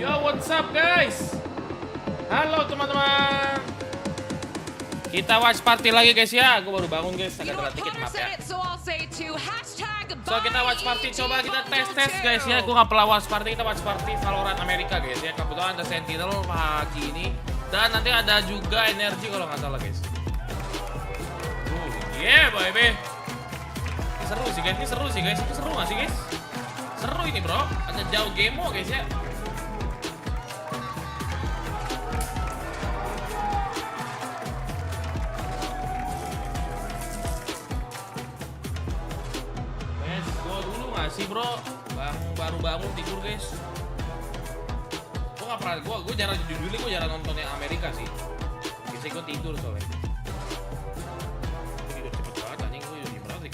Yo, what's up guys? Halo teman-teman. Kita watch party lagi guys ya. Gue baru bangun guys, agak telat dikit maaf ya. So kita watch party, coba kita tes guys ya. Gue nggak pernah watch party, kita watch party Valorant Amerika guys ya. Kebetulan ada Sentinel pagi ini. Dan nanti ada juga NRG kalau nggak salah guys. Yeah baby. Ini seru sih guys, ini seru sih guys. Itu seru nggak sih guys? Seru ini bro, ada jauh game guys ya. Sih bro, baru bangun tidur guys. Gue nggak pernah, gue jarang jujur, gue jarang nonton yang Amerika sih. Biasanya gue tidur soalnya. Tidur cepet banget, anjing gue jadi berarti.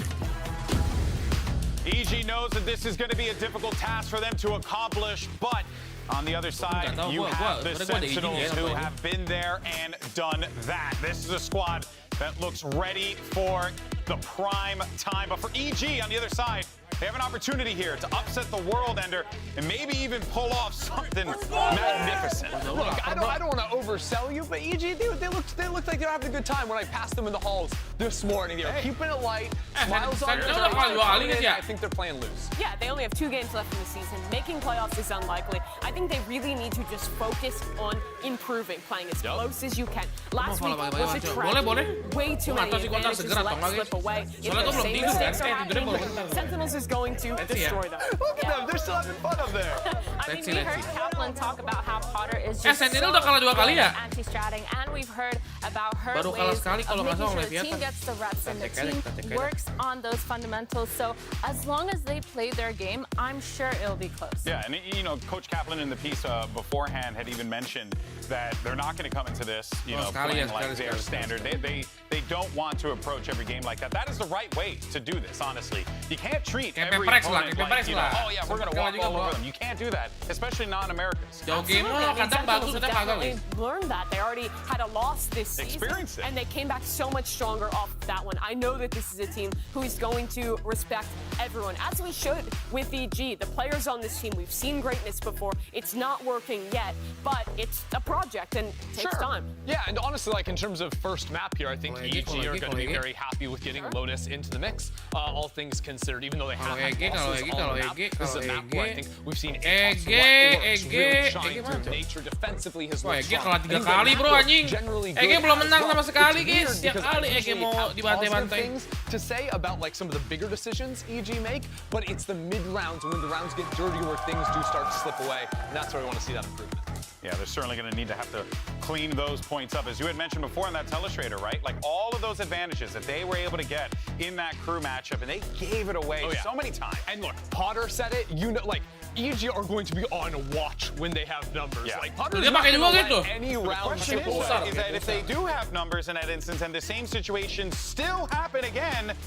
EG knows that this is going to be a difficult task for them to accomplish, but on the other side, you have the Sentinels who have been there and done that. This is a squad that looks ready for the prime time, but for EG on the other side, they have an opportunity here to upset the world ender and maybe even pull off something magnificent. Look, I don't want to oversell you, but EG, they looked like they're having a good time when I passed them in the halls this morning. They're keeping it light, smiles on their face. I think they're playing loose. Yeah, they only have 2 games left in the season. Making playoffs is unlikely. I think they really need to just focus on improving, playing as close as you can. Last week was a tragedy. Way too many advantages let slip away. If the same mistakes are happening, Sentinels is going to destroy them. Look at them, they're still having fun up there. I mean, we heard Kaplan talk about how Potter is just Sentinel udah kalah 2 kali ya? anti-stratting, and we've heard about her Baru kalah ways sekali kalau of nggak salah making oleh sure the team Vietnam. gets the reps and the team works on those fundamentals. So as long as they play their game, I'm sure it'll be close. Yeah, and you know, Coach Kaplan in the piece beforehand had even mentioned that they're not going to come into this, you know, playing like their standard. They don't want to approach every game like that. That is the right way to do this, honestly. You can't treat every opponent like, you know, oh yeah, we're going to walk all over them. You can't do that, especially non-Americans. Jauh game lo kadang bagus, kadang kagak guys. Learned that. They already had a loss this season. Experienced it. And they came back so much stronger off that one. I know that this is a team who is going to respect everyone, as we should with EG. The players on this team, we've seen greatness before. It's not working yet, but it's a project and it takes time. Yeah, and honestly, like in terms of first map here, I think EG are going to be very happy with getting Lotus into the mix, all things considered, even though they have losses on the map. This is a map where I think we've seen really shine through nature defensively. His Wah, EG kalah 3 kali bro anjing. EG belum menang sama sekali guys. Setiap kali EG mau dibantai-bantai. To say about like some of the bigger decisions EG make, but it's the mid rounds when the rounds get dirty where things do start to slip away, and that's where we want to see that improvement. Yeah, they're certainly going to need to have to clean those points up. As you had mentioned before in that telestrator, right? Like all of those advantages that they were able to get in that crew matchup, and they gave it away so many times. And look, Potter said it, you know, like EG are going to be on watch when they have numbers. Yeah. Like Potter is not going to let any round The question slip away. is that if they do have numbers in that instance and the same situation still happen again,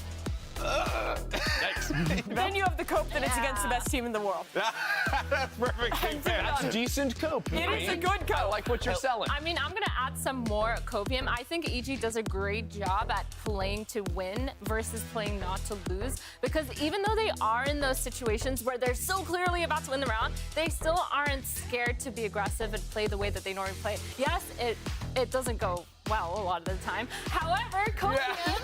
Then you have the cope that it's against the best team in the world. that's perfect. That's decent cope. It is a good cope. I like what you're selling. I mean, I'm going to add some more copium. I think EG does a great job at playing to win versus playing not to lose. Because even though they are in those situations where they're so clearly about to win the round, they still aren't scared to be aggressive and play the way that they normally play. Yes, it doesn't go well a lot of the time. However, copium,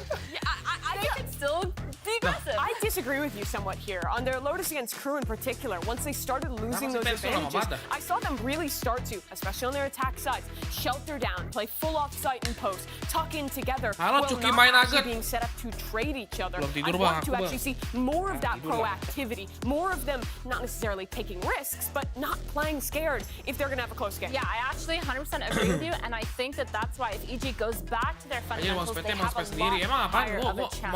they can still be aggressive. I disagree with you somewhat here. On their Lotus against Crew in particular, once they started losing those advantages, I saw them really start to, especially on their attack sides, shelter down, play full off-site and post, tuck in together, while not actually being set up to trade each other. I want to actually see more of that proactivity, more of them not necessarily taking risks, but not playing scared if they're going to have a close game. Yeah, I actually 100% agree with you, and I think that that's why if EG goes back to their fundamentals, they have a lot higher of a chance.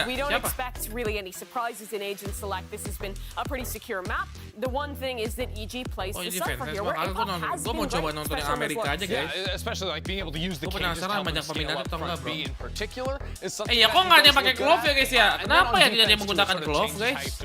We don't expect really any surprises in Age and Select. This has been a pretty secure map. The one thing is that EG plays the suffer here, where Hip-Hop has been great, Yeah, especially like being able to use the cages to help them scale up front B in particular is something Ya kok nggak ada yang pakai glove ya guys ya? Kenapa ya tidak ada yang menggunakan glove guys?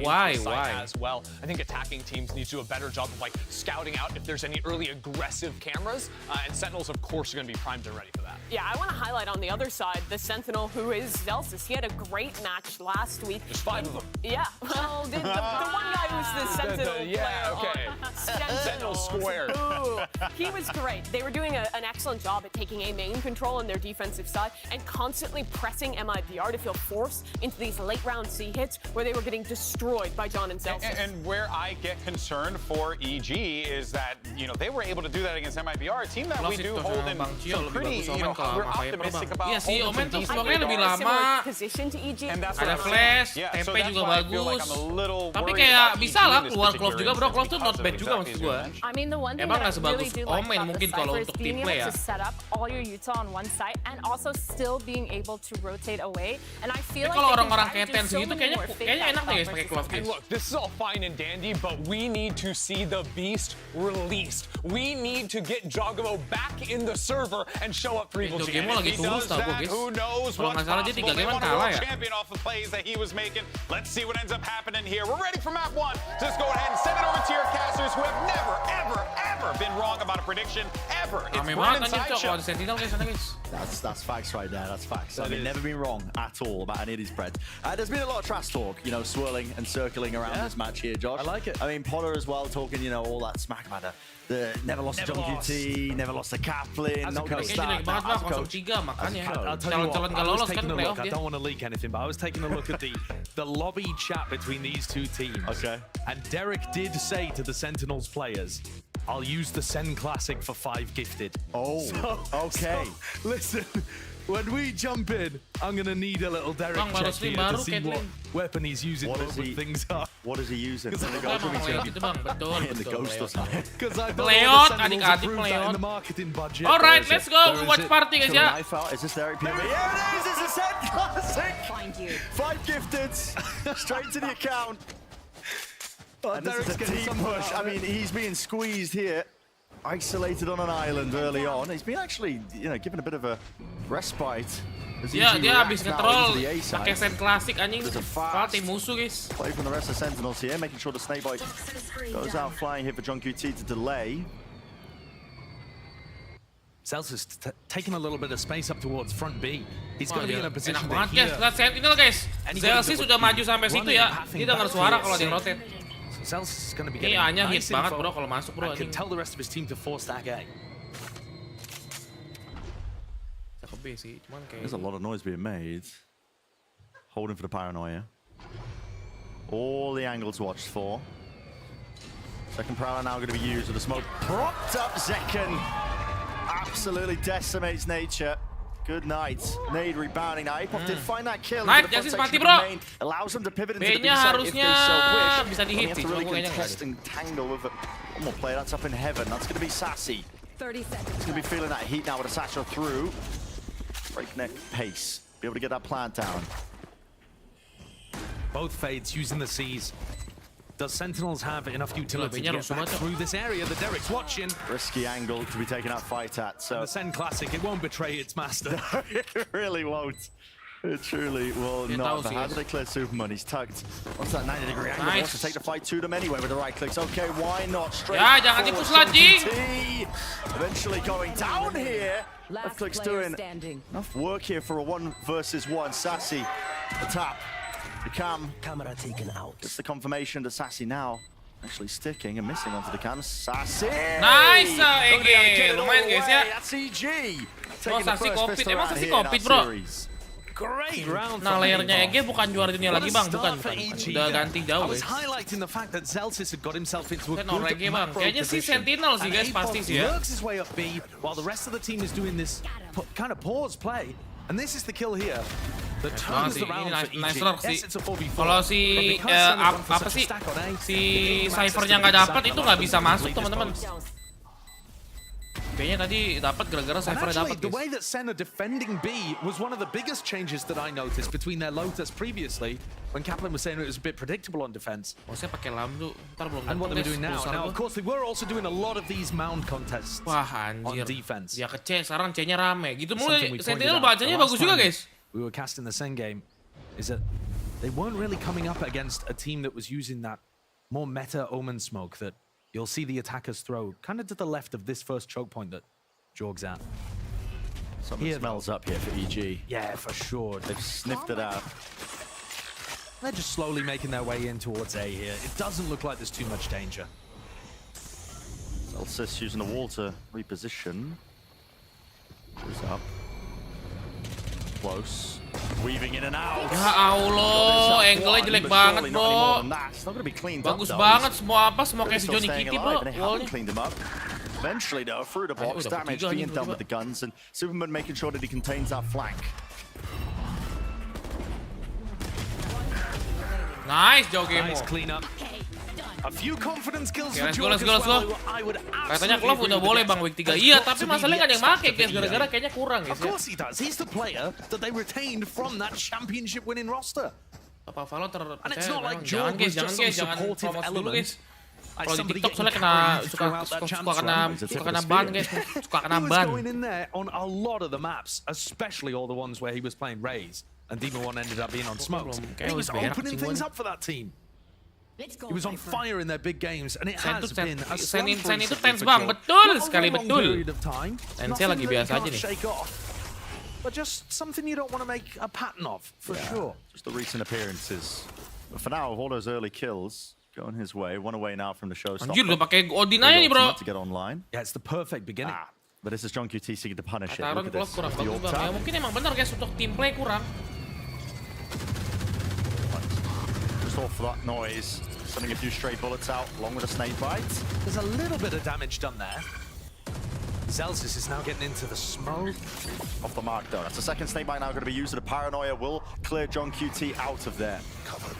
Why? As well. I think attacking teams need to do a better job of like scouting out if there's any early aggressive cameras, and Sentinels of course are going to be primed and ready for that. Yeah, I want to highlight on the other side the Sentinel who is Zelsis. He had a great match last week. There's 5 of them. Yeah, well, the one guy who's the Sentinel player on Sentinel. squared. Ooh, he was great. They were doing an excellent job at taking a main control on their defensive side and constantly pressing MIBR to feel forced into these late round C hits where they were getting destroyed by John and Celsius. And where I get concerned for EG is that, you know, they were able to do that against MIBR, a team that we do hold in some pretty, you know, we're optimistic about. Iya sih, Omen tuh holding vlognya lebih some decent lama. Position to EG. And that's Ada what flash, yeah, so tempe that's juga why I feel like bagus. I'm a little Tapi worried kayak about bisa EG lah in this keluar close particular juga bro, close tuh instance not bad because juga of maksud exactly gua. as you mentioned. I mean, the one thing Emang that I nggak really sebagus do like Omen about the mungkin kalau Cypher is untuk being team able play ya. to set up all your Utah on one side and also still being able to rotate away. And I feel like Kalau they can orang-orang try to kayak do Ten so segitu many more kayaknya enak deh guys fake pakai outs close versus And look, this is all fine and dandy, but we need to see the beast released. We need to get Jogamo back in the server and show up for Evil Itu Genius. game lagi He turun does tau gua that, guys. who knows Kalau what's nggak salah dia possible. 3 They game won a kalah world ya. champion off the plays that he was making. Let's see what ends up happening here. We're ready for map 1. Just go ahead and send it over to your casters who have never, ever, ever been wrong about a prediction, ever. It's Rame Brennan banget anjir cok, Sideshow. kalau ada Sentinel guys sana guys. That's facts right there. That's facts. I That mean, is. never been wrong at all about any of these spreads. There's been a lot of trash talk, you know, swirling and circling around this match here, Josh. I like it. I mean, Potter as well talking, you know, all that smack about the never lost to John QT, never lost to Kaplan, As a not going coach. to Kayaknya jelek start banget now bang, as a coach. 0-3 makanya. I'll tell you what, Calon-calon I gak was lolos kan taking a playoff look. I dia. don't want to leak anything, but I was taking a look at the lobby chat between these two teams. Okay. And Derek did say to the Sentinels players, I'll use the Sen Classic for 5 gifted. Oh, okay. So, listen, when we jump in, I'm going to need a little Derek Bang, baru check stream here to baru, see what Caitlyn. weapon he's using What to is open he- things up. What is he using? Itu emang mau kayak gitu bang, betul. In the betul, ghost or Leo. something. Because I don't Leon, know if the Sentinels adik-adik approved that Leon. in the marketing budget. Alright, Or is let's it- go or is watch it- party guys Kill a ya. knife out. Is this Derek PMA? Yeah, it is. It's a set classic. Find you. 5 gifted. Straight to the account. Oh, And this Derek's is a getting team something push. out I of it. mean, he's being squeezed here. Isolated on an island early on. He's been actually, you know, given a bit of a respite. as Dia EG dia habis reacts now ngetroll into the A side. pakai Sen klasik anjing. There's a Salah fast tim musuh guys. Play from the rest of Sentinels here, making sure the Snakebite goes out flying here for John QT to delay. Celsius taking a little bit of space up towards front B. He's Wah, going to be dia in a position enak to banget guys. hear. Lihat Sentinel guys. Anybody Zelsi that sudah would maju sampai situ running ya. and passing Dia dengar back suara here. kalau ada yang rotate. So Celsius is going to be Ini getting A-nya hit nice banget info bro kalau masuk bro and can anjing. tell the rest of his team to force stack A. Bisa ke B sih, cuman kayak There's a lot of noise being made. Holding for the paranoia. All the angles watched for. Second prowler now going to be used with the smoke. Propped up Zekken. Absolutely decimates nature. Good night. Nade rebounding. Now Apop did find that kill. Night, into the Jasis front mati, section bro. of the main. Allows them to pivot into the B-nya B side if harusnya they so wish. bisa They di-hit have sih, to cuma really gua kayaknya nggak contest and tangle with one more player. That's up in heaven. That's going to be Sassy. 30 seconds. He's going to be feeling that heat now with a satchel through. Breakneck pace. Be able to get that plant down. Both fades using the Cs. Does Sentinels have enough utility B-nya to get rusuh back banget. through this area that Derek's watching? Risky angle to be taken out fight at. So The Sen Classic, it won't betray its master. it really won't. It truly will Dia not. tahu But sih, how guys. do they clear Superman? He's tugged. What's that 90-degree angle? Wants to Nice. take the fight to them anyway with the right clicks. Okay, why not? Straight Ya, jangan forward, tipu Sladji. T. Eventually going down here. Last Clicks player doing standing. enough work here for a 1 versus 1. Sassy, the tap, the cam. Camera taken out. Just the confirmation that Sassy now actually sticking and missing onto the cam. Sassy! Nice, Going down to EG. get it all Lumayan, guys, ya. away. That's EG. Oh, Taking the Sassy first compete. pistol Emang round Sassy here in our compete, bro? series. Great round Nah, from layernya Evolve. EG bukan juara dunia What lagi a bang, start bukan. for EG Udah there. ganti jauh I was guys. highlighting the fact that Celsius had got himself into a Kan good Noreg, bang. macro Kayaknya sih position. Sentinel sih, And guys, Apop pasti sih ya. works his way up B while the rest of the team is doing this kind of pause play. And this is the kill here that Banget turns sih, the round ini for nice, EG. nice rock sih. Yes, it's a 4v4. Kalau si but because Sen have gone for apa such a sih stack on A, si they gain access Cyphernya to nggak the dapat side itu now. nggak bisa masuk Lead teman-teman. disposed. Kayaknya tadi dapat gara-gara And Cyphernya actually, dapat the guys. way that Sen are defending B was one of the biggest changes that I noticed between their Lotus previously, when Kaplan was saying it was a bit predictable on defense, Oh, saya pakai lam tuh. Ntar belum and what they were guys, doing now. pulsar Now, gua. of course, they were also doing a lot of these mound contests Wah on anjir. defense. Dia ke C, sekarang C-nya rame. Gitu Something mulai we pointed Sentinel out bacanya the last bagus juga time guys. We were casting the Sen game, is that they weren't really coming up against a team that was using that more meta Omen smoke that you'll see the attackers throw kind of to the left of this first choke point that Jorg's at. Something Here, smells up here for EG. Yeah, for sure. They've sniffed it out. They're just slowly making their way in towards A here. It doesn't look like there's too much danger. A Elsis using the wall to reposition. Goes up. Close. Weaving in and out. Ya Allah, angle-nya jelek banget, bro. Bagus banget semua kayak si Johnny Kitty, bro. Wallnya. Eventually, though, through the box, damage being done with the guns, and Superman making sure that he contains that flank. Nice, jauh game. Nice clean up. A few confidence kills Okay, for let's Jorg go. as well. I would Katanya absolutely Clove udah agree boleh with bang this. week 3. Has Iya, got tapi to be masalahnya the nggak ada yang make expert guys, to be gara-gara here. kayaknya kurang guys Of ya. course he does. He's the player that they retained from that championship winning roster. Apa Valo And it's not like jangan Jorg was guys, just jangan some promosi supportive dulu element. guys. Like Kalau di somebody TikTok soalnya getting kena carried suka throughout that chance run. kena ban guys, suka kena He was ban. going in there on a lot of the maps, especially all the ones where he was playing Raze, and Demon 1 ended up being on smokes. And he was opening things up for that team. He was on fire in their big games, and it has been a Sen itu slump tense recently bang, for Jorg. betul Not sekali over a long betul. period of time, Tense lagi nothing that biasa you aja can't nih. shake off, but just something you don't want to make a pattern of, for sure. Just the recent appearances. But for now, all those early kills going his way. One away now from the showstopper. Anjir, udah pakai Odin aja nih bro. To get online. Yeah, it's the perfect beginning. But this is John QT seeking to punish it. Taruh Look at Clove this. kurang The bagus orb bang. Ya tap. mungkin emang benar guys untuk team play kurang. Just off that noise. Sending a few stray bullets out along with a snake bite. There's a little bit of damage done there. Zelsis is now getting into the smoke. Off the mark though. That's the second snake bite now going to be used. The paranoia will clear John QT out of there.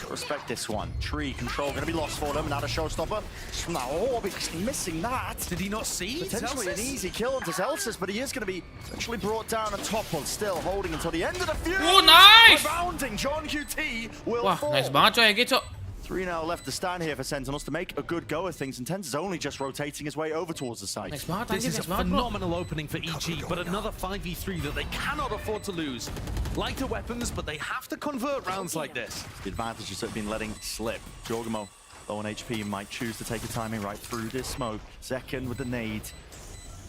Respect this one. Tree control going to be lost for them. Now the showstopper. Just from that orb, he's missing that. Did he not see Potentially an easy kill onto Zelsis, but he is going to be eventually brought down and toppled, still holding until the end of the feud. Oh, nice! Rebounding John QT will Wah, fall. nice banget coy, gitu. 3 now left to stand here for Sentinels to make a good go of things, and Tens is only just rotating his way over towards the site. Nice banget This anjir, is a nice banget bro. phenomenal opening for EG, but another 5v3 that they cannot afford to lose. Lighter weapons, but they have to convert rounds like this. The advantages that have been letting slip. Jorgamo, low on HP, might choose to take a timing right through this smoke. Zekken with the nade.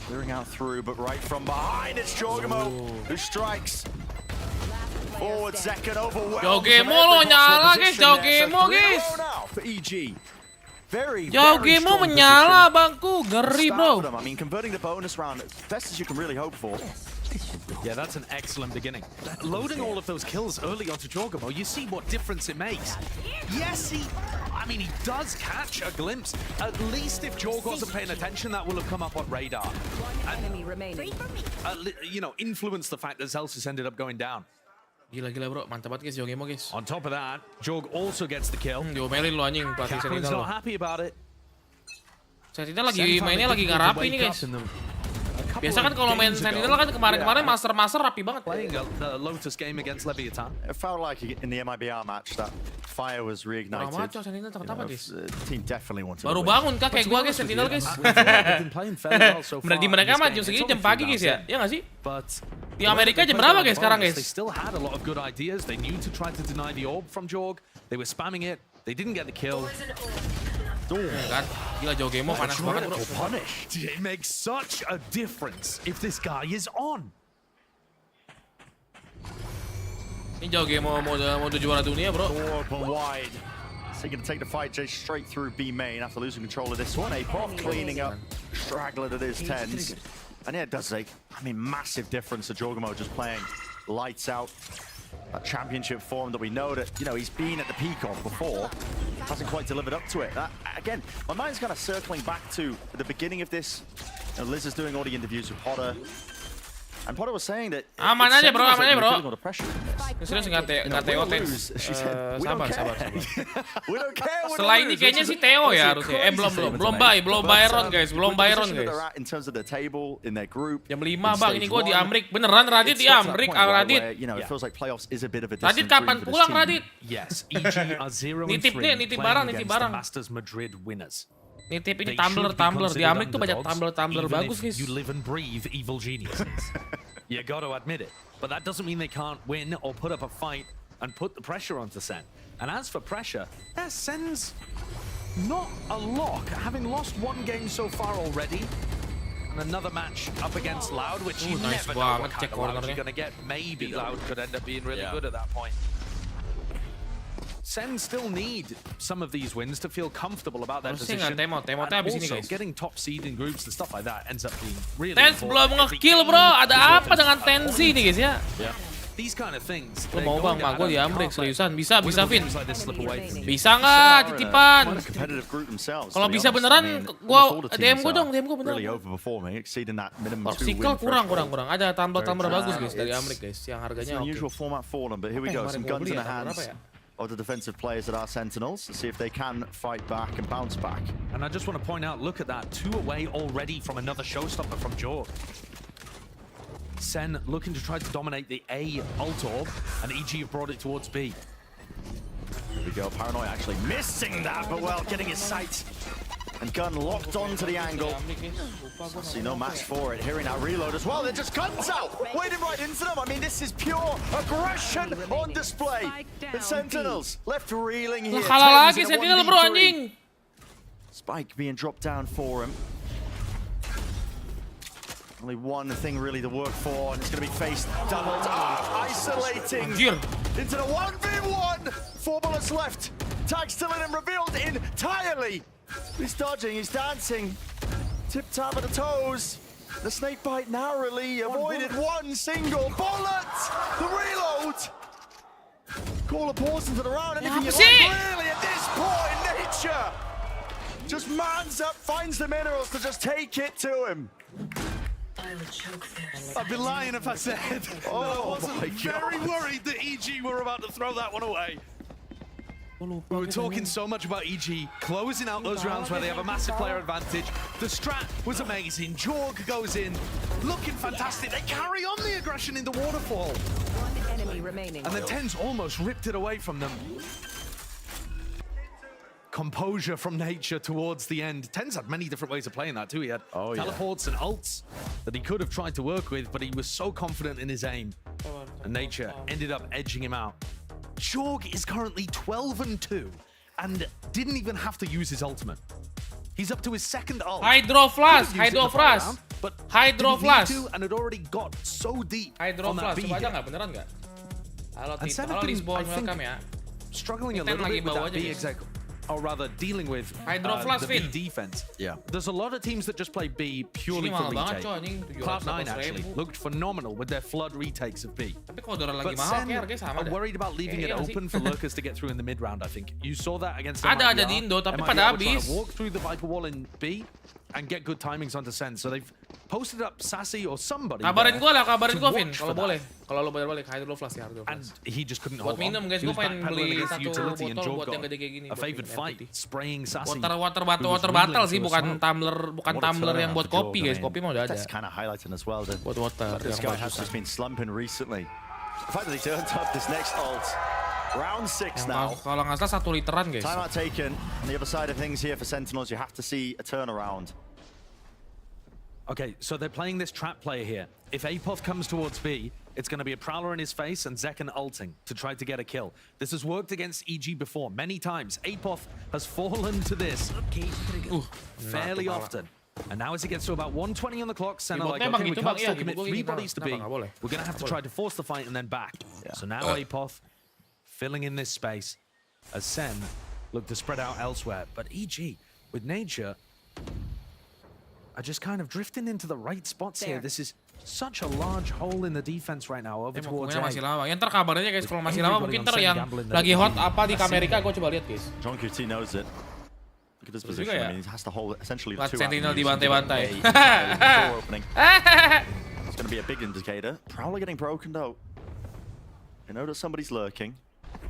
Clearing out through, but right from behind, it's Jorgamo who strikes. Forward Zekken overwhelmed. Jauh game lo nyala guys, jauh game guys. For EG. Very, Jauh very game strong menyala position. bangku, ngeri Start bro. for them. I mean, converting the bonus round, best as you can really hope for. Yeah, that's an excellent beginning. Loading all of those kills early onto Jorgamo, you see what difference it makes. Yes, he does catch a glimpse. At least if Jorg wasn't paying attention, that will have come up on radar. Enemy remaining. You know, influence the fact that Zelsis ended up going down. Gila bro, mantap banget guys, jauh game guys. On top of that, Jorg also gets the kill. Diomelin lo anjing pelatih Kaplan's Sentinel lo. not happy about it. Sentinel lagi mainnya lagi nggak rapi nih guys. Biasa kan kalau main Sentinel kan kemarin-kemarin master rapi banget. Playing the Lotus game against Leviathan. It felt like in the MIBR match that fire was reignited. Kurang maco Sentinel takut apa guys? The team definitely wanted Baru to win. bangun kah kayak gua guys Sentinel guys. Di mereka mah jam segini jam pagi guys ya? Iya nggak sih? Di Amerika jam berapa guys sekarang guys? They still had a lot of good ideas. They knew to try to deny the orb from Jorg. They were spamming it. They didn't get the kill. Kan, gila jauh game panas banget bro. It makes such a difference if this guy is on. Ini jauh game mode juara dunia bro. Open wide. Seeking to take the fight just straight through B main after losing control of this one. Apoth cleaning up. Straggler that is Tens. And yeah, it does make, massive difference to Jorgamo just playing lights out. That championship form that we know that, he's been at the peak of before, hasn't quite delivered up to it. Again, my mind's kind of circling back to the beginning of this. Liz is doing all the interviews with Potter. And Potter was saying that Aman aja bro, aman aja bro. all the pressure. Serius nggak Teo Tens. Sabar. We don't care. Setelah ini kayaknya si Teo ya harusnya. Belum Byron guys. In terms of the table in their group. Jam 5 bang, ini gua di Amrik. Beneran Radit di Amrik, Radit. It feels like playoffs is a bit of a distant Radit kapan dream for this pulang team. Radit? Yes, EG are 0-3 Nitip playing barang. against the Masters Madrid winners. Nitip ini They should be tumbler. Di considered Amrik tuh banyak underdogs, tumbler even bagus if guys. You live and breathe evil geniuses. You got to admit it. But that doesn't mean they can't win or put up a fight and put the pressure onto Sen. And as for pressure, Sen's not a lock, having lost one game so far already. And another match up against Loud, which you nice never know banget what kind cek of Loud cornernya. you're going to get. Maybe Loud could end up being really good at that point. Sen still need some of these wins to feel comfortable about their Harusnya position. nggak temot And abis ini, also, guys. getting top seed in groups and stuff like that ends up being really Tens belum important. nge-kill bro, ada apa dengan Tensi nih guys ya? Yeah. These kind of things. Lu mau bang, mak gue diambrek seriusan, bisa Vin. Like this slip away from you. Bisa nggak titipan? Quite a competitive group themselves, Kalau to be bisa honest. beneran, I mean, gua all the DM teams gue dong, are DM gue beneran. Really overperforming, exceeding that minimum 2 Popsicle win kurang. threshold. Ada tumbler bagus guys dari It's- Amrik guys, yang It's harganya an oke. unusual format for them, but here we go. Some guns in the hands of the defensive players that are Sentinels. Let's see if they can fight back and bounce back. And I just want to point out, look at that. 2 away already from another showstopper from Jorg. Sen looking to try to dominate the A ult orb, and EG have brought it towards B. Here we go. Paranoia actually missing that, but well, getting his sight and gun locked onto the angle. See no match for it. Hearing that reload as well. They're just guns out, wading right into them. I mean, this is pure aggression on display. The Sentinels left reeling here. Kalah Tens lagi in a Sentinel bro 1v3. anjing. Spike being dropped down for him. Only one thing really to work for, and it's going to be faced doubled up, isolating Anjir. into the 1v1. 4 bullets left. Tag still in and revealed entirely. He's dodging, he's dancing. Tip-tap at the toes. The snake bite narrowly avoided one single bullet. The reload. Call a pause into the round. Anything you like, really, at this point, nature just mans up, finds the minerals to just take it to him. I'd be lying if I said that I wasn't very worried that EG were about to throw that one away. We were talking so much about EG closing out those rounds where they have a massive player advantage. The strat was amazing. Jorg goes in, looking fantastic. They carry on the aggression in the waterfall. One enemy remaining. And the Tens almost ripped it away from them. Composure from nature towards the end. Tens had many different ways of playing that too. He had teleports and ults that he could have tried to work with, but he was so confident in his aim. And nature ended up edging him out. Jorg is currently 12-2 and didn't even have to use his ultimate. He's up to his second ult. Hydro Flash, Hydro Flash. But Hydro didn't need Flash. to and had already got so deep Hydro on that Flash, B coba aja hit. nggak? Beneran nggak? Halo And Tito, Sen halo have been, Lisbon, I think, welcome ya. struggling a Ten little lagi bit with bawa that aja, B guys. exec, or rather dealing with Hydro Flash, the B Vin. defense. Yeah. There's a lot of teams that just play B purely Sini for mahal banget retake. coy anjing, 700 Cloud9 actually 100.000. looked phenomenal with their flood retakes of B. Tapi kalau Doran lagi But mahal, Sen kayak harganya sama are dah. worried about leaving it Iya sih. open for lurkers to get through in the mid round, I think. You saw that against Ada MIBR. di Indo, tapi MIBR pada were trying habis. to walk through the Viper wall in B and get good timings onto Sen. So they've posted up Sassy or somebody. Kabarin there gue lah, kabarin to gue Vin, watch kalau for that. boleh. Kalau lo bayar balik, Hydro Flash ya, Hydro And Flash. he just couldn't Buat hold on. minum guys, He gue was pengen backpedaling beli against satu utility and botol Jorg buat yang got gede kayak gini. a buat favored minum fight, air putih. spraying Sassy. Water who was battle reeling sih, to a bukan smoke. tumbler, bukan What a tumbler yang turnaround buat for Jorg, kopi I guys. mean, Kopi mah udah ada. That's kind of highlighting as well. Buat water. This yang guy has just been slumping recently. The fact that he turned up this next ult. Round 6 now. Kalau nggak salah 1 literan guys. Timeout taken. On the other side of things here for Sentinels, you have to see a turnaround. Okay, so they're playing this trap player here. If Apoth comes towards B, it's going to be a Prowler in his face and Zekken ulting to try to get a kill. This has worked against EG before, many times. Apoth has fallen to this fairly often. And now as it gets to about 120 on the clock, Senna like, Gibotnya bang okay, we gitu, can't bang. still Iya, commit Gibot 3 gini. bodies to Kenapa B. nggak boleh? We're going to have to try to force the fight and then back. So now Apoth filling in this space as Sen look to spread out elsewhere. But EG, with nature, are just kind of drifting into the right spots here. This is such a large hole in the defense right now over towards A. Masih lama. Yang ntar kabarnya guys, kalau masih lama mungkin ntar yang lagi hot apa di Amerika, gue coba lihat guys. John QT knows it. Look at his position. I mean, he has to hold essentially the Lihat 2 Sentinel avenues. dibantai-bantai. Door opening. It's going to be a big indicator. Prowler getting broken though. You know that somebody's lurking.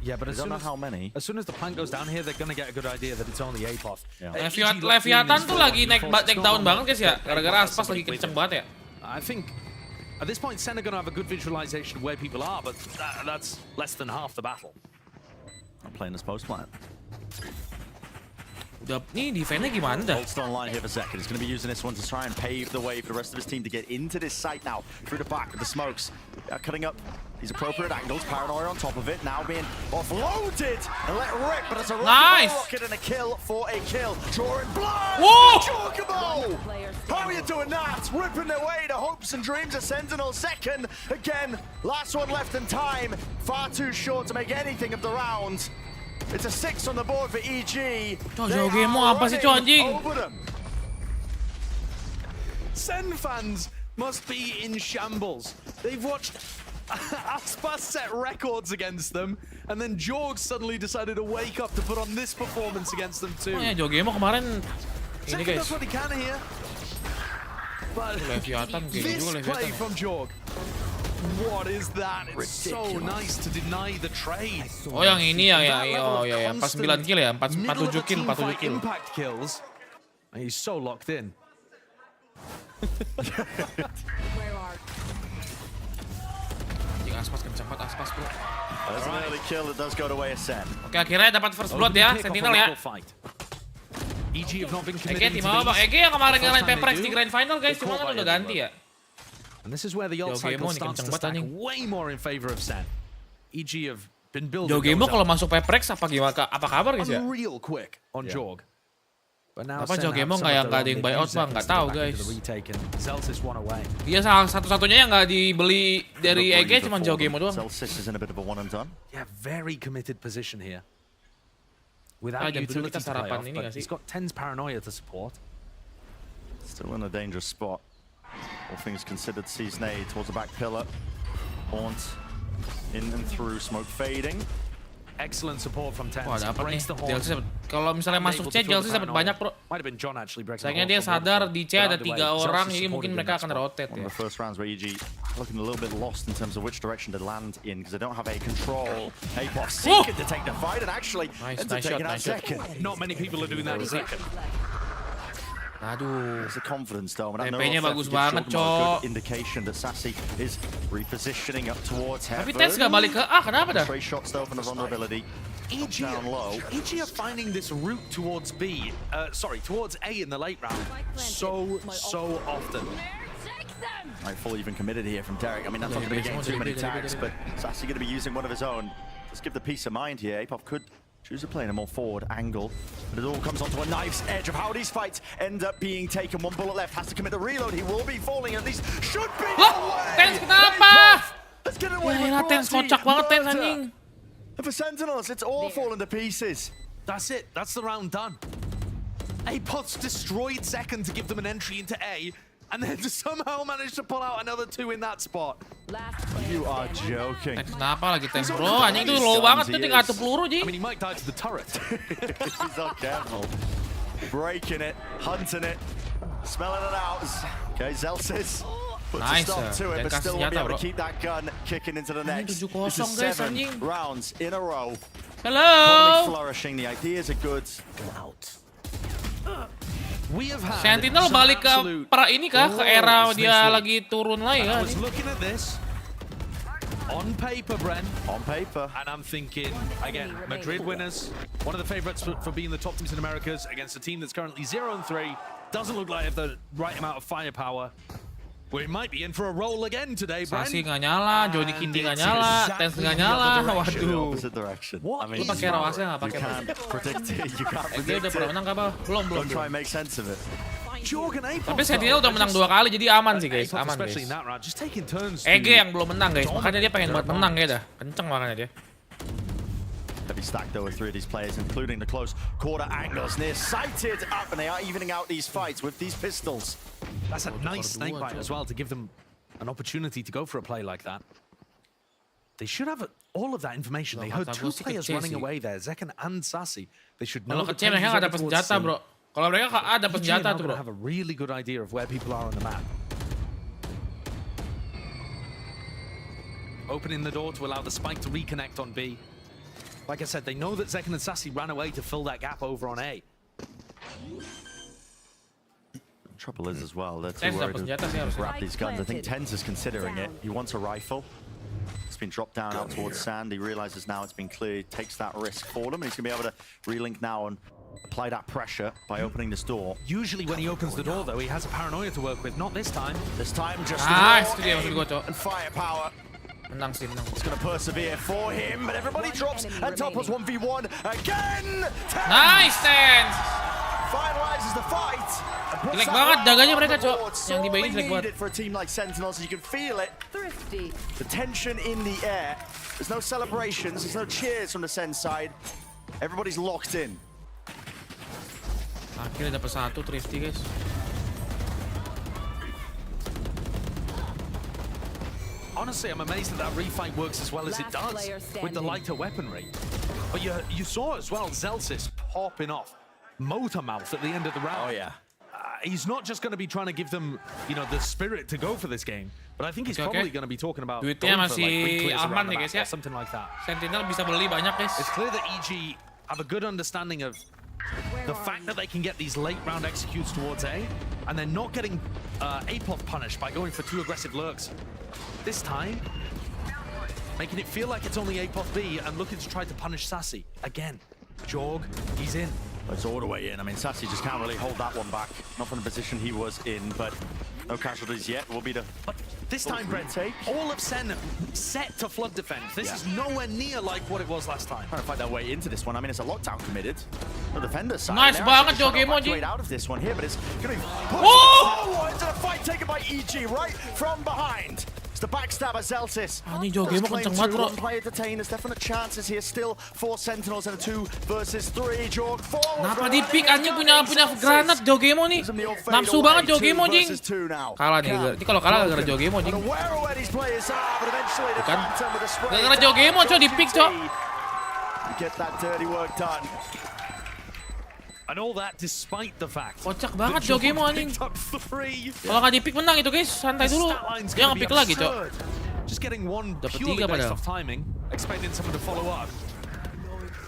Yeah, but We don't know how many. as soon as the plant goes down here, they're going to get a good idea that it's only Apoth. Yeah. Leviathan tuh lagi naik down banget guys ya. Gara-gara Aspas lagi kenceng banget ya. I think at this point, Sen are going to have a good visualization of where people are, but that's less than half the battle. I'm playing this post plant. Udah, nih defense-nya gimana dah? Still online here for Zekken. He's going to be using this one to try and pave the way for the rest of his team to get into this site now. Through the back with the smokes. Cutting up these appropriate angles. Paranoia on top of it. Now being offloaded and let rip. But it's a rocket and a kill for a kill. Drawing blood. Whoa! Chocobo! How are you doing that? Ripping their way to hopes and dreams of Sentinel. Second again. Last one left in time. Far too short to make anything of the round. It's a 6 on the board for EG. Zowie mau apa sih, anjing? Sen fans must be in shambles. They've watched Aspas set records against them, and then Jorg suddenly decided to wake up to put on this performance against them too. Oh ya, Zowie mau kemarin ini guys. Does what he can here. But this play from Jorg. What is that? It's so nice to deny the trade. Oh yang ini ya, oh ya, 49 kill ya, 47 kill, 47 kill. Impact kills. And he's so locked in. Anjing Aspas kenceng banget Aspas bro. There's an early kill that does go to way Sen. Oke akhirnya dapat first blood ya, Sentinel ya. EG have not been Ege committed di to bawah bang, these. Ege yang kemarin ngalahin Paperrex di grand final guys, cuma kan udah ganti ya. And this is where the ult Zowie cycle nih starts kenceng to banget stack anjing. way more in favor of Sen. EG have been building Zowie those kalau up masuk Paperrex apa gimana? Apa kabar guys ya? real quick on Jorg. But now Apa Sen Zowie have some nggak of their ada yang own buyout mid-use bang? Nggak efforts to tahu go back guys. into the retake and Zelsis one away. Dia salah satu-satunya yang nggak dibeli dari Ege cuma Zowie doang. Zelsis is in a bit of a one and done. Yeah, very committed position here. Without jam 7 utility kita to play sarapan off, ini but nggak sih? he's got 10's paranoia to support. Still in a dangerous spot. All things considered, sees nade towards the back pillar. Haunt in and through, smoke fading. Excellent support from 10's. Wah dapat nih. Breaks the horn. Jelsis kalau misalnya masuk C, Jelsis dapat banyak bro. Might have been John actually breaking Sayangnya the dia horn from sadar Waterfall. di C But ada either way, 3 orang, Zelsis jadi mungkin supported in mereka that akan spot. rotate One ya. of the first rounds where EG looking a little bit lost in terms of which direction to land in because they don't have a control. Apop seeking to take the fight and actually ends up taking out second. Not many people are doing that in second. Aduh. It's a confidence though. And TP-nya bagus banget, Cok. Indication that Sassy is repositioning up towards Tapi heaven. Tens gak balik ke A, kenapa dah? Stray shots though from the vulnerability. EG Down low. are finding this route towards towards A in the late round so often. Nightfall even committed here from Derek. I mean, that's not going to be getting too many tags, but Sassy going to be using one of his own. Let's give the peace of mind here. Apop could choose to play in a more forward angle, but it all comes onto a knife's edge of how these fights end up being taken. One bullet left, has to commit the reload. He will be falling, at least should be. Tens kenapa? Let's get away with Ya Tens kocak banget Tens anjing. And for Sentinels, it's all falling to pieces. That's it. That's the round done. Apot's destroyed second to give them an entry into A, and then somehow managed to pull out another 2 in that spot. You are joking. Tens kenapa lagi Tens bro? Anjing itu low banget, dia tinggal 1 peluru I Ji. mean, he might die to the turret. He's not careful. Breaking it, hunting it, smelling it out. Okay, Zelsis puts Nice, a stop to it, dan but kasih still won't be senjata, able to bro. keep that gun kicking into the next. 7-0 This is guys, 7 anjing. rounds in a row. Hello. Flourishing, the ideas are good. We have had Sentinel some balik ke absolute ini kah? Ke era roars dia this week. lagi turun lagi I kan? was looking at this on paper, Bren, On paper. and I'm thinking, again, Madrid winners, one of the favorites for being the top teams in Americas against a team that's currently 0-3, doesn't look like they have the right amount of firepower. We might be in for a roll again today, Sasi Bren. nggak nyala, Johnny Kindi nggak nyala, Tens nggak nyala. Waduh. Opposite direction. What I mean, is Pakai rawasnya nggak you pakai. can't predict it. You can't Dia predict udah pernah it. menang kah, Bang? Belum. Don't try and make sense of it. Jorg and Apop, Tapi Sentinel udah though, menang just- 2 kali, jadi aman sih guys, Apop, aman especially guys. in that round, just taking turns. EG yang belum menang guys, makanya dia pengen buat menang ya dah. Kenceng makanya dia. Heavy stack though with 3 of these players, including the close quarter angles. Near sighted up, and they are evening out these fights with these pistols. That's a nice snake bite as well to give them an opportunity to go for a play like that. They should have all of that information. They heard 2 players running away there, Zekan and Sassy. They should know Kalau the ke C mereka nggak dapat senjata bro. Kalau mereka ke A dapat senjata tuh bro. have a really good idea of where people are on the map. Opening the door to allow the spike to reconnect on B. Like I said, they know that Zekan and Sassy ran away to fill that gap over on A. Trouble is as well, they're too Tens worried dapat to senjata sih harusnya. grab these guns. I think Tens is considering it. He wants a rifle. It's been dropped down out towards sand. He realizes now it's been cleared. He takes that risk for them, and he's going to be able to relink now and apply that pressure by opening this door. Usually when he opens the door, though, he has a paranoia to work with. Not this time. This time, just Nice, more itu dia maksud aim gua, Cok. and firepower. Menang sih, menang. It's going to persevere for him, but everybody drops, and Topos 1v1 again. Nice Tens. Finalizes the fight. Jelek banget daganya mereka, Cok. Yang di Bay ini jelek banget. For a team like Sentinels, you can feel it. Thrifty. The tension in the air. There's no celebrations, there's no cheers from the Sen side. Everybody's locked in. Akhirnya dapat satu Thrifty, guys. Honestly, I'm amazed that refight works as well as it does with the lighter weaponry. But you saw as well Zelsis popping off motor mouth at the end of the round. Oh yeah. He's not just going to be trying to give them, you know, the spirit to go for this game, but I think he's probably going to be talking about duitnya masih aman nih guys ya. Something like that. Sentinel bisa beli banyak guys. It's clear that EG have a good understanding of the fact that they can get these late round executes towards A, and they're not getting APOF punished by going for too aggressive lurks. This time, making it feel like it's only APOF B and looking to try to punish Sassy. Again, Jorg, he's in. It's all the way in. I mean, Sassy just can't really hold that one back. Not from the position he was in, but no casualties yet. Will be the... But this time, Brett, all of Sen set to flood defend. This is nowhere near like what it was last time. Trying to fight their way into this one. I mean, it's a lockdown committed. The defender's side. Nice banget Jogi Moji. Out of this one here, but it's going to be forward into the fight taken by EG right from behind. The backstabber Zelsis. Ini Jogi Mo kenceng banget, bro. One player detained. There's definite chances here still for Sentinels in a 2 versus 3. Jorg forward. Kenapa di pick anjing punya granat Jogi Mo nih. Nafsu banget Jogi Mo jing. Kalah nih. Ini kalau kalah gara-gara Jogi Mo jing. Bukan. Gara-gara Jogi Mo coy di pick coy. Get that dirty work done. And all that despite the fact. Kocak banget Jogi Mo anjing. Kalau nggak di pick menang itu guys, santai dulu. Dia nge-pick lagi coy. Just getting one purely based off timing, expecting someone to follow up.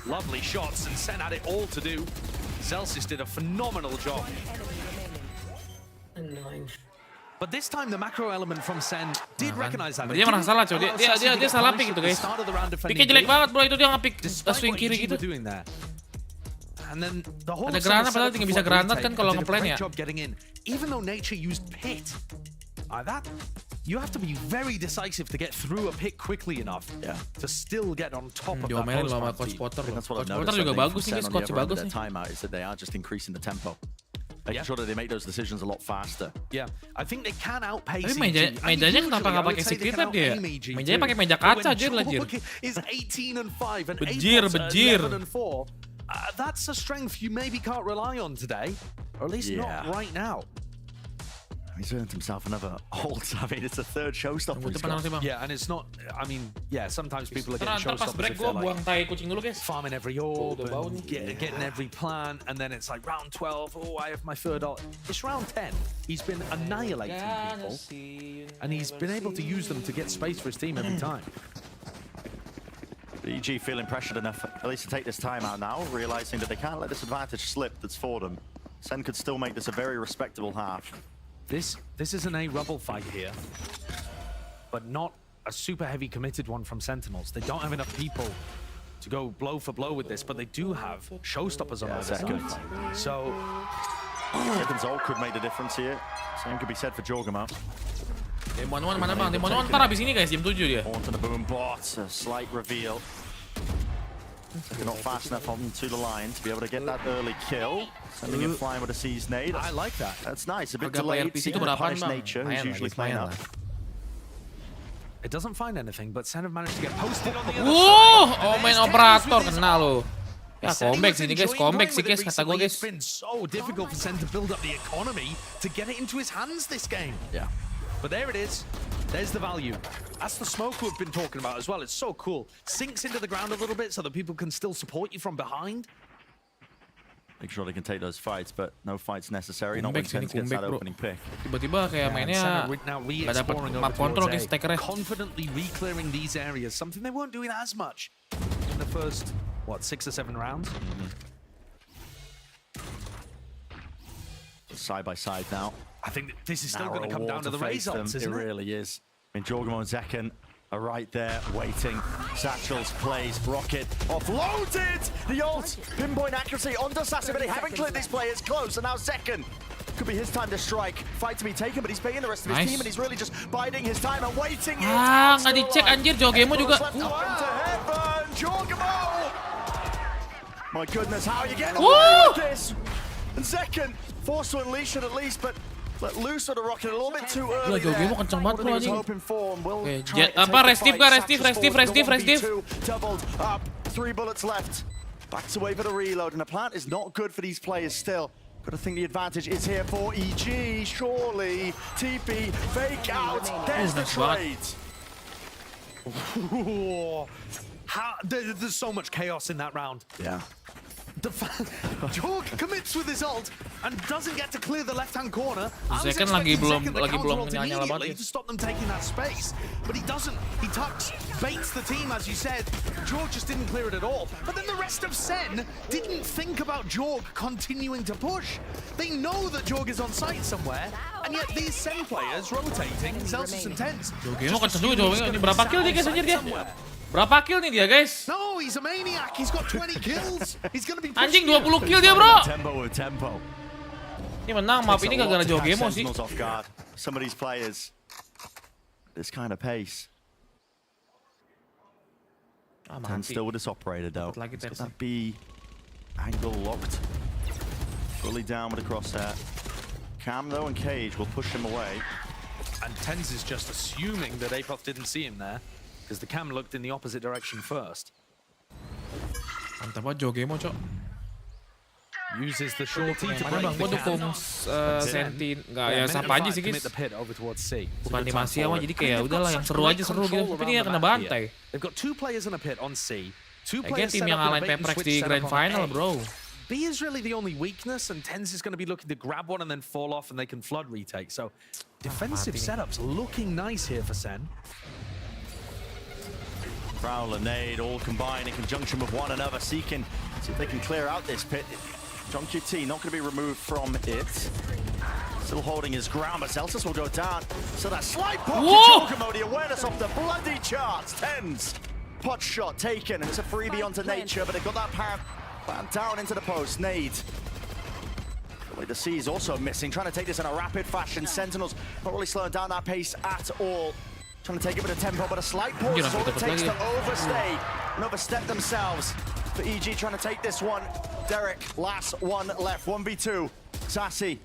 Lovely shots, and Sen had it all to do. Zelsis did a phenomenal job. But this time the macro element from Sen did recognize that. Dia merasa salah coy. Dia salah pick itu guys. Picknya jelek banget bro, itu dia nge-pick swing kiri gitu. And then the whole ada granat padahal tinggal bisa granat kan kalau ngeplan ya. Even though Nature used pit, that you have to be very decisive to get through a pit quickly enough to still get on top of that. Diomelin sama Coach Potter. Coach Potter juga bagus nih guys, coach bagus nih. Timeout is that they are just increasing the tempo. Making sure that they make those decisions a lot faster. Yeah, I think they can outpace. Tapi mejanya kenapa nggak pakai secret lab dia? Mejanya pakai meja kaca aja lajir. Is 18 and 5 and bejir. 11 and 4. That's a strength you maybe can't rely on today, or at least not right now. He's earned himself another ult. I mean, it's a third showstopper. Yeah, and it's not. I mean, yeah, sometimes people are getting showstoppers if they're like farming every orb and getting every plan, and then it's like round 12. Oh, I have my third ult. It's round 10. He's been annihilating people, and he's been able to use them to get space for his team every time. EG feeling pressured enough, at least to take this time out now, realizing that they can't let this advantage slip that's for them. Sen could still make this a very respectable half. This is an A rubble fight here, but not a super heavy committed one from Sentinels. They don't have enough people to go blow for blow with this, but they do have showstoppers on their side. So, Second's ult could make the difference here. Same could be said for Jorgamo. Demon 1 mana bang? Demon 1 ntar abis ini guys, jam 7 dia. On to the boom bot, a slight reveal. They're not fast enough onto the line to be able to get that early kill. Sending him flying with a C's nade. I like that. That's nice, a bit delayed. See the punished Nature, who's usually playing up. It doesn't find anything, but Sen have managed to get posted on the other side. Main operator kena lo. Ya, comeback sini guys, comeback sih guys, kata gue guys. It's been so difficult for Sen to build up the economy to get it into his hands this game. Yeah. But there it is. There's the value. That's the smoke we've been talking about as well. It's so cool. Sinks into the ground a little bit so that people can still support you from behind. Make sure they can take those fights, but no fights necessary. Not when Sen gets that opening pick. Tiba-tiba kayak mainnya nggak dapat map control guys, takernya. Confidently re-clearing these areas, something they weren't doing as much in the first, what, 6 or 7 rounds? Side by side now. I think this is still going to come down to the results, isn't it? It really is. I mean, Jorgamo and Zekken are right there, waiting. Satchels plays, rocket, offloaded! The ult, pinpoint accuracy onto Sassy, but they haven't cleared these players close, and now Zekken. Could be his time to strike. Fight to be taken, but he's paying the rest of his team, and he's really just biding his time and waiting. Nggak dicek anjir, Jorgamo juga. Jorgamo! My goodness, how are you getting away with this? And Zekken forced to unleash it at least, but let loose of the rocket a little bit too early. Jorgamo kenceng banget bro anjing. Jet apa restif. Doubled up, 3 bullets left. Backs away for the reload, and the plant is not good for these players still. But I think the advantage is here for EG, surely. TP, fake out, there's the trade. There's so much chaos in that round. Yeah. Jorg commits with his ult and doesn't get to clear the left-hand corner. Second lagi belum nyala banget. To stop them taking that space, but he doesn't. He tucks, baits the team, as you said. Jorg just didn't clear it at all. But then the rest of Sen didn't think about Jorg continuing to push. They know that Jorg is on site somewhere, and yet these Sen players rotating, Celsius and Tens. Jorg kenceng dulu, Jorg. Ini berapa kill dia guys anjir dia? Berapa kill nih dia guys? No, he's a maniac. He's got 20 kills. He's gonna be anjing 20 kill dia, bro. Tempo. Ini menang map ini gara-gara Jogemo sih. Some of these players, this kind of pace. And still with this operator though. Got that B angle locked. Fully down with the crosshair. Cam though and Cage will push him away. And Tens is just assuming that Apoth didn't see him there, because the cam looked in the opposite direction first. Mantap banget Jogemo, cok. Uses the shorty to break break the dukung Sentin. Enggak ya, siapa aja sih guys. Bukan animasi aja, jadi kayak udahlah yang seru aja seru gitu. Tapi ini kena bantai. They've got 2 players in a pit on C. 2 players tim yang ngalahin Paperrex di Grand Final, bro. B is really the only weakness, and Tens is going to be looking to grab one and then fall off, and they can flood retake. So defensive setups looking nice here for Sen. Prowler, Nade, all combined in conjunction with one another, seeking see if they can clear out this pit. John QT not going to be removed from it. Still holding his ground, but Celsius will go down. So that slight pop to Jogemo, the awareness off the bloody charts. Tens, pot shot taken, and it's a freebie onto Nature, but they've got that power down into the post. Nade. The C is also missing, trying to take this in a rapid fashion. Sentinels not really slowing down that pace at all. Trying to take a bit of tempo, but a slight pause is all it takes to overstay and overstep themselves. For EG trying to take this one. Derek, last one left, 1v2. Sassy,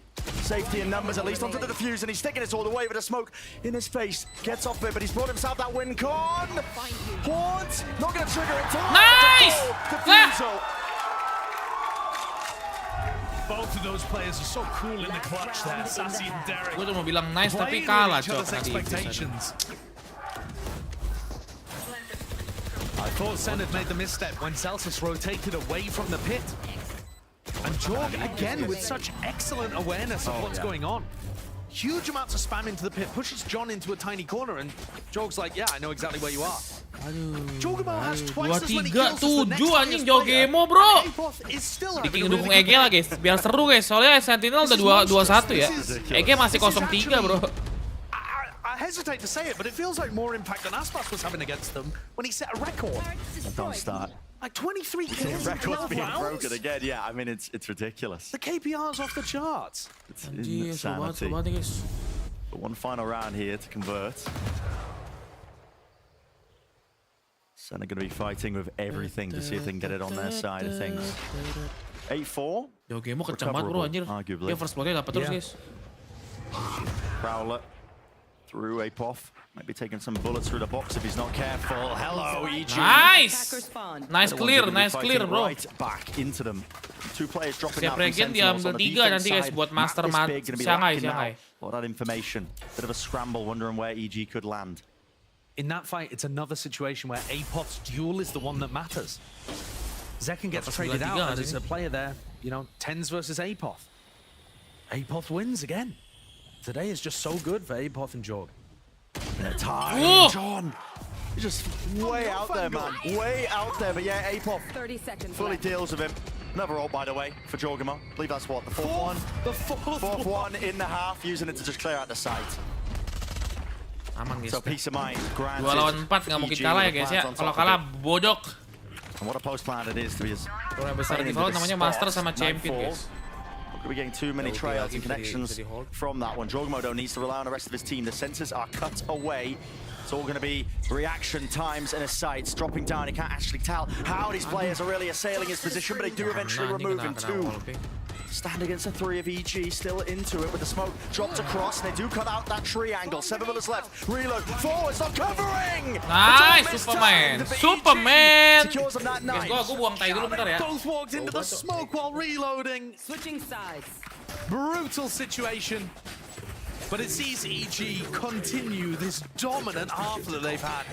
safety in numbers, at least onto the defuse, and he's sticking it all the way with a smoke in his face. Gets off it, but he's brought himself that win con. Horns, not going to trigger it. Nice! Defusal. Both of those players are so cool in the clutch there, Sassy and Derek. Gue tuh mau bilang nice tapi kalah, cok. I thought Sen had made the misstep when Celsius rotated away from the pit. And Jorg, again, with such excellent awareness of what's going on. Huge amounts of spam into the pit, pushes John into a tiny corner, and Jorg's like, yeah, I know exactly where you are. Jogemo has twice as many kills as the next anjing Jogemo, bro. Bikin dukung EG lah guys, biar seru guys. Soalnya Sentinel udah 2-1 ya. EG masih 0-3, bro. I hesitate to say it, but it feels like more impact than Aspas was having against them when he set a record. Don't start. Like 23 kills in 12 being rounds. broken again, yeah. I mean, it's ridiculous. The KPR's off the charts. It's insanity. But one final round here to convert. Sen are going to be fighting with everything to see if they can get it on their side of things. 8-4. Jogemo kencang banget bro, anjir. Dia first blood-nya dapat terus guys. Prowler through Apoth. Might be taking some bullets through the box if he's not careful. Hello, EG. Nice! Nice clear, bro. Right back into them. 2 players dropping out. Regen diambil 3 nanti guys buat master Shanghai. All that information. Bit of a scramble, wondering where EG could land. In that fight, it's another situation where Apoth's duel is the one that matters. Zekken gets traded out, and there's a player there, you know, Tens versus Apoth. Apoth wins again. Today is just so good for Apoth and Jorg. Time, John. He's just way out there, man. Way out there, but yeah, Apoth 30 seconds fully deals with him. Another ult, by the way, for Jogemo. I believe that's what, the fourth one? The fourth one in the half, using it to just clear out the site. Aman guys. So peace of mind, granted. 2 lawan 4 nggak mungkin kalah ya guys ya. Kalau kalah bodok. And what a post plan it is to be as yang besar di Valorant namanya Master sama Champion guys. We're getting too many trails and connections from that one. Jogemo needs to rely on the rest of his team. The sensors are cut away. It's all going to be reaction times in his sights. Dropping down, he can't actually tell how these players are really assailing his position, but they do eventually remove him too. stand against a 3 of EG, still into it with the smoke dropped across. They do cut out that triangle. 7 minutes left. Reload. Forwards not covering. Nice, Superman. Superman. Secures them that night. Guys, gua buang tai dulu bentar ya. Both walked into the smoke while reloading. Switching sides. Brutal situation. But it sees EG continue this dominant half that they've had.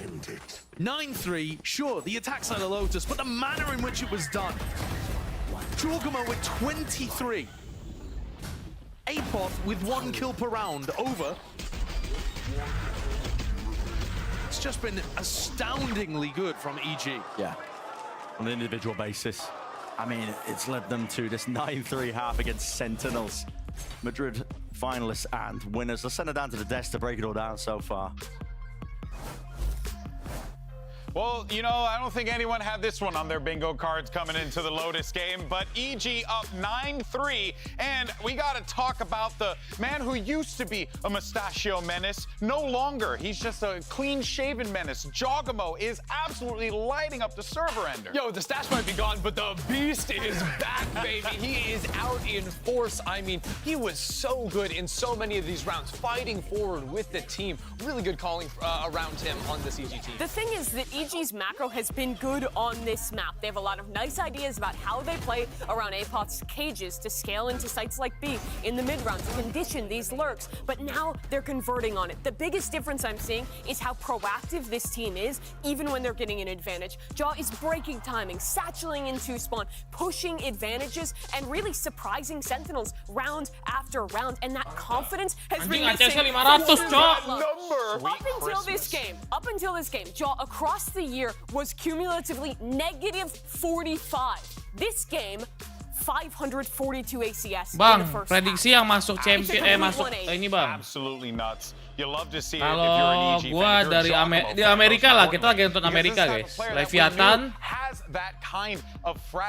9-3, sure, the attack side of Lotus, but the manner in which it was done. Jorgamo with 23. Apoth with 1 kill per round over. It's just been astoundingly good from EG. Yeah, on an individual basis. I mean, it's led them to this 9-3 half against Sentinels. Madrid finalists and winners. Let's send it down to the desk to break it all down so far. Well, you know, I don't think anyone had this one on their bingo cards coming into the Lotus game, but EG up 9-3, and we got to talk about the man who used to be a mustachio menace. No longer. He's just a clean-shaven menace. Jogamo is absolutely lighting up the server ender. Yo, the stash might be gone, but the beast is back, baby. He is out in force. I mean, he was so good in so many of these rounds, fighting forward with the team. Really good calling around him on this EG team. The thing is that EG's macro has been good on this map. They have a lot of nice ideas about how they play around Apoth's cages to scale into sites like B in the mid-round to condition these lurks, but now they're converting on it. The biggest difference I'm seeing is how proactive this team is, even when they're getting an advantage. Jaw is breaking timing, satcheling into spawn, pushing advantages, and really surprising Sentinels round after round, and that confidence has been missing. Up until this game, Jaw across the year was cumulatively -45. This game, 542 ACS Bang, in the first prediksi half. yang masuk champion masuk ini bang. Absolutely nuts. You love to see it if Kalau you're an EG gua fan. dari di Amerika lah, kita lagi nonton Amerika guys. Leviathan,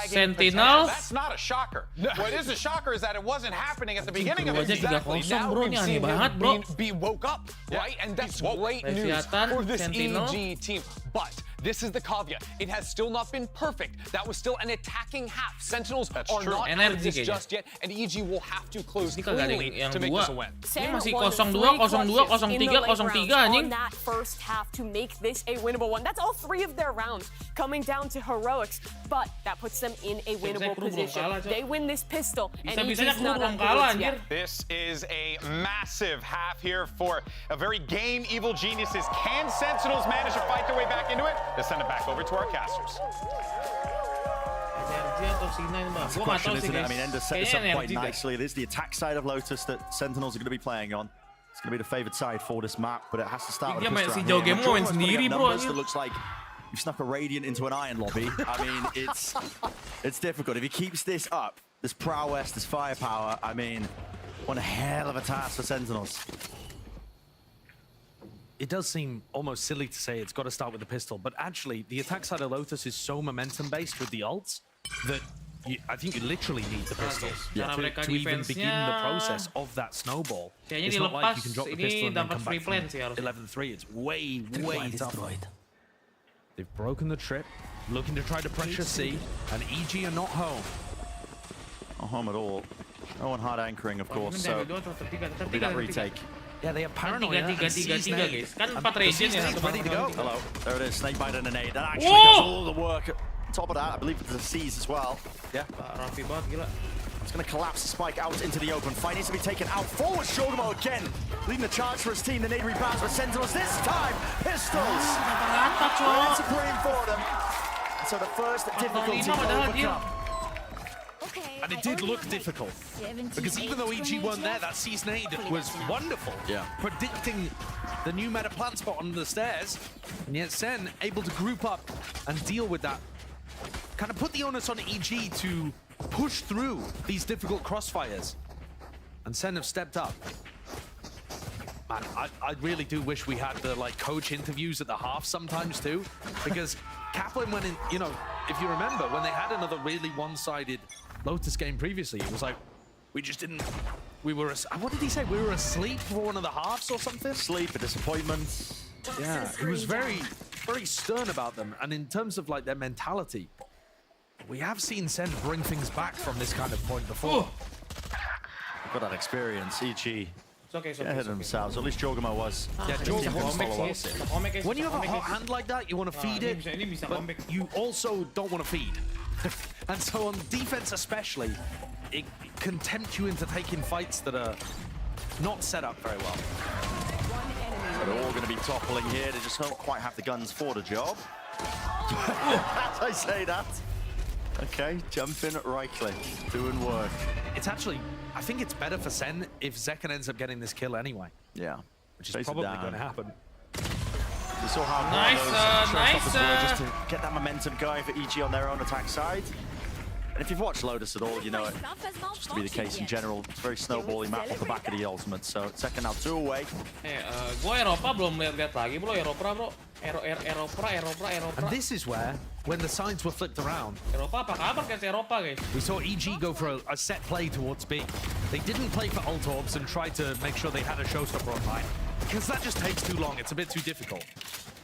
Sentinels. That's not a shocker. What is a shocker is that it wasn't happening at the beginning of it. Exactly. Now bro, ini aneh banget bro. Be woke up, right? And that's great news for this EG team. But this is the caveat. It has still not been perfect. That was still an attacking half. Sentinels are not out of this just yet, and EG will have to close cleanly to make this a win. Ini masih 0-2, 0-2, 0-3, 0-3 anjing. On that first half to make this a winnable one. That's all 3 of their rounds coming down to heroics, but that puts them in a winnable position. They win this pistol, and EG's not on board yet. This is a massive half here for a very game evil geniuses. Can Sentinels manage to fight their way back into it? Let's send it back over to our casters. That's the question, isn't it? I mean, Ender set this up quite nicely. It is the attack side of Lotus that Sentinels are going to be playing on. It's going to be the favored side for this map, but it has to start with a pistol. It looks like you've snuck a Radiant into an Iron lobby. I mean, it's difficult. If he keeps this up, this prowess, this firepower, I mean, one hell of a task for Sentinels. It does seem almost silly to say it's got to start with the pistol, but actually, the attack side of Lotus is so momentum-based with the ults that I think you literally need the pistol to even begin the process of that snowball. It's not like you can drop the pistol and then come back from 11-3. It's way tougher. They've broken the trip, looking to try to pressure C, and EG are not home. Not home at all. No one hard anchoring, of course, so be that retake. Yeah, they have paranoia. Guys. Kan 4 region ya. Ready to go. Hello. There it is. Snakebite and a nade. That actually does all the work. On top of that, I believe it's the C's as well. Yeah. Rafi banget gila. It's going to collapse the spike out into the open. Fight needs to be taken out. Forward, Shogamo again. Leading the charge for his team. The nade rebounds with Sentinels. This time, pistols. It's supreme for them. So the first difficulty overcome. And it did look difficult, because even though EG won there, that C's nade was wonderful. Yeah. Predicting the new meta plant spot on the stairs, and yet Sen able to group up and deal with that. Kind of put the onus on EG to push through these difficult crossfires. And Sen have stepped up. Man, I really do wish we had the coach interviews at the half sometimes too, because Kaplan went in, you know, if you remember, when they had another really one-sided Lotus game previously, it was like, we just didn't, we were, what did he say? We were asleep for one of the halves or something? Sleep, a disappointment. Yeah, he was very stern about them. And in terms of their mentality, We have seen Sen bring things back from this kind of point before. Got that experience, EG. It's okay, Ahead of themselves, at least Jogama was. Yeah, Jogama. when you have a hot hand like that, you want to feed it, but you also don't want to feed. And so on defense especially, it can tempt you into taking fights that are not set up very well. So they're all going to be toppling here. They just don't quite have the guns for the job. As I say that. Okay, jump in, right click, doing work. It's actually, I think it's better for Sen if Zekken ends up getting this kill anyway. Yeah. Which is probably going to happen. We saw how nice just to get that momentum going for EG on their own attack side. And if you've watched Lotus at all, you know it. Just to be the case in general, it's a very snowbally map off the back of the ultimate. So second now 2 away. Gue Eropa belum lihat lagi bro, Eropa bro. Eropa. And this is where, when the sides were flipped around, Eropa apa kabar guys, Eropa guys? we saw EG go for a set play towards B. They didn't play for ult orbs and try to make sure they had a showstopper online, because that just takes too long. It's a bit too difficult.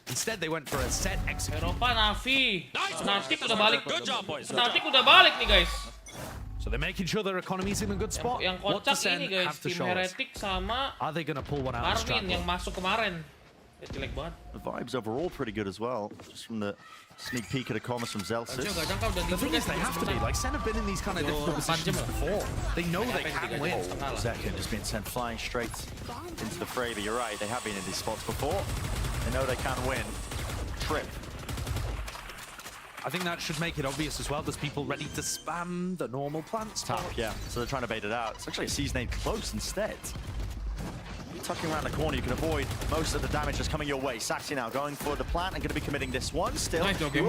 Instead, they went for a set execute. Eropa, Navi. Natik udah balik. Good job, boys. Natik udah balik nih guys. So they're making sure their economy's in a good spot. Yang What does kocak Sen ini guys, have to tim show us? Heretic sama Are they going to pull one out of the Marvin yang masuk kemarin. Jelek banget. The vibes overall pretty good as well, just from the sneak peek of the comments from Zelsis. The thing is, they have to be. Like, Sen have been in these kind of difficult positions before. They know they can win. Zekken just being sent flying straight into the fray, but you're right, they have been in these spots before. They know they can win. Trip. I think that should make it obvious as well. There's people ready to spam the normal plants. Tap, yeah. So they're trying to bait it out. It's actually a season close instead. Tucking around the corner, you can avoid most of the damage that's coming your way. Saxy now going for the plant and going to be committing this one still. Nice, okay,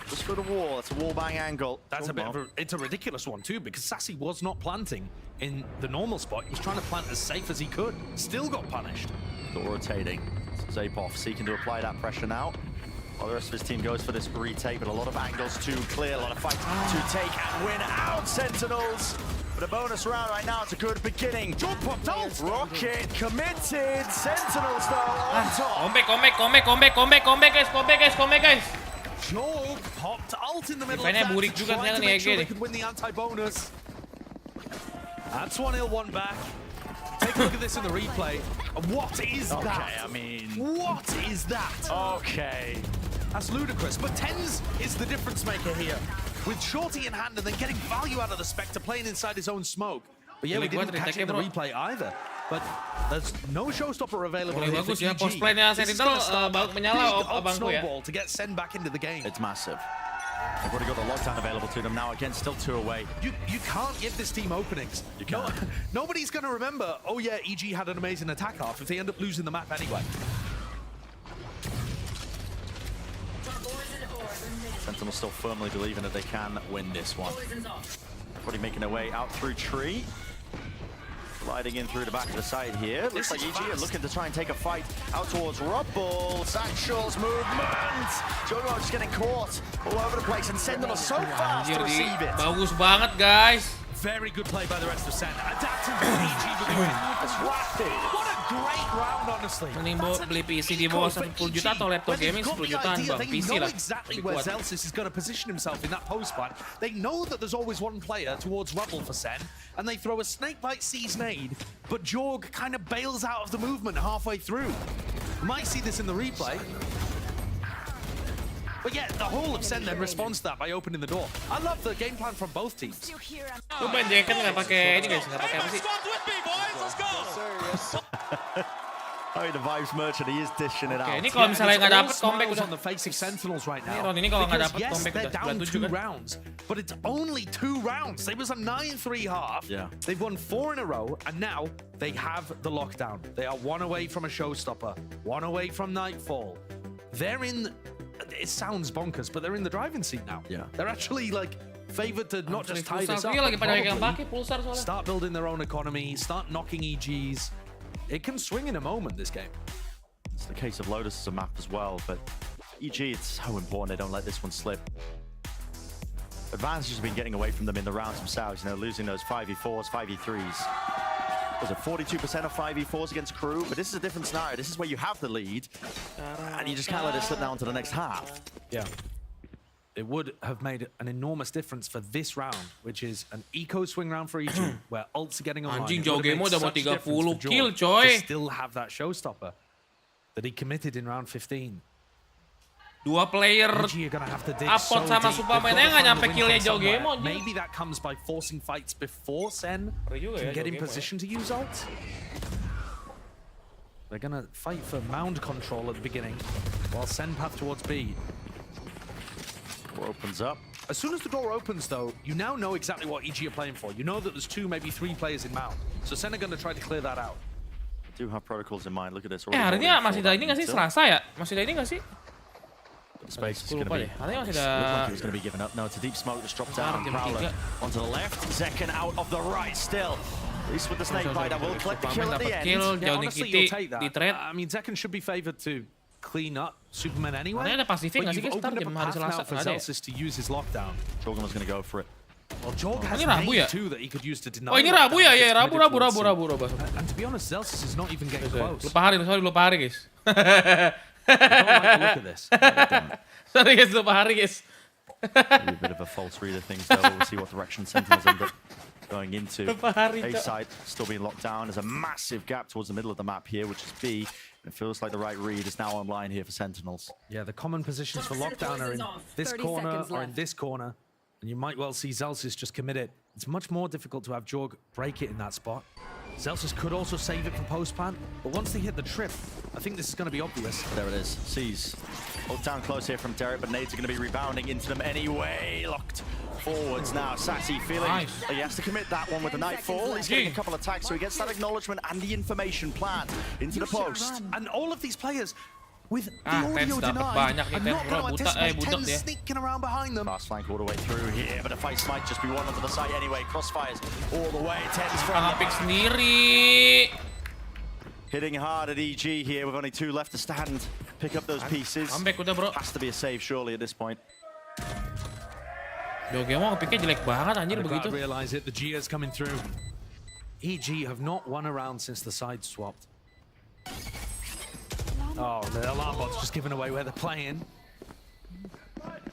just for the wall. It's a wall bang angle. That's a bit of a, it's a ridiculous one too, because Sassy was not planting in the normal spot. He was trying to plant as safe as he could. Still got punished. Still rotating. Zapov seeking to apply that pressure now. While the rest of his team goes for this retake, but a lot of angles to clear, a lot of fights to take and win out. Sentinels. But a bonus round right now, it's a good beginning. Jump popped out. Rocket committed. Sentinels though on top. Comeback guys. Jog popped ult in the middle of Defense-nya that burik to juga try to ternyata make nih sure EG they nih. could win the anti-bonus. That's 1-0, 1 back. Take a look at this in the replay. What is that? Okay, I mean... What is that? Okay. That's ludicrous. But Tens is the difference maker here. With Shorty in hand and then getting value out of the Spectre playing inside his own smoke. But yeah, we didn't catch it in the replay either. But there's no showstopper available. Mulai bagus ya, cosplaynya Sentinel menyala abangku ya. Snowball to get Sen back into the game. It's massive. They've already got the lockdown available to them now. Again, still 2 away. You can't give this team openings. You can't. Nobody's going to remember, oh yeah, EG had an amazing attack half if they end up losing the map anyway. Sentinel still firmly believing that they can win this one. Everybody making their way out through tree. Sliding in through the back of the side here. Looks like EG are looking to try and take a fight out towards Rubble. Satchel's movement. Jogo just getting caught all over the place, and Sentinel so fast to receive it. Bagus banget guys. Very good play by the rest of Sen. Adapting to EG with the win. That's rapid. What a great round, honestly. Mending beli PC di bawah 10 juta atau laptop gaming 10 jutaan bang. PC They know lah. exactly where Zelsis is going to position himself in that post fight. They know that there's always one player towards Rubble for Sen, and they throw a snakebite season aid, but Jorg kind of bails out of the movement halfway through. Might see this in the replay. But yeah, the whole of Sen then responds to that by opening the door. I love the game plan from both teams. Lu main Jekken nggak pakai ini guys, nggak pakai apa sih? Oh, the vibes merchant, he is dishing it out. Ini kalau misalnya nggak dapet comeback udah udah. on the face of Sentinels right now. Ini round ini kalau nggak dapet Yes, comeback they're udah down 97 2 kan. rounds, but it's only 2 rounds. It was a 9-3 half. Yeah. They've won 4 in a row, and now they have the lockdown. They are 1 away from a showstopper, 1 away from Nightfall. They're in. It sounds bonkers, but they're in the driving seat now. Yeah. They're actually like favored to not just tie this up, Dia lagi but pada yang probably pakai pulsar soalnya. start building their own economy, start knocking EGs. It can swing in a moment, this game. It's the case of Lotus as a map as well, but EG, it's so important they don't let this one slip. Advantage has been getting away from them in the rounds themselves, you know, losing those 5v4s, 5v3s. Was it 42% of 5v4s against crew? But this is a different scenario. This is where you have the lead, and you just can't let it slip down to the next half. Yeah. it would have made an enormous difference for this round, which is an eco swing round for EG, where ults are getting online. Anjing, It would have Jogemo made udah mau such 30 difference for kill, Jorg coy. to still have that showstopper that he committed in round 15. Dua player EG are gonna have to dig Upload so sama deep. Superman-nya They've nggak got to nyampe find the killnya win from Jogemo. somewhere. Maybe that comes by forcing fights before Sen Ngeri juga ya can get in Jogemo ya. position to use ult. They're gonna fight for mound control at the beginning, while Sen path towards B. Door opens up. As soon as the door opens, though, you now know exactly what EG are playing for. You know that there's 2, maybe 3 players in mound. So Sen are gonna try to clear that out. Do have protocols in mind. Look at this. Harusnya masih ada ini nggak sih? Selasa ya? Masih ada ini nggak sih? The space is Gue going to lupa be. deh. Harusnya masih Looked ada. like he was going to be given up. No, it's a deep smoke just dropped down. Jam Prowler 3. onto the left. Zekken out of the right still. At least with the snake bite, that will collect the kill at the Dapat end. kill, Yeah, jauh honestly, Nikiti you'll take that. di trade. I mean, Zekken should be favored to clean up Superman anyway. Harusnya ada Pacific nggak But sih you've guys? Ntar opened jam up a hari path Selasa now for nggak ada ya? Zelsis to use his lockdown. Jorgen was going to go for it. Well, Jorg has ini Rabu ya? nade too that he could use to deny. Oh ini Rabu ya? Ya Rabu. lockdown. And to be honest, Zelsis is not even getting close. Lupa hari, sorry lupa hari guys. I don't like the look of this. Sorry guys, lupa hari guys. Maybe a bit of a false read of things though. We'll see what direction Sentinels end up going into. Lupa hari, A Cok. side still being locked down. There's a massive gap towards the middle of the map here, which is B. It feels like the right read is now online here for Sentinels. Yeah, the common positions for lockdown are in this 30 corner seconds or in left. this corner. And you might well see Zelsis just commit it. It's much more difficult to have Jorg break it in that spot. Zelsis could also save it for post-plant, but once they hit the trip, I think this is going to be obvious. There it is. Sees. Hold down close here from Derek, but nades are going to be rebounding into them anyway. Locked forwards now. Sassy feeling Nice. like he has to commit that one with the Nightfall. He's getting a couple of tags, so he gets that acknowledgement and the information plan into the post. And all of these players with the Tens audio dapat denied banyak nih, are Tens, not bro. going to Budak, anticipate budak Tens dia. sneaking around behind them. Fast flank all the way through here, but the fight might just be one onto the site anyway. Crossfires all the way. Tens from Tengah the pick back. sendiri. Hitting hard at EG here with only 2 left to stand. Pick up those pieces. Comeback udah bro. Has to be a save surely at this point. Jogemo picknya jelek banget anjir The crowd begitu. realize it, the Djaja's coming through. EG have not won a round since the side swapped. Oh, the alarm bot's just giving away where they're playing.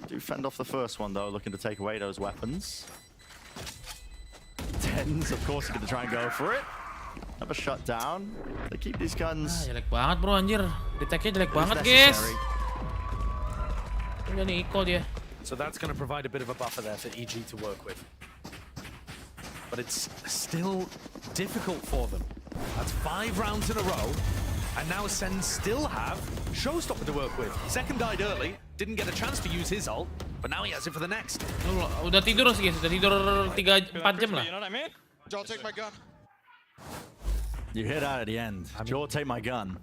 Do fend off the first one though, looking to take away those weapons. Tens, of course, are going to try and go for it. Have a shutdown. They keep these guns. Jelek banget bro anjir. Retake-nya jelek as banget guys. necessary. Udah nih Iko dia. So that's going to provide a bit of a buffer there for EG to work with. But it's still difficult for them. That's 5 rounds in a row. And now Sen still have Showstopper to work with. Second died early, didn't get a chance to use his ult, but now he has it for the next. Udah tidur sih guys, udah tidur 3-4 jam lah. You know what I mean? Joel, take my gun. You hit out at the end. Joel, take my gun.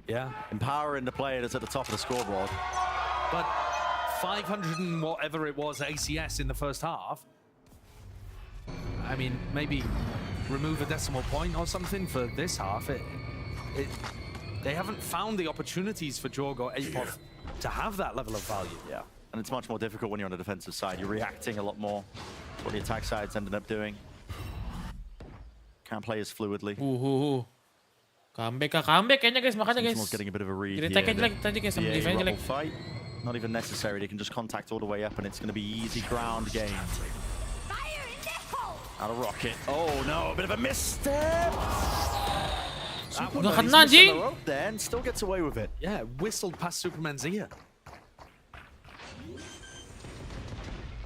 Yeah. Empowering the player that's at the top of the scoreboard. But 500 and whatever it was ACS in the first half. I mean, maybe remove a decimal point or something for this half. They haven't found the opportunities for Jorg or Apov to have that level of value. Yeah. And it's much more difficult when you're on the defensive side. You're reacting a lot more. That's what the attack side's ended up doing. Can't play as fluidly. Comeback kayaknya guys, makanya guys. Sentinel's getting a bit of a read here. Retake-nya jelek tadi guys, sama Yeah, defense rubble jelek. fight. Not even necessary. They can just contact all the way up and it's going to be easy ground game. Out of rocket. Oh no, a bit of a misstep. Udah kena anjing. Then still gets away with it. Yeah, whistled past Superman's ear.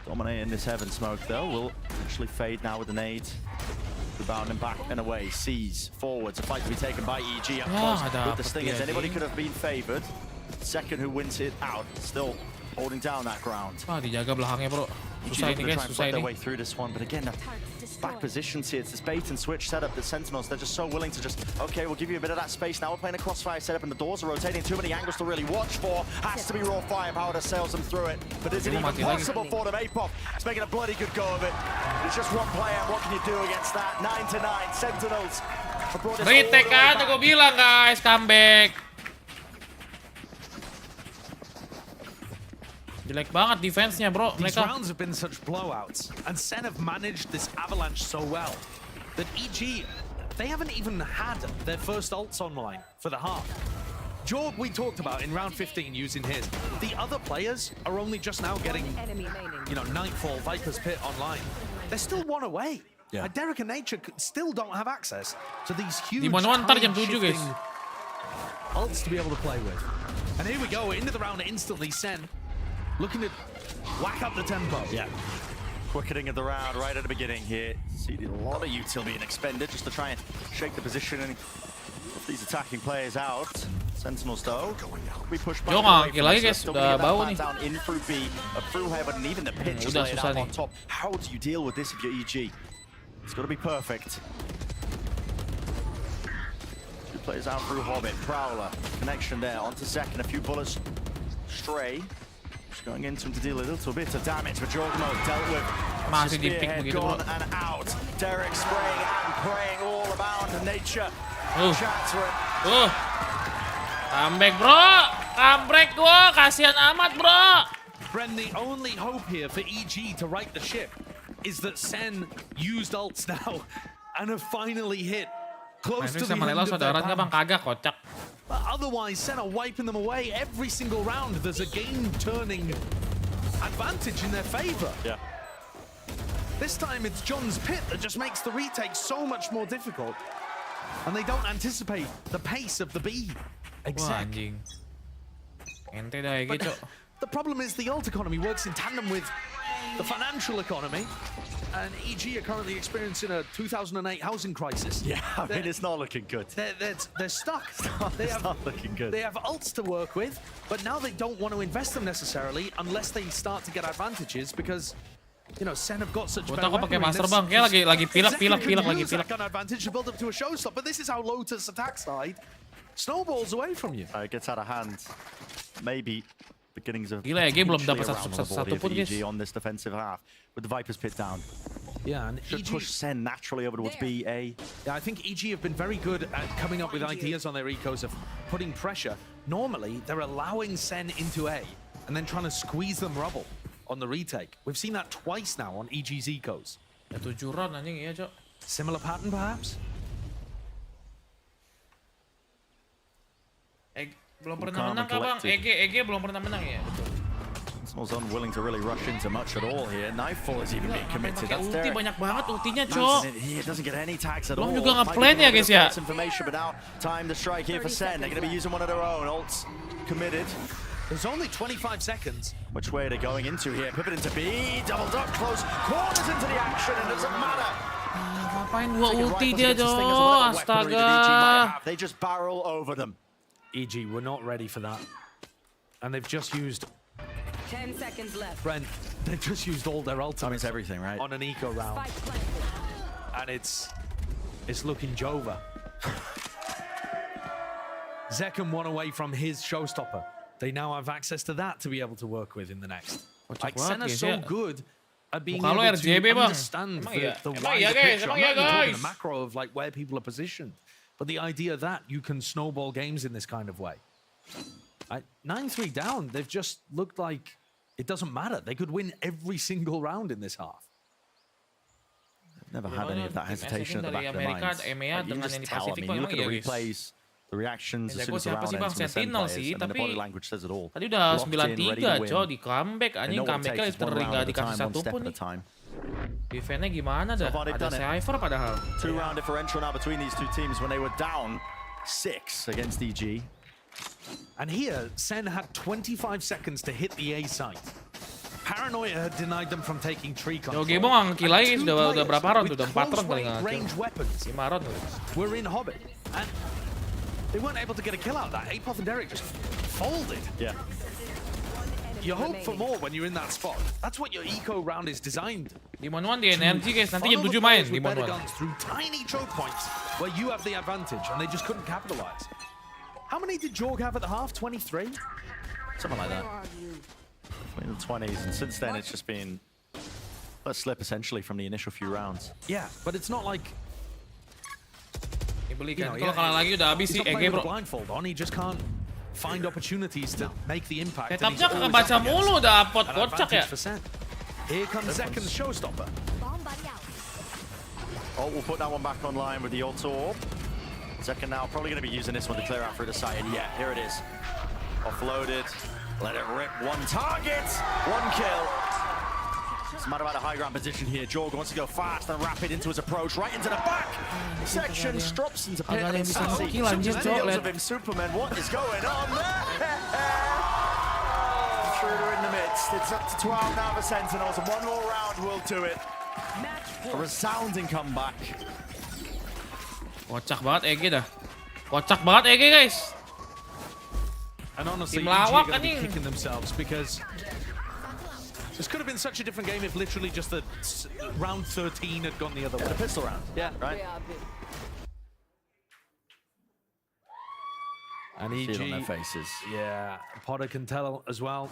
Dominating this heaven smoke though. Will actually fade now with the nade. Rebounding back and away. Sees forwards. A fight to be taken by EG up close with the stingers. Anybody could have been favored. Second who wins it out. Still holding down that ground. Dijaga belakangnya bro. Susah ini guys, susah their ini. way through this one, but again, the back positions here. It's this bait and switch setup. The Sentinels, they're just so willing to just, okay, we'll give you a bit of that space. Now we're playing a crossfire setup, and the doors are rotating. Too many angles to really watch for. Has to be raw firepower that sails them through it. But is it even possible for them? Apov is making a bloody good go of it. It's just one player. What can you do against that? 9-9. Sentinels. Retake aja gue bilang guys, comeback. Jelek banget defense-nya bro. These Mereka rounds have been such blowouts, and Sen have managed this avalanche so well that EG, they haven't even had their first ults online for the half. Jorg, we talked about in round 15 using his. The other players are only just now getting, you know, Nightfall, Viper's Pit online. They're still one away. Yeah. Derek and Nature still don't have access to these huge time-shifting ults to be able to play with. And here we go, into the round instantly. Sen looking to whack up the tempo. Yeah. Quickening of the round right at the beginning here. See a lot of util being expended just to try and shake the position and put these attacking players out. Sentinels though, we push back away from lagi this. guys, Don't udah get that bau plan nih. down in through B, through heaven, and even the pitch is Udah laid susah out on nih. top. How do you deal with this if you're EG? It's got to be perfect. Two players out through Hobbit, Prowler, connection there, onto Zek, and a few bullets stray. Just going into him to deal a little bit of damage, but Jorgmo dealt with. Masih di pick Spearhead begitu, gone bro. and out. Derek spraying and praying all about Nature. Chattering. Comeback, bro. Comeback gua, kasihan amat, bro. Bren, the only hope here for EG to right the ship is that Sen used ults now and have finally hit close to the end of their nggak bang? path. Kagak, kocak. But otherwise, Sen are wiping them away every single round. There's a game-turning advantage in their favor. Yeah. This time it's John's pit that just makes the retake so much more difficult. And they don't anticipate the pace of the B. Wah, Exact. anjing. Ente dah But gitu. the problem is the ult economy works in tandem with the financial economy. And EG are currently experiencing a 2008 housing crisis. Yeah, I mean, it's not looking good. They're stuck. It's not looking good. They have ults to work with, but now they don't want to invest them necessarily unless they start to get advantages because, you know, Sen have got such Gua better tahu pakai weaponry. master bang, kayak lagi pilak Use that kind of advantage to build up to a showstop, but this is how Lotus attack side snowballs away from you. It gets out of hand. Maybe beginnings of Gila, EG belum dapat potentially a round on the board satu pun, here for guys. EG on this defensive half with the Viper's Pit down. Yeah, and Should EG push Sen naturally over towards B, A. Yeah, I think EG have been very good at coming up with ideas on their ecos of putting pressure. Normally, they're allowing Sen into A and then trying to squeeze them rubble on the retake. We've seen that twice now on EG's ecos. Ya 7 round anjing, iya, Cok. Similar pattern, perhaps? Belum Calm pernah and menang kah bang? collected. EG belum pernah menang ya. Sentinels unwilling to really rush into much at all here. Nightfall is even being committed. Pakai That's ulti Derek. banyak banget ultinya, Cok. He doesn't get any tags at all. Belum juga Might nge-plan be ya, a bit guys, of ya. false information, but now time to strike here for Sen. They're going to be using one of their own. Ults committed. There's only 25 seconds. Which way are they going into here? Pivot into B, doubled up close, corners into the action, and it doesn't matter. Ngapain dua Taking ulti rifles dia, against this thing as Cok? well, weaponry that EG might Astaga. have. They just barrel over them. EG were not ready for that. And they've just used, 10 seconds left. Brent, they've just used all their ultimates I mean, it's everything, right? on an eco round. Spike planted. And it's looking Jova. Zekum one away from his showstopper. They now have access to that to be able to work with in the next. Like, banget, Senna's guys, so ya. good at being Muka lo able RGB, to bang. understand Emang iya? the Emang wider iya, guys? picture. Emang I'm iya, not even talking guys? a macro of like where people are positioned, but the idea that you can snowball games in this kind of way. 9-3 down, they've just looked like it doesn't matter. They could win every single round in this half. Never had any of that hesitation at the back of their minds. Like, you can just tell, I mean, you look at the replays, the reactions as soon as the round ends from the Sen Sentinels players, sih, and then the body tapi language says it all. tadi udah Locked in, ready to 9-3, win. Cok, di comeback. They Anjing know what it comeback-nya takes, one literally round nggak at a dikasih time, one satu step pun at a nih. time. Defense-nya gimana dah? So far they've Ada done it. Cypher padahal. 2-round differential now between these two teams when they were down 6 against EG. And here, Sen had 25 seconds to hit the A site. Paranoia had denied them from taking tree control. Yo, Gebo nggak nge-kill lagi, And two udah players berapa round? with Udah 4 round kali close nggak range weapons 5 round kali. were in Hobbit. And they weren't able to get a kill out of that. Apoth and Derek just folded. Yeah. You hope for more when you're in that spot. That's what your eco round is designed. Demon 1 di NRG, guys. Nanti jam Funnel the 7 main players with Demon better 1. guns through tiny choke points where you have the advantage, and they just couldn't capitalize. How many did Jorg have at the half? 23? Something like that. In the 20s, and since then it's just been a slip essentially from the initial few rounds. Yeah, but it's not like Dibelikan. Kalau kalah lagi udah habis he's sih not EG, playing with a bro. blindfold on. He just can't find opportunities to make the impact. and he's Setupnya kagak always baca up against mulu, udah apot an kocak ya. advantage for Sen. Here comes second showstopper. Oh, we'll put that one back online with the auto orb. Second now, probably going to be using this one to clear out through the side. And yeah, here it is. Offloaded. Let it rip. One target. One kill. It's a matter about a high ground position here. Jorg wants to go fast and rapid into his approach. Right into the back section. Strops into pit. And Sassy. Sentinels of him. Superman. What is going on there? Intruder in the midst. It's up to 12 now for Sentinels. And one more round will do it. A resounding comeback. Kocak banget EG dah. Kocak banget EG, guys. And honestly, Tim EG are lawak going to be anjing. kicking themselves because this could have been such a different game if literally just the round 13 had gone the other way. The pistol round. Yeah. Right? And See EG, it on their faces. yeah, Potter can tell as well.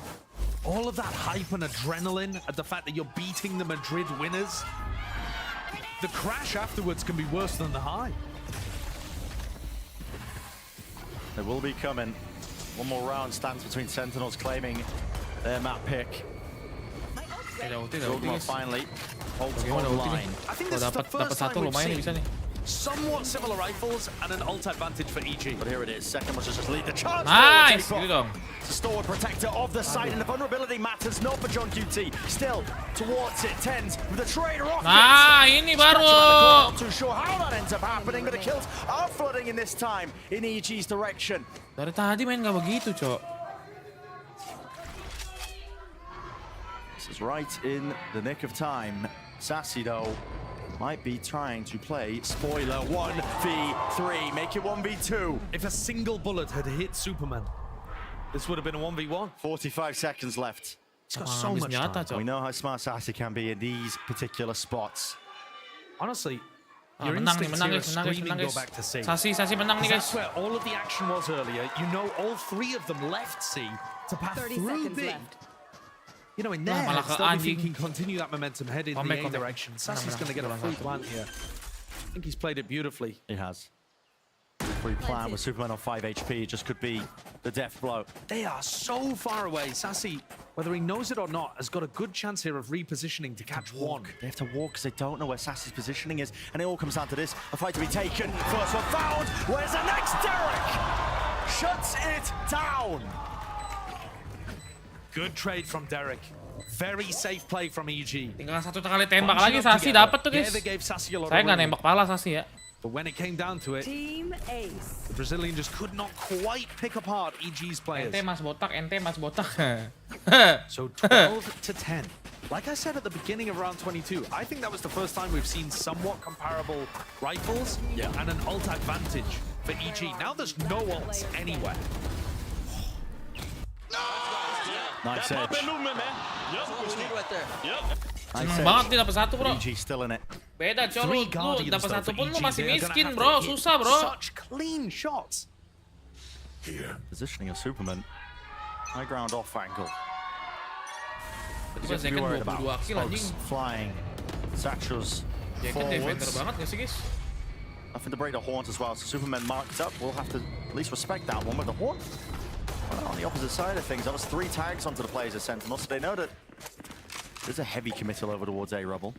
All of that hype and adrenaline at the fact that you're beating the Madrid winners. The crash afterwards can be worse than the high. They will be coming. One more round stands between Sentinels claiming their map pick. Dogma finally holds online. I think Kalau this is the dapat first time satu we've lumayan nih seen bisa nih. somewhat similar rifles and an ult advantage for EG. But here it is. Second was just lead the chance. Nice, forward, gitu dong. It's a stalwart protector of the site, and the vulnerability matters not for John QT. Still towards it. Tens with the trader off. Nah, ini baru. Not too sure how that ends up happening, but the kills are flooding in this time in EG's direction. Dari tadi main nggak begitu, Cok. This is right in the nick of time. Sassy though might be trying to play spoiler 1v3, make it 1v2. If a single bullet had hit Superman, this would have been a 1v1. 45 seconds left. He's got so much time. We know how smart Sassy can be in these particular spots. Honestly, your Menang nih, instincts menang here are guys, menang guys, screaming menang go guys. back to C. Sassy menang nih guys. That's where all of the action was earlier. You know all three of them left C to pass 30 through seconds B. left. You know, in their malah heads, ke they'll be anjing. thinking continue that momentum, head in the A direction. Sassy's going to get a free plant here. I think he's played it beautifully. He has. Free plan with Superman on 5 HP just could be the death blow. They are so far away. Sassy, whether he knows it or not, has got a good chance here of repositioning to catch one. They have to walk because they don't know where Sassy's positioning is, and it all comes down to this. A fight to be taken. First one found. Where's the next? Derek shuts it down. Good trade from Derek. Very safe play from EG. Tinggal satu kali tembak lagi, Sassy dapat tuh guys. Yeah, they gave Sassy a lot Saya of nggak room. nembak pala Sassy ya. But when it came down to it, Team Ace. the Brazilian just could not quite pick apart EG's players. Ente mas botak, ente mas botak. So 12 to 10. Like I said at the beginning of round 22, I think that was the first time we've seen somewhat comparable rifles and an ult advantage for EG. Now there's no ults anywhere. Nice edge. Seneng banget nih dapat satu, bro. EG still in it. Beda, Cok. Three Lu Guardians dapat though satu for pun lu EG. masih They're gonna miskin, have bro. to hit Susah, bro. Such clean shots. Positioning of Superman. High ground off angle. Tiba second 22 kill anjing. Flying. Satchels Ya kan defender forwards. banget gak sih, guys? Nothing to break the horns as well. So Superman marked up. We'll have to at least respect that one with the horn. Well, on the opposite side of things, that was 3 tags onto the players of Sentinels. So they know that there's a heavy committal over towards A Rebel.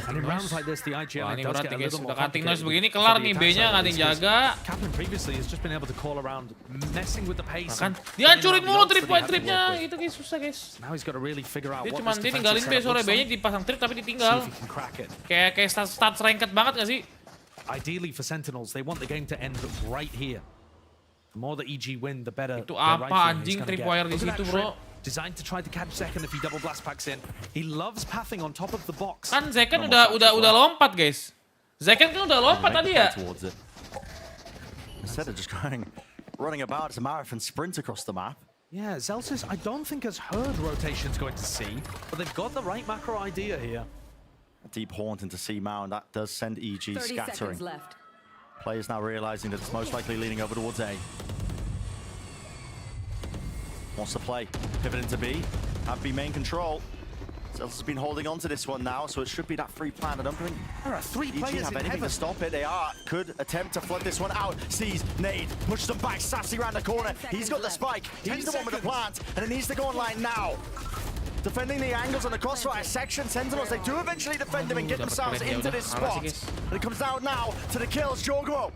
And in rounds like this, the IGL Wah, ini does berat get a nih guys. little more Udah cutting noise complicated begini, for kelar the nih. attack B-nya side nggak of ada this, yang 'cause jaga. Captain previously has just been able to call around, messing with the pace. Kan and dihancurin getting mulu around the ults that he had to tripnya. work with. Itu guys, susah guys. Now he's got to really figure out Dia what cuman this dia defensive ninggalin B setup sore looks B-nya like. dipasang trip tapi See ditinggal. if he can crack it. Kayak stats ranket banget gak sih? Ideally for Sentinels, they want the game to end right here. The more the EG win, the better. Itu their apa rifling is anjing gonna tripwire get. di Look at situ, that bro? trip. Designed to try to catch second if he double blast packs in. He loves pathing on top of the box. Kan Zekan udah lompat, guys. Zekan kan udah lompat tadi ya. Towards it. Instead of just running about, it's a marathon sprint across the map. Yeah, Zelsis, I don't think has heard rotations going to C, but they've got the right macro idea here. A deep haunt into C mound, that does send EG 30 scattering. seconds left. Players now realizing that it's most likely leaning over towards A. Wants to play, pivot into B, have B main control. Zelsis has been holding on to this one now, so it should be that free plan. I don't think There are 3 EG players have in anything heaven. to stop it. They could attempt to flood this one out. Sees nade, pushes them back. Sassy around the corner. He's got the spike. He's the one with the plant, and it needs to go online now. defending the angles on the crossfire section. Sentinels, they do eventually defend him and get themselves into this spot. And it comes down now to the kills. Jorgo,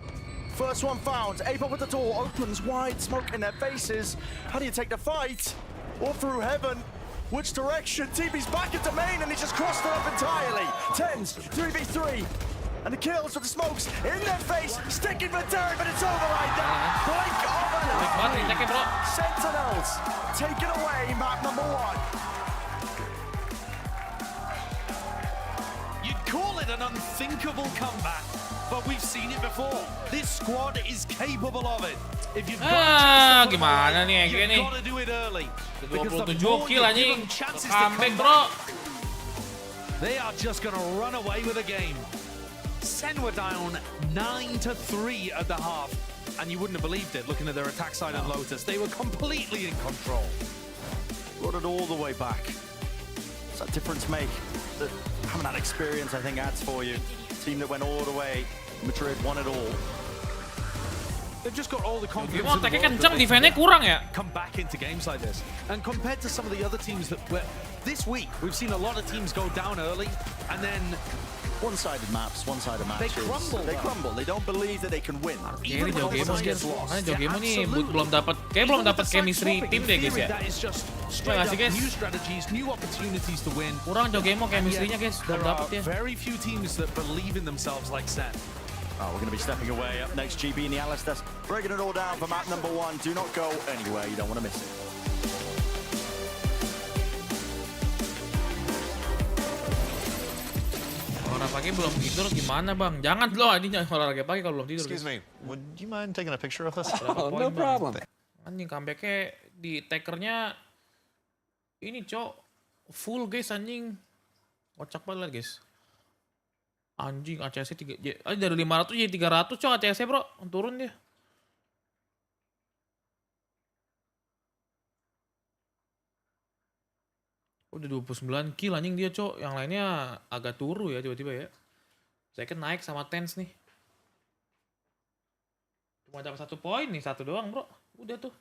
first one found. Ape up with the door, opens wide, smoke in their faces. How do you take the fight? Or through heaven? Which direction? TB's back into main and he just crossed it up entirely. Tens, 3v3. And the kills with the smokes in their face, sticking for Derek, but it's over right now. Blink of an eye. Sentinels taking away map number 1. You'd call it an unthinkable comeback, but we've seen it before. This squad is capable of it. If you've got gimana nih EG nih? got to do it early. 27 kill anjing. Comeback, bro. They are just going to run away with the game. Sen were down 9-3 at the half, and you wouldn't have believed it looking at their attack side on Lotus. They were completely in control. Brought it all the way back. What's that difference make? That having that experience, I think, adds for you. Team that went all the way. Madrid won it all. They've just got all the confidence. Gimana attack-nya kencang, defense-nya kurang ya? Come back into games like this, and compared to some of the other teams that were this week, we've seen a lot of teams go down early, and then one-sided maps, one-sided matches. They crumble. They crumble. They don't believe that they can win. Ini ZOWIE gets lost. ZOWIE nih belum dapat chemistry tim deh guys ya. Straight up new strategies, new opportunities to win. Kurang ZOWIE chemistry-nya guys. There are Dapet ya. very few teams that believe in themselves like Sen. Oh, we're going to be stepping away. Up next, GB and the Alistair. Breaking it all down for map number 1. Do not go anywhere. You don't want to miss it. Orang pagi belum tidur gimana bang? Jangan lo adinya olahraga pagi kalau belum tidur. Excuse me, would you mind taking a picture of this? No problem. Anjing comeback-nya di takernya ini cok full guys anjing. Kocak banget guys. Anjing ACS 3 dari 500 jadi 300 cok ACS bro, turun dia. Udah 29 kill anjing dia cok, yang lainnya agak turu ya tiba-tiba ya. Saya kan naik sama Tens nih. Cuma dapat 1 poin nih, 1 doang bro. Udah tuh.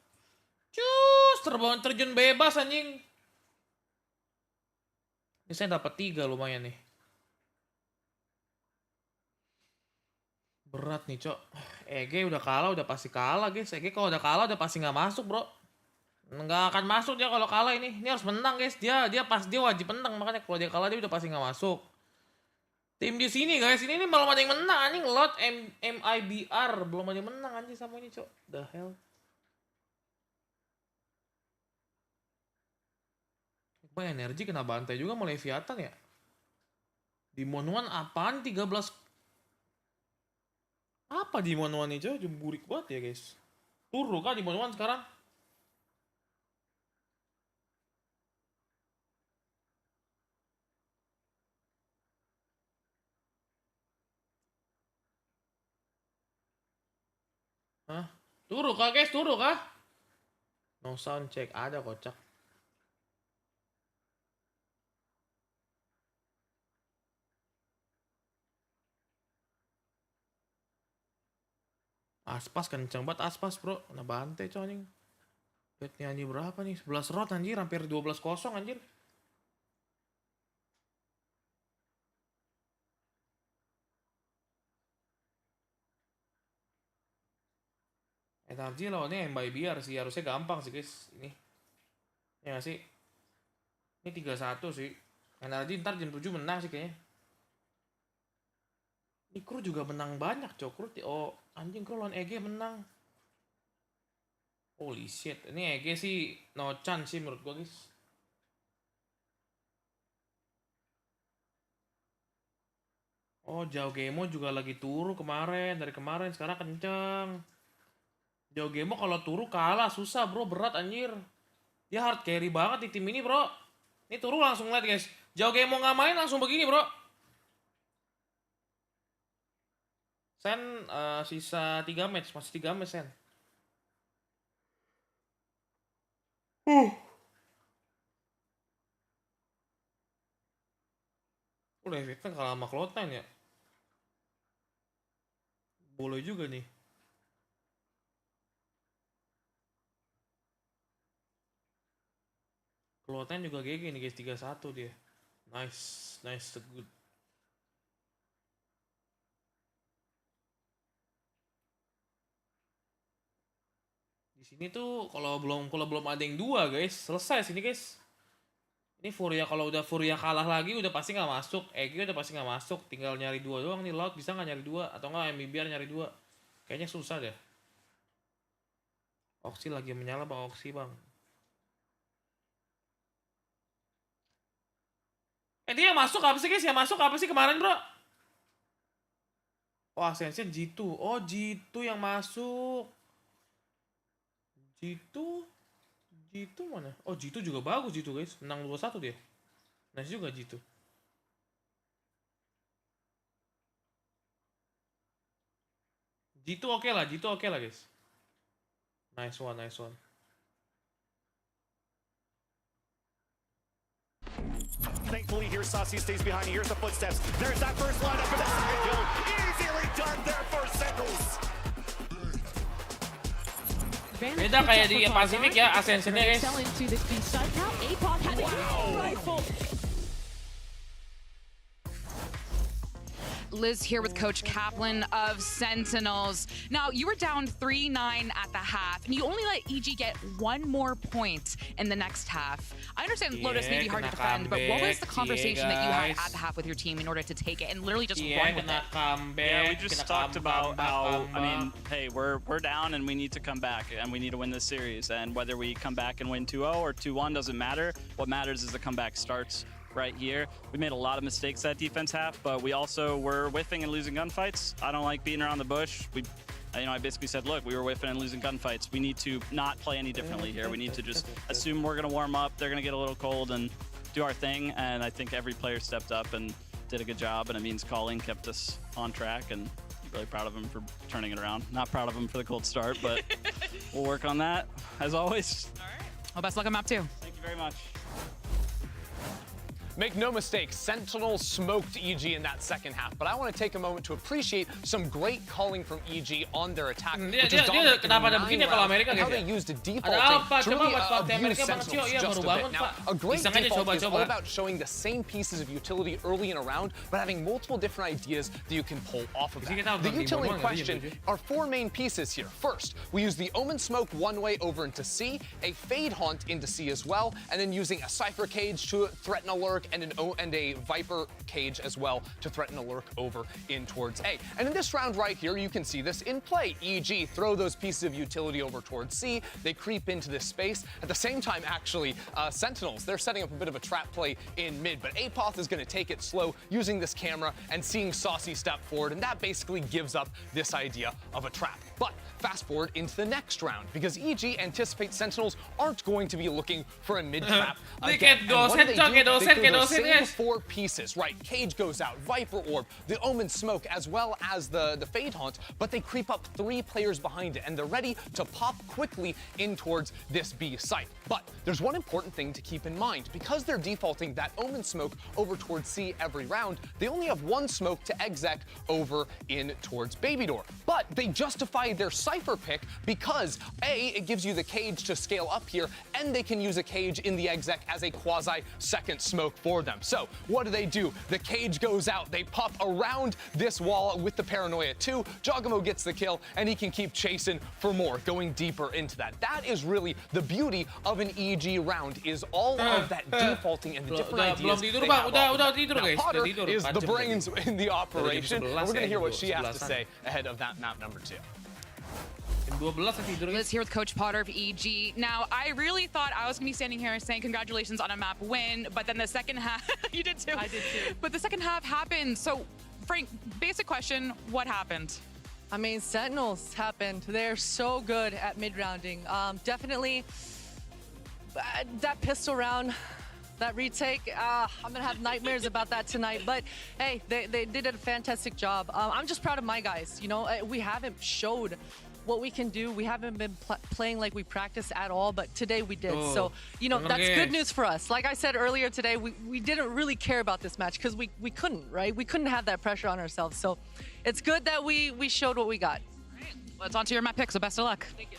Cus, terjun bebas anjing. Ini saya dapat 3 lumayan nih. Berat nih cok. EG udah kalah, udah pasti kalah guys. EG kalau udah kalah udah pasti nggak masuk bro. Nggak akan masuk dia kalau kalah ini. Ini harus menang guys. Dia wajib menang, makanya kalau dia kalah dia udah pasti nggak masuk. Tim di sini guys, ini belum ada yang menang anjing. Lot MIBR belum ada yang menang anjing sama ini cok. The hell. NRG kena bantai juga mulai Leviathan ya. Di Monuan apaan 13. Apa di Monuan nih cok? Jemburik banget ya guys. Turu kah di Monuan sekarang? Hah? Turu kah guys? Turu kah? No sound check. Ada kocak. Aspas kenceng banget Aspas bro. Kena bantai coy anjing. Bednya anjir berapa nih? 11 rot anjir. Hampir 12-0 anjir. NRG lawannya MIBR sih, harusnya gampang sih guys ini. Ya gak sih? Ini 3-1 sih. NRG ntar jam 7 menang sih kayaknya. Ini kru juga menang banyak cok. Kru oh anjing kru lawan EG menang. Holy shit. Ini EG sih no chance sih menurut gua guys. Oh ZOWIE juga lagi turu kemarin. Dari kemarin sekarang kenceng. ZOWIE kalau turu kalah susah bro, berat anjir. Dia hard carry banget di tim ini bro. Ini turu langsung lihat guys. ZOWIE nggak main langsung begini bro. Sen sisa 3 match, masih 3 match Sen. Udah efeknya kalah sama Cloud9 ya. Boleh juga nih. Keluatan juga GG nih guys, 3-1 dia. Nice, good. Di sini tuh kalau belum ada yang 2 guys, selesai sini guys. Ini Furia kalau udah Furia kalah lagi udah pasti nggak masuk. EG udah pasti nggak masuk, tinggal nyari 2 doang nih. Loud bisa nggak nyari 2 atau nggak MIBR nyari 2? Kayaknya susah deh. Oksi lagi menyala Bang Oksi Bang. Dia yang masuk apa sih guys? Yang masuk apa sih kemarin bro? Wah Ascension G2. Oh G2 yang masuk. G2 mana? Oh G2 juga bagus G2 guys. Menang 2-1 dia. Nice juga G2. G2 oke lah guys. Nice one. Thankfully, here Saucy stays behind. Here's the footsteps. There's that first lineup for the second kill. Easily done there for Sentinels. Beda kayak di Pacific ya, Ascension-nya guys. Liz here with Coach Kaplan of Sentinels. Now, you were down 3-9 at the half, and you only let EG get 1 more point in the next half. I understand Lotus may be hard to defend, but what was the conversation that you had at the half with your team in order to take it and literally just run with it? Yeah, we just talked about how, I mean, hey, we're down and we need to come back and we need to win this series. And whether we come back and win 2-0 or 2-1 doesn't matter. What matters is the comeback starts right here. We made a lot of mistakes that defense half, but we also were whiffing and losing gunfights. I don't like beating around the bush. I basically said, look, we were whiffing and losing gunfights. We need to not play any differently here. We need to just assume we're going to warm up, they're going to get a little cold and do our thing. And I think every player stepped up and did a good job. And it means Colleen kept us on track, and really proud of him for turning it around. Not proud of him for the cold start, but we'll work on that as always. All right. Well, best luck on map 2. Thank you very much. Make no mistake, Sentinels smoked EG in that second half, but I want to take a moment to appreciate some great calling from EG on their attack, which is dominant in 9 rounds, how they used a defaulting to really abuse Sentinels just a bit. Now, a great default is all about showing the same pieces of utility early in a round, but having multiple different ideas that you can pull off of that. The utility in question are 4 main pieces here. First, we use the Omen Smoke one way over into C, a Fade Haunt into C as well, and then using a Cypher Cage to threaten a lurk and a Viper Cage as well to threaten a lurk over in towards A. And in this round right here, you can see this in play. EG throw those pieces of utility over towards C. They creep into this space. At the same time, actually, Sentinels, they're setting up a bit of a trap play in mid, but Apoth is going to take it slow using this camera and seeing Saucy step forward, and that basically gives up this idea of a trap. But fast forward into the next round, because EG anticipates Sentinels aren't going to be looking for a mid trap again. And what do? They do those same 4 pieces, right? Cage goes out, Viper Orb, the Omen Smoke, as well as the Fade Haunt, but they creep up 3 players behind it, and they're ready to pop quickly in towards this B site. But there's one important thing to keep in mind. Because they're defaulting that Omen Smoke over towards C every round, they only have 1 smoke to exec over in towards Baby Door. But they justify their Cypher pick because A, it gives you the cage to scale up here, and they can use a cage in the exec as a quasi-second smoke for them. So what do? The cage goes out, they pop around this wall with the Paranoia 2, Jogamo gets the kill, and he can keep chasing for more, going deeper into that. That is really the beauty of an EG round, is all of that defaulting and the different ideas they have. Now, Potter is the brains in the operation, and we're going to hear what she has to say ahead of that map number 2. Liz here with Coach Potter of EG. Now, I really thought I was going to be standing here saying congratulations on a map win, but then the second half, you did too. I did too. But the second half happened. So, Frank, basic question, what happened? I mean, Sentinels happened. They're so good at mid-rounding. Definitely, that pistol round, that retake, I'm going to have nightmares about that tonight. But, hey, they did a fantastic job. I'm just proud of my guys. You know, we haven't showed what we can do. We haven't been playing like we practice at all, but today we did. So, you know, that's good news for us. Like I said earlier today, we didn't really care about this match because we couldn't, right? We couldn't have that pressure on ourselves. So it's good that we showed what we got. All right, let's on to your map pick, so best of luck. Thank you.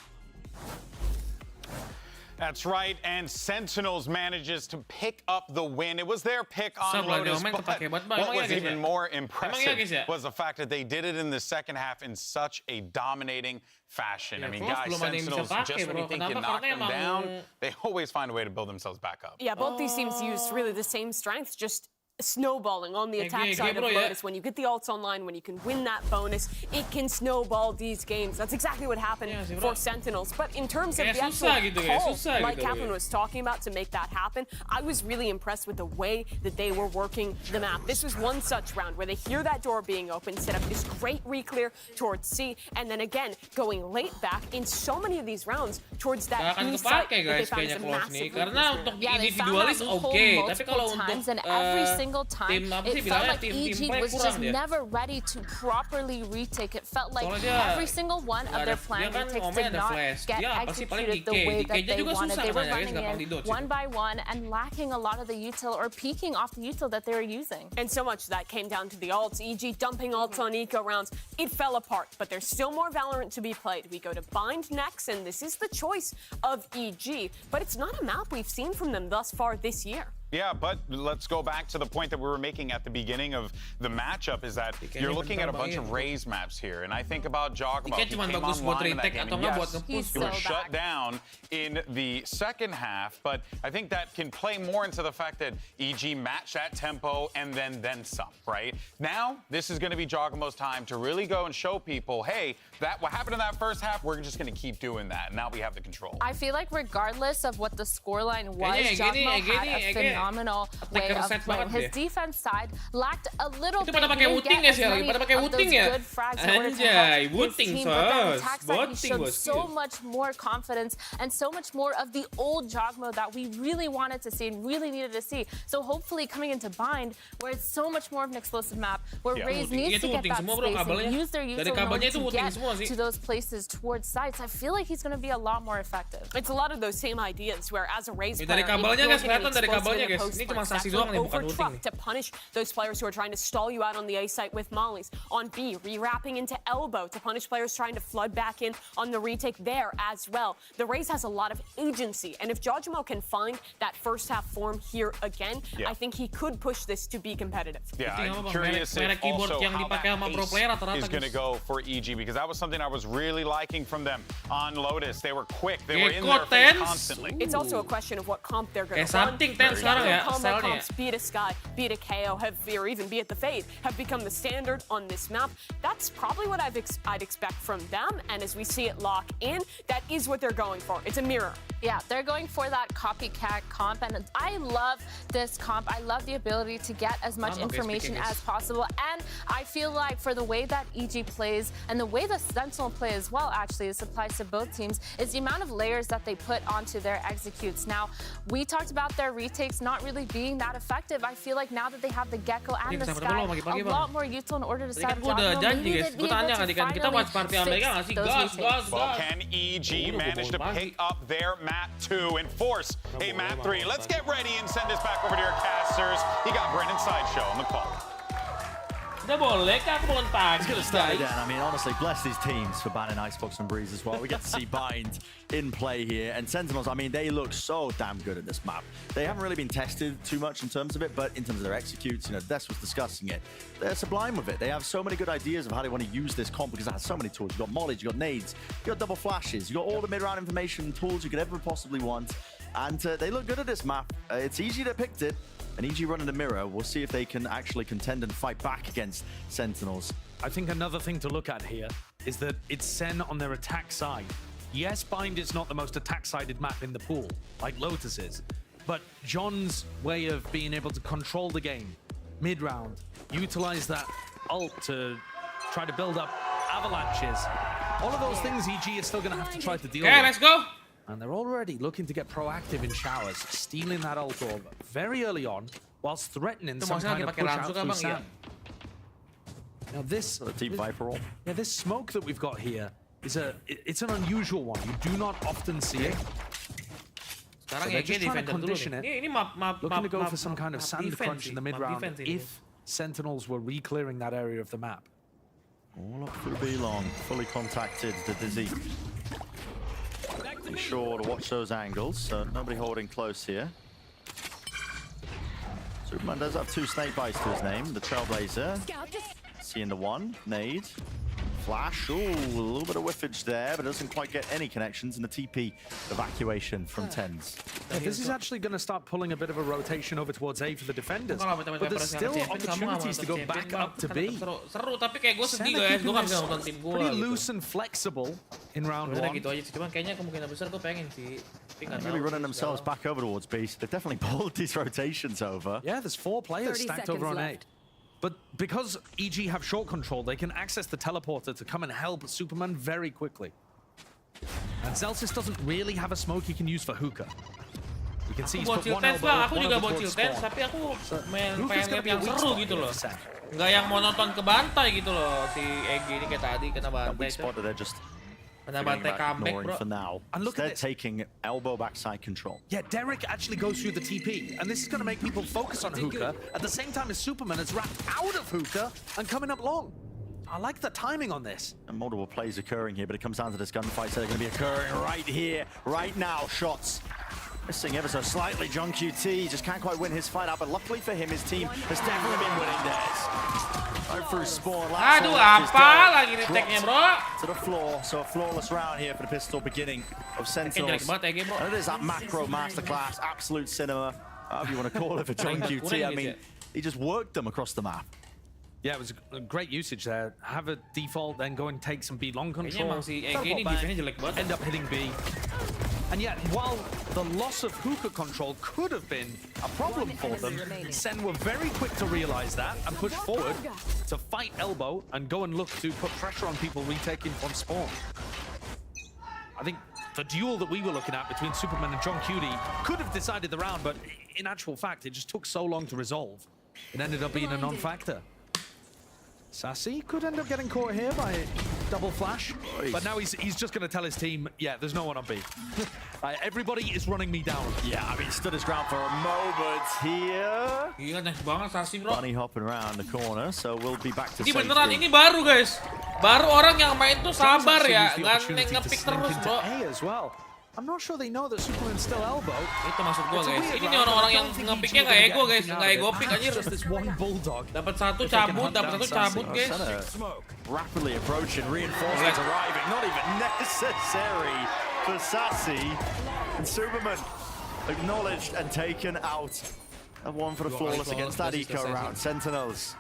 That's right, and Sentinels manages to pick up the win. It was their pick on Lotus, but what was even more impressive was the fact that they did it in the second half in such a dominating fashion. I mean, guys, Sentinels, just when you think you knock them down, they always find a way to build themselves back up. Yeah, both these teams used really the same strengths, just snowballing on the attack side of Lotus. When you get the ults online, when you can win that bonus, it can snowball these games. That's exactly what happened for Sentinels. But in terms of the actual call, like Kaplan was talking about, to make that happen, I was really impressed with the way that they were working the map. This was one such round where they hear that door being open, set up this great re-clear towards C, and then again, going late back in so many of these rounds towards that B site, that they found some massive individualis tapi kalau untuk every single time it felt like EG was just never ready to properly retake. It felt like every single one of their planned retakes did not get executed the way that they wanted. They were running in one by one and lacking a lot of the util or peeking off the util that they were using. And so much of that came down to the ults. EG dumping ults on eco rounds. It fell apart, but there's still more Valorant to be played. We go to Bind next, and this is the choice of EG, but it's not a map we've seen from them thus far this year. Yeah, but let's go back to the point that we were making at the beginning of the matchup, is that you're looking at a bunch of Raze maps here. And I think about Jogma. He came online in that game, and yes, he was shut down in the second half, but I think that can play more into the fact that EG matched that tempo and then some, right? Now, this is going to be Jogma's time to really go and show people, hey, what happened in that first half, we're just going to keep doing that. And now we have the control. I feel like regardless of what the scoreline was, Jogma had a phenomenal way of playing. His defense side lacked a little bit. He didn't get as many of those good frags in order to help his team, but then the attack side, he showed so much more confidence and so much more of the old Jogma that we really wanted to see and really needed to see. So hopefully coming into Bind, where it's so much more of an explosive map, where Raze needs to get that space and use their util in order to get to those places towards sites, I feel like he's going to be a lot more effective. It's a lot of those same ideas, where as a Raze player, to punish those players who are trying to stall you out on the A site with mollies. On B, re-wrapping into elbow to punish players trying to flood back in on the retake there as well. The Raze has a lot of agency, and if Jogma can find that first half form here again, I think he could push this to be competitive. Yeah, I'm curious if also how that pace is going to go for EG, because that was something I was really liking from them on Lotus. They were quick, they were in their face constantly. It's also a question of what comp they're going to run. Combo comps, be it a Sky, be it a KO, or even be it the Fade, have become the standard on this map. That's probably what I'd expect from them, and as we see it lock in, that is what they're going for. It's a mirror. Yeah, they're going for that copycat comp, and I love this comp. I love the ability to get as much information as possible, and I feel like for the way that EG plays and the way the Sentinel play as well, actually, this applies to both teams, is the amount of layers that they put onto their executes. Now, we talked about their retakes not really being that effective. I feel like now that they have the Gecko and the Sky, a lot more util in order to set up Jogma. Maybe they'd be able to finally fix those retakes. Well, can EG manage to pick up their map 2 and force a map 3? Let's get ready and send this back over to your casters. You got Brennan Sideshow on the call. It's going to start again. I mean, honestly, bless these teams for banning Icebox and Breeze as well. We get to see Bind in play here. And Sentinels, I mean, they look so damn good at this map. They haven't really been tested too much in terms of it, but in terms of their executes, you know, Des was discussing it. They're sublime with it. They have so many good ideas of how they want to use this comp, because it has so many tools. You've got mollies, you've got nades, you've got double flashes, you've got all the mid-round information and tools you could ever possibly want. And they look good at this map. It's easy to pick it. And EG running the mirror, we'll see if they can actually contend and fight back against Sentinels. I think another thing to look at here is that it's Sen on their attack side. Yes, Bind is not the most attack-sided map in the pool, like Lotus is, but John's way of being able to control the game mid-round, utilize that ult to try to build up avalanches, all of those things EG is still going to have to try to deal with. Okay, let's go! And they're already looking to get proactive in showers, stealing that ult orb very early on, whilst threatening some kind of push out through Sam. Now this Team Viper roll. Yeah, this smoke that we've got here is it's an unusual one. You do not often see it. So they're just trying to condition it, looking to go for some kind of sand crunch in the mid round if Sentinels were re-clearing that area of the map. All up through B long, fully contacted the Dizzy. Be sure to watch those angles, so nobody holding close here. Superman does have 2 snake bites to his name. The Trailblazer. Seeing the 1. Nade. Flash. Ooh, a little bit of whiffage there, but doesn't quite get any connections. And the TP evacuation from Tens. Yeah, this is actually going to start pulling a bit of a rotation over towards A for the defenders. But there's still opportunities to go back up to B. Seru, tapi kayak gue sedih guys, gue gak bisa nonton tim gue. Pretty loose and flexible in round 1. Gitu aja sih, cuman kayaknya kemungkinan besar gue pengen sih. They're really running themselves back over towards B. So they've definitely pulled these rotations over. Yeah, there's 4 players stacked over on A. But because EG have short control, they can access the teleporter to come and help Superman very quickly. And Zelsis doesn't really have a smoke he can use for hookah. You can see he's put one elbow, aku juga bawa chill tens, tapi aku pengen lihat yang seru gitu loh. Nggak yang monoton ke bantai gitu loh, si EG ini kayak tadi kena bantai. For now. And look at taking elbow backside control. Yeah, Derek actually goes through the TP, and this is going to make people focus on hookah at the same time as Superman is wrapped out of hookah and coming up long. I like the timing on this. And multiple plays occurring here, but it comes down to this gunfight. So they're going to be occurring right here, right now. Shots missing ever so slightly. John QT just can't quite win his fight out, but luckily for him, his team has definitely been winning theirs. Right through spawn. Aduh, apa lagi retake-nya, bro? To the floor, so a flawless round here for the pistol beginning of Sentinels. And there's that macro masterclass, absolute cinema, however you want to call it for John QT. I mean, he just worked them across the map. Yeah, it was a great usage there. Have a default, then go and take some B long control. End up hitting B. And yet, while the loss of hookah control could have been a problem for them, Sen were very quick to realize that and push forward to fight elbow and go and look to put pressure on people retaking from spawn. I think the duel that we were looking at between Superman and John Cutie could have decided the round, but in actual fact, it just took so long to resolve. It ended up being a non-factor. Sassy could end up getting caught here by double flash, but now he's just going to tell his team, yeah, there's no one on B. Everybody is running me down. Yeah, I mean, he stood his ground for a moment here. Bunny hopping around the corner, so we'll be back to safety. Ini beneran, ini baru guys. Baru orang yang main tuh sabar ya, nggak nge-pick terus bro. I'm not sure they know that Superman's still elbow. Itu maksud gua guys. Ini nih orang-orang yang nge-picknya nggak ego guys, nggak ego pick anjir. Dapat satu cabut guys. Rapidly approaching, reinforcements arriving, not even necessary for Sassy. And Superman acknowledged and taken out. And one for the flawless against that eco round. Sentinels.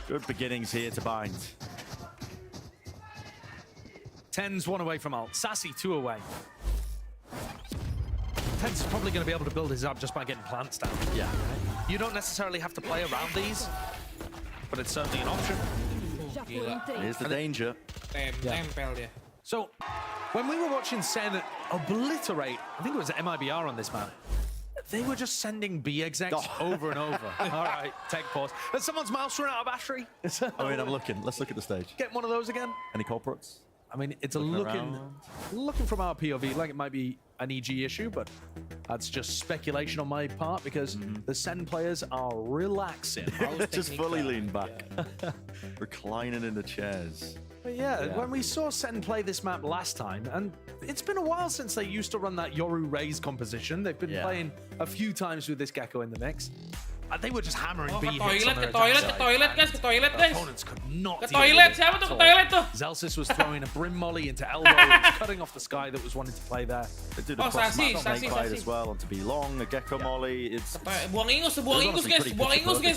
Good beginnings here to bind. Tens 1 away from ult. Sassy 2 away. Tens is probably going to be able to build his up just by getting plants down. Yeah. You don't necessarily have to play around these, but it's certainly an option. Here's the danger. So, when we were watching Sen obliterate, I think it was MIBR on this map, they were just sending B execs over and over. All right, tech pause. Has someone's mouse run out of battery? I mean, I'm looking. Let's look at the stage. Get one of those again. Any corporates? I mean, it's looking from our POV like it might be an EG issue, but that's just speculation on my part because the Sen players are relaxing. Just fully leaned back, reclining in the chairs. But yeah, when we saw Sen play this map last time, and it's been a while since they used to run that Yoru Raze composition. They've been playing a few times with this Gecko in the mix. And they were just hammering B hits on their toilet guys. Opponents could not toilet, siapa tuh ke toilet tuh? Zelsis was throwing a brim molly into elbow, was cutting off the Sky that was wanting to play there. They did a Sassy as well onto be long, a Gecko molly. It's buang ingus guys,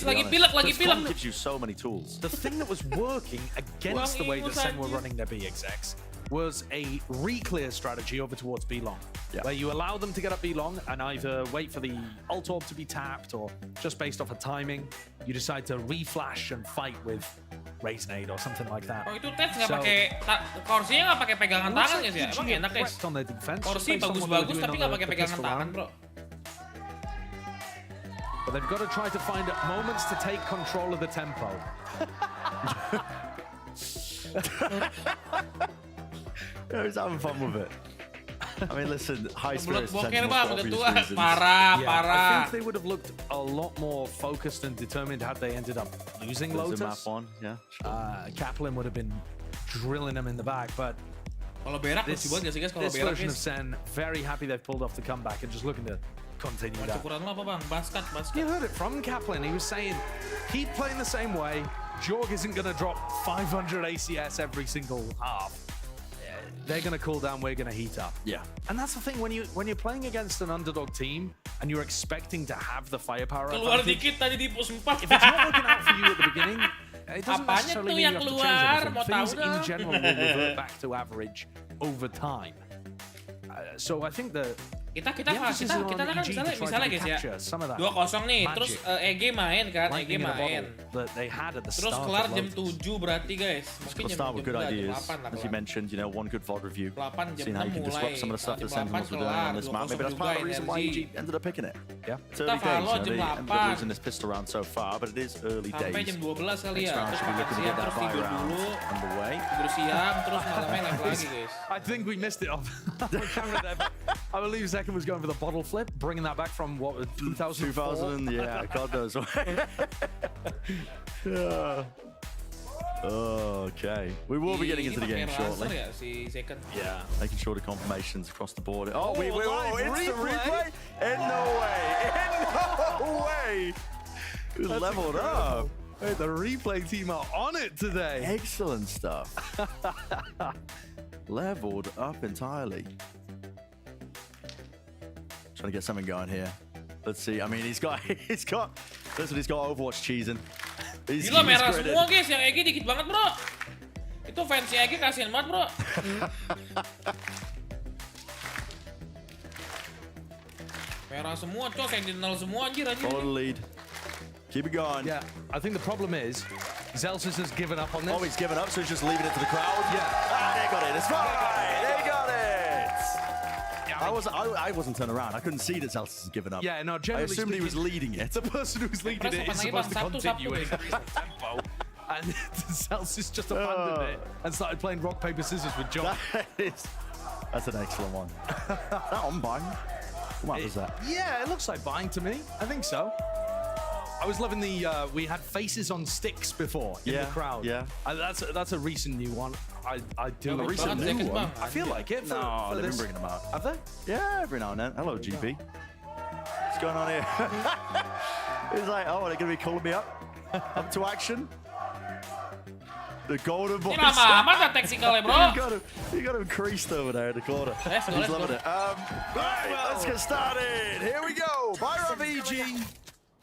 lagi pilek. Gives you so many tools. The thing that was working against the way that Sen were running their B execs was a re-clear strategy over towards B long, where you allow them to get up B long and either wait for the ult orb to be tapped or just based off of timing, you decide to re-flash and fight with Raise Nade or something like that. Oh, itu Tens nggak pakai, Corsair nggak pakai pegangan tangan guys ya? Emang enak guys. Corsair bagus-bagus tapi nggak pakai pegangan tangan bro. But they've got to try to find moments to take control of the tempo. He's having fun with it. I mean, listen, high spirits. Parah. I think they would have looked a lot more focused and determined had they ended up losing Lotus. Map one, yeah. Kaplan would have been drilling them in the back, but Kalau berak lucu banget gak sih guys kalau This berak version of guys. Sen, very happy they've pulled off the comeback and just looking to continue that. Ukuran lo apa bang? Basket. You heard it from Kaplan. He was saying, keep playing the same way. Jorg isn't going to drop 500 ACS every single half. They're going to cool down, we're going to heat up. Yeah. And that's the thing, when you're playing against an underdog team and you're expecting to have the firepower Keluar advantage, dikit tadi di pos 4. if it's not working out for you at the beginning, it doesn't Apanya necessarily tuh mean you yang have to keluar? change anything. Mau Things tahu in dong. general will revert back to average over time. So I think the Kita emphasis is on kan EG to try misalnya to guys ya. capture some of that 2-0 nih, magic. terus EG main kan, EG lightning in a main. bottle that they had at the Terus start kelar of jam Lotus. 7 berarti guys. Mungkin We'll jam start with good 8 ideas, lah as you mentioned. You know, one good VOD review. 8 jam Seeing how you 6 can disrupt mulai. some of the stuff that Jam 8 Sentinels were doing on this map. Maybe that's part of the reason why EG ended up picking it. Yeah. It's early Kita days. follow You know, jam they ended 8. up losing this pistol round so far, but it is early Sampai days. jam 12 kali Next ya. round Terus should be makan looking to siang, get that terus buy tidur round dulu. underway. Tidur siang, terus malamnya live lagi guys. I think we missed it off the camera there. But I believe Zekin was going for the bottle flip, bringing that back from what, 2004? 2000, yeah, God knows. Yeah. Okay, we will be getting into the game shortly. Ya, si Second. Yeah, making sure the confirmations across the board. Oh, we live instant replay? replay? In no way! In no way! We leveled up. Hey, the replay team are on it today. Excellent stuff. Leveled up entirely. Trying to get something going here. Let's see. I mean, he's got Overwatch cheesing. Gila merah semua guys, yang EG dikit banget bro. Itu fans EG kasihan banget bro. Merah semua, cok, Sentinel semua anjir. Follow the lead. Keep it going. Yeah, I think the problem is Zelsis has given up on this. Oh, he's given up, so he's just leaving it to the crowd. Yeah. Ah, they got it. It's fine. They got it. I wasn't turning around. I couldn't see that Zelsis had given up. Yeah, no, I generally assumed he was speaking, leading it. the person who's leading it is supposed to continue it tempo. And Zelsis just abandoned it and started playing rock, paper, scissors with John. That's an excellent one. That on bang. What map is that? Yeah, it looks like buying to me. I think so. I was loving the we had faces on sticks before in the crowd. Yeah. That's a recent new one. I do. A recent new one? I feel like it. No, for they've been this. bringing them out. Have they? Yeah, every now and then. Hello, GB. What's going on here? He's like, oh, are they going to be calling me up? Up to action? The golden voice. Ini lama amat lah tacticalnya bro. You got him creased over there in the corner. He's loving it. Right, let's get started. Here we go. Fire up EG.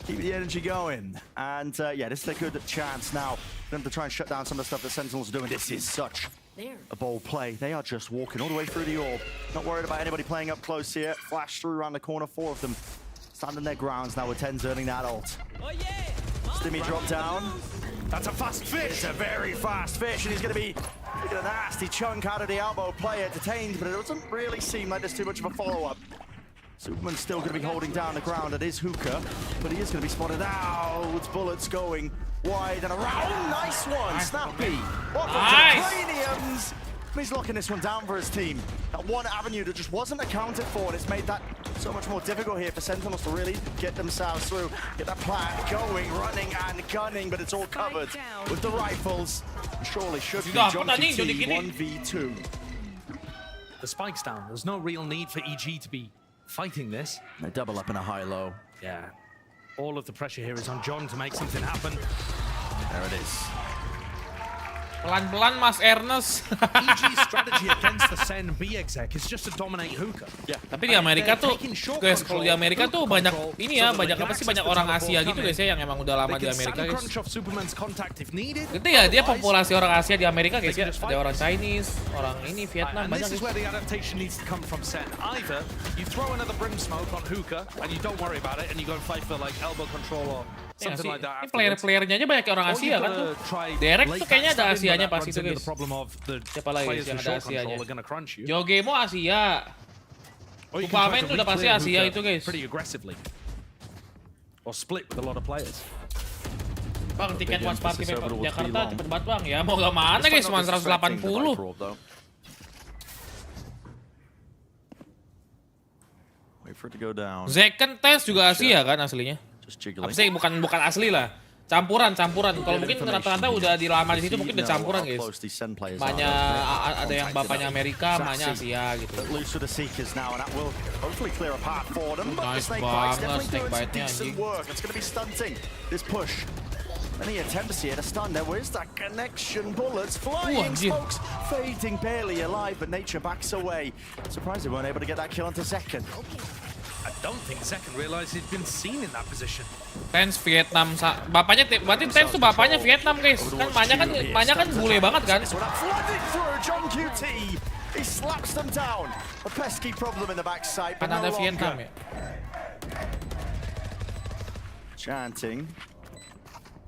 Keep the energy going. And yeah, this is a good chance now for them to try and shut down some of the stuff that Sentinels are doing. This is such a bold play. They are just walking all the way through the orb. Not worried about anybody playing up close here. Flash through around the corner. 4 of them standing their grounds now with 10's earning that ult. Stimmy drop down. That's a fast fish. It's a very fast fish, and he's going to be taking a nasty chunk out of the elbow player. Detained, but it doesn't really seem like there's too much of a follow-up. Superman's still going to be holding down the ground. It is Hookah, but he is going to be spotted out. With bullets going wide and around. Nice one, Snappy. Welcome to Craniums. He's locking this one down for his team. That one avenue that just wasn't accounted for, and it's made that so much more difficult here for Sentinels to really get themselves through. Get that plan going, running and gunning, but it's all covered with the rifles. Surely should be John TT 1v2. The spike's down. There's no real need for EG to be fighting this. They double up in a high-low. Yeah. All of the pressure here is on John to make something happen. There it is. Pelan-pelan Mas Ernest. EG's strategy against the Sen B exec is just to dominate Hookah. Yeah. Tapi di Amerika tuh, guys, kalau di Amerika tuh banyak ini ya, banyak apa sih, banyak orang Asia gitu guys ya yang emang udah lama di Amerika guys. Gitu ya, dia populasi orang Asia di Amerika guys ya. Ada orang Chinese, orang ini Vietnam banyak. This is where the adaptation needs to come from Sen. Either you throw another brim smoke on Hookah and you don't worry about it and you go and fight for like elbow control or something like that. Ini player-playernya aja banyak orang Asia kan tuh. Derek tuh kayaknya ada Asianya pasti tuh guys. Siapa lagi guys yang ada Asianya? Jogemo Asia. Upamen tuh udah pasti Asia itu guys. Pretty aggressively. Or split with a lot of players. Bang, tiket watch party Jakarta cepet banget bang. Ya mau gak mana guys, cuma 180. Wait for it to go down. Second test juga Asia kan aslinya. Just jiggling. Apa sih bukan asli lah. Campuran. Kalau mungkin rata-rata udah dilama di situ mungkin udah campuran guys. Emaknya ada yang bapaknya Amerika, emaknya Asia gitu. Nice banget snakebite-nya anjing. Many attempts here to stun. There is that connection. Bullets flying. Smokes fading, barely alive, but nature backs away. Surprised they weren't able to get that kill onto Zekken. I don't think Zekken realized he'd been seen in that position. Tens Vietnam, bapaknya berarti Tens tuh bapaknya Vietnam guys. Kan emaknya kan bule banget kan. John QT. He slaps them down. A pesky problem in the backside, but Kan ada Vietnam ya. Chanting.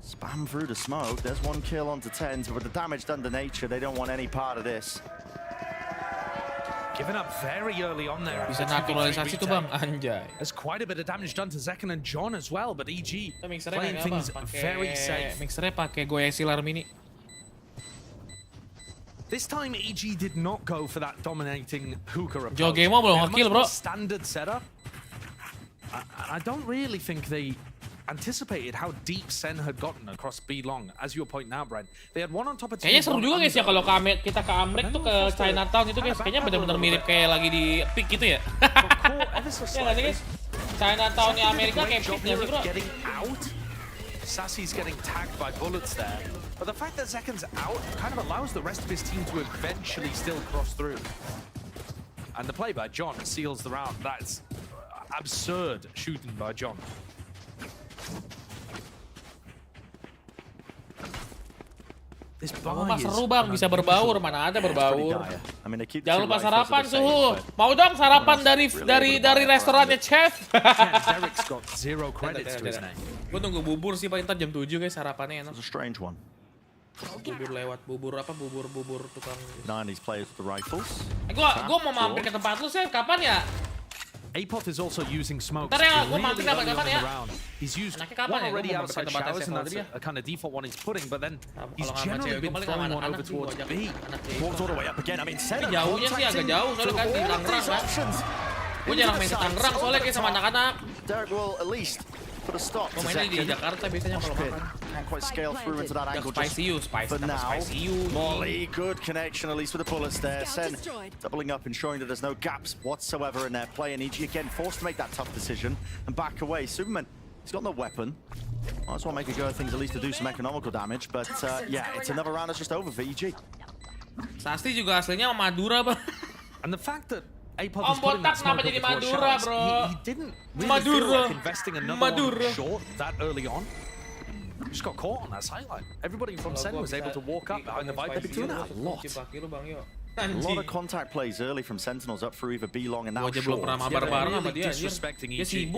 Spam through the smoke. There's one kill onto 10s, but with the damage done to nature, they don't want any part of this. Giving up very early on there. Bisa naturalisasi tuh bang, anjay. There's quite a bit of damage done to Zekken and John as well, but EG playing things very safe. Mixernya pakai Goyesilar Mini. This time EG did not go for that dominating hookah approach. Jogemo belum nge-kill bro. Standard setup. I don't really think they anticipated how deep Sen had gotten across B long, as you point now, Brent. They had one on top of two. Kayaknya seru juga guys ya kalau kita ke Amrik tuh ke Chinatown itu guys. Kayaknya benar-benar mirip kayak lagi di peak gitu ya. Ya nggak sih guys? Chinatown-nya Amerika kayak peak nggak sih bro? Sassy's getting tagged by bullets there. But the fact that Zekken's out kind of allows the rest of his team to eventually still cross through. And the play by John seals the round. That's absurd shooting by John. Mas seru bang, bisa berbaur, mana ada berbaur. Jangan lupa sarapan suhu. Mau dong sarapan dari restorannya chef. Gue tunggu bubur sih paling ntar jam 7 guys sarapannya enak. Bubur lewat bubur tukang. Gue mau mampir ke tempat lu sih, kapan ya? Apot is also using smoke. Ntar ya, gue mampir kapan ya? He's used one already outside showers, and that's a kind of default one he's putting, but then he's generally been throwing one over towards B. Walks all the way up again. I mean, jauhnya sih agak jauh soalnya kan di Tangerang kan. Gue jarang main ke Tangerang soalnya kayak sama anak-anak. Derek will at least put a stop to mainnya di Jakarta biasanya kalau makan. Can't quite scale through into that angle. Spicy for now. Molly, good connection at least with the bullets there. Sen doubling up, ensuring that there's no gaps whatsoever in their play. And EG again forced to make that tough decision and back away. Superman, he's got no weapon. I just want to make a go of things at least to do some economical damage. But yeah, it's another round that's just over for EG. Sasti juga aslinya Madura bang. And the fact that Apot is putting that smoke over towards showers, he didn't really feel like investing another one short that early on. Just got caught on that sideline. Everybody from Sen was able to walk up behind the Viper. They're doing that a lot. A lot of contact plays early from Sentinels up through either B long and now short. Really disrespecting EG.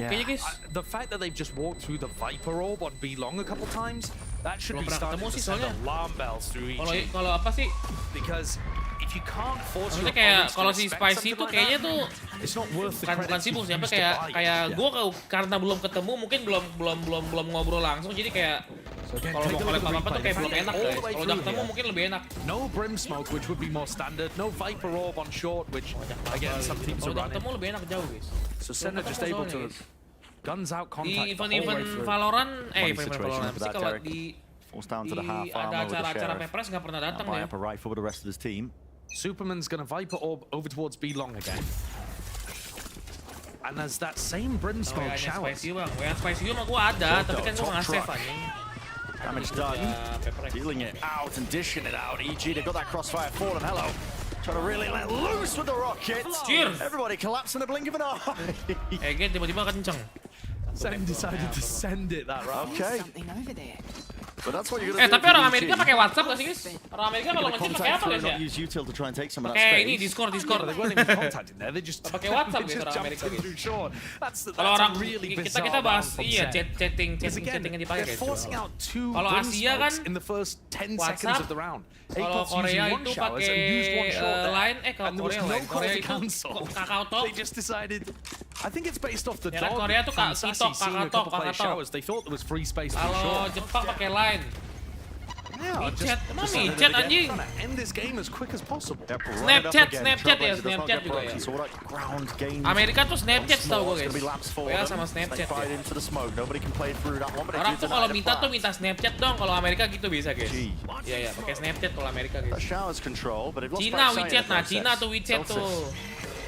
The fact that they've just walked through the Viper orb on B long a couple times, that should be starting to send alarm bells through EG. Kalau apa sih? Because if you can't force your kayak kalau si Spicy itu kayaknya tuh bukan sibuk sih, apa kayak gue karena belum ketemu mungkin belum ngobrol langsung jadi kayak kalau mau collab apa tuh kayak belum enak guys. Kalau udah ketemu mungkin lebih enak. No brim smoke, which would be more standard. No Viper orb on short, which again some teams are running. Kalau udah ketemu lebih enak jauh guys. So Sen are just able to guns out contact. Di event Valorant, pasti kalau di ada acara-acara Paperrex nggak pernah datang dia. Superman's gonna Viper orb over towards B long again. And there's that same brim smoke shower. Spicy mah gua ada, tapi kan gua nggak save anjing. Damage done. Dealing it out and dishing it out. EG, they've got that crossfire for them. Hello. Trying to really let loose with the rockets. Cheers. Everybody collapse in the blink of an eye. Tiba-tiba kenceng. Sen decided to send it that round. Okay. Tapi orang Amerika pakai WhatsApp gak sih guys? Orang Amerika kalau ngechat pakai apa guys ya? Pakai ini Discord. Pakai WhatsApp gitu orang Amerika gitu. Kalau orang kita bahas chatting yang dipakai guys. Kalau Asia kan WhatsApp. Kalau Korea itu pakai Line, kalau Korea itu Kakao Talk. I think it's based off the dog. Korea tuh Kakao Talk. They thought there was free space. Kalau Jepang pakai Line. Micet, emang micet anjing. End this game as quick as possible. Snapchat ya, Snapchat juga ya. Amerika tuh Snapchat tau gue guys. WA sama Snapchat ya. Orang tuh kalau minta Snapchat dong, kalau Amerika gitu bisa guys. Iya, pakai Snapchat kalau Amerika guys. Cina WeChat, nah Cina tuh WeChat tuh.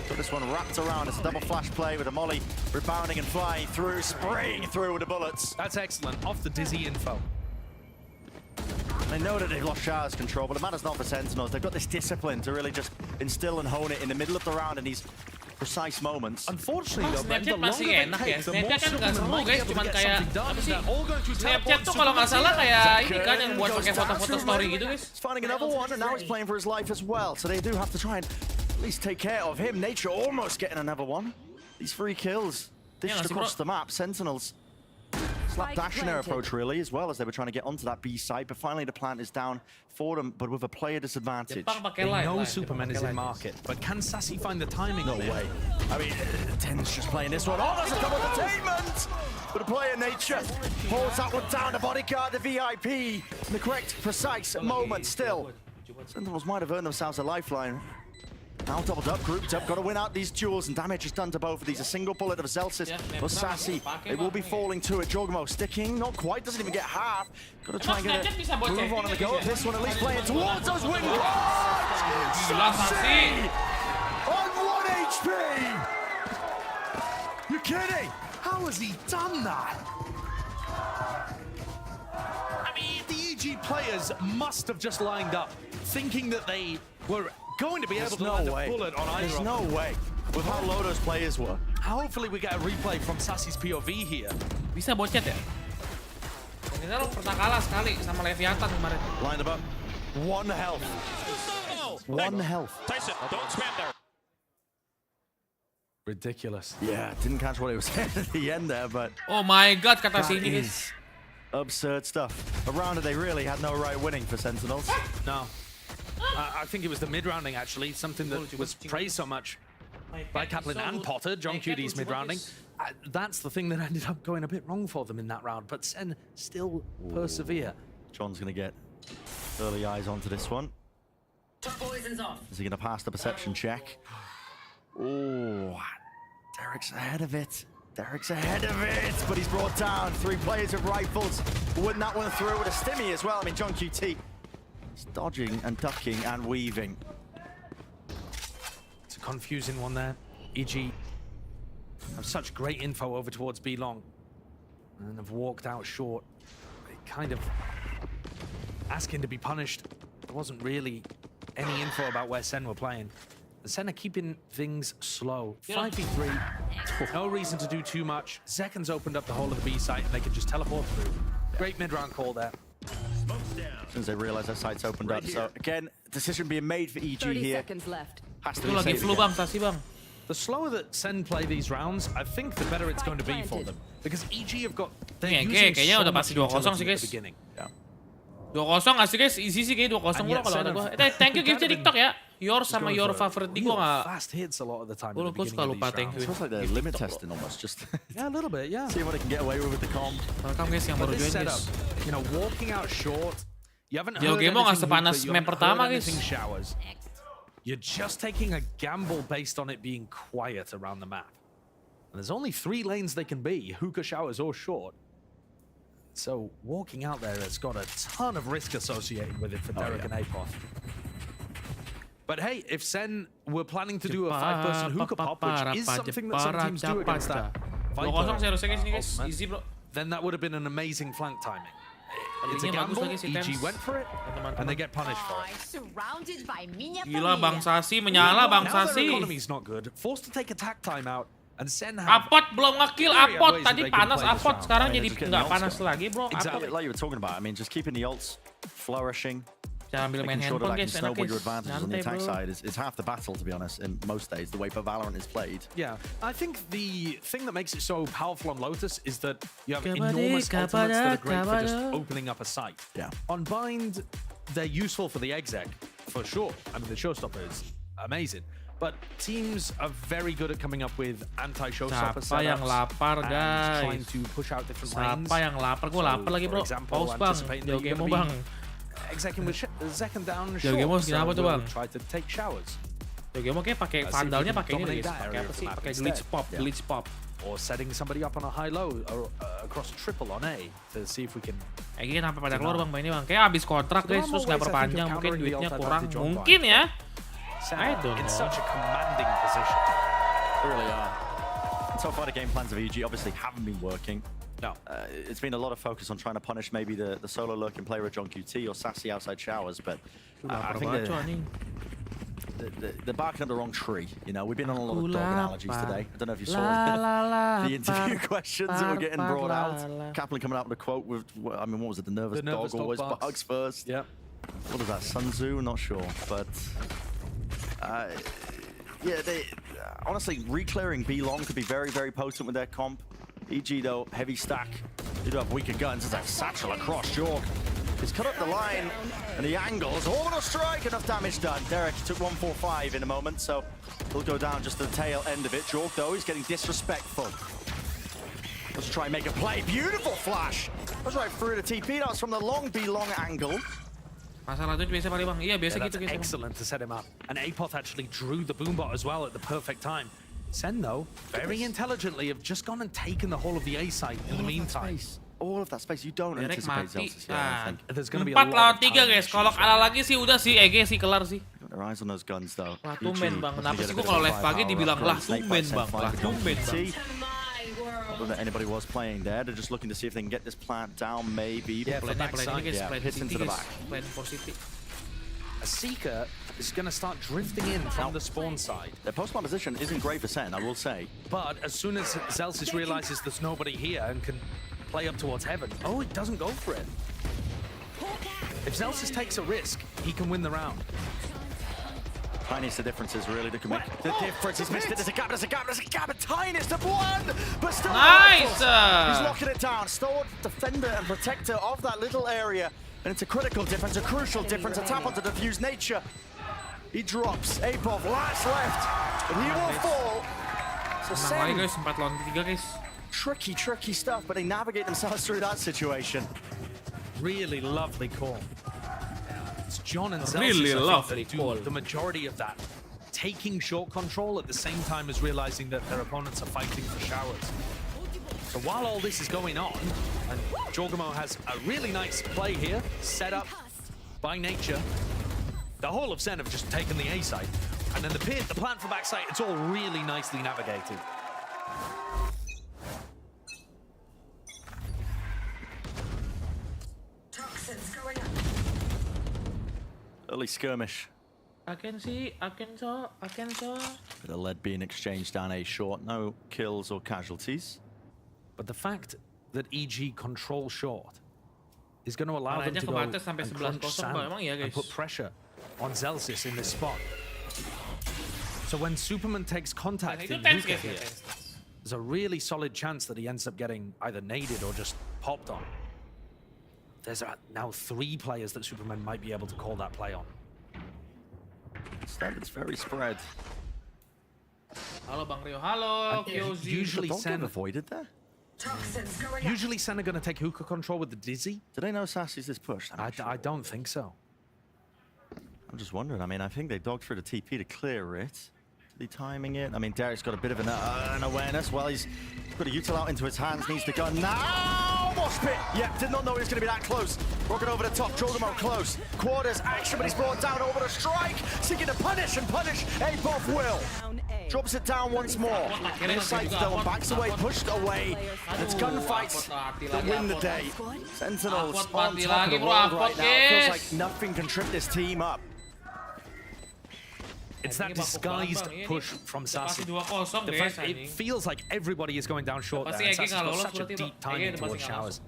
So this one wrapped around. It's a double flash play with a molly rebounding and flying through, spraying through with the bullets. That's excellent. Off the dizzy info. They know that they've lost Shower's control, but it matters not for Sentinels. They've got this discipline to really just instill and hone it in the middle of the round in these precise moments. Unfortunately, though, Snapchat masih enak ya. Snapchat kan nggak semua guys, cuman kayak apa sih? Snapchat tuh kalau nggak salah kayak ini kan yang buat pakai foto-foto story gitu guys. He's finding another one, and now he's playing for his life as well. So they do have to try and at least take care of him. Nature almost getting another one. These 3 kills dished across the map. Sentinels slapdash in their approach really, as well as they were trying to get onto that B site, but finally the plant is down for them, but with a player disadvantage. They know Superman is in market, but can Sassy find the timing? No way. I mean, Ten's just playing this one. Oh, that's a double detainment! But a player Nature pulls that one down. The bodyguard, the VIP, in the correct, precise moment still. Sentinels might have earned themselves a lifeline. Now doubled up, grouped up, got to win out these duels, and damage is done to both of these. A single bullet of Zelsis for Sassy. They will be falling to it. Jogmo sticking, not quite, doesn't even get half. Got to try and get a move on the go. This one at least playing towards those win. Sassy on 1 HP! You're kidding? How has he done that? I mean, the EG players must have just lined up, thinking that they were going to be able to land a bullet on either. There's no way. With how low those players were. Hopefully we get a replay from Sassy's POV here. Bisa bocet ya? Ini lo pernah kalah sekali sama Leviathan kemarin. Line them up. 1 health. 1 health. Tyson, don't spam there. Ridiculous. Yeah, didn't catch what it was saying at the end there, but... Oh my god, kata sini guys. Absurd stuff. A round that they really had no right winning for Sentinels. No. I think it was the mid-rounding, actually, something that was praised so much by Kaplan and Potter, John Cudy's mid-rounding. That's the thing that ended up going a bit wrong for them in that round, but Sen still persevere. John's going to get early eyes onto this one. Is he going to pass the perception check? Oh, Derek's ahead of it. Derek's ahead of it, but he's brought down. 3 players with rifles. Wouldn't that one through with a stimmy as well? I mean, John QT. He's dodging and ducking and weaving. It's a confusing one there. EG have such great info over towards B long and have walked out short. Kind of asking to be punished. There wasn't really any info about where Sen were playing. The Sen are keeping things slow. 5v3, no reason to do too much. Zekan's opened up the whole of the B site and they can just teleport through. Great mid-round call there. As soon as they realize their site's opened up. So again, decision being made for EG 30 here. seconds left. Has to Itu lagi flu bang, Sassy bang. The slower that Sen play these rounds, I think the better it's going to be for them. Because EG have got... Kayaknya udah pasti 2-0 sih guys. 2-0 nggak sih guys? Easy sih kayak 2-0 mulu kalau ada gua. Thank you gift TikTok ya. Your sama your favorite di gua nggak. Fast hits a lot of the time. Gua suka lupa thank you. It feels like they're limit testing almost, just yeah, a little bit, yeah. See what they can get away with the comp. Welcome guys yang baru join guys. You know, walking out short. You haven't heard game nggak sepanas map pertama guys. Showers. You're just taking a gamble based on it being quiet around the map. And there's only 3 lanes they can be, hookah, showers, or short. So walking out there has got a ton of risk associated with it for Derek and Apoth. But hey, if Sen were planning to do a 5-person hookah pop, which is something that some teams do against that Viper, then that would have been an amazing flank timing. It's a gamble, EG went for it, and they get punished for it. Gila Bang Sassy, menyala Bang Now their Sassy. economy's not good, forced to take attack timeout, and Sen have... Apot belum nge-kill Apot. Tadi panas Apot, sekarang jadi nggak panas lagi bro. Exactly like you were talking about. I mean, just keeping the ults flourishing. Jangan ambil main handphone guys, enak guys. Your advantages on the attack side is half the battle, to be honest, in most days, the way Valorant is played. Yeah, I think the thing that makes it so powerful on Lotus is that you have enormous ultimates that are great for just opening up a site. Yeah. On Bind, they're useful for the exec, for sure. I mean, the showstopper is amazing. But teams are very good at coming up with anti-showstopper setups. Siapa yang lapar guys? Trying to push out different lanes. Siapa yang lapar? Gue lapar lagi bro. Pause bang, video game bang. Zekken with Zekken down Ya, short, Gemos kenapa tuh, Bang? try to take showers. Ya Gemo kayak pakai vandalnya pakai ini guys, pakai apa sih? Pakai glitch pop. Or setting somebody up on a high-low or across triple on A to see if we can. Kayaknya kenapa pada keluar Bang mainnya Bang? Kayak habis kontrak guys, terus nggak perpanjang, mungkin duitnya kurang, mungkin ya. I don't know. In such a commanding position. They really are. So far, the game plans of EG obviously haven't been working. No. It's been a lot of focus on trying to punish maybe the solo lurking player of John QT or Sassy outside showers, but I think they're barking up the wrong tree. You know, we've been on a lot of dog analogies today. I don't know if you saw the interview questions that were getting brought out. Kaplan coming out with a quote with, I mean, what was it? The nervous dog always barks first. Yep. What is that? Sun Tzu? Not sure, but yeah, they honestly re-clearing B long could be very, very potent with their comp. EG though, heavy stack. They do have weaker guns. It's a satchel across Jorg. He's cut up the line and the angles. Orbital strike, enough damage done. Derek took 145 in a moment, so he'll go down just the tail end of it. Jorg though, he's getting disrespectful. Let's try and make a play. Beautiful flash. That's right through the TP. That's from the long B long angle. Masalah itu biasa Bang. Iya biasa gitu guys. Excellent to set him up. And Apoth actually drew the boombot as well at the perfect time. Sen though, very intelligently have just gone and taken the whole of the A site in the meantime. All of that space, you don't anticipate Zelsis here, I think. There's going to be a 4 lawan 3 guys. Kalau kalah lagi sih udah sih EG sih kelar sih. Got their eyes on those guns though. Lah tumben Bang. Kenapa sih gua kalau live pagi dibilang lah tumben Bang. Lah tumben Bang. Not that anybody was playing there. They're just looking to see if they can get this plant down, maybe. Yeah, Plan ini guys, plan hits into the back. Plan for City. A Seeker is going to start drifting in from the spawn side. Their post-spawn position isn't great for Sen, I will say. But as soon as Zelsis realizes there's nobody here and can play up towards heaven, oh, it doesn't go for it. If Zelsis takes a risk, he can win the round. Tiniest of differences, really, that can make the difference. He's missed it. There's a gap, there's a gap, there's a gap. Tiniest of one, but still. Nice! He's locking it down. Stalwart defender and protector of that little area. And it's a critical difference, a crucial difference. A tap onto diffuse nature. He drops. Apov last left, but he will fall. So Sen, guys, 4 lawan 3 guys. Tricky stuff, but they navigate themselves through that situation. Really lovely call. It's John and Zelsis, Really lovely that do call. the majority of that. Taking short control at the same time as realizing that their opponents are fighting for showers. So while all this is going on, and Jorgamo has a really nice play here, set up by nature, the whole of Sen have just taken the A site, and then the pit, the plant for backside, it's all really nicely navigated. Toxins going up. Early skirmish. I can saw. Bit of lead being exchanged down A short. No kills or casualties. But the fact that EG control short is going to allow them to go and crunch sand and put pressure on Zelsis in this spot. So when Superman takes contact in Luka here, there's a really solid chance that he ends up getting either naded or just popped on. There's now 3 players that Superman might be able to call that play on. It's very spread. Hello Bang Rio, hello QZ. Usually Sen avoided there. Usually Sen are going to take hookah control with the Dizzy. Do they know Sassy's this push? I don't think so. I'm just wondering. I mean, I think they dogged through the TP to clear it. The timing it. I mean, Derek's got a bit of an awareness. Well, he's got a util out into his hands. Needs the gun now. Mosh pit. Yeah, did not know he was going to be that close. Rocking over the top. Jorgamo close. Quarters action, but he's brought down over the strike. Seeking to punish and punish. Apov will. Drops it down once more. Inside though, backs away, pushed away. And it's gunfights that win the day. Sentinels on top of the world right now. Feels like nothing can trip this team up. It's that disguised push from Sassy. It feels like everybody is going down short there. And Sassy's got such a deep timing towards showers.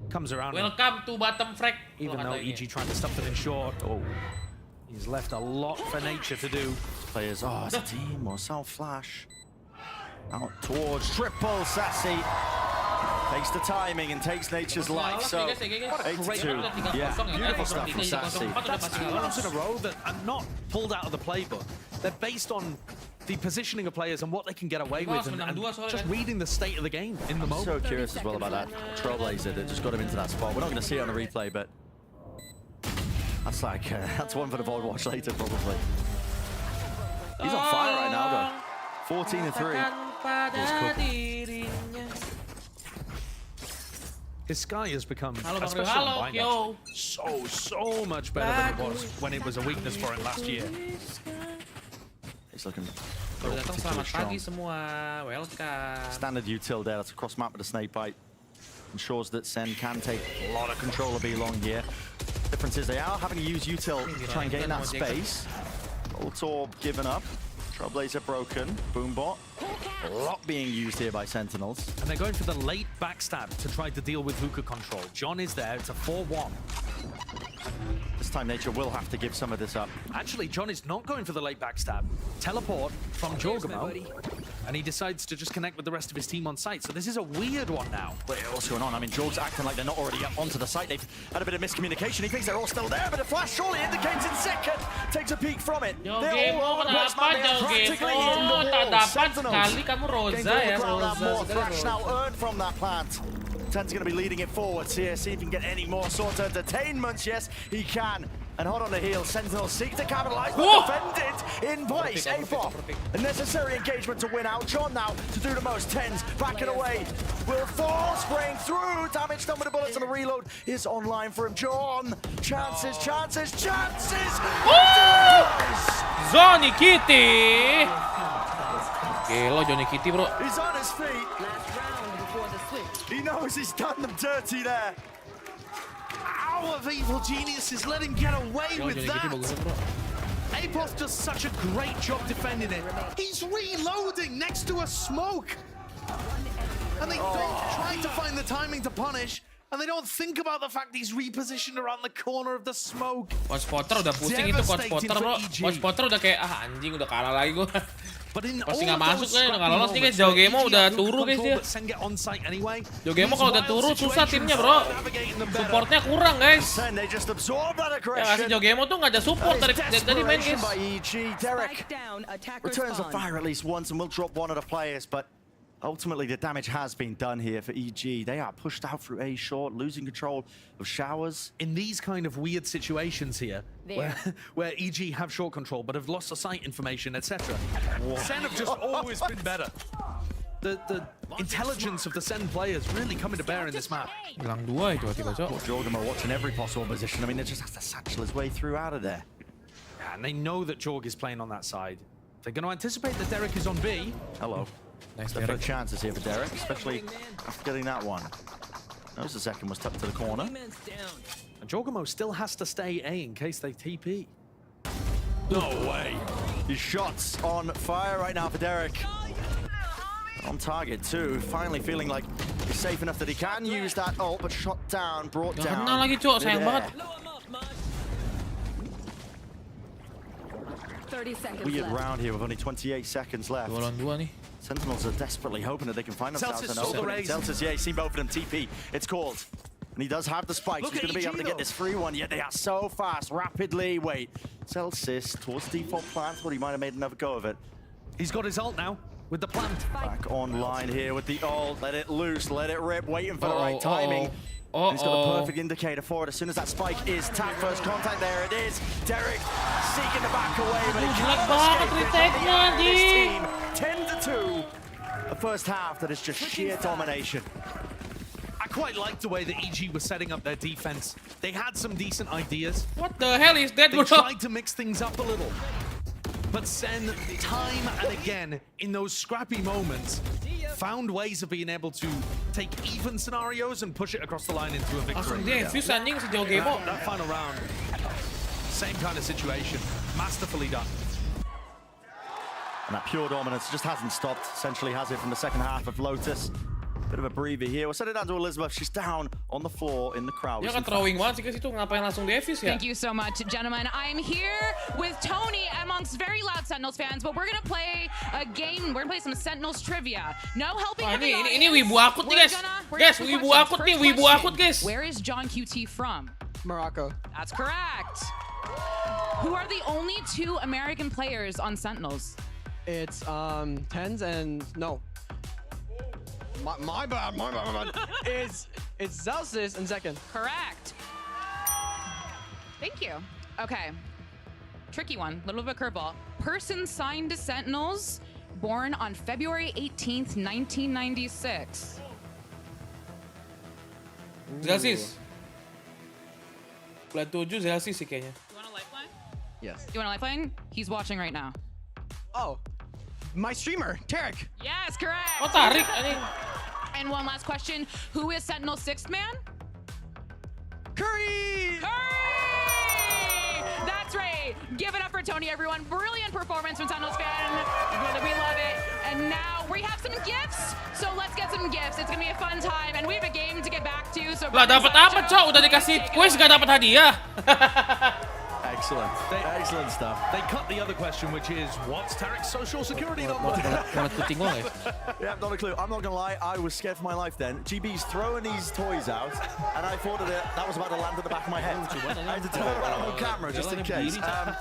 Comes around. Welcome to bottom frag. Even though EG trying to stuff them in short. Oh, he's left a lot for nature to do. Players, it's a team or South Flash. Out towards triple Sassy. Takes the timing and takes nature's life. So 8-2. Yeah, beautiful stuff from Sassy. That's 2 rounds in a row that are not pulled out of the playbook. They're based on the positioning of players and what they can get away with, and just reading the state of the game in the moment. I'm so curious as well about that Trailblazer that just got him into that spot. We're not going to see it on a replay, but That's like, that's one for the board watch later, probably. He's on fire right now, though. 14-3. His sky has become, Halo, especially halo, on yo. so much better than it was when it was a weakness for him last year. He's looking Baru datang, selamat pagi semua. Welcome. Standard util there. That's across map with a snake bite. Ensures that Sen can take a lot of control of B-Long here. Difference is they are having to use util to try and gain that space. Ult orb given up. Trailblazer broken. Boombot. A lot being used here by Sentinels. And they're going for the late backstab to try to deal with hookah control. John is there. It's a 4-1. This time Nature will have to give some of this up. Actually, John is not going for the late backstab. Teleport from Jorgamo, and he decides to just connect with the rest of his team on site. So this is a weird one now. Wait, what's going on? I mean, Jorg's acting like they're not already up onto the site. They've had a bit of miscommunication. He thinks they're all still there, but a flash surely indicates in second. Takes a peek from it. Joggemo kenapa Joggemo? Tak dapat sekali kamu Rosa ya, Rosa. Thrash now earned from that plant. Ten's going to be leading it forwards here. See if he can get any more sort of entertainments. Yes, he can. And hot on the heel, Sentinels seek to capitalize, but defended in place. A-Pop, a necessary engagement to win out. John now to do the most. Tens backing away. Will fall, spraying through. Damage done with the bullets, and the reload is online for him. John, chances, chances, chances. Johnny Kitty. Gelo Johnny Kitty, bro. He's on his feet. He knows he's done them dirty there. Hour of evil geniuses, let him get away with that. Apos does such a great job defending it. He's reloading next to a smoke. And they don't try to find the timing to punish. And they don't think about the fact he's repositioned around the corner of the smoke. Coach Potter udah pusing itu, Coach Potter, bro. Coach Potter udah kayak, anjing udah kalah lagi gue. Pasti nggak masuk kan, udah nggak lolos nih guys. Joggemo udah turu guys dia. Joggemo kalau udah turu susah timnya, bro. Supportnya kurang guys. Ya kasih Joggemo tuh nggak ada support dari main guys. Derek returns the fire at least once and will drop one of the players, but ultimately the damage has been done here for EG. They are pushed out through A short, losing control of showers. In these kind of weird situations here, where EG have short control but have lost the site information, etc. Sen have just always been better. The intelligence of the Sen players really coming to bear in this map. Hilang dua itu tiba-tiba. Jorgamo watching every possible position. I mean, they just has to satchel his way through out of there. And they know that Jorg is playing on that side. They're going to anticipate that Derek is on B. Hello. Nice Definite chances here for Derek, especially after getting that one. Notice the second was tucked to the corner. And Jorgamo still has to stay A in case they TP. No way. His shots on fire right now for Derek. On target too, finally feeling like he's safe enough that he can use that ult, but shot down, brought down. Kena lagi cok, sayang banget. 30 seconds Weird left. round here with only 28 seconds left. 2 lawan 2 nih. Sentinels are desperately hoping that they can find themselves Celtics an opening. saw the Celtics, yeah, he's seen both of them TP. It's called. And he does have the spikes. He's going to be able to get this free one, yet they are so fast, rapidly. Wait, Celsius towards default plant. Thought he might have made another go of it. He's got his ult now with the plant. Back online here with the ult. Let it loose, let it rip, waiting for the right timing. He's got the perfect indicator for it. As soon as that spike is tapped, first contact, there it is. Derek seeking to back away, but he cannot escape this team. 10-2. The first half that is just sheer domination. I quite liked the way that EG was setting up their defense. They had some decent ideas. What the hell is that, They bro? tried to mix things up a little. But Sen, time and again, in those scrappy moments, found ways of being able to take even scenarios and push it across the line into a victory. Langsung dia infuse anjing si Joggemo. That final round, same kind of situation, masterfully done. And that pure dominance just hasn't stopped. Essentially has it from the second half of Lotus. Bit of a breather here. We'll send it down to Elizabeth. She's down on the floor in the crowd. Dia kan throwing banget sih guys itu, ngapain langsung di Evis ya? Thank you so much, gentlemen. I'm here with Tony amongst very loud Sentinels fans, but we're gonna play a game. We're gonna play some Sentinels trivia. No helping Wah, from the ini audience. wibu akut nih guys. Guys, wibu akut nih, wibu akut guys. Where is John QT from? Morocco. That's correct. Who are the only 2 American players on Sentinels? It's Tens and no. My bad. It's Celsius and second. Correct. Thank you. Okay. Tricky one, little bit of curveball. Person signed to Sentinels, born on February 18th, 1996. Zelsis. Bulan 7 Zelsis sih kayaknya. You want a lifeline? Yes. You want a lifeline? He's watching right now. Oh, my streamer, Tarek. Yes, correct. Oh, Tarik. And one last question. Who is Sentinel's sixth man? Curry! That's right. Give it up for Tony, everyone. Brilliant performance from Sentinels fan. We love it. And now we have some gifts. So let's get some gifts. It's going to be a fun time. And we have a game to get back to. So Lah dapat apa, Cok? Udah dikasih quiz gak dapat hadiah. Excellent. Excellent stuff. They cut the other question, which is, what's Tarek's social security number? Yeah, not a clue. I'm not gonna lie, I was scared for my life then. GB's throwing these toys out, and I thought that was about to land at the back of my head. I had to tell it when I'm on camera, just in case. Yeah,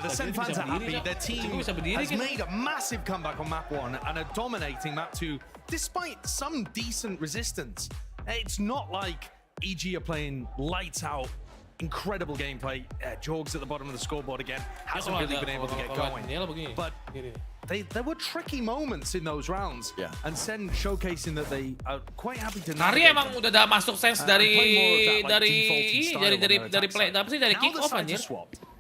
the Sen fans are happy. Their team has made a massive comeback on map 1 and are dominating map 2, despite some decent resistance. It's not like EG are playing lights out. Incredible gameplay. Jorg's at the bottom of the scoreboard again. Hasn't really been able to get going. But there were tricky moments in those rounds. Yeah. And Sen showcasing that they are quite happy to Nari emang udah masuk sense dari play, apa sih dari kick off anjir.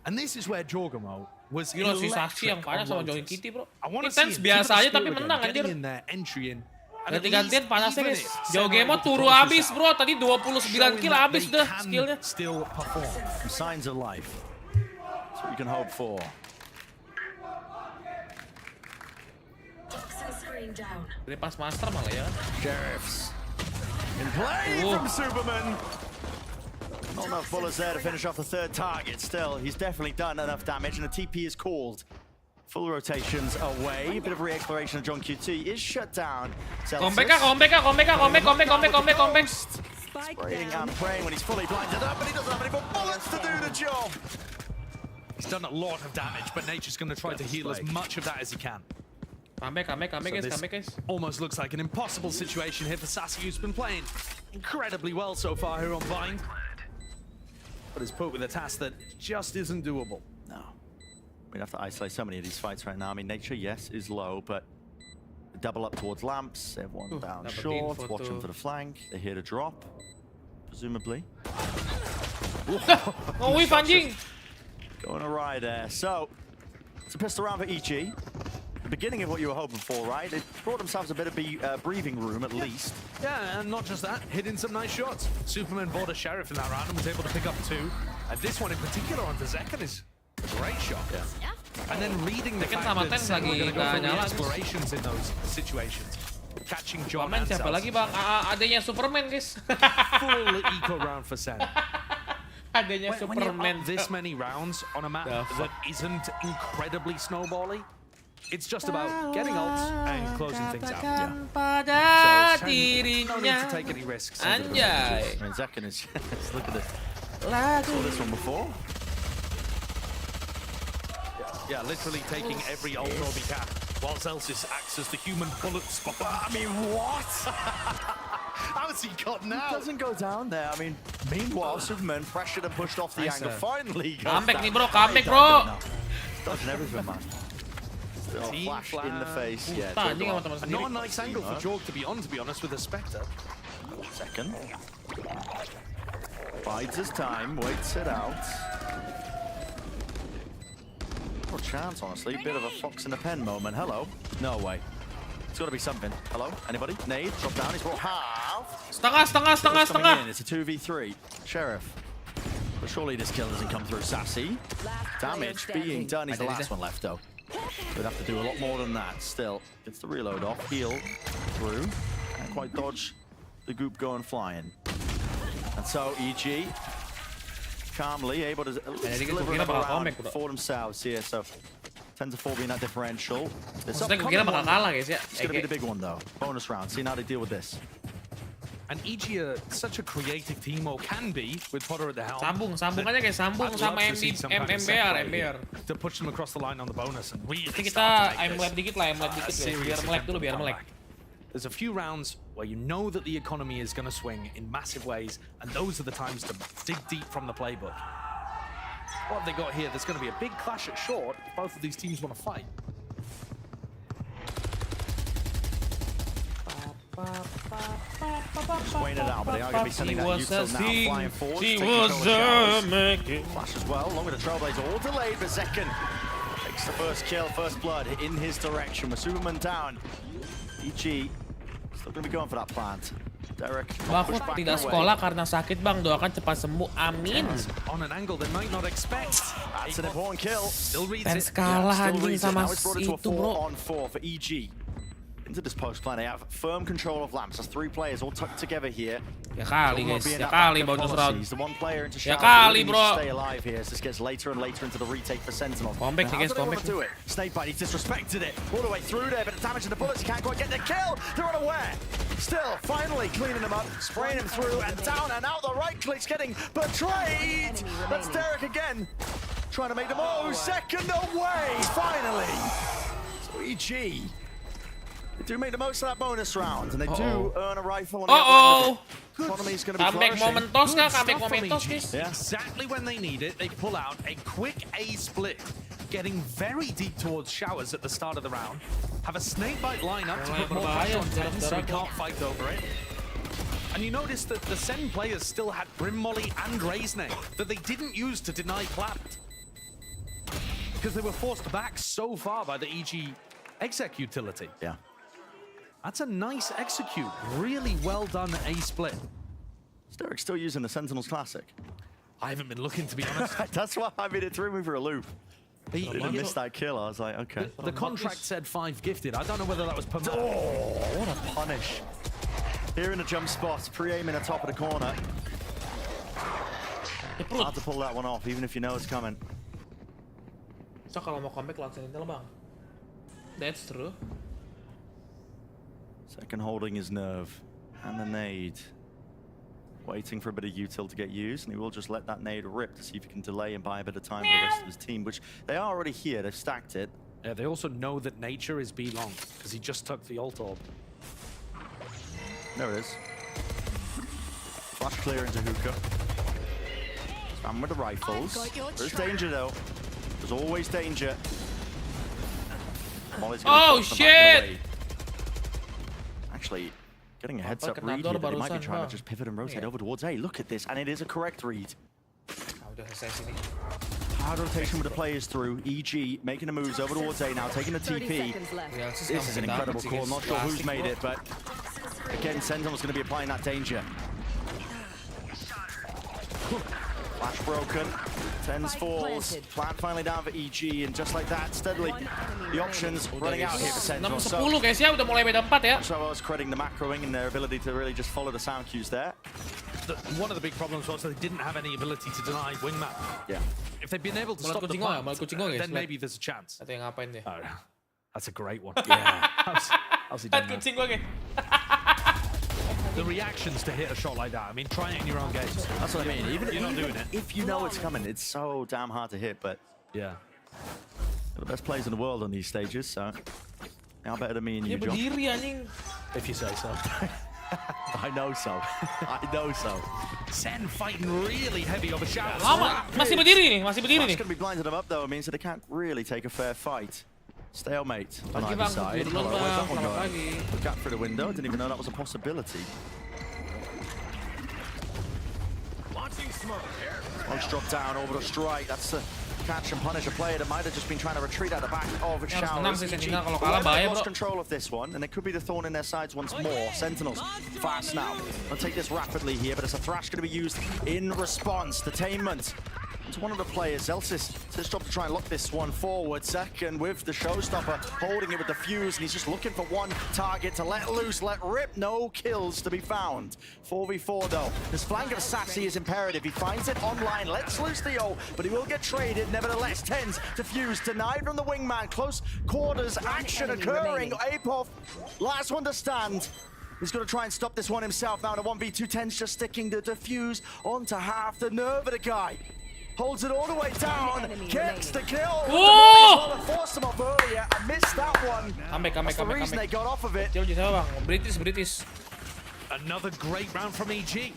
And this is where Jorgamo was Gila si Saksi yang panas sama Join Lotus. Kitty, bro. I want to Sense see biasa aja tapi menang anjir. in there, entry in. Ganti-gantian panasnya guys. Jogemo turu abis bro, tadi 29 kill abis dah skillnya. Still perform. Signs of life. That's what you can hope for. Dari pas master malah ya kan. Sheriffs in play from Superman. Not enough bullets there to finish off the third target. Still, he's definitely done enough damage, and the TP is called. Full rotations away. Bit of re-exploration of John QT is shut down. Comeback. Spraying and praying when he's fully blinded up, but he doesn't have any more bullets to do the job. He's done a lot of damage, but Nature's going to try to heal as much of that as he can. Comeback guys. Almost looks like an impossible situation here for Sassy, who's been playing incredibly well so far here on Vine. But is put with a task that just isn't doable. No. We'd have to isolate so many of these fights right now. I mean, Nature, yes, is low, but double up towards lamps. Everyone down short, watching for the flank. They're here to drop, presumably. Oh, Wifi anjing. Going awry there. So, it's a pistol round for EG. The beginning of what you were hoping for, right? They brought themselves a bit of breathing room, at least. Yeah, and not just that, hitting some nice shots. Superman bought a Sheriff in that round and was able to pick up 2. And this one in particular onto Zekan is a great shot. Yeah. And then reading the fact that Sen were going to go for the explorations in those situations. Catching John and siapa lagi bang? Adanya Superman guys. Full eco round for Sen. Adanya When Superman. you're up this many rounds on a map that isn't incredibly snowbally, it's just about getting ults and closing things out. Yeah. So Sen, no need to take any risks. Anjay. I mean, Zekan is... look at this. Saw this one before. Yeah, literally taking every ult Rob he can, while Celsius acts as the human bullet spot. I mean, what? How's he got now? He doesn't go down there. I mean, meanwhile, Superman pressured and pushed off the angle. Finally, comeback nih bro, comeback bro. Dodging everything, man. Still flash in the face. Yeah, not a nice angle for Jorg to be honest, with a Spectre. Second. Bides his time, waits it out. No chance, honestly. Bit of a fox in the pen moment. Hello. No way. It's got to be something. Hello? Anybody? Nade, drop down. He's brought half. Setengah. It's a 2v3. Sheriff. But surely this kill doesn't come through. Sassy. Damage being done. He's the last one left, though. We'd have to do a lot more than that. Still, gets the reload off. Heal through. Can't quite dodge the goop going flying. And so, EG calmly able to deliver another round for themselves here. So 10-4 being that differential. This upcoming one is going to be the big one, though. Bonus round. See how they deal with this. And EG are such a creative team, or can be, with Potter at the helm. Sambung aja guys, sambung sama MBR. To push them across the line on the bonus. And really kita aim-lab dikit lah, biar melek dulu, biar melek. There's a few rounds where you know that the economy is going to swing in massive ways, and those are the times to dig deep from the playbook. what have they got here? There's going to be a big clash at short if both of these teams want to fight. Just waiting it out, but they are going to be sending that util now, flying forward. She taking was control of the making. Flash as well, along with the Trailblazer, all delayed, but Zekken takes the first kill, first blood in his direction. With Superman down, EG still going to be going for that plant. Derek, Aku tidak sekolah karena sakit bang, doakan cepat sembuh, amin. On an angle they might not expect. That's an important kill. Still reads Fans it. kalah anjing sama Now it's brought it to a itu bro. 4-on-4 for EG. Into this post plan, they have firm control of lamps. There's 3 players all tucked together here. Ya kali guys, ya kali bonus round. The one player into Ya shower, kali really needs bro. to stay alive here as this gets later and later into the retake for Sentinels. Comeback nih guys, comeback. Do it. Snakebite, he's disrespected it all the way through there, but the damage to the bullets, he can't quite get the kill. They're unaware. Still, finally cleaning him up, spraying him through and down and out. The right click's getting betrayed. That's Derek again, trying to make the move. Second away, finally. So EG. They do make the most of that bonus round, and they do earn a rifle on the other end. Economy's going to be Comeback flourishing. momentos kah? Comeback momentos guys. Yeah. Exactly when they need it, they pull out a quick A split, getting very deep towards showers at the start of the round. Have a snakebite lineup to put more pressure on Tens so he can't fight over it. And you notice that the Sen players still had Brim Molly and Raisne that they didn't use to deny Clapped. Because they were forced back so far by the EG exec utility. Yeah. That's a nice execute. Really well done A split. Is Derek still using the Sentinels Classic? I haven't been looking, to be honest. That's why I mean, it threw me for a loop. He missed that kill. I was like, okay. The contract said 5 gifted. I don't know whether that was per match. Oh, what a punish. Here in the jump spot, pre-aiming the top of the corner. Hard to pull that one off, even if you know it's coming. So kalau mau comeback lawan Sentinel bang. That's true. Second holding his nerve and the nade. Waiting for a bit of util to get used, and he will just let that nade rip to see if he can delay and buy a bit of time for the rest of his team, which they are already here. They've stacked it. Yeah, they also know that nature is B long, because he just took the ult orb. There it is. Flash clear into hookah. Stand with the rifles. There's danger though. There's always danger. Molly's gonna force them back away. Actually, getting a heads up read here, that he might be trying to just pivot and rotate over towards A. Look at this, and it is a correct read. Hard rotation with the players through. EG making the moves over towards A now, taking the TP. This is an incredible call. Not sure who's made it, but again, Sentinel's going to be applying that danger. Flash broken. Tens falls. Plant finally down for EG, and just like that, steadily, the options running out here for Sentinel. 6-10 guys ya, udah mulai beda 4 ya. So I was crediting the macroing and their ability to really just follow the sound cues there. One of the big problems was that they didn't have any ability to deny wingman. Yeah. If they'd been able to stop the plant, then maybe there's a chance. Atau yang ngapain dia? Oh, that's a great one. Yeah. How's he done that? Kucing gua guys. The reactions to hit a shot like that. I mean, try it in your own games. That's what I mean. Even you're not doing it. If you know it's coming, it's so damn hard to hit. But yeah, they're the best players in the world on these stages, so they are better than me and you, Dia John. berdiri anjing. If you say so. I know so. I know so. Sen fighting really heavy over showers. Lama, masih berdiri nih, masih berdiri nih. It's going to be blinded them up though. It means that they can't really take a fair fight. Stalemate on Pagi either bang, side. dulu Where's bang, that one selamat going? pagi. Look out through the window. Didn't even know that was a possibility. Once dropped down, orbital strike. That's the catch and punish a player that might have just been trying to retreat out the back of showers. Lost control of this one, and it could be the thorn in their sides once more. Sentinels fast now. I'll take this rapidly here, but it's a thrash going to be used in response. Detainment to one of the players. Zelsis, it's his job to try and lock this one forward. Second with the showstopper, holding it with the fuse, and he's just looking for one target to let loose, let rip. No kills to be found. 4v4 though. This flank of Sassy is imperative. He finds it online, lets loose the O, but he will get traded. Nevertheless, Tens to fuse, denied from the wingman. Close quarters action occurring. Apov, last one to stand. He's going to try and stop this one himself now. The 1v2, Tens just sticking the defuse onto half the nerve of the guy. Holds it all the way down, gets the kill. Oh! Forced him off earlier. I missed that one. That's the reason they got off of it. British. Another great round from EG.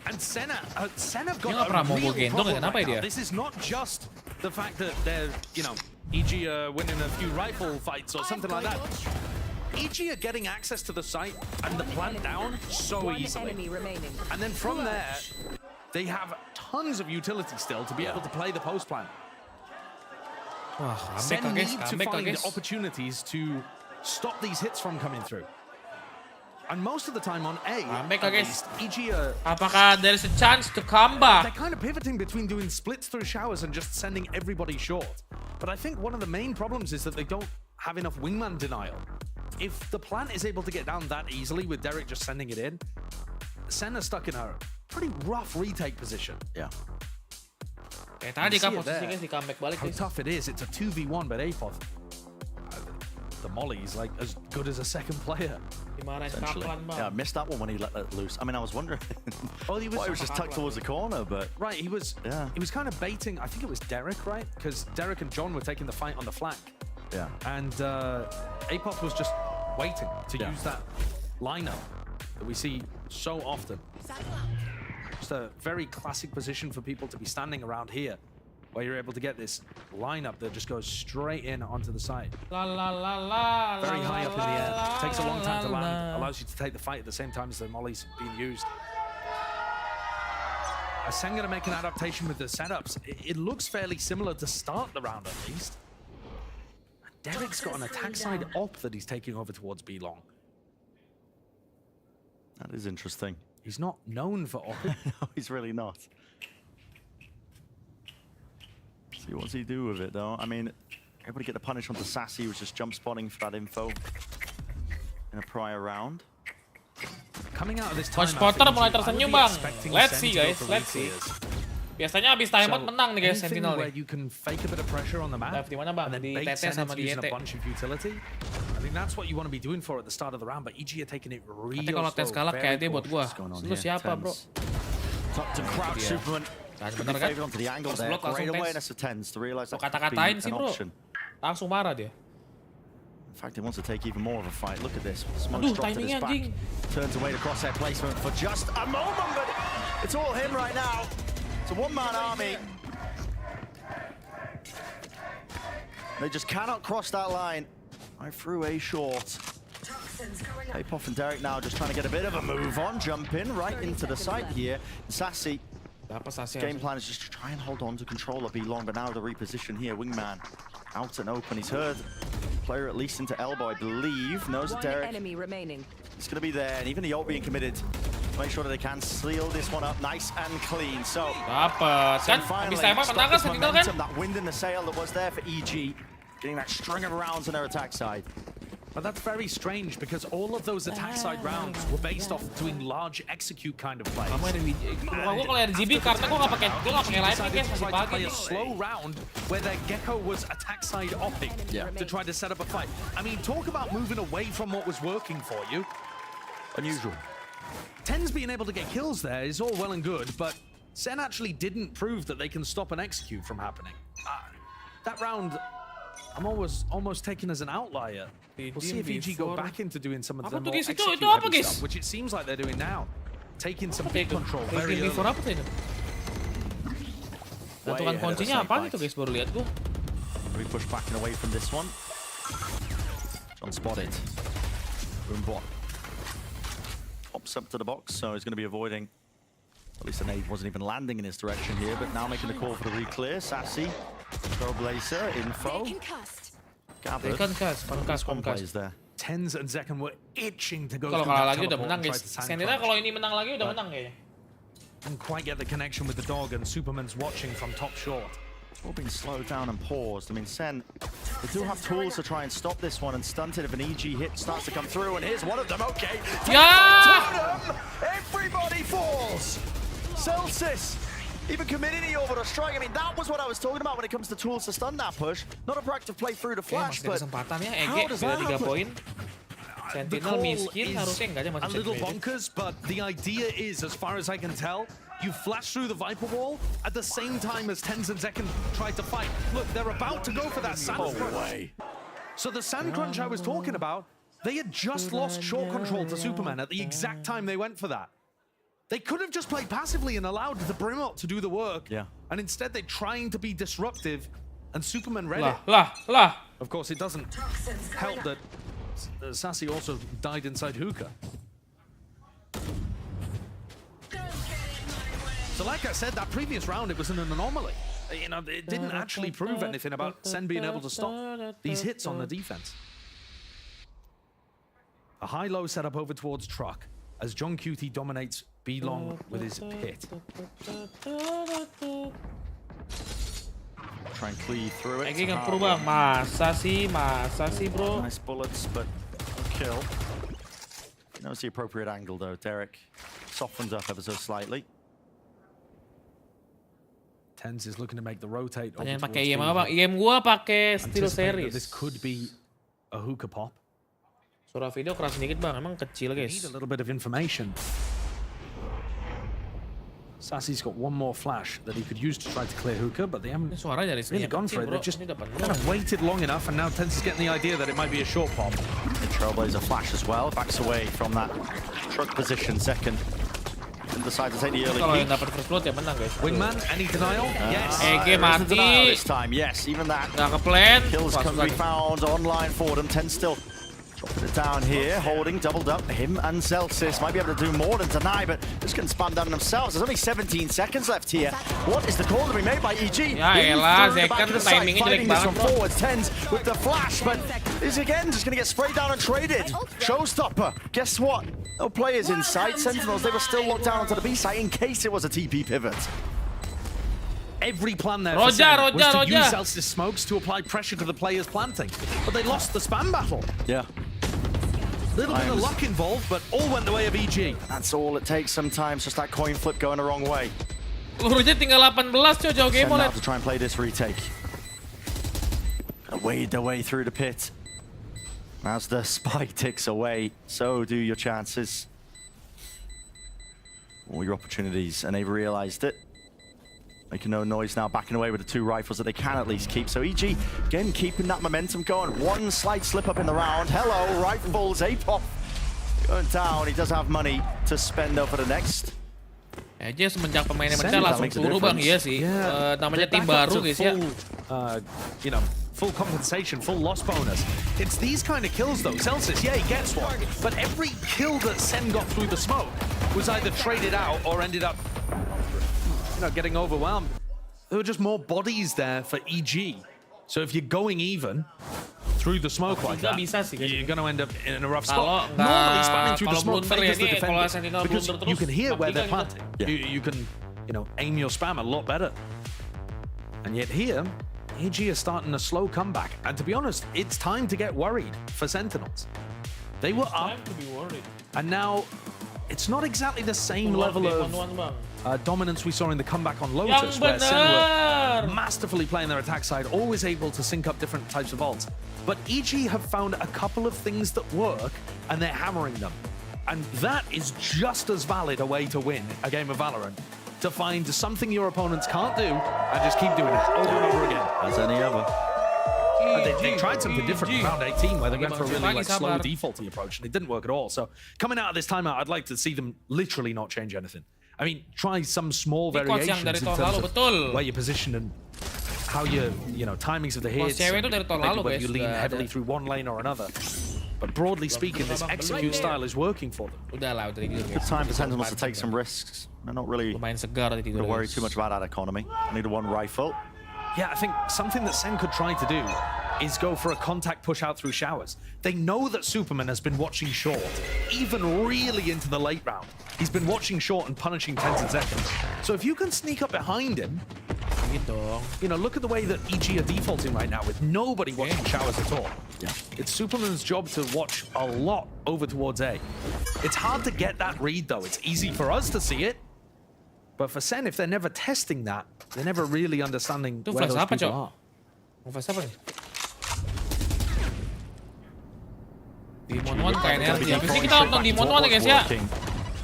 And And Sen have Dia nggak pernah got a mogok real gendong ya, problem kenapa right ya now. dia? This is not just the fact that they're, you know, EG are winning a few rifle fights or something like that. EG are getting access to the site and the plant down so easily. And then from there, they have tons of utility still to be able to play the post plant. Sen need to find opportunities to stop these hits from coming through. And most of the time on A, at least, EG are... Apakah there is a chance to come back? They're kind of pivoting between doing splits through showers and just sending everybody short. But I think one of the main problems is that they don't have enough wingman denial. If the plant is able to get down that easily with Derek just sending it in, Sen are stuck in a pretty rough retake position. Yeah. Kayak tadi kan posisinya di comeback balik. How tough it is. It's a 2v1, but Apoth, the molly is like as good as a second player. Yeah, I missed that one when he let that loose. I mean, I was wondering. He was just tucked towards the corner, but right, he was kind of baiting. I think it was Derek, right? Because Derek and John were taking the fight on the flank. Yeah. And Apoth was just waiting to use that lineup that we see so often. Just a very classic position for people to be standing around here, where you're able to get this lineup that just goes straight in onto the side. Very high up in the air. Takes a long time to land. Allows you to take the fight at the same time as the molly's being used. Are Sen going to make an adaptation with the setups? It looks fairly similar to start the round at least. Derek's got an attack side op that he's taking over towards B long. That is interesting. He's not known for opping. No, he's really not. See, what's he do with it, though? I mean, able to get the punish onto Sassy, who was just jump spotting for that info in a prior round. Coming out of this Coach Potter mulai tersenyum, Bang. Let's see, guys. Let's see. Biasanya abis timeout menang nih guys, Sentinel nih. You can fake a bit of pressure on the map. Di mana Bang? Di TT sama di YT. I think that's what you want to be doing for at the start of the round, but EG are taking it real slow. Tapi kalau tes kalah kayak dia buat gua. Lu siapa, bro? Top to crouch Superman. Bener kan? Onto the angle there. Great awareness of Tens to realize that kata-katain sih, bro. Langsung marah dia. In fact, he wants to take even more of a fight. Look at this. Smoke's dropped to his back. Turns away to crosshair placement for just a moment, but it's all him right now. It's a one-man army. They just cannot cross that line. Right through A short. Apoth and Derek now just trying to get a bit of a move on. Jump in right into the site here. Sassy. Game plan is just to try and hold on to control of B long, but now the reposition here. Wingman out and open. He's heard player at least into elbow, I believe. Knows Derek. Enemy remaining. It's going to be there, and even the ult being committed. Make sure that they can seal this one up nice and clean. So, dapat kan? Habis timeout menang kan Sentinel kan? That wind in the sail that was there for EG, getting that string of rounds on their attack side. But that's very strange because all of those attack side rounds were based off doing large execute kind of plays. Kamu ada gua kalau RGB karena gua nggak pakai lightning guys, masih pagi. Play a slow round where their Gecko was attack side opping to try to set up a fight. I mean, talk about moving away from what was working for you. Unusual. Tens being able to get kills there is all well and good, but Sen actually didn't prove that they can stop an execute from happening. That round, I'm almost taken as an outlier. We'll see if EG go back into doing some of the more execute heavy stuff, which it seems like they're doing now. Taking some big control very early. Apa sih itu? Gantungan kuncinya apa itu guys, baru lihat gua. We push back and away from this one. John spotted. Boombot. Pops up to the box, so he's going to be avoiding. At least the nade wasn't even landing in his direction here, but now making the call for the re-clear. Sassy, Trailblazer, info. Gathered. Plays there. Tens and Zekken were itching to go. Kalau kalah lagi udah menang guys. Sentinel kalau ini menang lagi udah menang kayaknya. Didn't quite get the connection with the dog, and Superman's watching from top short. It's all been slowed down and paused. I mean, Sen, they do have tools to try and stop this one and stunt it if an EG hit starts to come through, and here's one of them, okay. Yeah! Everybody falls! Celsius, even committing the orbital strike. I mean, that was what I was talking about when it comes to tools to stun that push. Not a proactive play through the flash, but how does that happen? Sentinel miskin harusnya enggak aja masih a little bonkers, but the idea is, as far as I can tell, you flash through the Viper wall at the same time as Tens and Zekken tried to fight. Look, they're about to go for that sand crunch. So the sand crunch I was talking about, they had just lost short control to Superman at the exact time they went for that. They could have just played passively and allowed the Brimot to do the work. Yeah. And instead they're trying to be disruptive, and Superman read it. Of course, it doesn't help that Sassy also died inside hookah. So like I said, that previous round, it was an anomaly. You know, it didn't actually prove anything about Sen being able to stop these hits on the defense. A high-low setup over towards Truck as John Cutie dominates B-Long with his pit. Try and cleave through it. Lagi nggak bang, masa sih bro. Nice bullets, but no kill. Knows the appropriate angle though. Derek softens up ever so slightly. Tens is looking to make the rotate. Jangan pakai IM apa bang? IM gua pakai Steel Series. This could be a hookah pop. Suara video keras sedikit bang, emang kecil guys. Need a little bit of information. Sassy's got one more flash that he could use to try to clear hookah, but they haven't really gone for it. They've just kind of waited long enough, and now Tens is getting the idea that it might be a short pop. Trailblazer flash as well, backs away from that truck position second. And decide to take the early peek. Wingman, any denial? Yes. EG mati. This time, yes, even that. Nggak ke-plan. Kills can be found online for them. Ten still dropping it down here, holding, doubled up. Him and Celsius might be able to do more than deny, but just can spam down themselves. There's only 17 seconds left here. What is the call to be made by EG? Ya elah, Zekan timingnya jelek banget from forwards, Tens with the flash, but is again just going to get sprayed down and traded. Showstopper. Guess what? No players in sight. Sentinels, they were still locked down onto the B site in case it was a TP pivot. Every plan there was to use Celsius smokes to apply pressure to the players planting, but they lost the spam battle. Yeah. Little bit of luck involved, but all went the way of EG. That's all it takes sometimes, just that coin flip going the wrong way. Pelurunya tinggal 18 coy, jauh game on it. To try and play this retake. Gonna wade their way through the pit. As the spike ticks away, so do your chances. All your opportunities, and they've realized it. Making no noise now, backing away with the two rifles that they can at least keep. So EG, again, keeping that momentum going. One slight slip up in the round. Hello, rifles, A-pop going down. He does have money to spend over the next. Aja semenjak pemainnya pecah langsung turun bang, iya sih. Namanya tim baru guys ya. You know, full compensation, full loss bonus. It's these kind of kills though. Celsius, yeah, he gets one, but every kill that Sen got through the smoke was either traded out or ended up, you know, getting overwhelmed. There were just more bodies there for EG. So if you're going even through the smoke like that, you're going to end up in a rough spot. Normally spamming through the smoke favors the defender because you can hear where they're planting. Yeah. You can, you know, aim your spam a lot better. And yet here, AG is starting a slow comeback. And to be honest, it's time to get worried for Sentinels. They were up, and now it's not exactly the same level of dominance we saw in the comeback on Lotus, where Sen were masterfully playing their attack side, always able to sync up different types of ults. But EG have found a couple of things that work, and they're hammering them. And that is just as valid a way to win a game of Valorant. To find something your opponents can't do, and just keep doing it over and over again. As any other. They tried something different in round 18, where they went for a really slow defaulty approach, and it didn't work at all. So coming out of this timeout, I'd like to see them literally not change anything. I mean, try some small variations in terms of where you position and how you know, timings of the hits, whether you lean heavily through one lane or another. But broadly speaking, this execute style is working for them. Good time for Sentinels to take some risks. They're not really going to worry too much about that economy. Need a one rifle. Yeah, I think something that Sen could try to do is go for a contact push out through showers. They know that Superman has been watching short, even really into the late round. He's been watching short and punishing 10s and seconds. So if you can sneak up behind him, you know, look at the way that EG are defaulting right now with nobody watching showers at all. Yeah. It's Superman's job to watch a lot over towards A. It's hard to get that read though. It's easy for us to see it. But for Sen, if they're never testing that, they're never really understanding where those people are. Demon 1 ke NRG. Habis ini kita nonton Demon 1 ya guys ya.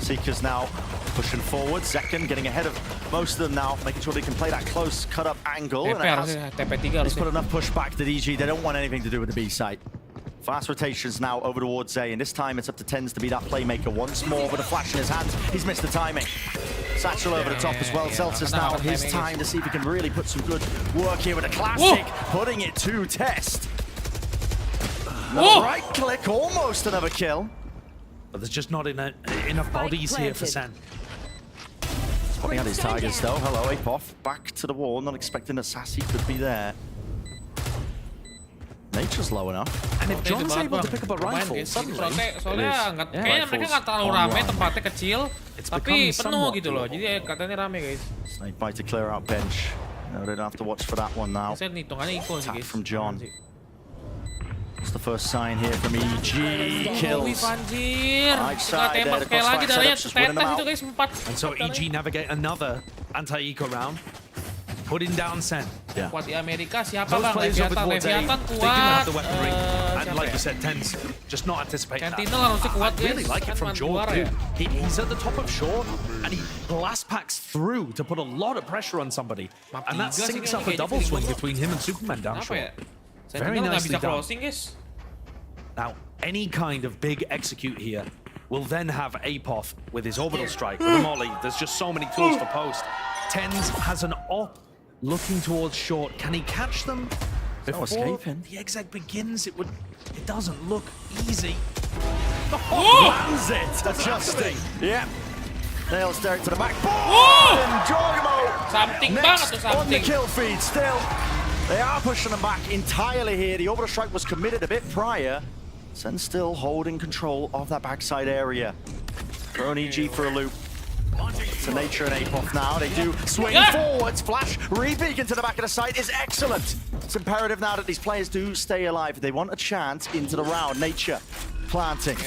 Seekers now pushing forward. Zekan getting ahead of most of them now, making sure they can play that close cut-up angle. TP harusnya, TP3 harusnya. Put enough push back to DG. They don't want anything to do with the B site. Fast rotations now over towards Zay, and this time it's up to Tens to be that playmaker once more with a flash in his hand. He's missed the timing. Satchel over the top as well. Celsius now, his time to see if he can really put some good work here with a classic, putting it to test. Right click, almost another kill. But there's just not enough bodies here for Sen. Popping out his Tigers though. Hello, Apoth. Back to the wall, not expecting that Sassy could be there. Nature's low enough. And if John's able to pick up a rifle, suddenly... Soalnya kayaknya mereka nggak terlalu rame, tempatnya kecil, tapi penuh gitu loh. Jadi katanya rame guys. Snake bite to clear out bench. No, they don't have to watch for that one now. Attack from John. It's the first sign here from EG. Kills. Right side there, the crossfire setup, just winning them out. And so EG navigate another anti-eco round. Putting down Sen. Yeah. Kuat di Amerika siapa Those bang? players over towards A, they Leviathan do have kuat. the weaponry. And like you said, Tens just not anticipating that. Sentinel harusnya kuat I really guys. like it from Jorg too. He's at the top of short and he blast packs through to put a lot of pressure on somebody. And that syncs up a double swing between him and Superman down short. Very nicely done. Now, any kind of big execute here will then have Apoth with his orbital strike, with the molly. There's just so many tools for post. Tens has an op looking towards short. Can he catch them before the exec begins? It doesn't look easy. Lands it, adjusting. Yeah. Nails Derek to the back. And Jorgamo next on the kill feed still. They are pushing them back entirely here. The orbital strike was committed a bit prior. Sen still holding control of that backside area. Throwing EG for a loop. To Nature and Apoth now. They do swing forwards. Flash re-beacon to the back of the site is excellent. It's imperative now that these players do stay alive. They want a chance into the round. Nature planting.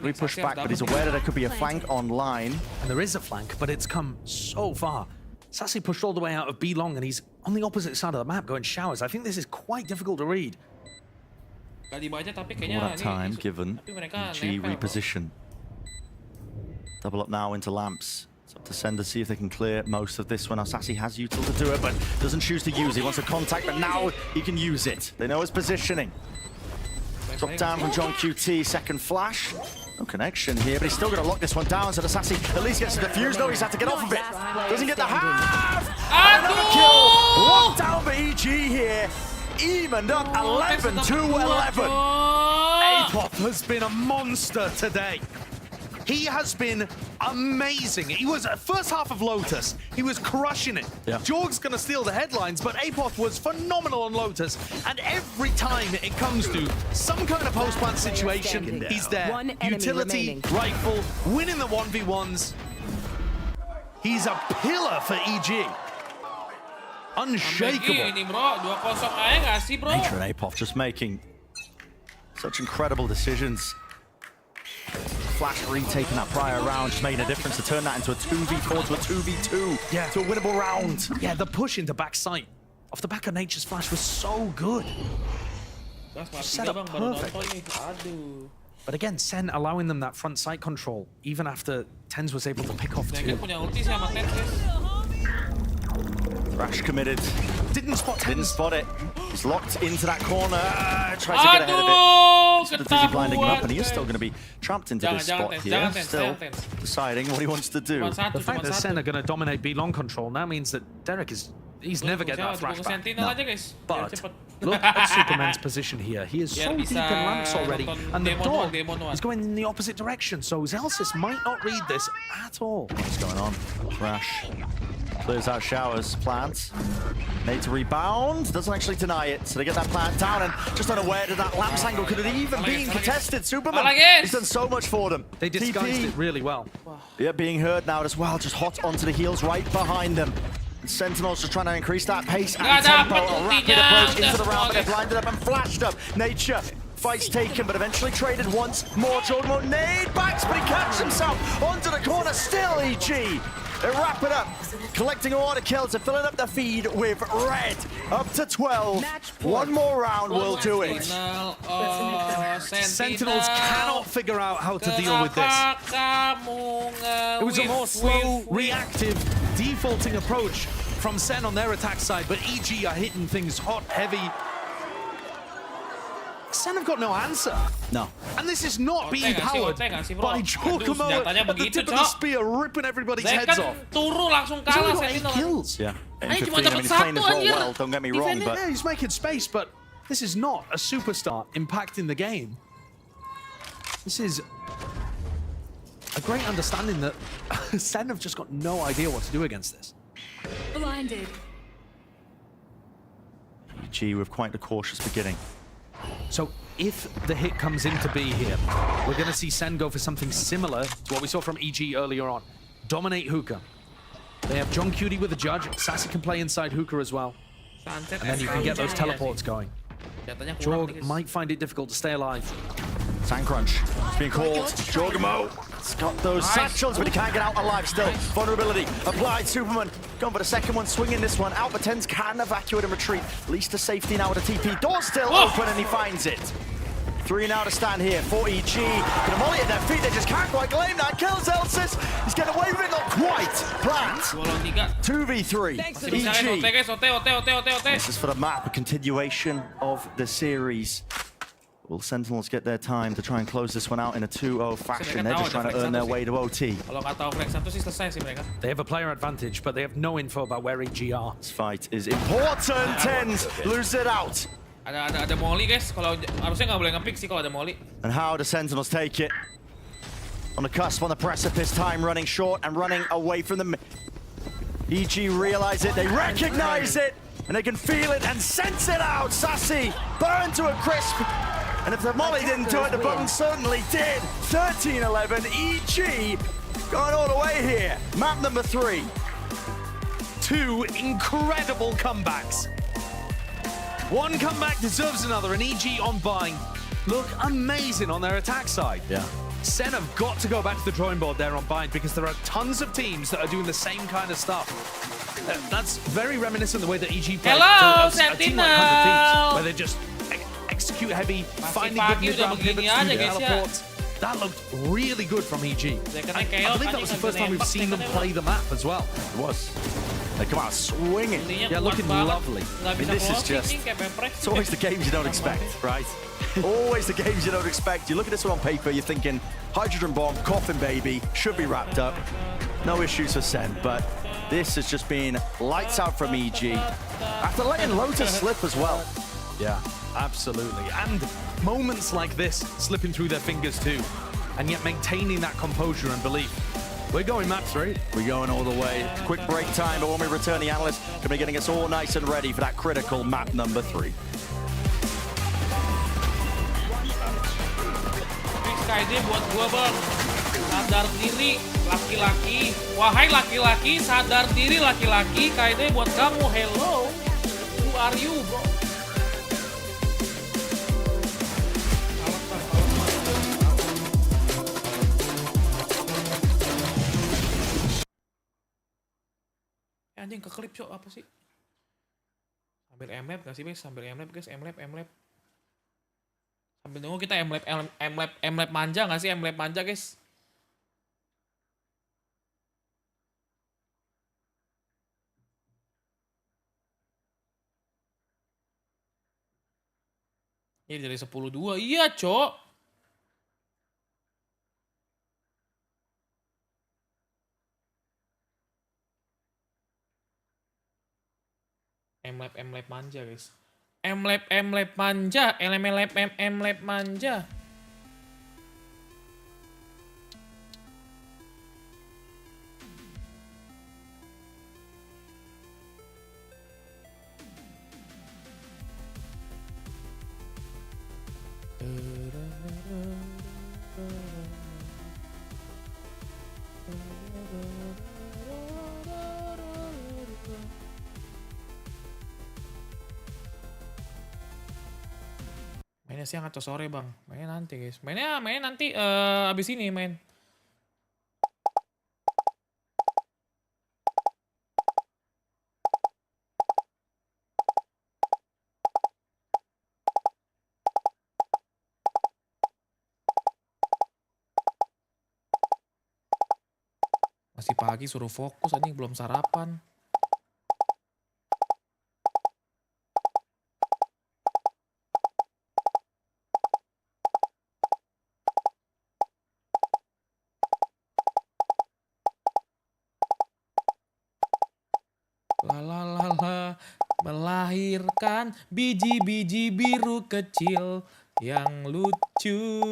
We push back, but he's aware that there could be a flank online. And there is a flank, but it's come so far. Sassy pushed all the way out of B long, and he's on the opposite side of the map going showers. I think this is quite difficult to read. All that time given. G reposition. Double up now into lamps. It's up to Sen to see if they can clear most of this one. Sassy has util to do it, but doesn't choose to use it. He wants a contact, but now he can use it. They know his positioning. Drop down from John QT, second flash. No connection here, but he's still going to lock this one down, so the Sassy at least gets the defuse. No, he's had to get off of it. Doesn't get the half! Another kill! Locked down for EG here. Evened up 11 to 11. Apoth has been a monster today. He has been amazing. He was first half of Lotus. He was crushing it. Yeah. Jorg's going to steal the headlines, but Apoth was phenomenal on Lotus. And every time it comes to some kind of post-plant situation, he's there. Utility, rifle, winning the 1v1s. He's a pillar for EG. Unshakable. Nature and Apoth just making such incredible decisions. Flash retaking that prior round, just making a difference to turn that into a 2v4 to a 2v2 to a winnable round. Yeah, the push into back sight off the back of Nature's flash was so good. Set up perfect. But again, Sen allowing them that front sight control, even after Tens was able to pick off two. Thrash committed. Didn't spot it. He's locked into that corner. Tries to get ahead of it. The Dizzy blinding him up, and he is still going to be trapped into this spot here. Still deciding what he wants to do. The fact that Sen are going to dominate B long control now means that Derek he's never getting that thrash back. No. But look at Superman's position here. He is so deep in lamps already, and the dog is going in the opposite direction. So Celsius might not read this at all. What's going on? Thrash clears out showers, plants. Need to rebound, doesn't actually deny it, so they get that plant down, and just unaware that that lamps angle could have even been contested. Superman has done so much for them. They disguised it really well. Yeah, being heard now as well, just hot onto the heels right behind them. And Sentinels just trying to increase that pace and tempo, a rapid approach into the round, but they're blinded up and flashed up. Nature fights taken, but eventually traded once more. Jordan nade backs, but he catches himself onto the corner. Still EG. They wrap it up, collecting all the kills and filling up the feed with red. Up to 12. One more round will do it. Sentinels cannot figure out how to deal with this. It was a more slow, reactive, defaulting approach from Sen on their attack side, but EG are hitting things hot, heavy. Sen have got no answer. No. And this is not being powered by Giacomo at the tip of the spear, ripping everybody's heads off. Turu langsung He's kalah only got 8 Sentinel. kills. Yeah. Ini cuma M15, I mean, dapat he's playing satu this role anjir. well, don't get me wrong, but Yeah, he's making space, but this is not a superstar impacting the game. This is a great understanding that Sen have just got no idea what to do against this. Blinded. EG with quite a cautious beginning. So if the hit comes into be here, we're going to see Sen go for something similar to what we saw from EG earlier on. Dominate hookah. They have John Cutie with the judge. Sassy can play inside hookah as well. And then you can get those teleports going. Jorg might find it difficult to stay alive. Sand Crunch. It's being called. Jorgamo. It's got those satchels, but he can't get out alive still. Vulnerability applied. Superman going for the second one, swinging this one. Alpha 10s can evacuate and retreat. At least to safety now with a TP. Door still open, and he finds it. 3 now to stand here for EG. Gonna molly at their feet. They just can't quite claim that. Kills Elsis. He's getting away with it. Not quite. Plant. 2v3. EG. This is for the map. A continuation of the series. Will Sentinels get their time to try and close this one out in a 2-0 fashion? They're just trying to earn their way to OT. They have a player advantage, but they have no info about where EG are. This fight is important. Tens lose it out. Ada molly guys. Kalau harusnya nggak boleh nge-pick sih kalau ada molly. And how do Sentinels take it? On the cusp, on the precipice, time running short and running away from them. EG realize it, they recognize it, and they can feel it and sense it out. Sassy burned to a crisp. And if the molly didn't do it, the button certainly did. 13-11, EG going all the way here. Map number 3. 2 incredible comebacks. One comeback deserves another, and EG on buying look amazing on their attack side. Yeah. Sen have got to go back to the drawing board there on bind because there are tons of teams that are doing the same kind of stuff. That's very reminiscent of the way that EG played Hello, a team like 100 Thieves, where they just execute heavy, finding good mid-round pivots, teleports. That looked really good from EG. I believe that was the first time we've seen them play the map as well. It was. They come out swinging. Yeah, looking lovely. I mean, this is just, it's always the games you don't expect, right? Always the games you don't expect. You look at this one on paper, you're thinking, hydrogen bomb, coffin baby, should be wrapped up. No issues for Sen, but this has just been lights out from EG. After letting Lotus slip as well. Yeah, absolutely. And moments like this slipping through their fingers too, and yet maintaining that composure and belief. We're going map 3. We're going all the way. Quick break time, but when we return, the analyst going to be getting us all nice and ready for that critical map number 3. Kode buat gua bang. Sadar diri laki-laki. Wahai laki-laki, sadar diri laki-laki. Kode buat kamu. Hello. Who are you, bro? Anjing keklip cok, apa sih? Sambil M-lab gak sih guys? Sambil M-lab guys, M-lab. Sambil nunggu kita M-lab manja gak sih? M-lab manja guys. Ini dari 10-2, iya cok. M-lab manja guys. M-lab manja. M-lab manja. Mainnya siang atau sore bang? Mainnya nanti guys. Mainnya nanti abis ini main. Masih pagi suruh fokus anjing belum sarapan. melahirkan biji-biji biru kecil yang lucu.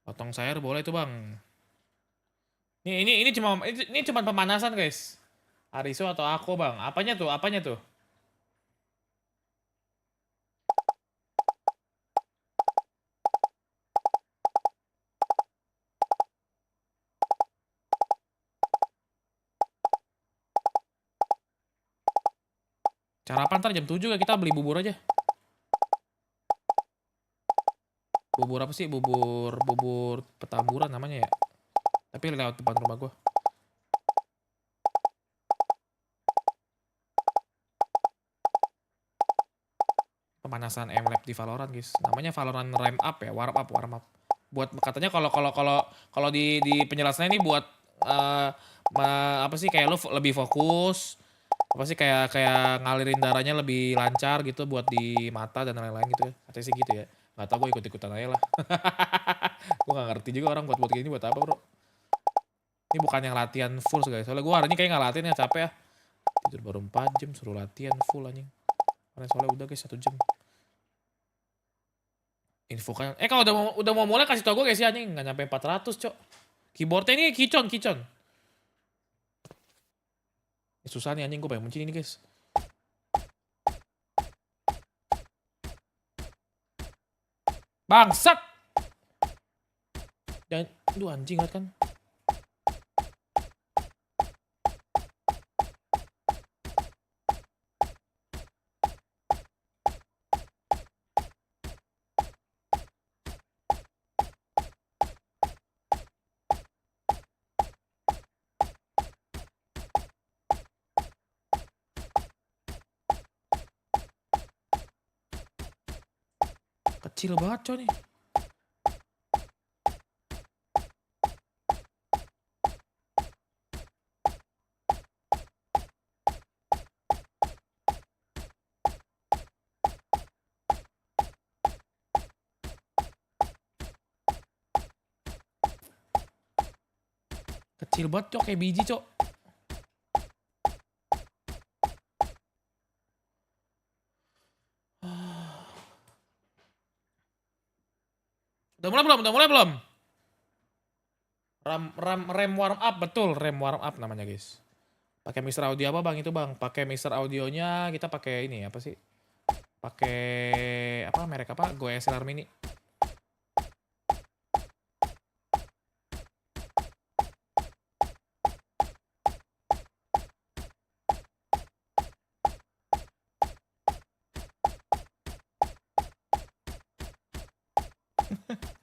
Potong sayur boleh tuh bang. Ini cuma pemanasan guys. Ariso atau aku bang? Apanya tuh? Apanya tuh? Sarapan ntar jam 7 ya, kita beli bubur aja. Bubur apa sih? Bubur Petamburan namanya ya. Tapi lewat depan rumah gua. Pemanasan M-Lab di Valorant guys. Namanya Valorant Ramp Up ya, warm up. Buat katanya kalau di penjelasannya ini buat apa sih kayak lu lebih fokus. Apa sih kayak ngalirin darahnya lebih lancar gitu buat di mata dan lain-lain gitu ya. Katanya sih gitu ya. Nggak tahu gue ikut-ikutan aja lah. Gue nggak ngerti juga orang buat gini buat apa bro. Ini bukan yang latihan full guys. Soalnya gue hari ini kayak nggak latihan ya, capek ya. Tidur baru 4 jam suruh latihan full anjing. Karena soalnya udah guys 1 jam. Info kan. Kalau udah mau mulai kasih tau gue guys ya anjing. Nggak nyampe 400 cok. Keyboardnya ini kicon. Susah nih anjing, gue pengen muncul ini guys. Bangsat! Dan, aduh anjing liat kan. Kecil banget coy nih. Kecil banget cok, kayak biji cok. Udah mulai belum? Rem warm up, betul, rem warm up namanya guys. Pakai mixer audio apa bang itu bang? Pakai mixer audionya kita pakai ini apa sih? Pakai apa merek apa? Gue SLR Mini.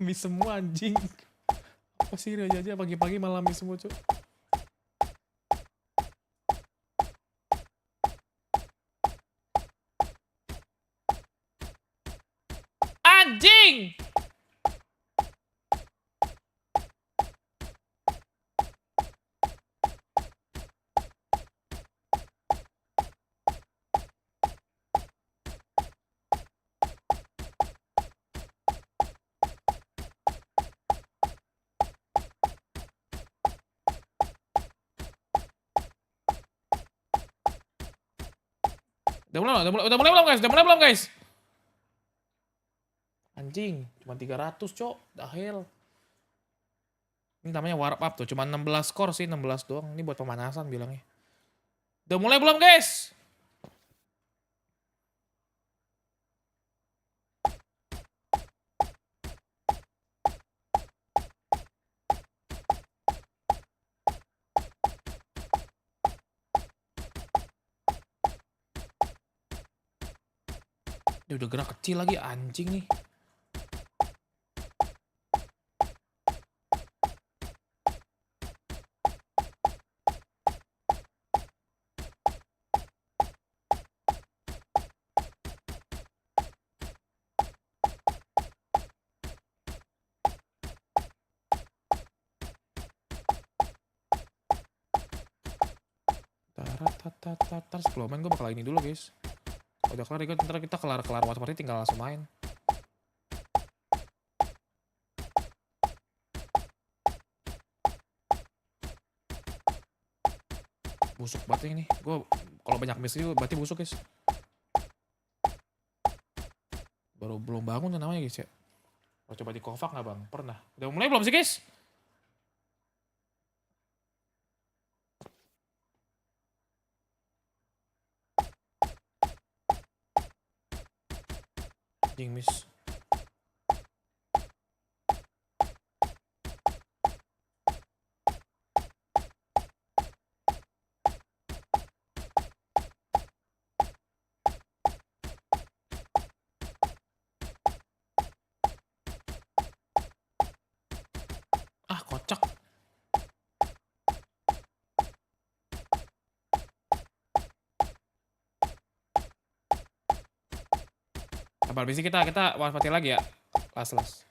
Mie semua anjing. Apa sih Djaja pagi-pagi malam mie semua cuy. Anjing! Udah mulai belum guys? Anjing, cuma 300 cok, the hell. Ini namanya warm up tuh, cuma 16 core sih, 16 doang. Ini buat pemanasan bilangnya. Udah mulai belum guys? Dia udah gerak kecil lagi anjing nih. Tar sebelum main gue bakal ini dulu guys. Udah kelar ntar kita kelar watch party tinggal langsung main. Busuk banget ini. Gue kalau banyak miss itu berarti busuk guys. Belum bangun namanya guys ya. Mau coba di covac nggak bang? Pernah. Udah mulai belum sih guys? Anjing miss. Ah, kocak. Abal bisi kita wanti lagi ya. Las.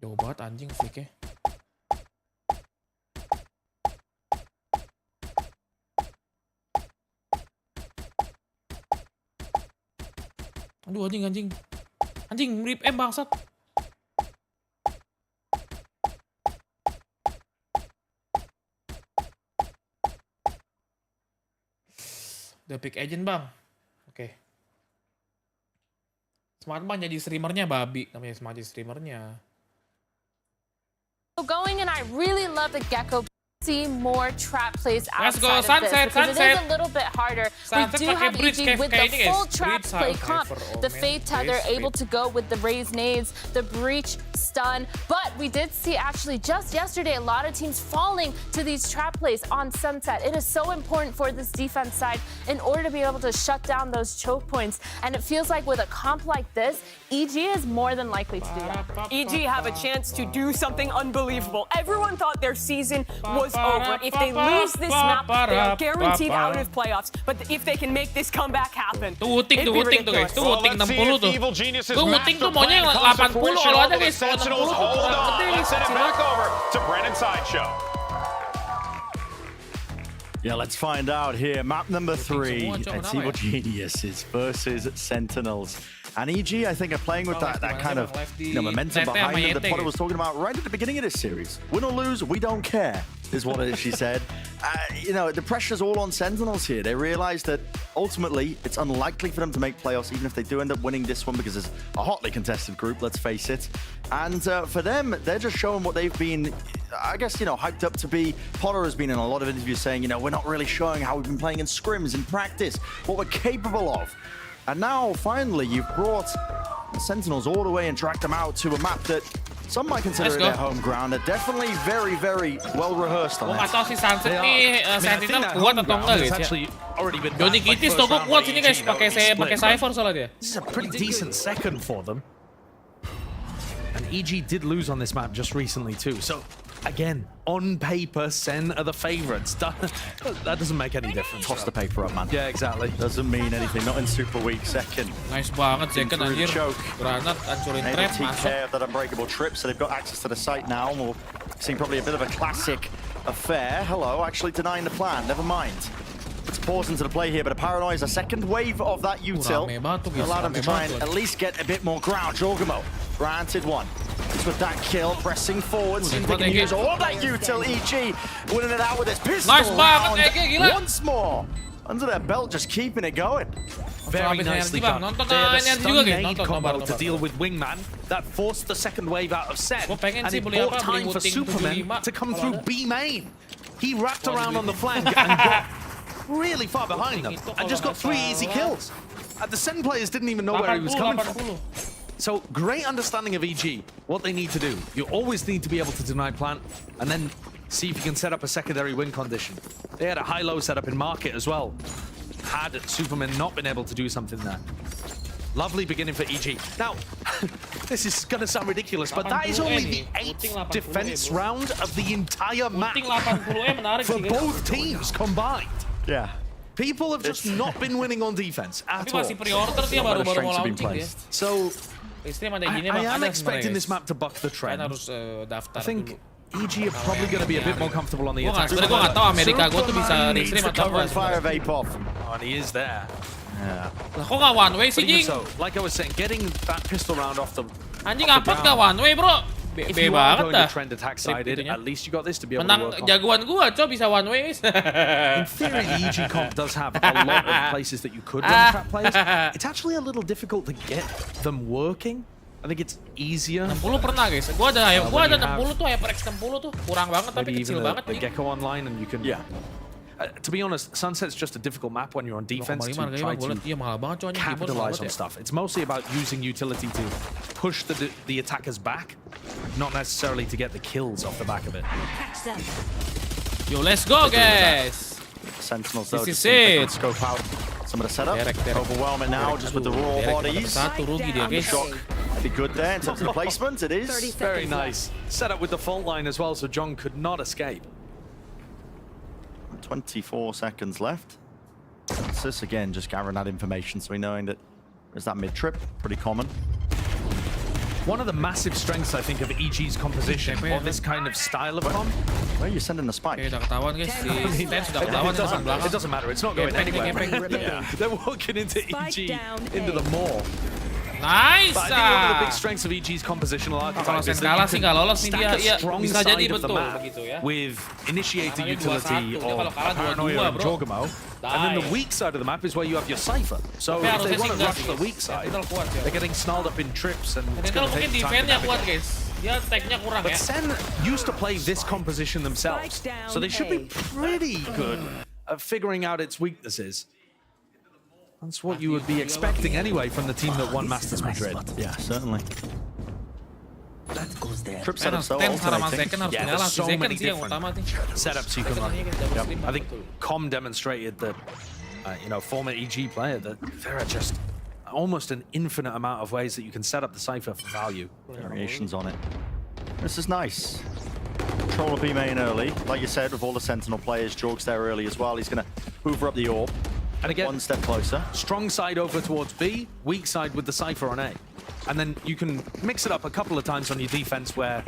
Jauh banget anjing flicknya. Aduh anjing. Anjing rip bangsat. The pick agent bang. Oke. Semangat bang jadi streamernya babi. Namanya semangat jadi streamernya. Going and I really love the Gecko. See more trap plays Let's outside go, of sunset, this because sunset. it is a little bit harder. Sunset We do pakai have bridge EG with the kayaknya, full guys. trap Bridge play okay comp. for all The men. Fade Tether Yes, able to go with the raised nades, the breach stun. But we did see actually just yesterday a lot of teams falling to these trap plays on Sunset. It is so important for this defense side in order to be able to shut down those choke points. And it feels like with a comp like this, EG is more than likely to do that. EG have a chance to do something unbelievable. Everyone thought their season was over. If they lose this map, they are guaranteed out of playoffs. But if they can make this comeback happen, Tuh uting tuh guys. Tuh uting 60 tuh. Tuh uting tuh maunya yang 80 kalau ada guys. 60 tuh kurang gede. Let's send it back over to Brennan Sideshow. Yeah, let's find out here. Map number 3 at Evil Geniuses versus Sentinels. And EG, I think, are playing with that kind of momentum behind them that Potter was talking about right at the beginning of this series. Win or lose, we don't care, is what she said. The pressure's all on Sentinels here. They realize that ultimately it's unlikely for them to make playoffs, even if they do end up winning this one, because it's a hotly contested group, let's face it. And for them, they're just showing what they've been, I guess, hyped up to be. Potter has been in a lot of interviews saying, we're not really showing how we've been playing in scrims, in practice, what we're capable of. And now, finally, you've brought the Sentinels all the way and dragged them out to a map that some might consider their home ground. They're definitely very, very well rehearsed on it. Gue gak tau sih Sunset nih Sentinel kuat atau enggak guys ya. Johnny Kitties tuh gue kuat sini guys, pakai Cypher soalnya dia. This is a pretty decent second for them. And EG did lose on this map just recently too. So again, on paper, Sen are the favorites. That doesn't make any difference. Toss the paper up, man. Yeah, exactly. Doesn't mean anything. Not in super weak. Second. Nice banget second anjir. Granat hancurin trap take masuk. care of that unbreakable trip, so they've got access to the site now. And we'll see probably a bit of a classic affair. Hello, actually denying the plan. Never mind. Let's pause into the play here, but a Paranoia is a second wave of that util. Allow them to try and at least get a bit more ground. Jorgamo, granted one. Just with that kill, pressing forward, see if they can use all that util. EG winning it out with his pistol round once more. Under their belt, just keeping it going. Very nicely done. They had a stun nade combo to deal with Wingman that forced the second wave out of set, and it bought time for Superman to come through B main. He wrapped around on the flank and got really far behind them and just got 3 easy kills. The Sen players didn't even know where he was coming from. So great understanding of EG, what they need to do. You always need to be able to deny plant and then see if you can set up a secondary win condition. They had a high-low setup in market as well. Had Superman not been able to do something there. Lovely beginning for EG. Now, this is going to sound ridiculous, but that is only the 8th defense round of the entire map for both teams combined. Yeah. People have just not been winning on defense at all. So, I am expecting this map to buck the trend. I think EG are probably going to be a bit more comfortable on the attack. Sebenarnya gue nggak tahu Amerika gue tuh bisa restream atau apa. Fire of Apop. And he is there. Yeah. Lah kok nggak one way sih, Jing? So, like I was saying, getting that pistol round off the Anjing apot nggak one way, bro? B banget dah. Trend attack sided, at least you got this to be able to Menang work on. jagoan gua, coba bisa one way. In theory, the EG comp does have a lot of places that you could run trap plays. It's actually a little difficult to get them working. I think it's easier. 60 pernah guys. Gua ada 60 tuh, HyperX 60 tuh. Kurang banget tapi kecil banget. The Gecko online and you can... Yeah. To be honest, Sunset's just a difficult map when you're on defense to try to capitalize on stuff. It's mostly about using utility to push the attackers back, not necessarily to get the kills off the back of it. Yo, let's go, guys! Sentinels, though, this is it. Scope out some of the setup. Overwhelming now, just with the raw bodies. Shock. Be good there in terms of the placement. It is very nice. Set up with the fault line as well, so John could not escape. 24 seconds left. This again, just gathering that information, so we knowing that there's that mid trip, pretty common. One of the massive strengths, I think, of EG's composition, or this kind of style of comp. Where are you sending the spike? It doesn't matter, it's not going anywhere. Yeah. They're walking into EG, into the maw. Nice! But I think one of the big strengths of EG's compositional archetype is that you can stack a strong side of the map with initiator utility or paranoia and Jorgamo. And then the weak side of the map is where you have your Cypher. So if they want to rush the weak side, they're getting snarled up in trips and it's going to take time to navigate. But Sen used to play this composition themselves, so they should be pretty good at figuring out its weaknesses. That's what you would be expecting anyway from the team that won Masters Madrid. Yeah, certainly. Trip setup so yeah, there's so many different setups you can run. Yep. I think Com demonstrated that, you know, former EG player, that there are just almost an infinite amount of ways that you can set up the Cypher for value. Variations on it. This is nice. Control of B main early. Like you said, with all the Sentinel players, Jorg's there early as well. He's going to hoover up the orb. And again, one step closer. Strong side over towards B, weak side with the Cypher on A. And then you can mix it up a couple of times on your defense where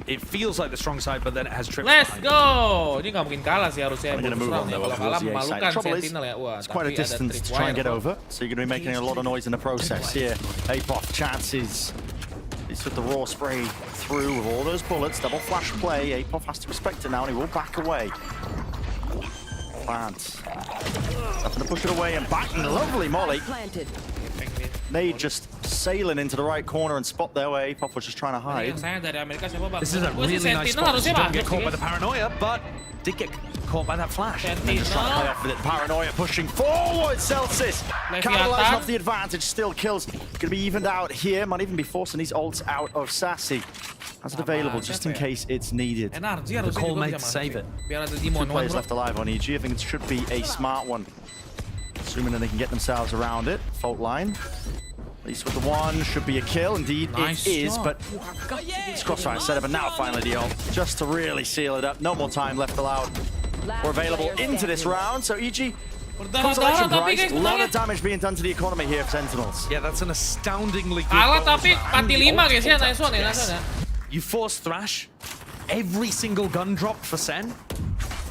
it feels like the strong side, but then it has trips. Let's go! Ini nggak mungkin kalah sih harusnya. Gonna move on though, kalau kalah memalukan Sentinel ya. Wah, it's quite a distance to try and get over, so you're going to be making a lot of noise in the process here. Apop chances. He's with the raw spray through with all those bullets. Double flash play. Apop has to respect it now, and he will back away. Plants. Nothing to push it away and back. Lovely molly. Nade just sailing into the right corner and spot there where Apop was just trying to hide. This is a really nice spot. Don't get caught by the paranoia, but did get caught by that flash. And just trying to play off with it. Paranoia pushing forward. Celsius capitalizing off the advantage. Still kills. Going to be evened out here. Might even be forcing these ults out of Sassy. Has it available just in case it's needed. The call made to save it. 2 players left alive on EG. I think it should be a smart one. Assuming that they can get themselves around it. Fault line. At least with the one, should be a kill. Indeed, it is, but it's crossfire setup, and now finally the ult, just to really seal it up. No more time left allowed or available into this round, so EG, consolation prize, a lot of damage being done to the economy here for Sentinels. Yeah, that's an astoundingly good kalah tapi mati 5 guys ya, nice one ya, nice one ya. You force Thrash, every single gun drop for Sen,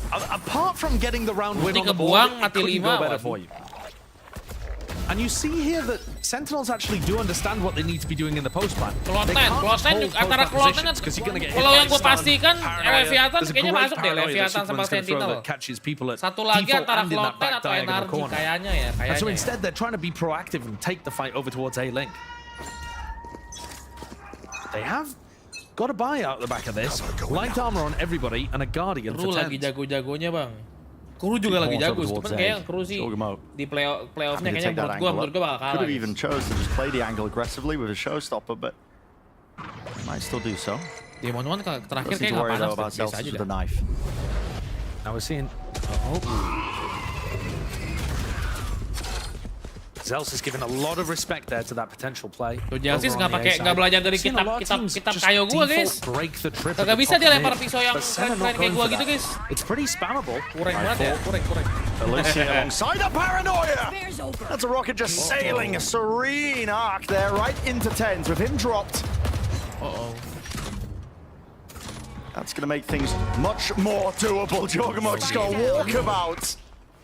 apart from getting the round win on the board, it couldn't go better for you. And you see here that Sentinels actually do understand what they need to be doing in the post plan. Kloten antara Kloten kan, kalau yang gue pastikan Leviathan kayaknya masuk deh, Leviathan sama Sentinel. Satu lagi antara Kloten atau NRG kayaknya ya. And so instead they're trying to be proactive and take the fight over towards A-Link. They have got a buy out the back of this. Light armor on everybody and a Guardian for 10. Kru lagi jago-jagonya bang. Kru juga lagi jago, cuman kayak Kru sih di playoffnya kayaknya menurut gua bakal kalah. Could have even chose to just play the angle aggressively with a showstopper, but might still do so. Demon One terakhir kayak nggak panas, biasa aja dah. Now we're seeing. Zels is given a lot of respect there to that potential play. Jelsis nggak belajar dari kitab kayo gua guys. Gak bisa dia lempar pisau yang keren kayak gua gitu guys. It's pretty spammable. Kurang banget ya, kurang. Lucy alongside the paranoia. That's a rocket just sailing a serene arc there right into 10s with him dropped. That's going to make things much more doable. Jorgamo just got a walkabout.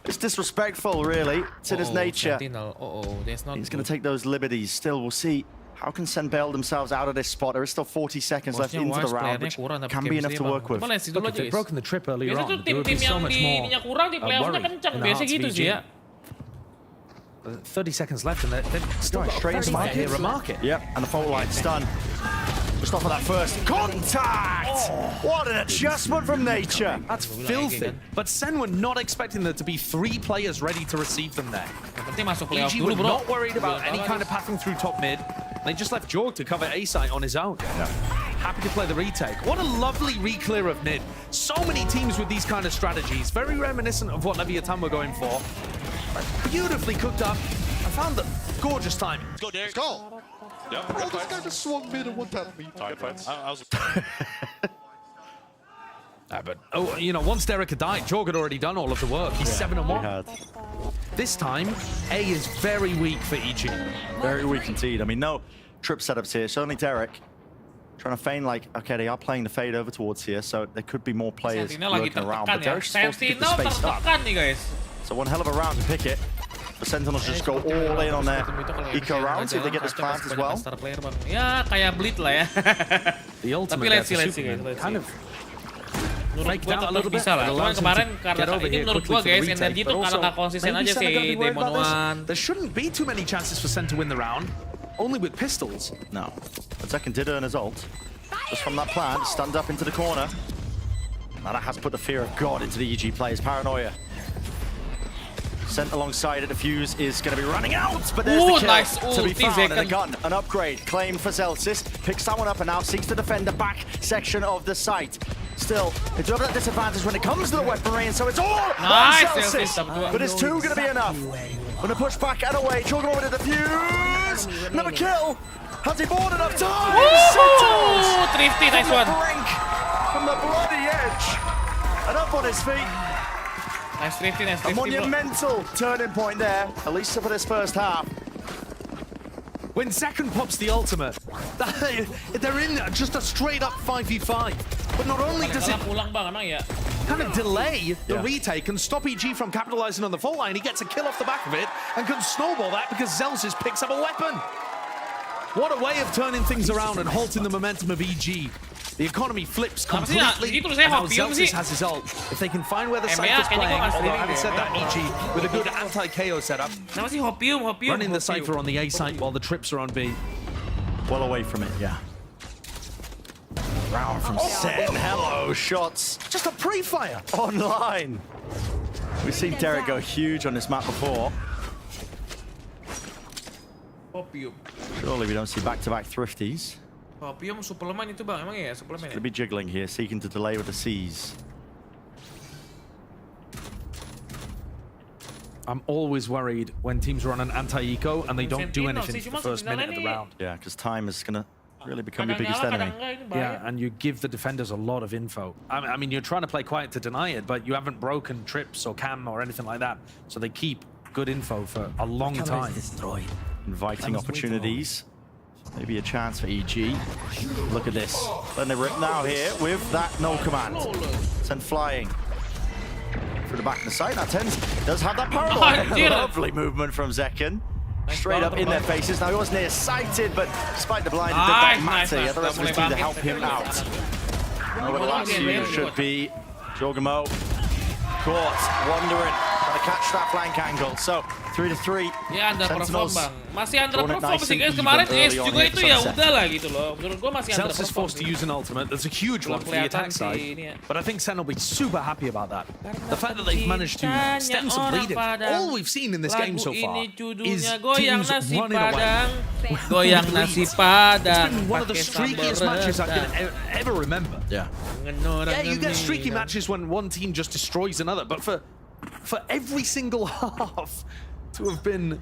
It's disrespectful, really. It's in his nature. There's not He's going to take those liberties. Still, we'll see. How can Sen bail themselves out of this spot? There is still 40 seconds left into the round, which can be enough to work with. Look, if they'd broken the trip earlier on, there would be tim-tim so yang much di more ininya kurang di playoffnya worry kencang. in the Biasa hearts of gitu sih ya. 30 seconds left, and they've still got straight into market here. Market. Yep, and the fault line's done. Just off of that first contact! What an adjustment from nature! That's filthy. But Sen were not expecting there to be 3 players ready to receive them there. EG were not worried about any kind of pathing through top mid. They just left Jorg to cover A site on his own. Happy to play the retake. What a lovely re-clear of mid. So many teams with these kind of strategies. Very reminiscent of what Leviathan were going for. Beautifully cooked up. I found the gorgeous timing. Let's go, Derek. Let's go. Yep. Oh, this guy just swung mid and one tapped me. Good fights. But you know, once Derek had died, Jorg had already done all of the work. He's 7-1. This time, A is very weak for EG. Very weak indeed. I mean, no trip setups here. It's only Derek trying to feign like, okay, they are playing the fade over towards here, so there could be more players lurking around. But Derek's supposed to keep the space up. So one hell of a round to pick it. The Sentinels just go all in on their eco round, see if they get this plant as well. Ya, kayak Bleed lah ya. The ultimate Tapi let's see guys. kind of menurut gua tetap bisa lah. Cuman kemarin karena ini menurut gua guys, NRG tuh kalau nggak konsisten aja sih Demon One. There shouldn't be too many chances for Sen to win the round, only with pistols. No, but Zekken did earn his ult. Just from that plant, stand up into the corner. Now that has put the fear of God into the EG players. Paranoia. Sent alongside it, the fuse is going to be running out, but there's the kill nice to be found, and a Zekken. gun, an upgrade claimed for Zelsis, picks that one up and now seeks to defend the back section of the site. Still, they do have that disadvantage when it comes to the weaponry, and so it's all Nice, on Zelsis, but is 2 going to be enough? Gonna push back and away, Jorgamo over to the fuse, another kill, has he bought enough time? Sentinels Thrifty, nice from one. the brink, from the bloody edge, and up on his feet. Nice Thrifty, nice A Thrifty, bro. monumental turning point there, at least for this first half. When Zekken pops the ultimate, they're in just a straight up 5v5. But not only does it pulang bang, emang ya. kind of delay the retake and stop EG from capitalizing on the fault line, he gets a kill off the back of it and can snowball that because Zelsis picks up a weapon. What a way of turning things around and halting the momentum of EG. The economy flips completely, and now Zelsis has his ult. If they can find where the site is playing, although having said that, EG with a good anti-KO setup, running the Cypher on the A site while the trips are on B. Well away from it, yeah. Round from Sen, hello, shots. Just a pre-fire. Online. We've seen Derek go huge on this map before. Surely we don't see back-to-back thrifties. Hopium suplemen itu bang, emang ya suplemen ya? Gonna be jiggling here, seeking to delay with the C's. I'm always worried when teams run an anti-eco and they don't do anything for the first minute of the round. Yeah, because time is gonna really become your biggest enemy. Yeah, and you give the defenders a lot of info. I mean, you're trying to play quiet to deny it, but you haven't broken trips or cam or anything like that. So they keep good info for a long time. Inviting opportunities. Maybe a chance for EG. Look at this. Then they rip now here with that no command. Sent flying through the back of the site. Now Tens does have that parallel. Lovely movement from Zekken. Straight up in their faces. Now he was near sighted, but despite the blind, it did not matter. The rest of his team to help him out. Over the last few should be Jorgamo. Caught, wandering, trying to catch that flank angle. So 3-3. Ya underperform bang, masih underperform sih guys. Kemarin Ace juga itu ya udah lah gitu loh. Menurut gua masih underperform. Zelsis is forced to use an ultimate. That's a huge one for the attack side. But I think Sen will be super happy about that. The fact that they've managed to stem some bleeding. All we've seen in this game so far is teams running away. Goyang nasi padang. It's been one of the streakiest matches I can ever remember. Yeah. Yeah, you get streaky matches when one team just destroys another, but for every single half to have been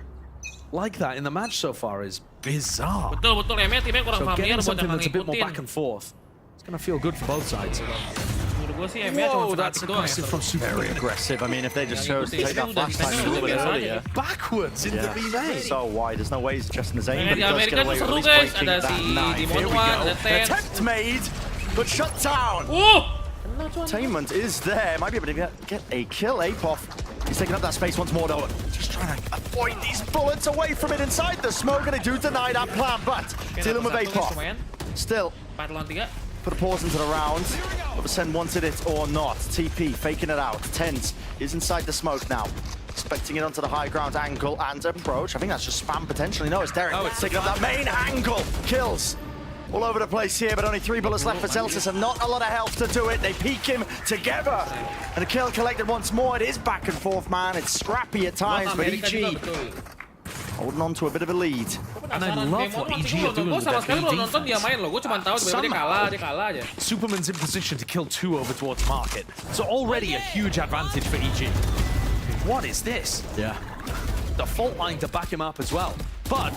like that in the match so far is bizarre. Betul, timnya kurang So familiar getting buat something yang that's a bit more ngikutin. back and forth, it's going to feel good for both sides. Menurut gua sih MIBR cuma Whoa, that's doang ya. aggressive from Super. Very aggressive. I mean, if they just chose to take that flash time a little bit earlier. Backwards into Yeah. V-Main. So wide. There's no way he's adjusting his aim, but he Di does Amerika get tuh away with seru at least guys, breaking ada that si knife. Demon Here we One, go. ada Ten. Attempt made. but shut down. Oh! Entertainment is there. Might be able to get a kill. Apoff, he's taking up that space once more, though. Just trying to avoid these bullets away from it inside the smoke, and they do deny that plan, but dealing with Apoff. Still, put a pause into the round. Whether Sen wanted it or not. TP faking it out. Tens is inside the smoke now. Expecting it onto the high ground angle and approach. I think that's just spam potentially. No, it's Derek. It's taking up that main angle. Kills all over the place here, but only 3 bullets left for Celsius and not a lot of health to do it. They peek him together. And a kill collected once more. It is back and forth, man. It's scrappy at times, but EG holding on to a bit of a lead. And I love what EG are doing with their defense. Superman's in position to kill 2 over towards market. So already a huge advantage for EG. What is this? Yeah. The fault line to back him up as well. But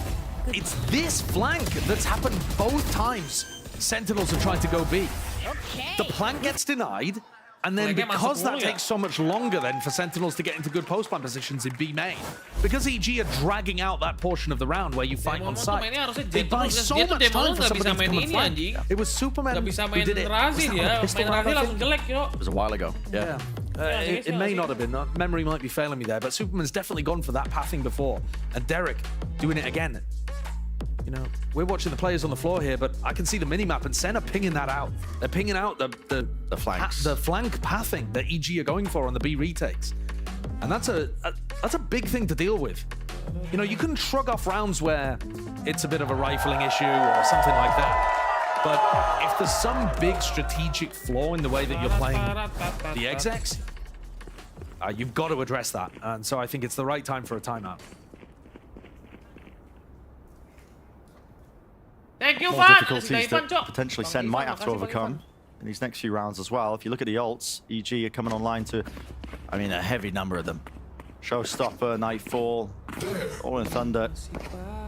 it's this flank that's happened both times. Sentinels are trying to go B. The plant gets denied, and then because that takes so much longer then for Sentinels to get into good post-plant positions in B main, because EG are dragging out that portion of the round where you fight on site, they buy so much time for somebody to come and flank. It was Superman who did it. It was a while ago. Yeah. It may not have been. Memory might be failing me there, but Superman's definitely gone for that pathing before. And Derek doing it again. You know, we're watching the players on the floor here, but I can see the minimap and Sen are pinging that out. They're pinging out the flanks, the flank pathing that EG are going for on the B retakes. And that's a big thing to deal with. You know, you can shrug off rounds where it's a bit of a rifling issue or something like that. But if there's some big strategic flaw in the way that you're playing the execs, you've got to address that. And so I think it's the right time for a timeout. Thank you, More difficulties that potentially Sen might have to overcome in these next few rounds as well. If you look at the ults, EG are coming online to, I mean, a heavy number of them. Showstopper, Nightfall, All in Thunder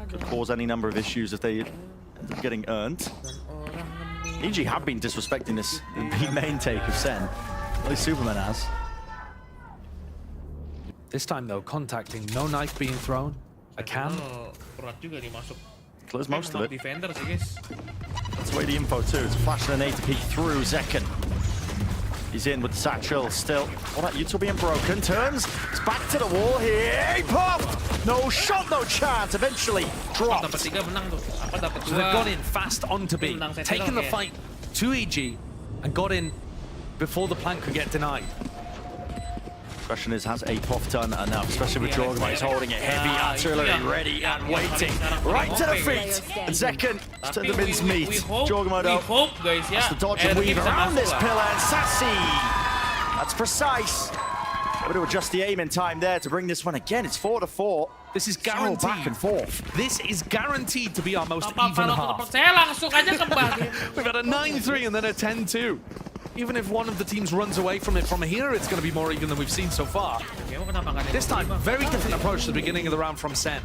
could cause any number of issues if they end up getting earned. EG have been disrespecting this B main take of Sen. At least Superman has. This time though, contacting, no knife being thrown. A can. Clears most of it. That's the way the info too. It's a flash and an A to peek through Zekken. He's in with the satchel still. All that util being broken. Turns. It's back to the wall here. Pop! No shot, no chance. Eventually dropped. So they've gone in fast onto B, taken the fight to EG, and got in before the plant could get denied. Question is, has Apoff done enough? Especially with Jorgma, he's holding it heavy, artillery ready and waiting. Right to the feet. And Zekken to the mince meat. Jorgma though, that's the dodge and weave around this pillar. And Sassy, that's precise. Able to adjust the aim in time there to bring this one again. It's 4-4. This is guaranteed. So back and forth. This is guaranteed to be our most even half. We've had a 9-3 and then a 10-2. Even if one of the teams runs away from it from here, it's going to be more even than we've seen so far. This time, very different approach to the beginning of the round from Sen.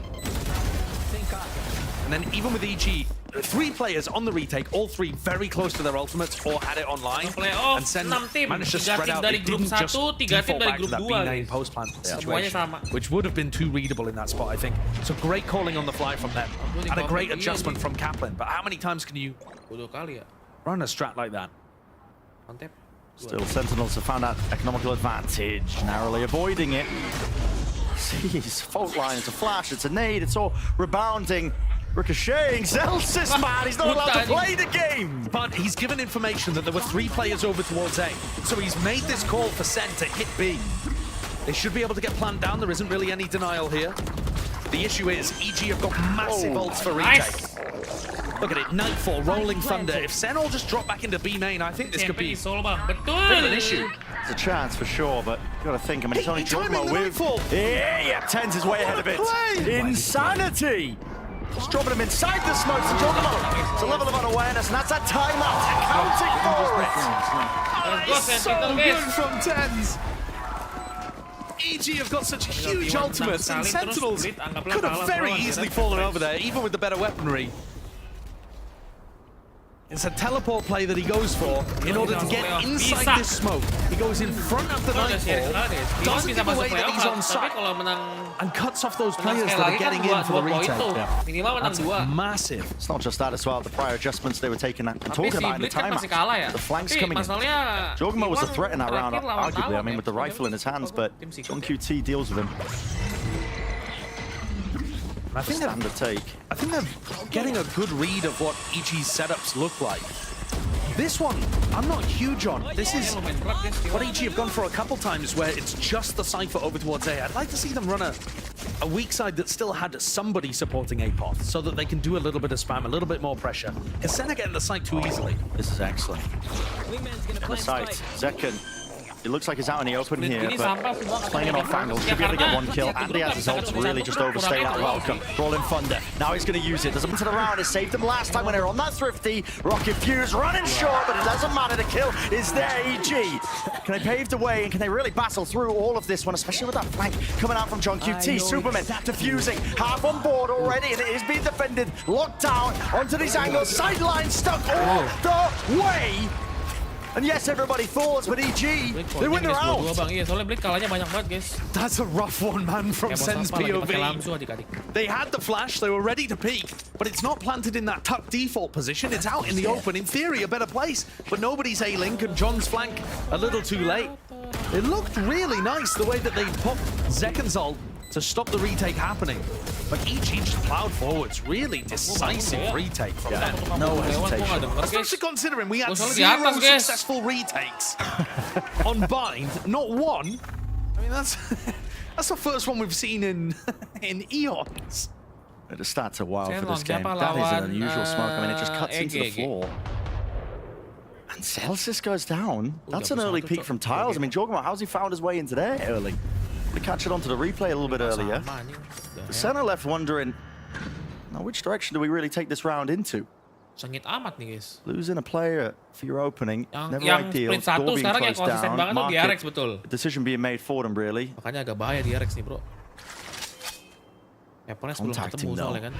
And then even with EG, 3 players on the retake, all 3 very close to their ultimates or had it online. And Sen managed to spread out. They didn't just default back to that B-name post-plant situation, which would have been too readable in that spot, I think. So great calling on the fly from them. And a great adjustment from Kaplan. But how many times can you run a strat like that? Still, Sentinels have found that economical advantage, narrowly avoiding it. Jeez, fault line, it's a flash, it's a nade, it's all rebounding, ricocheting. Celsius, man, he's not allowed to play the game! But he's given information that there were 3 players over towards A, so he's made this call for Sen to hit B. They should be able to get planned down, there isn't really any denial here. The issue is, EG have got massive ults for retake. Look at it, Nightfall, Rolling Thunder. If Sen all just drop back into B main, I think this could be a bit of an issue. It's a chance for sure, but you gotta think, I mean, it's only Jorgma with... Yeah, Tens is way ahead of it. Insanity! Just dropping him inside the smokes and Jorgma. It's a level of unawareness, and that's a timeout accounting for it. It's so good from Tens. EG have got such huge ultimates, and Sentinels could have very easily fallen over there, even with the better weaponry. It's a teleport play that he goes for in order to get inside this smoke. He goes in front of the Nightbot, doesn't give away that he's on site, and cuts off those players that are getting in for the retake. That's massive. It's not just that as well. The prior adjustments they were taking and talking about in the timeout. The flanks coming in. Jogma was a threat in that round, arguably. I mean, with the rifle in his hands, but John QT deals with him. I think they're getting a good read of what EG's setups look like. This one, I'm not huge on. This is what EG have gone for a couple times where it's just the Cypher over towards A. I'd like to see them run a weak side that still had somebody supporting APOT so that they can do a little bit of spam, a little bit more pressure. Because Senna getting the site too easily. This is excellent. The site, Zekken. It looks like he's out in the open here, but playing it off angles. Should be able to get one kill. And he has his ults really just overstay that welcome. Rolling Thunder. Now he's going to use it. Doesn't to the round. It saved him last time when they were on that Thrifty. Rocket Fuse running short, but it doesn't matter. The kill is there, EG. Can they pave the way and can they really battle through all of this one, especially with that flank coming out from John QT. Superman defusing, half on board already, and it is being defended. Locked down onto these angles. Sideline stuck all the way. And yes, everybody falls, but EG, they win the round. That's a rough one, man, from Sen's POV. They had the flash, they were ready to peek, but it's not planted in that tuck default position. It's out in the open. In theory, a better place, but nobody's A-Link, and John's flank a little too late. It looked really nice the way that they popped Zekken's ult to stop the retake happening. But EG just plowed forwards. Really decisive retake from them. No hesitation. Especially considering we had 0 successful retakes on Bind, not one. I mean, that's the first one we've seen in eons. It just starts a while for this game. That is an unusual smoke. I mean, it just cuts into the floor. And Celsius goes down. That's an early peek from Tiles. I mean, Jorgmo, how's he found his way into there early? To catch it onto the replay a little bit earlier. The center left wondering, now which direction do we really take this round into? Losing a player for your opening, never ideal. Door being closed down, market, decision being made for them really. Contacting though.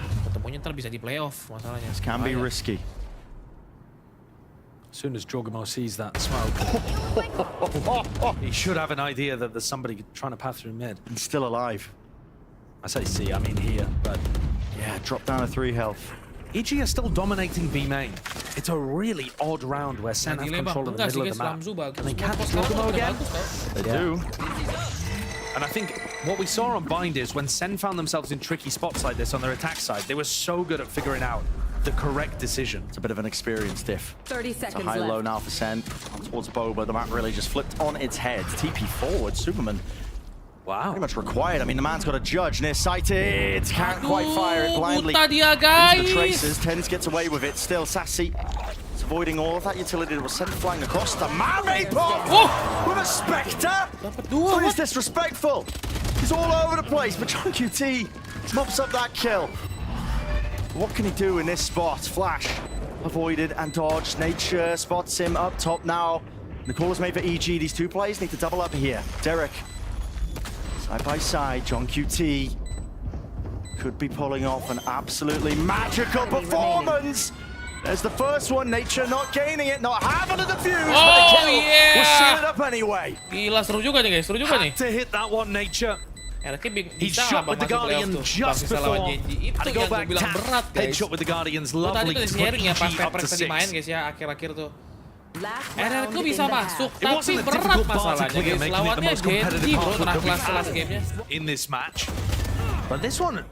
This can be risky. As soon as Jorgmo sees that smoke, he should have an idea that there's somebody trying to pass through mid. And still alive. I say C, I mean here, but... Yeah, drop down to 3 health. EG are still dominating B main. It's a really odd round where Sen have control of the middle of the map. And they catch Jorgmo again? They do. And I think what we saw on Bind is when Sen found themselves in tricky spots like this on their attack side, they were so good at figuring out the correct decision. It's a bit of an experience diff. 30 seconds it's a high-low now for Sen. Towards Boba, the map really just flipped on its head. TP forward, Superman. Wow. Pretty much required. I mean, the man's got a judge near-sighted. Can't quite fire it blindly. Into the traces. Tens gets away with it. Still, Sassy is avoiding all of that utility that was sent flying across the map. With a Spectre! So he's disrespectful. He's all over the place, but John QT mops up that kill. What can he do in this spot? Flash avoided and dodged. Nature spots him up top now. The call is made for EG. These two players need to double up here. Derek, side by side. John QT could be pulling off an absolutely magical performance. There's the first one. Nature not gaining it, not having a defuse, but the kill will seal it up anyway. Gila, seru juga nih guys, seru juga nih. Had to hit that one, Nature. He shot with the Guardian just before. Had to go back, tap, headshot with the Guardians. Lovely to put EG up to 6. Guys ya, akhir-akhir tuh. NRG bisa masuk, tapi berat masalahnya guys. Lawannya Genji bro, tengah kelas-kelas gamenya. In this match. But this one,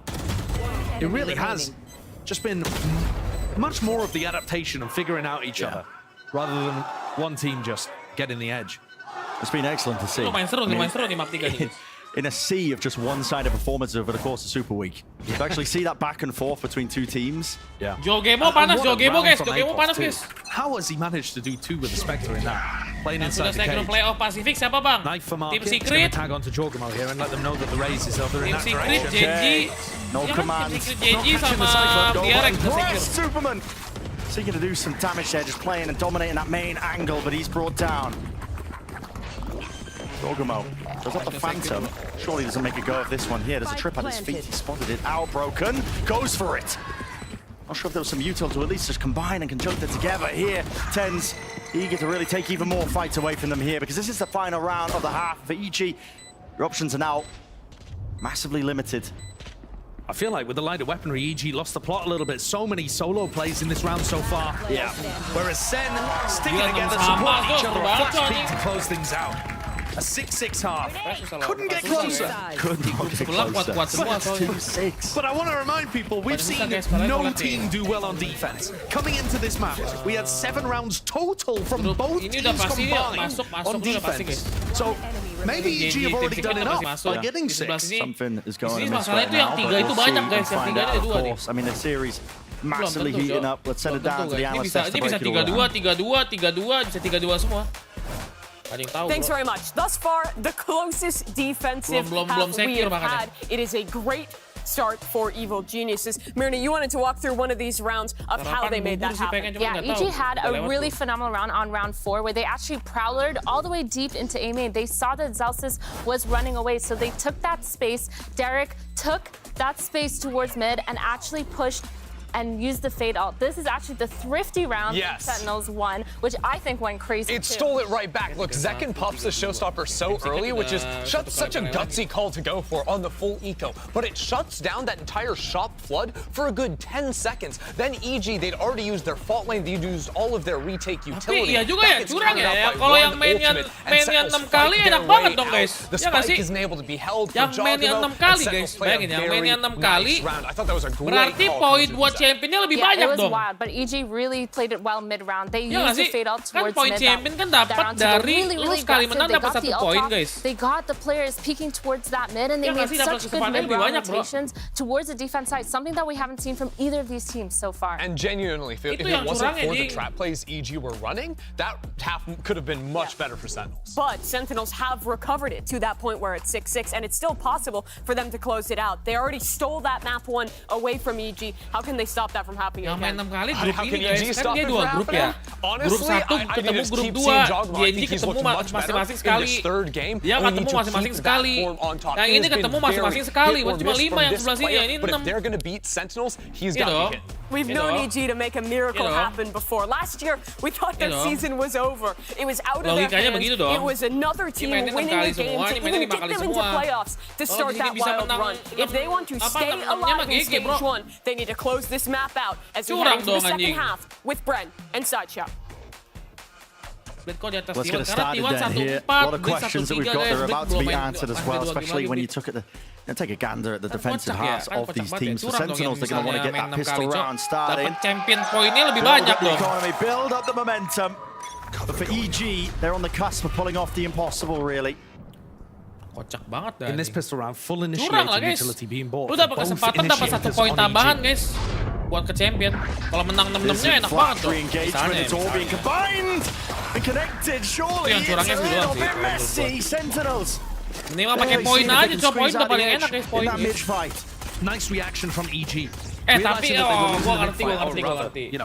it really has just been much more of the adaptation and figuring out each other, rather than one team just getting the edge. It's been excellent to see. Lumayan seru nih map 3 nih. In a sea of just one-sided performances over the course of Super Week. To actually see that back and forth between two teams. Yeah. Jogemo panas, Jogemo guys, Jogemo panas guys. How has he managed to do 2 with the Spectre in that? Playing inside the cage. Playoff Pacific siapa bang? Knife for market. Team Secret. Tag onto Jorgmo here and let them know that the raise is over in that Secret, direction. Genji. No command. Genji sama DREAMCORE. Superman seeking to do some damage there, just playing and dominating that main angle, but he's brought down. Jorgmo does up the Phantom. Surely doesn't make a go of this one here. There's a trip at his feet. He spotted it. Out broken. Goes for it. Not sure if there was some util to at least just combine and conjunct it together here. Tens eager to really take even more fights away from them here because this is the final round of the half for EG. Your options are now massively limited. I feel like with the lighter weaponry, EG lost the plot a little bit. So many solo plays in this round so far. Yeah. Whereas Sen sticking together, supporting each other, a flash peak to close things out. A 6-6 half. Couldn't get closer. Couldn't get closer. 2-6. But I want to remind people, we've seen no team do well on defense. Coming into this map, we had 7 rounds total from both teams combined on defense. So maybe EG have already done enough by getting 6. Something is going on right now. Find out, of course. I mean, the series massively heating up. Let's send it down to the analyst. Ini bisa 3-2, bisa 3-2 semua. Thanks very much. Thus far, the closest defensive half we have had. It is a great start for Evil Geniuses. Myrna, you wanted to walk through one of these rounds of how they made that happen. Yeah, EG had a really phenomenal round on round 4 where they actually prowlered all the way deep into A main. They saw that Zalsis was running away, so they took that space. Derek took that space towards mid and actually pushed and used the fade ult. This is actually the thrifty round that Sentinels won, which I think went crazy It stole it right back. Look, Zekken pops the showstopper so early, which is such a gutsy call to go for on the full eco. But it shuts down that entire shop flood for a good 10 seconds. Then EG, they'd already used their fault lane, they'd used all of their retake utility. Iya juga ya, curang ya. Kalau yang mainnya 6 kali enak banget dong guys. Ya nggak sih? Yang mainnya 6 kali guys. Bayangin yang mainnya 6 kali. Berarti poin buat championnya lebih banyak it was dong. wild, but EG really played it well mid-round. They Ya used the sih? fade out Kan towards poin mid. champion kan dapat dari lu sekali menang dapat 1 poin guys. They got the players peeking towards that mid, and they made such good mid-round rotations towards the defense side, something that we haven't seen from either of these teams so far. And genuinely, if it wasn't for the trap plays EG were running, that half could have been much better for Sentinels. But Sentinels have recovered it to that point where it's 6-6, and it's still possible for them to close it out. They already stole that map 1 away from EG. How can they stop that from happening Yang main again? 6 kali grup ini guys, kan dia 2 grup ya. Grup 1 ketemu grup 2, DNG ketemu masing-masing sekali. Dia ketemu masing-masing sekali. Yang ini ketemu masing-masing sekali, cuma 5 yang sebelah sini, ini 6. We've known EG to make a miracle happen before. Last year, we thought that season was over. It was out of their hands. It was another team winning the game to even get them into playoffs to start that wild run. If they want to stay alive in stage 1, they need to close this map out as we head into the second half with Bren and Sideshow. Let's get it started then here. A lot of questions that we've got that are about to be answered as well, especially when you take a gander at the defensive halves of these teams. For Sentinels, they're going to want to get that pistol round started. Champion poinnya lebih banyak dong. Build up the momentum. But for EG, they're on the cusp of pulling off the impossible, really. Kocak banget dah. In this pistol round, full initiating utility being bought. Lu dapat kesempatan dapat 1 poin tambahan guys. Buat ke champion. Kalau menang 6-6-nya enak banget dong. It's all being combined and connected. Surely it's a little bit messy. Sentinels. Minimal pakai poin aja, coba poin udah paling enak guys, poin. Nice reaction from EG. Tapi gua ngerti.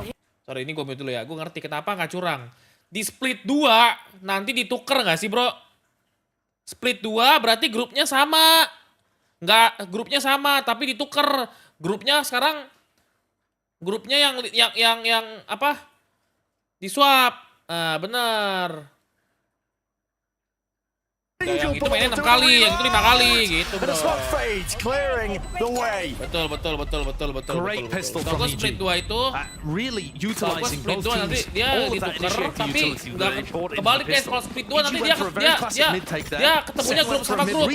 Sorry, ini gua mute dulu ya. Gua ngerti kenapa nggak curang. Di split 2 nanti dituker nggak sih, Bro? Split 2 berarti grupnya sama. Nggak, grupnya sama tapi dituker. Grupnya sekarang yang apa? Di swap. Bener. Yang itu mainnya 6 kali, yang itu 5 kali gitu bro. Betul. Great pistol from EG. Split 2 itu really utilizing both teams. Dia ditukar tapi nggak kebalik guys. Kalau split 2 nanti dia ketemunya grup sama grup.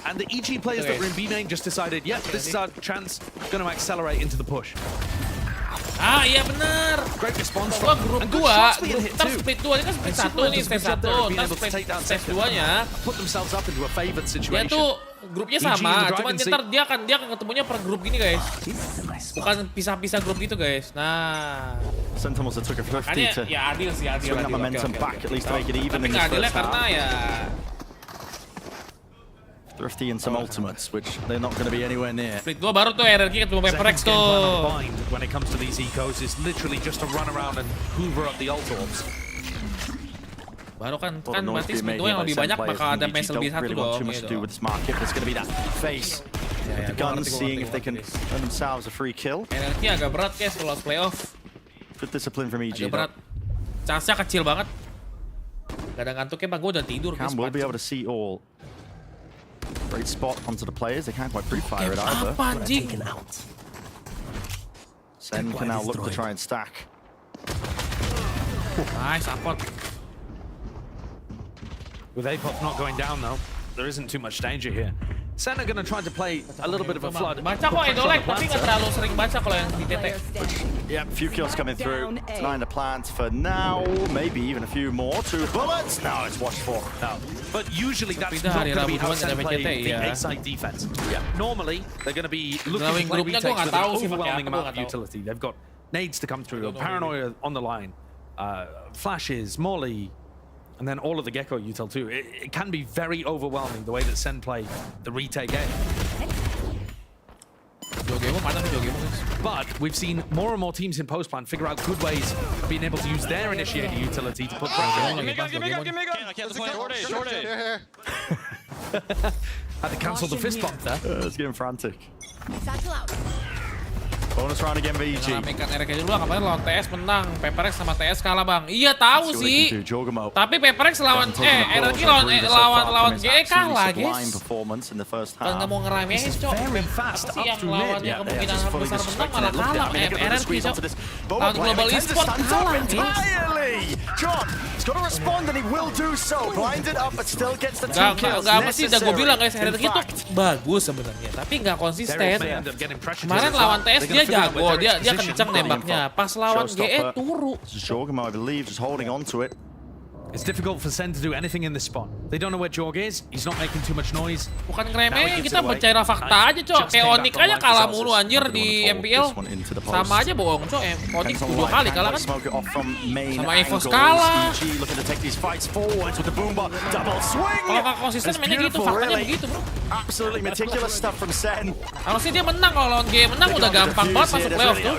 And the EG players that were in B main just decided, yeah, this is our chance, going to accelerate into the push. Ah iya bener. Great response from grup 2, ntar split 2 ini kan split 1 nih, stage 1, ntar stage 2-nya. Put themselves up into a favored situation. Dia tuh grupnya sama, cuman ntar dia akan ketemunya per grup gini guys. Bukan pisah-pisah grup gitu guys. Nah. Sentinels took a thrifty to ya adil sih, adil. Swing that momentum back at least to make it even in this first half. Karena ya Thrifty and some ultimates, which they're not going to be anywhere near. Split 2 baru tuh NRG ketemu Paperrex tuh. When it comes to these ecos is literally just to run around and hoover up the ult orbs. Baru kan berarti split 2 yang lebih banyak bakal ada match lebih satu dong. There's going to be that face With the guns, seeing if they can earn themselves a free kill. NRG agak berat guys kalau playoff. Good discipline from EG. Agak berat. Chance-nya kecil banget. Gak ada ngantuknya, Bang. Gue udah tidur. Cam will be able to see all. Great spot onto the players. They can't quite pre-fire it either. Apa anjing? Sen can now look to try and stack. Nice, support. With Apoth not going down though, there isn't too much danger here. Sen are going to try to play a little bit of a flood. Baca kok idolek, tapi nggak terlalu sering baca kalau yang di TT. Yeah, a few kills coming through. Denying the plants for now. Maybe even a few more. 2 bullets. Now it's watched for. No. But usually that's not going to be how Sen play the A-side defense. Yeah. Normally, they're going to be looking for retakes with an overwhelming amount of utility. They've got nades to come through, paranoia on the line, flashes, molly, and then all of the Gecko util too. It can be very overwhelming the way that Sen play the retake A. But we've seen more and more teams in post plan figure out good ways of being able to use their initiator utility to put pressure on. Had to cancel the fist bump there. It's getting frantic. Bonus round again for EG. Mekan NRG dulu, kemarin lawan TS menang, Paperrex sama TS kalah bang. Iya tahu sih. Tapi Paperrex lawan NRG lawan GE kalah guys. Kan nggak mau ngeramein cok. Apa sih yang lawannya kemungkinan besar menang malah kalah. NRG cok. Lawan Global Esport kalah guys. John, he's got to respond and he will do so. Blinded up but still gets the 2 kills. Gak mesti udah gue bilang guys, NRG itu bagus sebenarnya, tapi nggak konsisten. Kemarin lawan TS dia jago, dia kenceng nembaknya. Pas lawan GE turu. Jorgamo, I believe, just holding on to it. It's difficult for Sen to do anything in this spot. They don't know where Jorg is. He's not making too much noise. Bukan ngeremehin, kita percaya fakta aja cok. Kayak Onyx aja kalah mulu anjir di MPL. Sama aja bohong cok. Onyx 2 kali kalah kan. Sama Evos kalah. Kalau nggak konsisten mainnya gitu, faktanya begitu bro. Absolutely meticulous stuff from Sen. Harusnya dia menang, kalau lawan GE menang udah gampang banget masuk playoff tuh.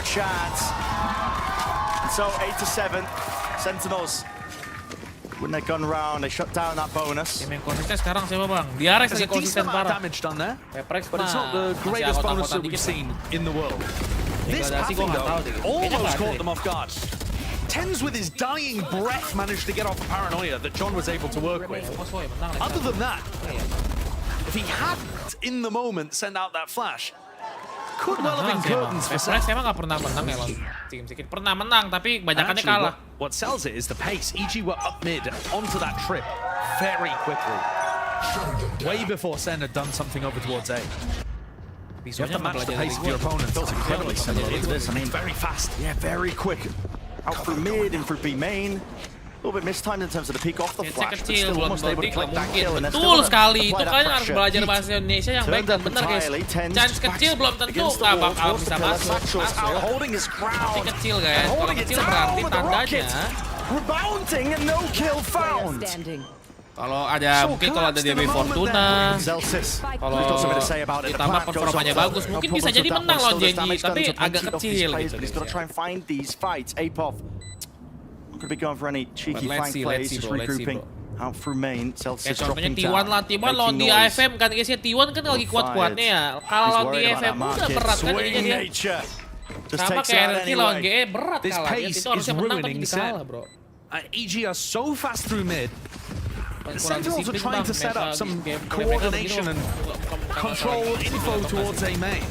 So 8-7, Sentinels. When they gun round, they shut down that bonus. Yang konsisten sekarang siapa bang? Diarex lagi konsisten parah. Paperrex but it's not the greatest bonus that we've seen in the world. This passing though almost caught them off guard. Tens with his dying breath managed to get off a paranoia that John was able to work with. Other than that, if he hadn't in the moment sent out that flash, could well have been curtains for Sen. Emang nggak pernah menang ya lawan tim sedikit. Pernah menang tapi kebanyakannya kalah. What sells it is the pace. EG were up mid onto that trip very quickly. Way before Sen had done something over towards A. You have to match the pace of your opponent. Feels incredibly similar to this. I mean, very fast. Yeah, very quick. Out through mid, in through B main. A little bit mistimed in terms of the peak off the flash, but still almost able to collect that kill. And betul sekali, itu kan harus belajar bahasa Indonesia yang baik dan benar guys. Chance kecil belum tentu nggak bakal bisa masuk. Tapi kecil guys, kalau kecil berarti tandanya rebounding and no kill found. Kalau ada mungkin kalau ada DB Fortuna, kalau ditambah performanya bagus, mungkin bisa jadi menang lawan Djaja, tapi agak kecil gitu. Could be going for any cheeky flank plays, just regrouping out through main. Celsius dropping down. T1 lawan di AFM kan guys ya, T1 kan lagi kuat-kuatnya ya. Kalau lawan di AFM udah berat kan jadinya dia. Sama kayak NRG lawan GE berat kalah. Itu harusnya menang tapi dikalah bro. EG are so fast through mid. Sentinels are trying to set up some coordination and control info towards A main.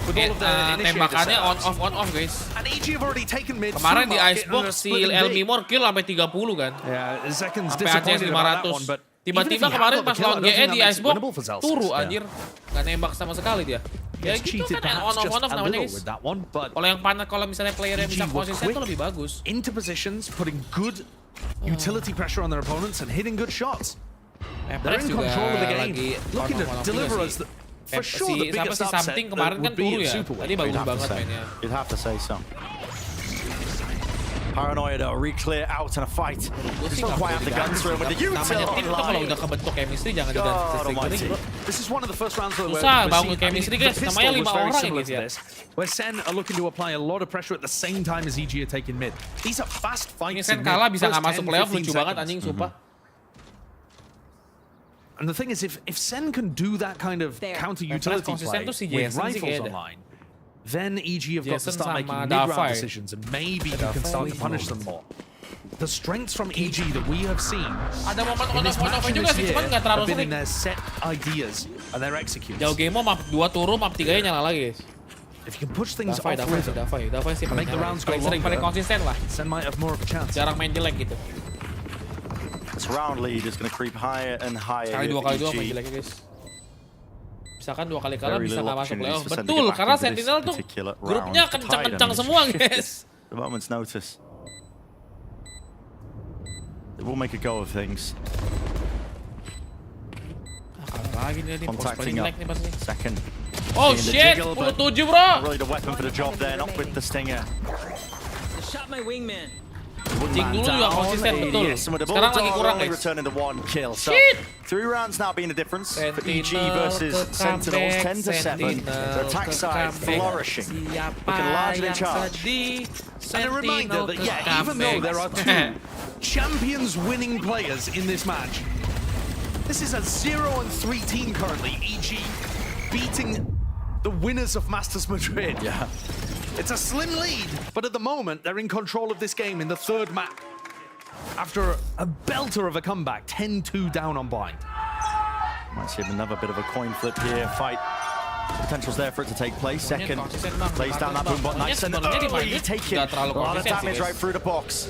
Tembakannya on off guys. Kemarin di Icebox si MIBR kill sampai 30 kan. Sampai ACS 500. Tiba-tiba kemarin pas lawan GE di Icebox turu anjir. Gak nembak sama sekali dia. Ya gitu kan on off namanya guys. Kalau yang panas, kalau misalnya playernya bisa konsisten itu lebih bagus. Into positions, putting good utility pressure on their opponents and hitting good shots. They're in control of the game. Looking to deliver us for sure the biggest upset something kemarin kan turu ya. Tadi bagus banget mainnya. You'd have to say so. Paranoia though, re-clear out in a fight. Just don't quite have the guns through with the util. Namanya tim tuh kalau udah kebentuk chemistry jangan diganti. This is one of the first rounds where susah bangun chemistry guys, namanya 5 orang gitu ya. Where Sen are looking to apply a lot of pressure at the same time as EG are taking mid. These are fast fights. Ini Sen kalah bisa nggak masuk playoff, lucu banget anjing sumpah. And the thing is, if Sen can do that kind of counter-utility play with rifles online, then EG have got to start making mid-round decisions, and maybe you can start to punish them more. The strengths from EG that we have seen in this match and this year have been in their set ideas and their executes. Jauh game map 2 turun, map 3-nya nyala lagi, guys. If you can push things off rhythm, sih make the rounds go paling konsisten lah. Sen might have more of a chance. Jarang main jelek gitu. This round lead is going to creep higher and higher. Sekali 2 kali 2 main jelek, guys. Misalkan 2 kali kalah bisa nggak masuk playoff. Betul, karena Sentinel tuh grupnya kencang-kencang semua, guys. The moment's notice. They will make a go of things. Contacting up. Second. Oh shit, 17 bro. Really the weapon for the job there, not with the stinger. Shot my wingman. Cing dulu juga konsisten betul. Sekarang lagi kurang, guys. Returning the 1 kill. So 3 rounds now being the difference for EG versus Sentinels, 10-7. The attack side flourishing, looking largely in charge. And a reminder that even though there are 2 champions winning players in this match, this is a 0-3 team currently. EG beating the winners of Masters Madrid. Yeah. It's a slim lead, but at the moment, they're in control of this game in the 3rd map. After a belter of a comeback, 10-2 down on blind. Might see another bit of a coin flip here. Fight potential's there for it to take place. Second, plays down that boombot nice and early, taking a lot of damage right through the box.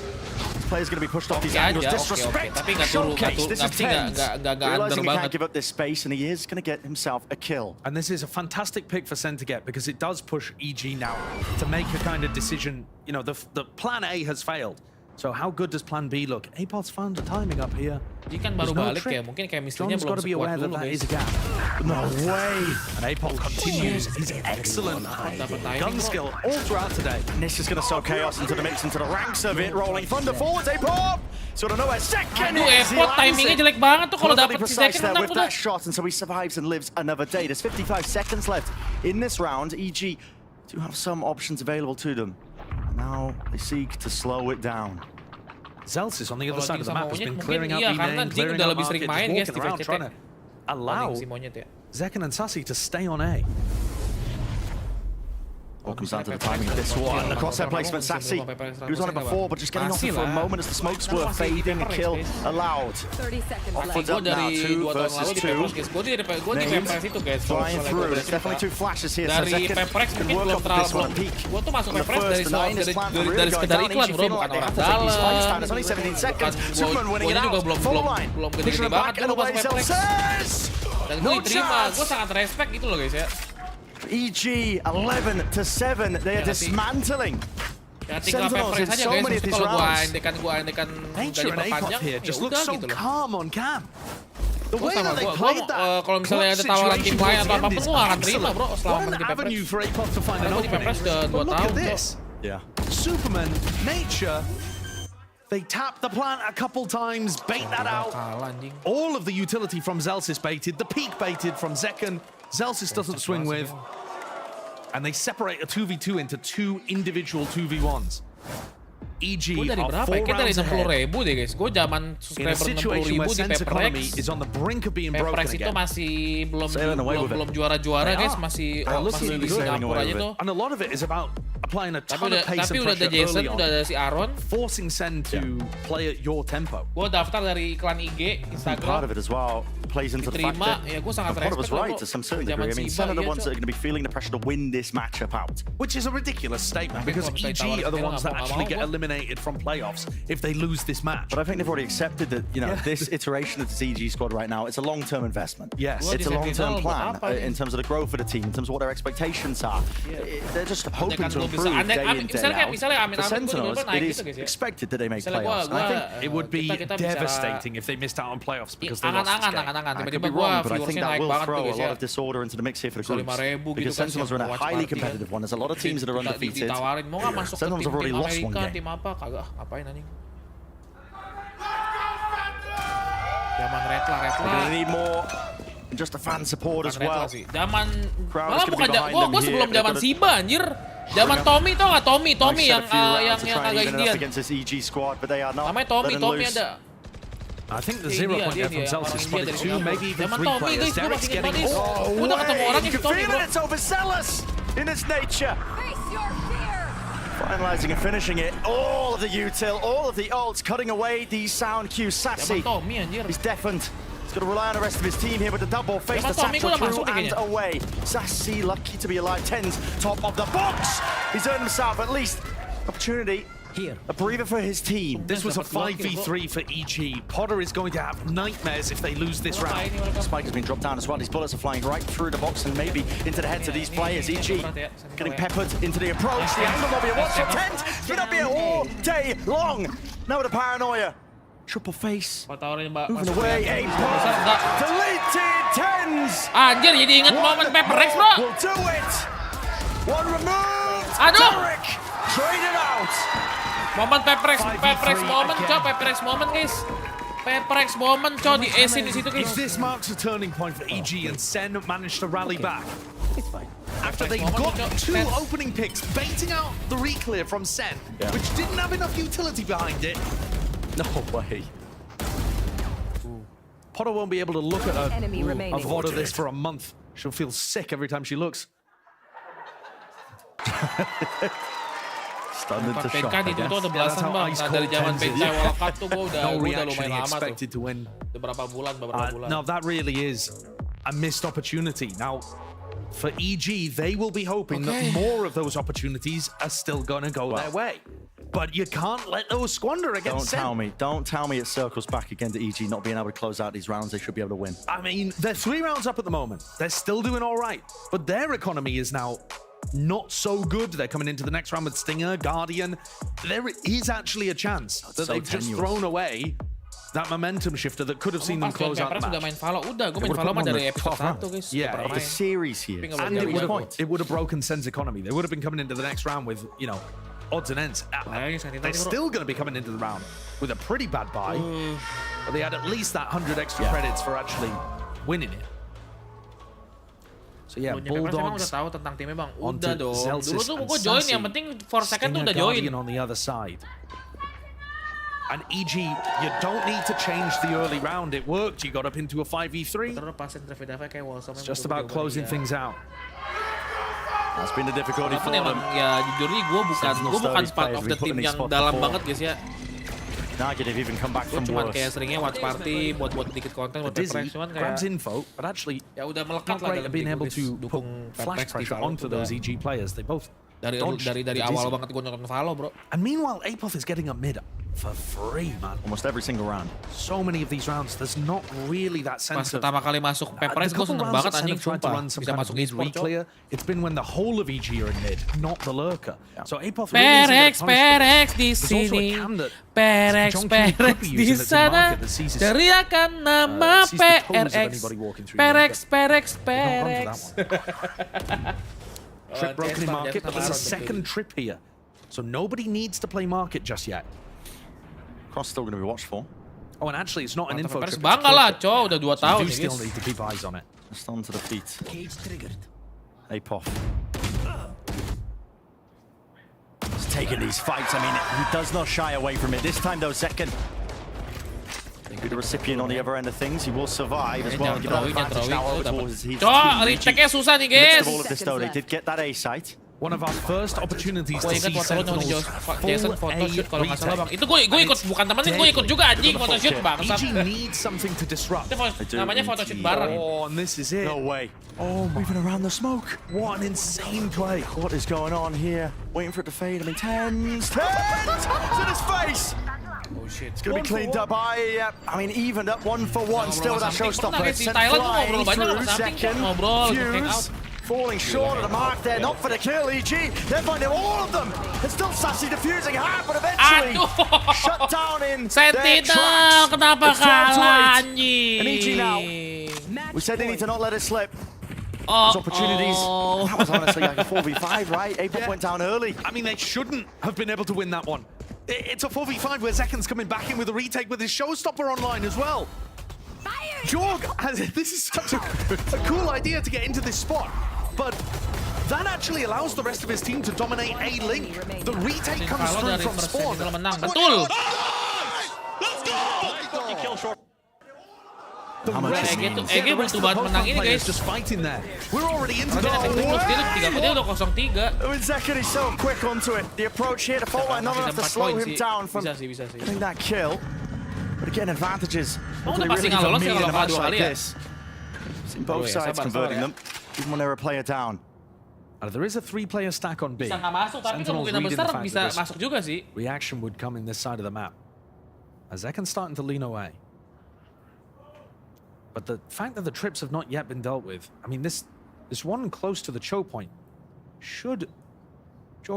This player's going to be pushed off these angles. Disrespect, showcase. This is Tens. Realizing he can't give up this space, and he is going to get himself a kill. And this is a fantastic pick for Sen to get, because it does push EG now to make a kind of decision. You know, the plan A has failed. So how good does plan B look? Apod's found the timing up here. Dia kan baru balik ya, mungkin chemistry-nya belum sekuat dulu, guys. No way! And Apod continues his excellent gun skill all throughout today. And this is going to sow chaos into the mix, into the ranks of it. Rolling thunder forwards, Apod! Sort of nowhere. Second is Apod timingnya jelek banget tuh kalau dapat si second with that shot, and so he survives and lives another day. There's 55 seconds left in this round. EG do have some options available to them. Now they seek to slow it down. Zels is on the other side of the map. Has been clearing out B-main, clearing out market, just walking around trying to allow Zekken and Sassy to stay on A. All comes down to the timing of this one. Crosshair placement, Sassy. He was on it before, but just getting off it for a moment as the smokes were fading. A kill allowed. 30 seconds Offwards up now, 2 versus 2. Flying through. There's definitely 2 flashes here. So Dari Paperrex can mungkin work belum off this terlalu one at peak. Gua tuh masuk Paperrex dari sekedar iklan bro, bukan orang dalam. It's only 17 seconds. Superman winning it juga out. belum gede-gede banget dulu pas Paperrex. Dan gue diterima, gue sangat respect gitu loh guys ya. EG 11-7, they are dismantling. Ya tinggal Paperrex aja guys, mesti kalau gue andekan Nature and Apod here just look so calm on cam. The way that they played that kalau misalnya ada tawaran tim lain atau apapun, gue akan terima bro selama main di avenue for Apod to find an opening. opening. But look at this. Yeah. Superman, Nature, they tap the plant a couple times, bait that out. All of the utility from Zelsis baited, the peak baited from Zekken. Zelsis doesn't swing with. And they separate a 2v2 into 2 individual 2v1s. EG gue dari berapa ya? Kita dari 60.000 deh guys. Gue zaman subscriber 60.000 di Paperrex. Paperrex itu masih belum juara-juara guys, masih di Singapura aja tuh. And a lot of it is about applying a ton of pace and pressure udah ada Jason, udah ada si Aaron, forcing Sen to play at your tempo. Gue daftar dari iklan IG, Instagram. Part of it as well plays into the fact that Kode was right to some certain degree. I mean, Sen are the ones that are going to be feeling the pressure to win this matchup out. Which is a ridiculous statement because EG are the ones that actually get eliminated from playoffs if they lose this match. But I think they've already accepted that, you know, this iteration of the EG squad right now, it's a long-term investment. Yes. It's a long-term plan in terms of the growth of the team, in terms of what their expectations are. They're just hoping to improve day in, day out. For Sentinels, it is expected that they make playoffs. And I think it would be devastating if they missed out on playoffs because they lost this game. I could be wrong, but I think that will throw a lot of disorder into the mix here for the groups. Because Sentinels are in a highly competitive one. There's a lot of teams that are undefeated. Sentinels have already lost one game. Ngapain anjing? Zaman retla. They're gonna need more just a fan support as well. Zaman malah bukan gua sebelum zaman Siba anjir. Zaman Tommy tau gak Tommy yang agak Indian. Namanya Tommy ada. I think the 0 point there from Zelsi spotted 2, maybe even 3 players. Derek's getting... Oh, you can feel it, it's overzealous in its nature. Finalizing and finishing it. All of the util, all of the ults, cutting away the sound cues. Sassy, he's deafened. He's got to rely on the rest of his team here, but the double face the satchel through and away. Sassy, lucky to be alive. 10's top of the box. He's earned himself at least opportunity. Here. A breather for his team. This was a 5v3 for EG. Potter is going to have nightmares if they lose this round. Spike has been dropped down as well. These bullets are flying right through the box and maybe into the heads of these players. EG getting peppered into the approach. The angle will be a watch for 10. It's been up here all day long. Now with the paranoia. Triple face. Moving away. A pop. Deleted 10s. Anjir, jadi inget momen Paperrex, bro. Will do it. One removed. Aduh. Derek traded out. Momen Paperrex moment, coy, Paperrex moment, guys. Paperrex moment, coy, di asin di situ, guys. If this marks a turning point for EG and Sen managed to rally back. It's fine. After they got 2 opening picks, baiting out the reclear from Sen, which didn't have enough utility behind it. No way. Potter won't be able to look at a VOD of this for a month. She'll feel sick every time she looks. Stunned into shock, PK di itu udah belasan bang. Nah, dari zaman PK World Cup tuh gue udah lumayan lama tuh. Beberapa bulan. No, that really is a missed opportunity. Now, for EG, they will be hoping that more of those opportunities are still going to go their way. But you can't let those squander against Sen. Don't tell me it circles back again to EG not being able to close out these rounds. They should be able to win. I mean, they're 3 rounds up at the moment. They're still doing all right. But their economy is now not so good. They're coming into the next round with Stinger, Guardian. There is actually a chance that they've just thrown away that momentum shifter that could have seen them close out the match. Yeah, of the series here. And it would have broken Sen's economy. They would have been coming into the next round with, you know, odds and ends. They're still going to be coming into the round with a pretty bad buy. But they had at least that 100 extra credits for actually winning it. So yeah, Bulldogs udah tahu tentang timnya bang. Udah dong. Dulu tuh gue join, yang penting 4 second tuh udah join. On the other side. And EG, you don't need to change the early round. It worked. You got up into a 5v3. It's just about closing things out. That's been the difficulty for them. Ya jujur nih, gue bukan part of the team yang dalam banget guys ya. Negative even come back from worse. Cuman kayak seringnya watch party buat dikit konten buat Paperrex, cuman kayak grabs info, but actually ya udah melekat lah dalam being able to put flash pressure onto those EG players. They both dari awal banget gue nonton Valo, bro. And meanwhile, Apoth is getting a mid for free, man. Almost every single round. So many of these rounds, there's not really that sense of... Pertama kali masuk Paperrex, gue seneng banget anjing, sumpah. Bisa masuk e-sport, clear. It's been when the whole of EG are in mid, not the lurker. So Apoth Peripherals di sini. Peripherals di sana. Teriakan nama Peripherals. Peripherals. Trip broken in market, but there's a second trip here. So nobody needs to play market just yet. Cross still going to be watched for. Oh, and actually, it's not an info trip. Bangga lah, cow. Udah 2 tahun. You still need to keep eyes on it. Just onto the feet. Cage triggered. Apoth. He's taking these fights. I mean, he does not shy away from it. This time, though, second. Be the recipient on the other end of things. He will survive as well. Give that advantage now over towards his team. Retake-nya susah nih, guys. All of this, though, they did get that A site. One of our first opportunities to see Sentinels Jason photoshoot kalau nggak salah bang. Itu gue ikut, bukan temenin, gue ikut juga anjing photoshoot bang. EG needs something to disrupt. Namanya photoshoot bareng. Oh, and this is it. No way. Oh, moving around the smoke. What an insane play. What is going on here? Waiting for it to fade. I mean, 10s in his face. Oh shit. It's going to be cleaned up by, I mean, evened up 1 for 1. Still with that showstopper. Sent flying through second. Fuse. Falling short of the mark there, not for the kill, EG. They're finding all of them. It's still Sassy defusing hard, but eventually shut down in Sentinel, kenapa kalah anjing? And EG now, we said they need to not let it slip. Those opportunities. That was honestly like a 4v5, right? Apoth went down early. I mean, they shouldn't have been able to win that one. It's a 4v5 where Zeken's coming back in with a retake with his showstopper online as well. Jorg has, this is such a cool idea to get into this spot, but that actually allows the rest of his team to dominate A link. The retake comes through from spawn. Betul. Let's go! The rest butuh banget menang ini guys. just fighting there. We're already into Dia udah 0-3. With Zekken, he's so quick onto it. The approach here to fault line, not enough to slow him down from bisa sih. getting that kill. But again, advantages. Udah pasti nggak lolos ya kalau kalah 2 kali ya. Seen both sides converting them, even when they're a player down. There is a 3-player stack on B. Bisa nggak masuk, tapi kemungkinan besar bisa masuk juga sih. Reaction would come in this side of the map. As Zekken's starting to lean away. But the fact that the trips have not yet been dealt with, I mean, this one close to the choke point Jorg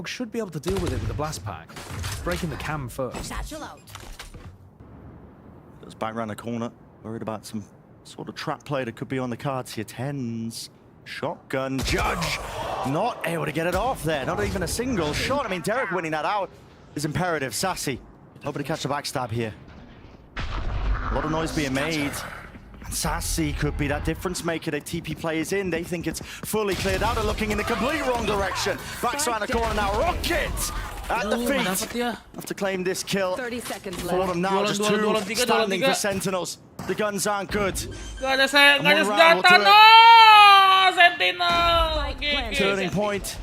should be able to deal with it with the blast pack. Breaking the cam first. Goes back around the corner, worried about some sort of trap play that could be on the cards here. Tens, shotgun, Judge, not able to get it off there. Not even a single shot. I mean, Derek winning that out is imperative. Sassy, hoping to catch the backstab here. A lot of noise being made. Sassy could be that difference maker. They TP players in. They think it's fully cleared out. They're looking in the complete wrong direction. Backs around the corner now. Rocket at the feet. Have to claim this kill. 30 seconds For left. them now, just two standing for Sentinels. The guns aren't good. Gak ada senjata, no! Sentinel! Turning point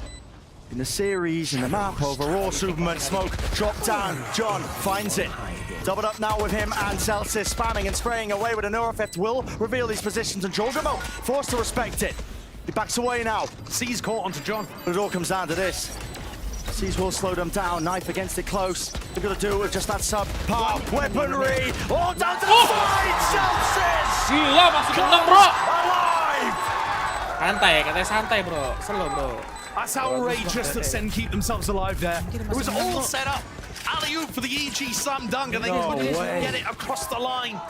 in the series, in the map overall. Superman smoke, drop down. John finds it. Doubled up now with him and Celsius spamming and spraying away with a Neurofeft will reveal these positions, and Jorgamo forced to respect it. He backs away now. C's caught onto John. But it all comes down to this. C's will slow them down. Knife against it close. They're going to do it with just that sub-par weaponry. All down to the side. Celsius! Gila, masih menang bro! Alive! Santai, katanya santai bro. Slow bro. That's outrageous that Sen keep themselves alive there. It was all set up. Alley-oop for the EG slam dunk, and they couldn't get it across the line.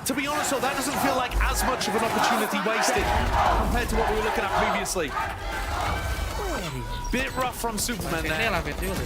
To be honest though, that doesn't feel like as much of an opportunity wasted compared to what we were looking at previously. Bit rough from Superman there,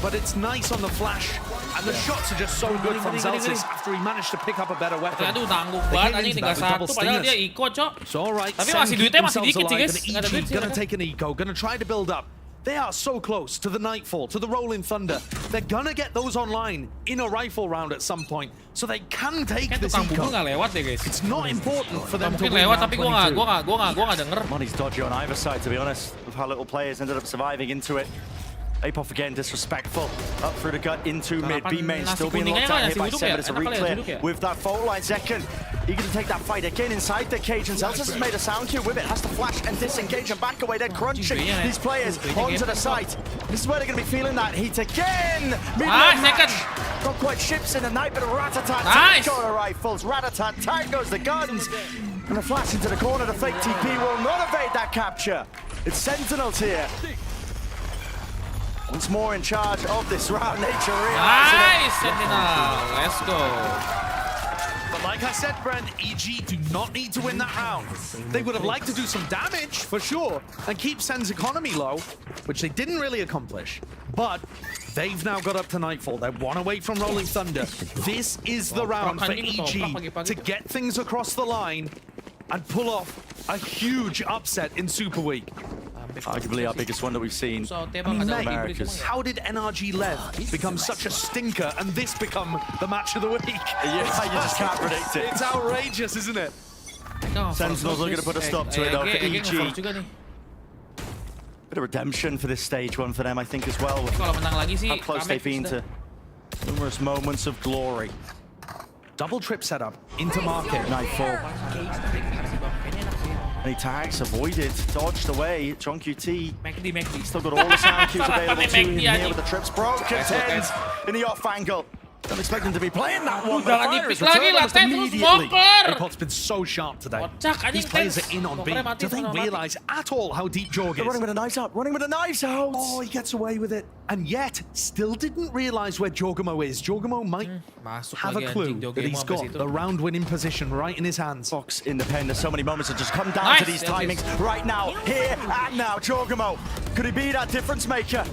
but it's nice on the flash, and the shots are just so good from Celsius after he managed to pick up a better weapon. Aduh, tangguh banget anjing tinggal 1, padahal dia eco, cok. It's alright, tapi masih duitnya masih dikit sih guys. EG gonna take an eco, gonna try to build up. They are so close to the Nightfall, to the Rolling Thunder. They're gonna get those online in a rifle round at some point, so they can take this eco. It's not important for them to win round 22. Gua nggak denger. Money's dodgy on either side, to be honest, with how little players ended up surviving into it. Apoff again, disrespectful. Up through the gut into mid. B main still being locked out here by Seven. It's a re-clear with that fault line. Zekken eager to take that fight again inside the cage, and Celsius has made a sound cue with it. Has to flash and disengage and back away. They're crunching these players onto the site. This is where they're going to be feeling that heat again. Not quite ships in the night, but a rat-a-tat. Nice. Go to rifles. Rat-a-tat. Tag goes the guns. And a flash into the corner. The fake TP will not evade that capture. It's Sentinels here. Once more in charge of this round. Nature Nice, Sentinel. Let's go. But like I said, Brent, EG do not need to win that round. They would have liked to do some damage, for sure, and keep Sen's economy low, which they didn't really accomplish. But they've now got up to Nightfall. They're 1 away from Rolling Thunder. This is the round for EG to get things across the line and pull off a huge upset in Super Week. Arguably our biggest one that we've seen. I mean, mate, how did NRG Lev become such a stinker and this become the match of the week? Yeah, you just can't predict it. It's outrageous, isn't it? Sentinels are going to put a stop to it though for EG. Bit of redemption for this stage one for them, I think, as well. How close they've been to numerous moments of glory. Double trip setup into market. Nightfall. Any tags avoided, dodged away. John QT still got all the sound cues available to him here with the trips broken. Tens in the off angle. Don't expect him to be playing that one. Apot's been so sharp today. These players are in on B. Do they realize at all how deep Jorg is? They're running with the knives out, running with the knives out. Oh, he gets away with it. And yet, still didn't realize where Jorgamo is. Jorgamo might have a clue that he's got the round winning position right in his hands. Fox independent. So many moments have just come down to these timings right now, here and now. Jorgamo, could he be that difference maker?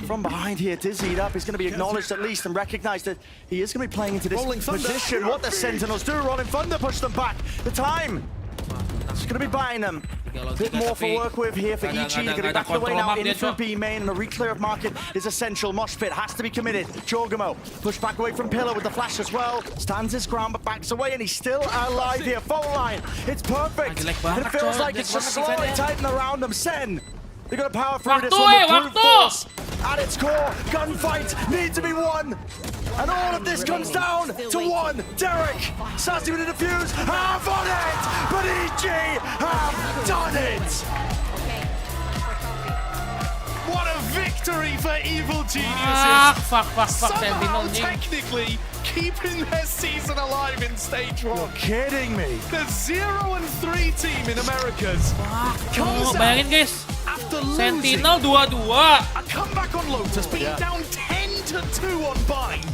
From behind here, dizzied up, he's going to be acknowledged at least and recognized that he is going to be playing into this position. What the Sentinels do, Rolling Thunder push them back. The time is going to be buying them Bit more for work with here for EG. They're going to be back away now in through B main, and a re-clear of market is essential. Mosh pit has to be committed. Jorgamo pushed back away from Pillar with the flash as well. Stands his ground but backs away, and he's still alive here. Full line. It's perfect. It feels like it's just slowly tightening around them. Sen, they're going to power through this one with brute force. At its core, gunfight needs to be won. And all of this comes down to one. Derek, Sassy with a defuse, have on it! But EG have done it! What a victory for Evil Geniuses! Somehow, technically, keeping their season alive in stage 1. You're kidding me. The 0-3 team in Americas comes bayangin guys, after Sentinel 2-2. A comeback on Lotus, being down 10-2 on Bind.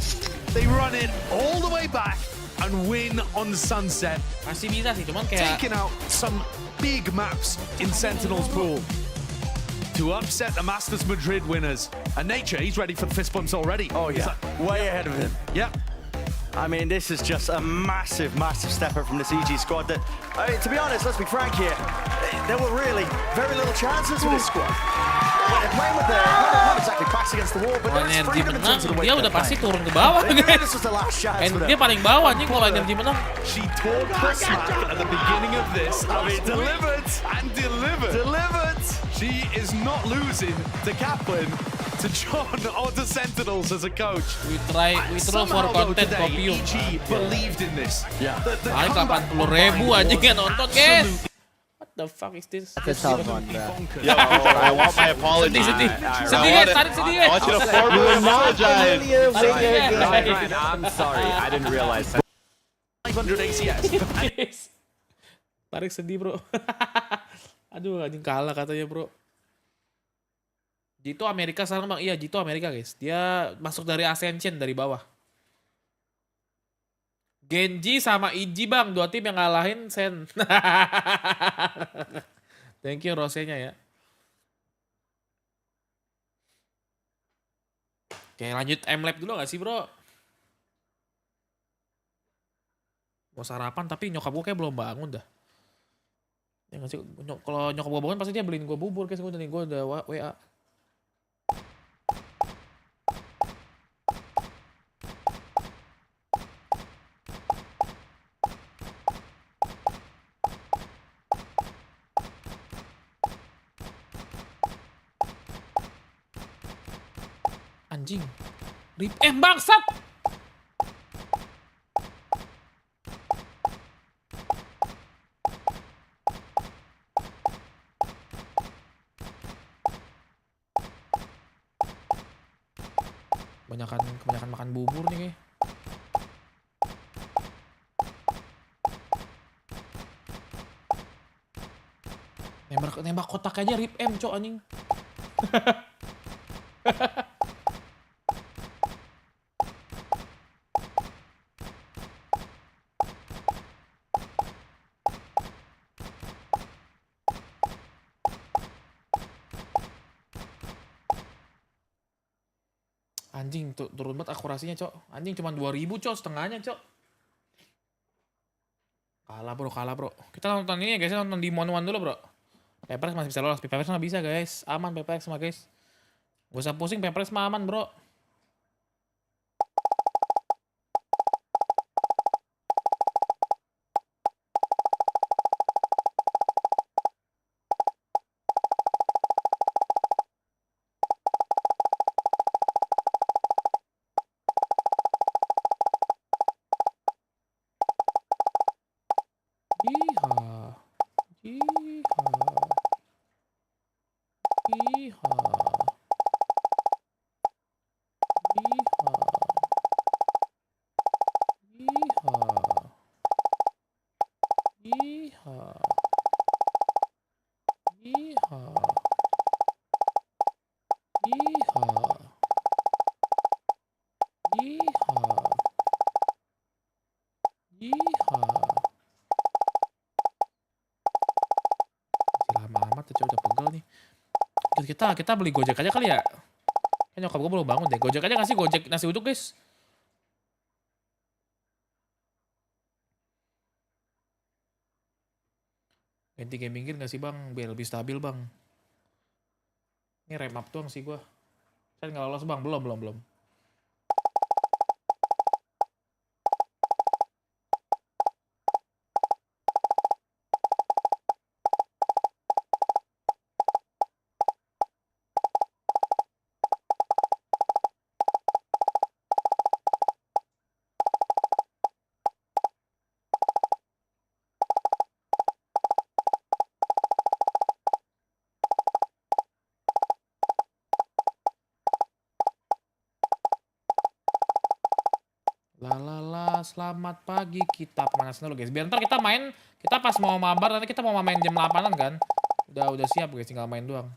They run it all the way back and win on Sunset. Masih bisa sih, cuman kayak taking out some big maps in Sentinels pool to upset the Masters Madrid winners. And Nature, he's ready for the fist bumps already. Oh yeah, way ahead of him. Yep. I mean, this is just a massive, massive step up from this EG squad that, to be honest, let's be frank here, there were really very little chances for this squad. They're playing with not exactly backs against the wall, but there's NRG freedom in menang, terms of the way dia udah pasti turun ke bawah guys. This was the last chance for them. Dia paling bawah nih kalau NRG menang. She talked the smack at the beginning of this. I mean, delivered and delivered. Delivered. She is not losing to Kaplan, to John, or to Sentinels as a coach. We try for content Copium. EG believed in this. Yeah. Paling 80.000 anjing yang nonton guys. What the fuck is this? Yo, I want my apology. Sedih guys, tarik sedih guys. I want you to formally apologize. I'm sorry, I didn't realize. 500 ACS. Tarik sedih bro. Aduh anjing kalah katanya bro. Jito Amerika sekarang bang, iya Jito Amerika guys. Dia masuk dari Ascension dari bawah. Genji sama Iji bang, 2 tim yang ngalahin Sen. Thank you Rosenya ya. Oke lanjut M-Lab dulu gak sih bro? Mau sarapan tapi nyokap gue kayak belum bangun dah. Ya gak sih, kalau nyokap gue bangun pasti dia beliin gue bubur guys. Gue udah WA. Anjing. Rip bangsat. Kebanyakan makan bubur nih kayak. Nembak kotak aja rip cok anjing. Anjing turun banget akurasinya cok. Anjing cuma 2000 cok, setengahnya cok. Kalah bro. Kita nonton ini ya guys, nonton di Mon 1 dulu bro. Paperrex masih bisa lolos, Paperrex mah bisa guys. Aman Paperrex mah guys. Gak usah pusing, Paperrex mah aman bro. Kita beli Gojek aja kali ya. Kan nyokap gue belum bangun deh. Gojek aja ngasih Gojek nasi uduk guys. Ganti game gear nggak sih bang, biar lebih stabil bang. Ini rem up doang sih gua. Saya nggak lolos bang, belum. Lalala, selamat pagi, kita pemanasan dulu guys. Biar ntar kita main, kita pas mau mabar nanti kita mau main jam 8-an kan. Udah siap guys, tinggal main doang.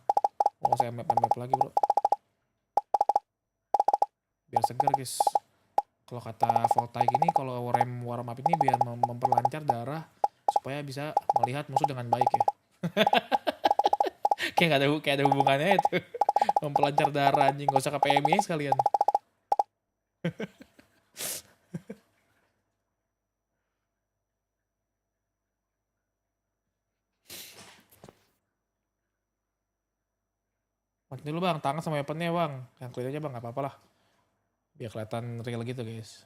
Oh saya map lagi bro. Biar segar guys. Kalau kata Voltai gini, kalau rem warm up ini biar memperlancar darah supaya bisa melihat musuh dengan baik ya. Kayak ada hubungannya itu. Memperlancar darah anjing, gak usah ke PMI sekalian. Matiin dulu bang, tangan sama weaponnya bang. Yang clear aja bang, gak apa-apa lah. Biar kelihatan real gitu guys.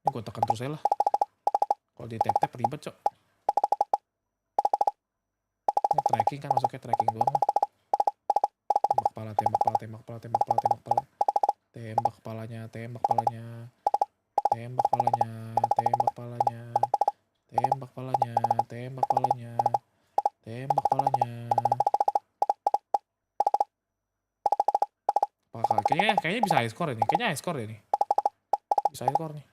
Ini gue tekan terus aja lah. Kalau di tap-tap ribet cok. Ini tracking kan, masuknya tracking doang. Tembak kepala. Tembak kepalanya. Tembak kepalanya. Kayaknya bisa high score ini. Kayaknya high score ini. Bisa high score nih.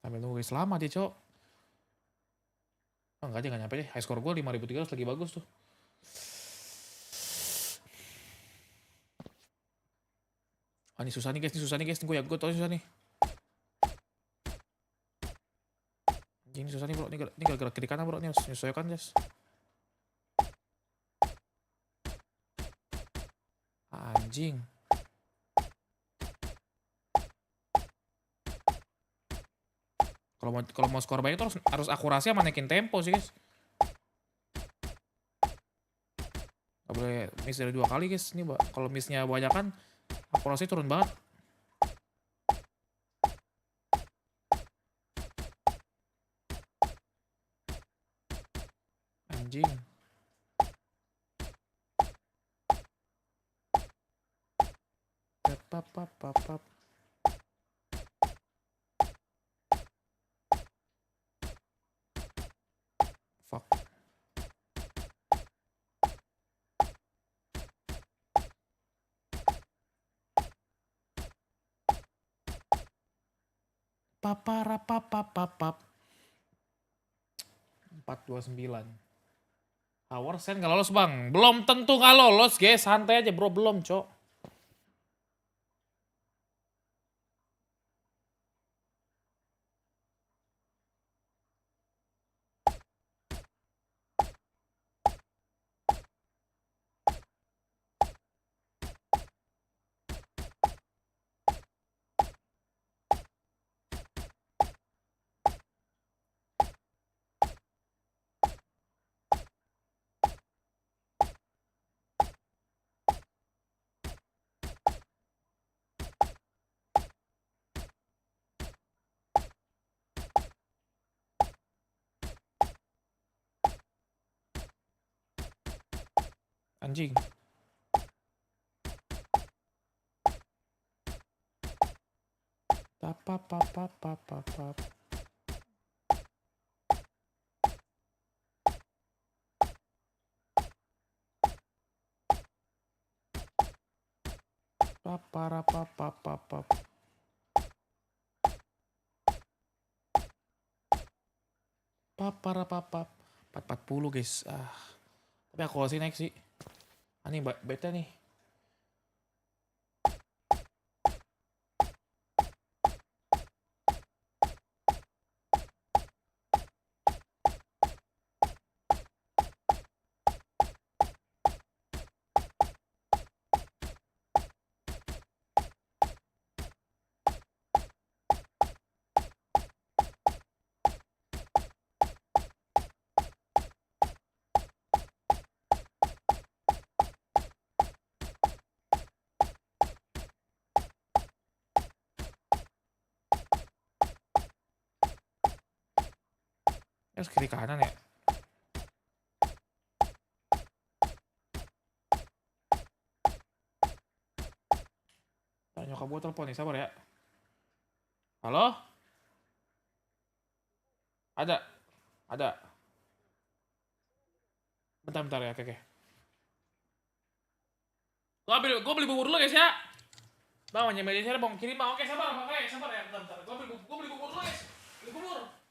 Sambil nunggu guys, lama dia cok. Oh, enggak, dia nggak nyampe deh. High score gue 5.300 lagi bagus tuh. Ah, ini susah nih guys. Gue tau susah nih. Ini susah nih bro. Ini gara-gara kiri kanan bro. Ini harus menyesuaikan guys. Anjing. Kalau mau skor banyak tuh harus akurasi sama naikin tempo sih guys. Gak boleh miss dari 2 kali guys. Ini kalau missnya banyak kan akurasi turun banget. Anjing. Pap. Fuck. Papap. 429. Power Sen nggak lolos bang. Belum tentu nggak lolos guys. Santai aja bro, belum cok. Anjing. Papap. Paparapapapapap. Paparapapap. 440 guys. Tapi aku sih naik sih. Ini bete nih. Harus kiri kanan ya. Nyokap gue telepon nih, sabar ya. Halo? Ada. Bentar ya, oke. Gue beli bubur dulu guys ya. Bang, nyemil di sini bang kirim bang. Oke, sabar ya, bentar. Gue beli bubur dulu guys. Beli bubur.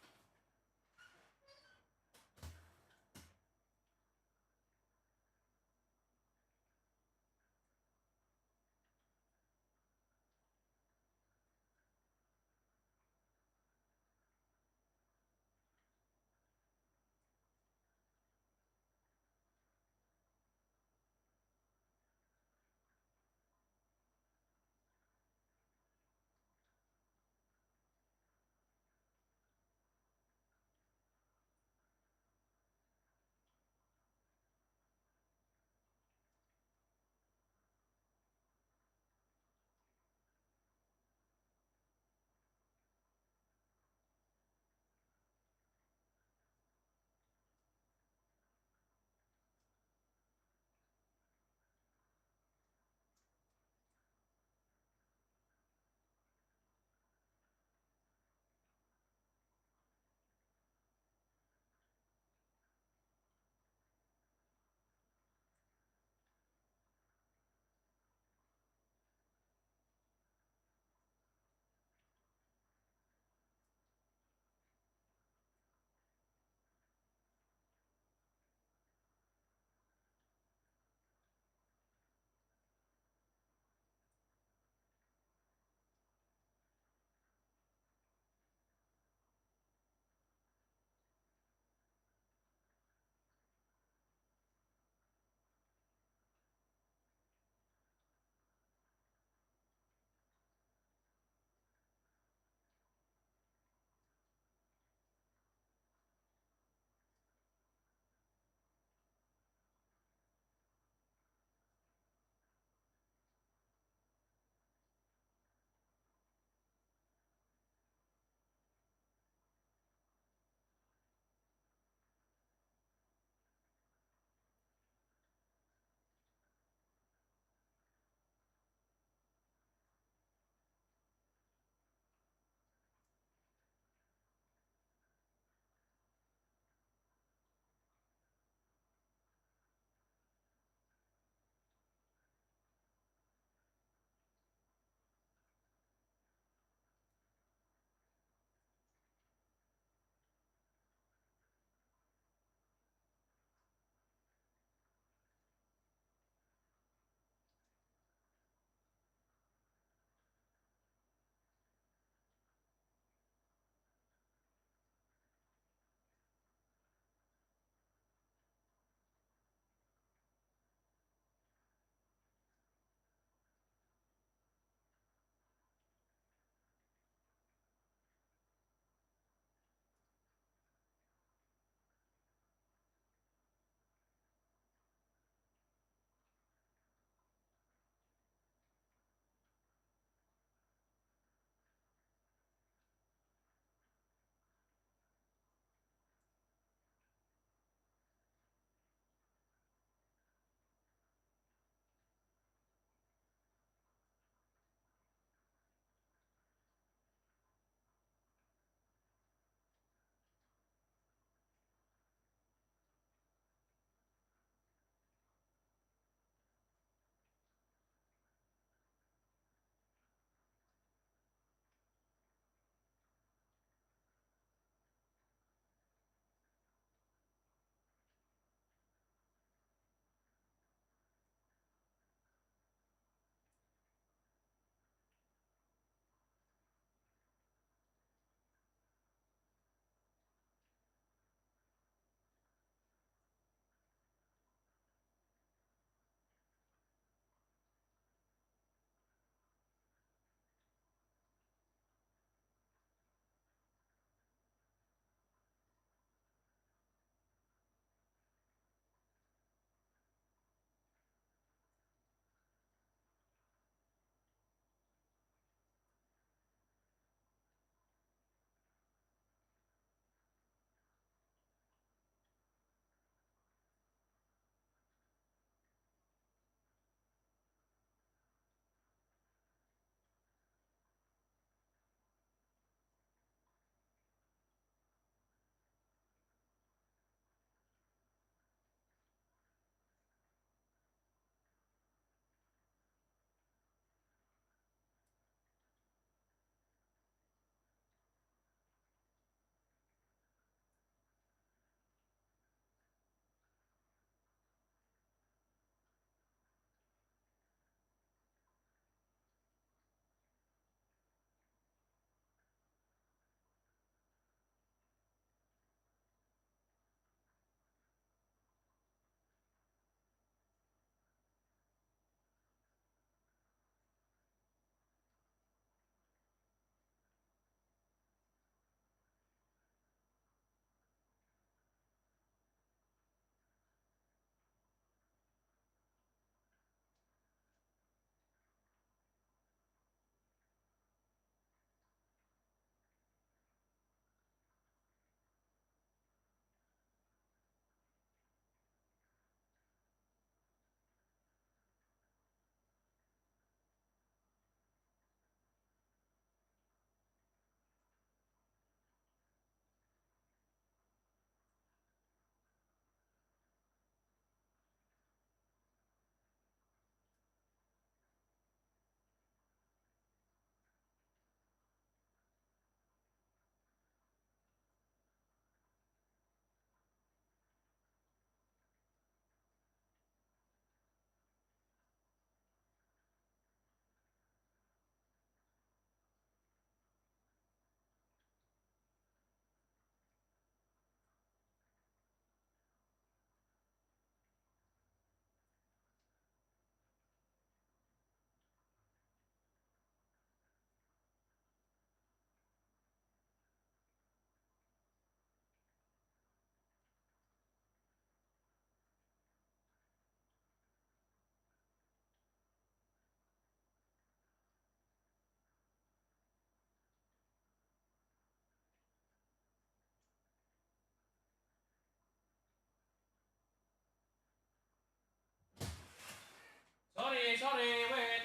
sorry, wait.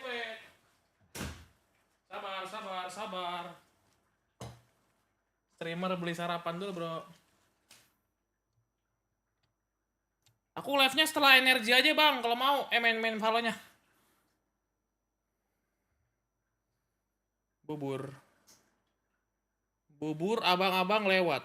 Sabar. Streamer beli sarapan dulu, bro. Aku live-nya setelah energi aja, Bang, kalau mau. Main Valo-nya. Bubur abang-abang lewat.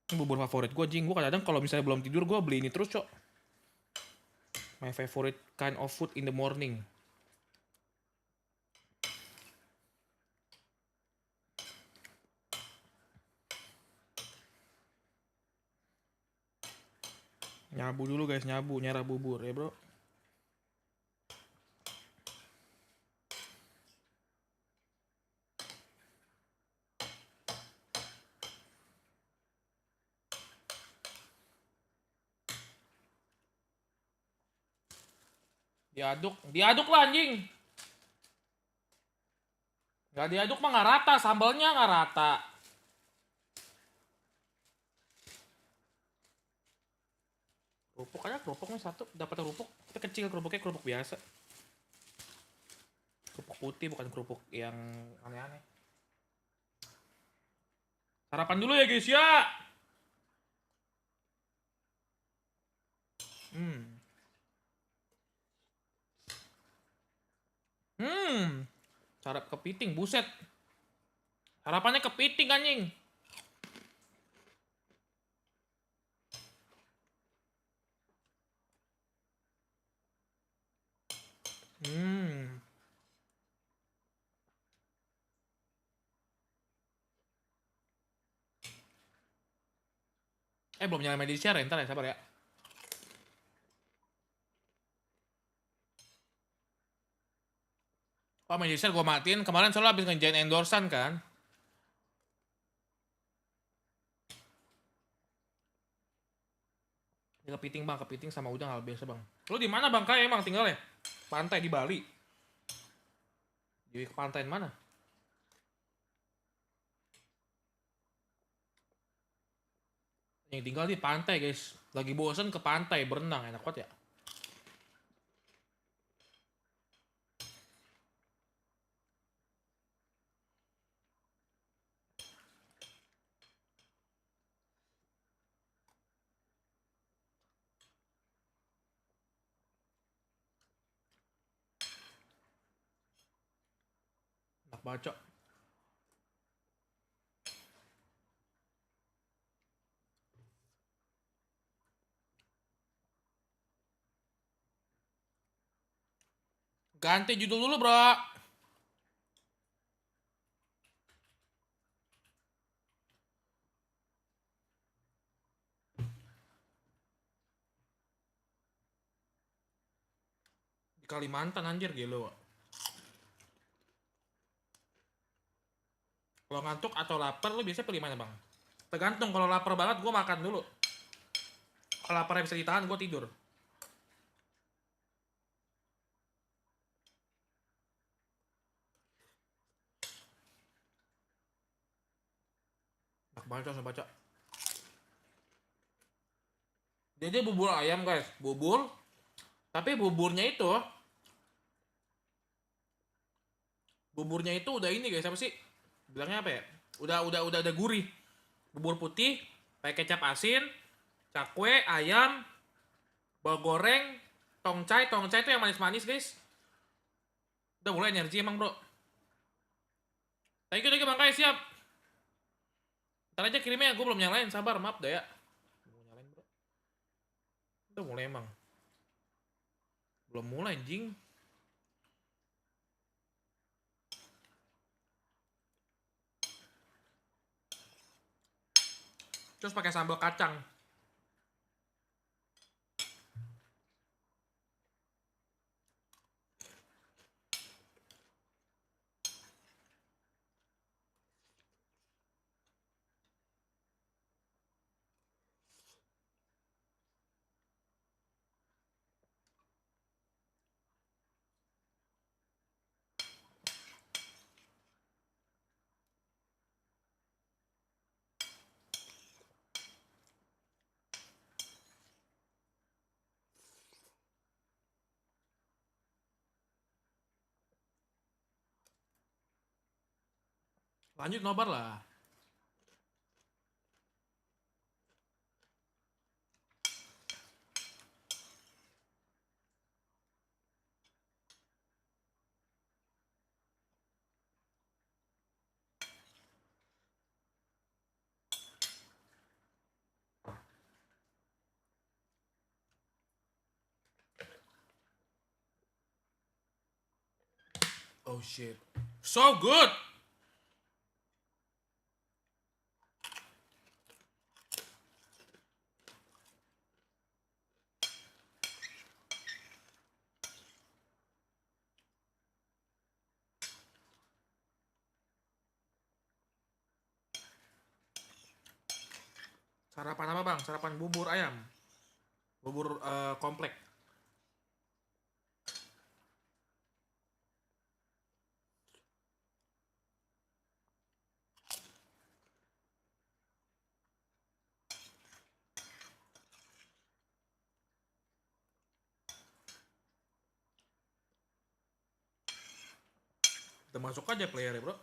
Ini bubur favorit gue, jing. Gue kadang kalau misalnya belum tidur, gue beli ini terus, Cok. My favorite kind of food in the morning. Nyabu dulu guys, nyarah bubur ya bro. Diaduk lah anjing. Gak diaduk mah gak rata, sambalnya gak rata. Kerupuknya satu, dapat kerupuk. Kita kecil kerupuknya, kerupuk biasa. Kerupuk putih, bukan kerupuk yang aneh-aneh. Sarapan dulu ya guys ya. Sarap kepiting, buset. Harapannya kepiting anjing. Belum nyalain media share ya, ntar ya, sabar ya. Media share gue matiin kemarin soalnya habis ngejain endorsan kan. Ini kepiting bang, kepiting sama udang hal biasa bang. Lu di mana bang Kai emang tinggal ya? Pantai di Bali. Di pantai mana? Yang tinggal di pantai guys. Lagi bosen ke pantai berenang, enak banget ya. Enak baca. Ganti judul dulu bro. Di Kalimantan anjir gelo. Kalau ngantuk atau lapar lu biasanya pilih mana bang? Tergantung, kalau lapar banget gue makan dulu. Kalau laparnya bisa ditahan gue tidur. Baca. Dia bubur ayam guys, bubur. Tapi buburnya itu udah ini guys, apa sih? Bilangnya apa ya? Udah gurih. Bubur putih, pakai kecap asin, cakwe, ayam, bawang goreng, tongcai itu yang manis-manis guys. Udah mulai energi emang bro. Thank you bang Kai, siap. Ntar aja kirimnya, gue belum nyalain, sabar, maaf dah ya. Nyalain bro. Udah mulai emang. Belum mulai anjing. Terus pakai sambal kacang. Lanjut nobar lah. Oh shit. So good. Sarapan apa bang? Sarapan bubur ayam. Bubur komplek. Kita masuk aja player ya bro.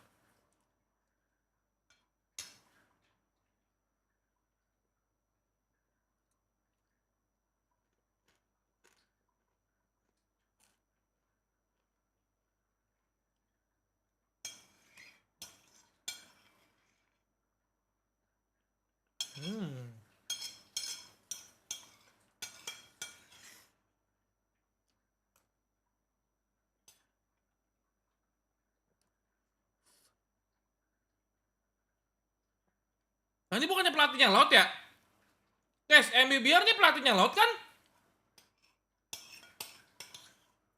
Nah, ini bukannya pelatihnya Lout ya? Guys, MIBR ini pelatihnya Lout kan?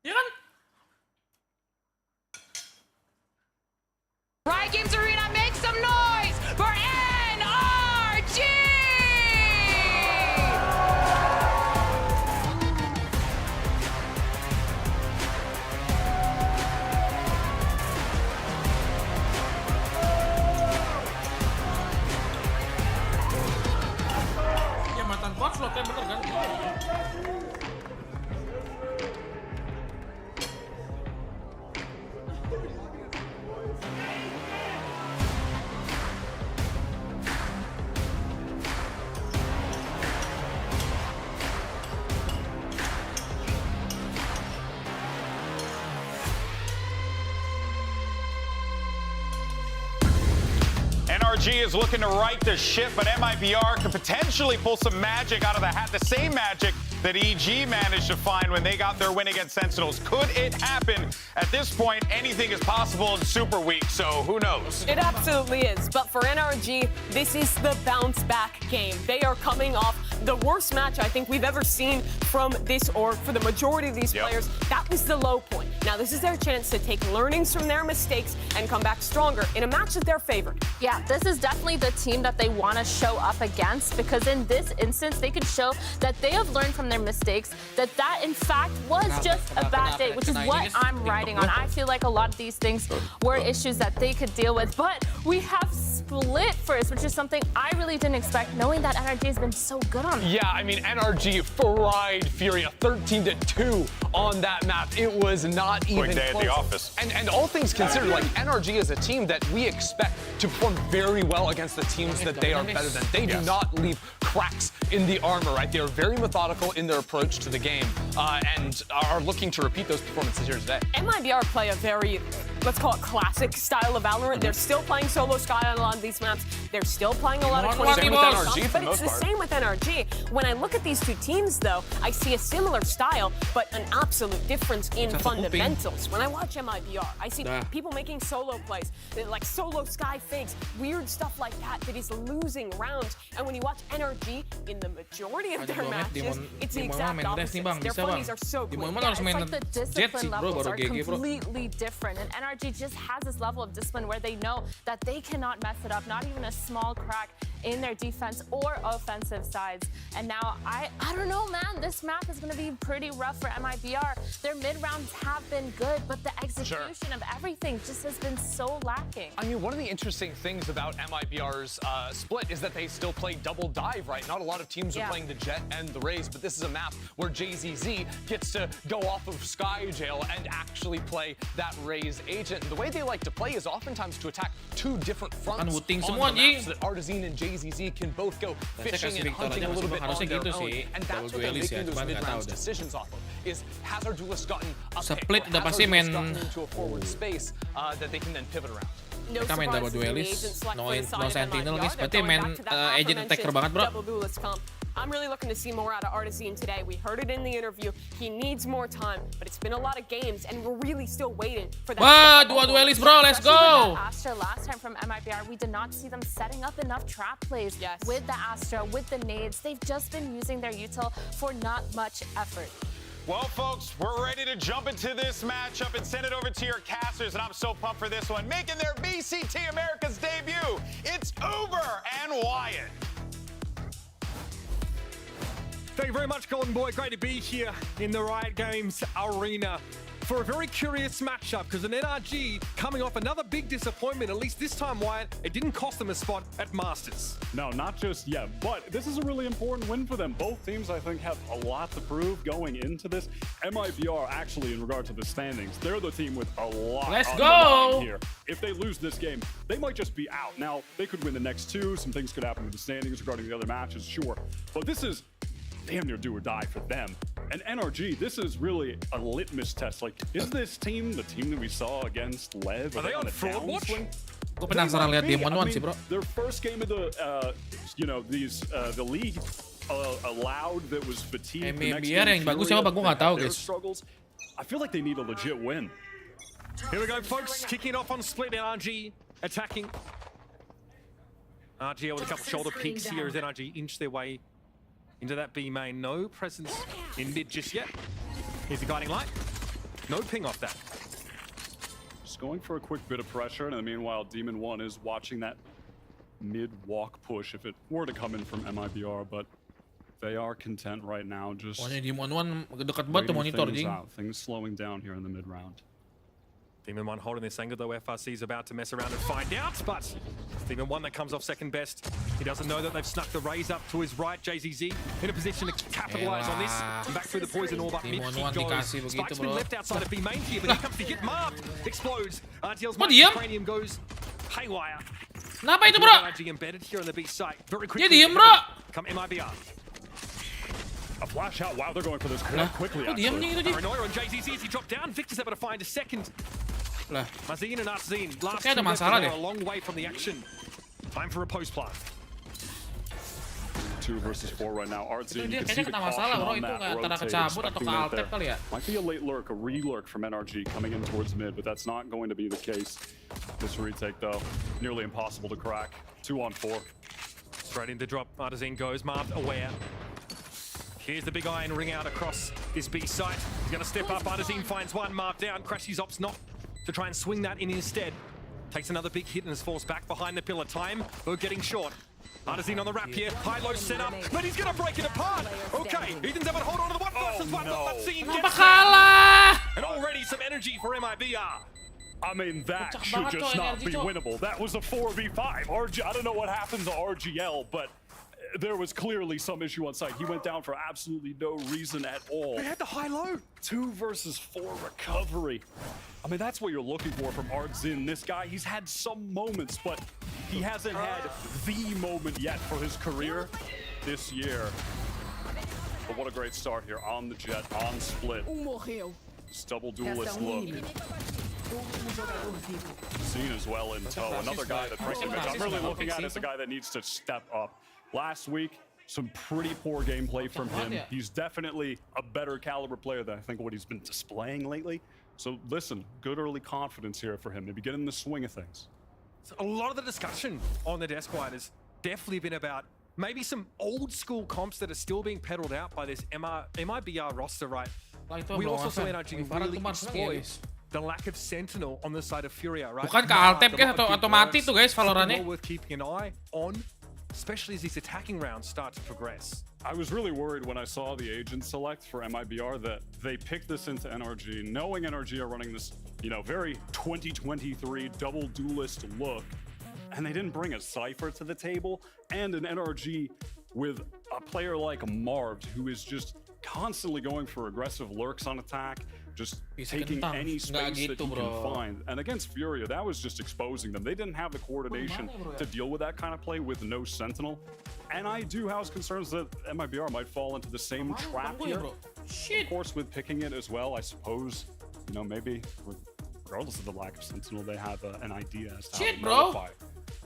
Iya kan? Riot Games Arena, make some noise for NRG! Ya mantan coach Lout kan bener kan? NRG is looking to right the ship, but MIBR could potentially pull some magic out of the hat. The same magic that EG managed to find when they got their win against Sentinels. Could it happen? At this point, anything is possible in Super Week, so who knows? It absolutely is. But for NRG, this is the bounce back game. They are coming off the worst match I think we've ever seen from this org for the majority of these players. That was the low point. Now this is their chance to take learnings from their mistakes and come back stronger in a match that they're favored. Yeah, this is definitely the team that they want to show up against, because in this instance, they could show that they have learned from their mistakes, that in fact was just a bad day, which is what I'm riding on. I feel like a lot of these things were issues that they could deal with, but we have split first, which is something I really didn't expect, knowing that NRG has been so good on it. Yeah, I mean, NRG fried Furia 13-2 on that map. It was not even Quick day close. at the office. And all things considered, like, NRG is a team that we expect to perform very well against the teams that they are better than. They do not leave cracks in the armor, right? They are very methodical in their approach to the game and are looking to repeat those performances here today. MIBR play a very, let's call it classic style of Valorant. They're still playing solo Sky on a lot of these maps. They're still playing a lot of 20 but it's the same with NRG. When I look at these two teams, though, I see a similar style, but an absolute difference in fundamentals. When I watch MIBR, I see people making solo plays, like solo Sky fakes, weird stuff like that is losing rounds. And when you watch NRG, in the majority of their matches, it's the exact opposite. Their funnies are so quick. It's like the discipline levels are completely different, and NRG just has this level of discipline where they know that they cannot mess it up, not even a small crack in their defense or offensive sides. And now, I don't know, man. This map is going to be pretty rough for MIBR. Their mid-rounds have been good, but the execution of everything just has been so lacking. I mean, one of the interesting things about MIBR's split is that they still play double dive, right? Not a lot of teams are playing the Jet and the Raze, but this is a map where JZZ gets to go off of Skyjail and actually play that Raze agent. And the way they like to play is oftentimes to attack two different fronts on the map so that Artazine and JZZ can both go fishing and hunting a little bit on their own. And that's what they're making those mid-round decisions off of, is has our duelist gotten a pick, or has our duelist gotten into a forward space that they can then pivot around. Mereka main double duelist, no Sentinel guys, berarti main agent attacker banget bro. I'm really looking to see more out of Artazine today. We heard it in the interview. He needs more time, but it's been a lot of games, and we're really still waiting for that. Wah, dua duelist bro, let's go! Astra last time from MIBR, we did not see them setting up enough trap plays with the Astra, with the nades. They've just been using their util for not much effort. Well, folks, we're ready to jump into this matchup and send it over to your casters, and I'm so pumped for this one. Making their VCT America's debut, it's Uber and Wyatt. Thank you very much, Golden Boy. Great to be here in the Riot Games arena for a very curious matchup, because an NRG coming off another big disappointment, at least this time, Wyatt, it didn't cost them a spot at Masters. No, not just yet, but this is a really important win for them. Both teams, I think, have a lot to prove going into this. MIBR, actually, in regard to the standings, they're the team with a lot on the line here. If they lose this game, they might just be out. Now, they could win the next two. Some things could happen with the standings regarding the other matches, sure. But this is damn near do or die for them. And NRG, this is really a litmus test. Like, is this team the team that we saw against Lev? Are they on fraud watch? Gue penasaran lihat Demon One sih bro. Their first game of the, the league allowed that was fatigued. MIBR yang bagus siapa gue nggak tahu guys. I feel like they need a legit win. Here we go, folks. Kicking it off on split. NRG attacking. RG with a couple shoulder peeks here as NRG inch their way into that B main. No presence in mid just yet. Here's the guiding light. No ping off that. Just going for a quick bit of pressure, and in the meanwhile, Demon One is watching that mid walk push if it were to come in from MIBR, but they are content right now. Just Demon One dekat banget tuh monitor jing. Things slowing down here in the mid round. Demon One holding this angle though. FRC is about to mess around and find out, but Demon One that comes off second best. He doesn't know that they've snuck the Raze up to his right. JZZ in a position to capitalize on this. And back through the poison orb up mid. Spike's been left outside of B main here, but here comes the hit. Marked explodes. RTL's cranium goes haywire. Kenapa itu bro? NRG embedded here on the B site. Very quickly. Dia diem bro. Come MIBR. A flash out. Wow, they're going for this quite quickly. Paranoia on JZZ as he dropped down. Victor's able to find a second. Mazine and Artazine. Last two left, they're a long way from the action. Time for a post plant. 2 versus 4 right now. Artazine, you can see kayaknya the kena caution masalah bro, on itu that antara rotate, kecabut atau expecting ke that altep kali ya. Might be a late lurk, a re-lurk from NRG coming in towards mid, but that's not going to be the case. This retake though, nearly impossible to crack. 2 on 4. Straight into drop. Artazine goes, Marv aware. Here's the big iron ring out across this B site. He's going to step up. Artazine finds one. Marv down. Crashy's ops not to try and swing that in instead. Takes another big hit and is forced back behind the pillar. Time, we're getting short. Artazine on the wrap here. High-low set up, but he's going to break it apart. Okay, Ethan's able to hold on to the 1 versus 1, but that scene gets and already some energy for MIBR. I mean, that should just not be winnable. That was a 4v5. I don't know what happened to RGL, but there was clearly some issue on site. He went down for absolutely no reason at all. They had the high-low. 2 versus 4 recovery. I mean, that's what you're looking for from Artazine. This guy, he's had some moments, but he hasn't had the moment yet for his career this year. But what a great start here on the Jet, on split. This double duelist look. Seen as well in tow. Another guy that I'm really looking at as a guy that needs to step up. Last week, some pretty poor gameplay from him. He's definitely a better caliber player than I think what he's been displaying lately. So listen, good early confidence here for him. Maybe get in the swing of things. So a lot of the discussion on the desk wide has definitely been about maybe some old school comps that are still being peddled out by this MIBR roster, right? We also saw NRG really exploit the lack of Sentinel on the side of Furia, right? Bukan ke Altep guys atau mati tuh guys Valorant-nya. Worth keeping an eye on. especially as these attacking rounds start to progress. I was really worried when I saw the agent select for MIBR that they picked this into NRG, knowing NRG are running this, you know, very 2023 double duelist look, and they didn't bring a Cypher to the table, and an NRG with a player like Marv, who is just constantly going for aggressive lurks on attack, just taking any space that he can find. And against Furia, that was just exposing them. They didn't have the coordination to deal with that kind of play with no Sentinel. And I do have concerns that MIBR might fall into the same trap here. Of course, with picking it as well, I suppose, you know, maybe regardless of the lack of Sentinel, they have an idea as to how to modify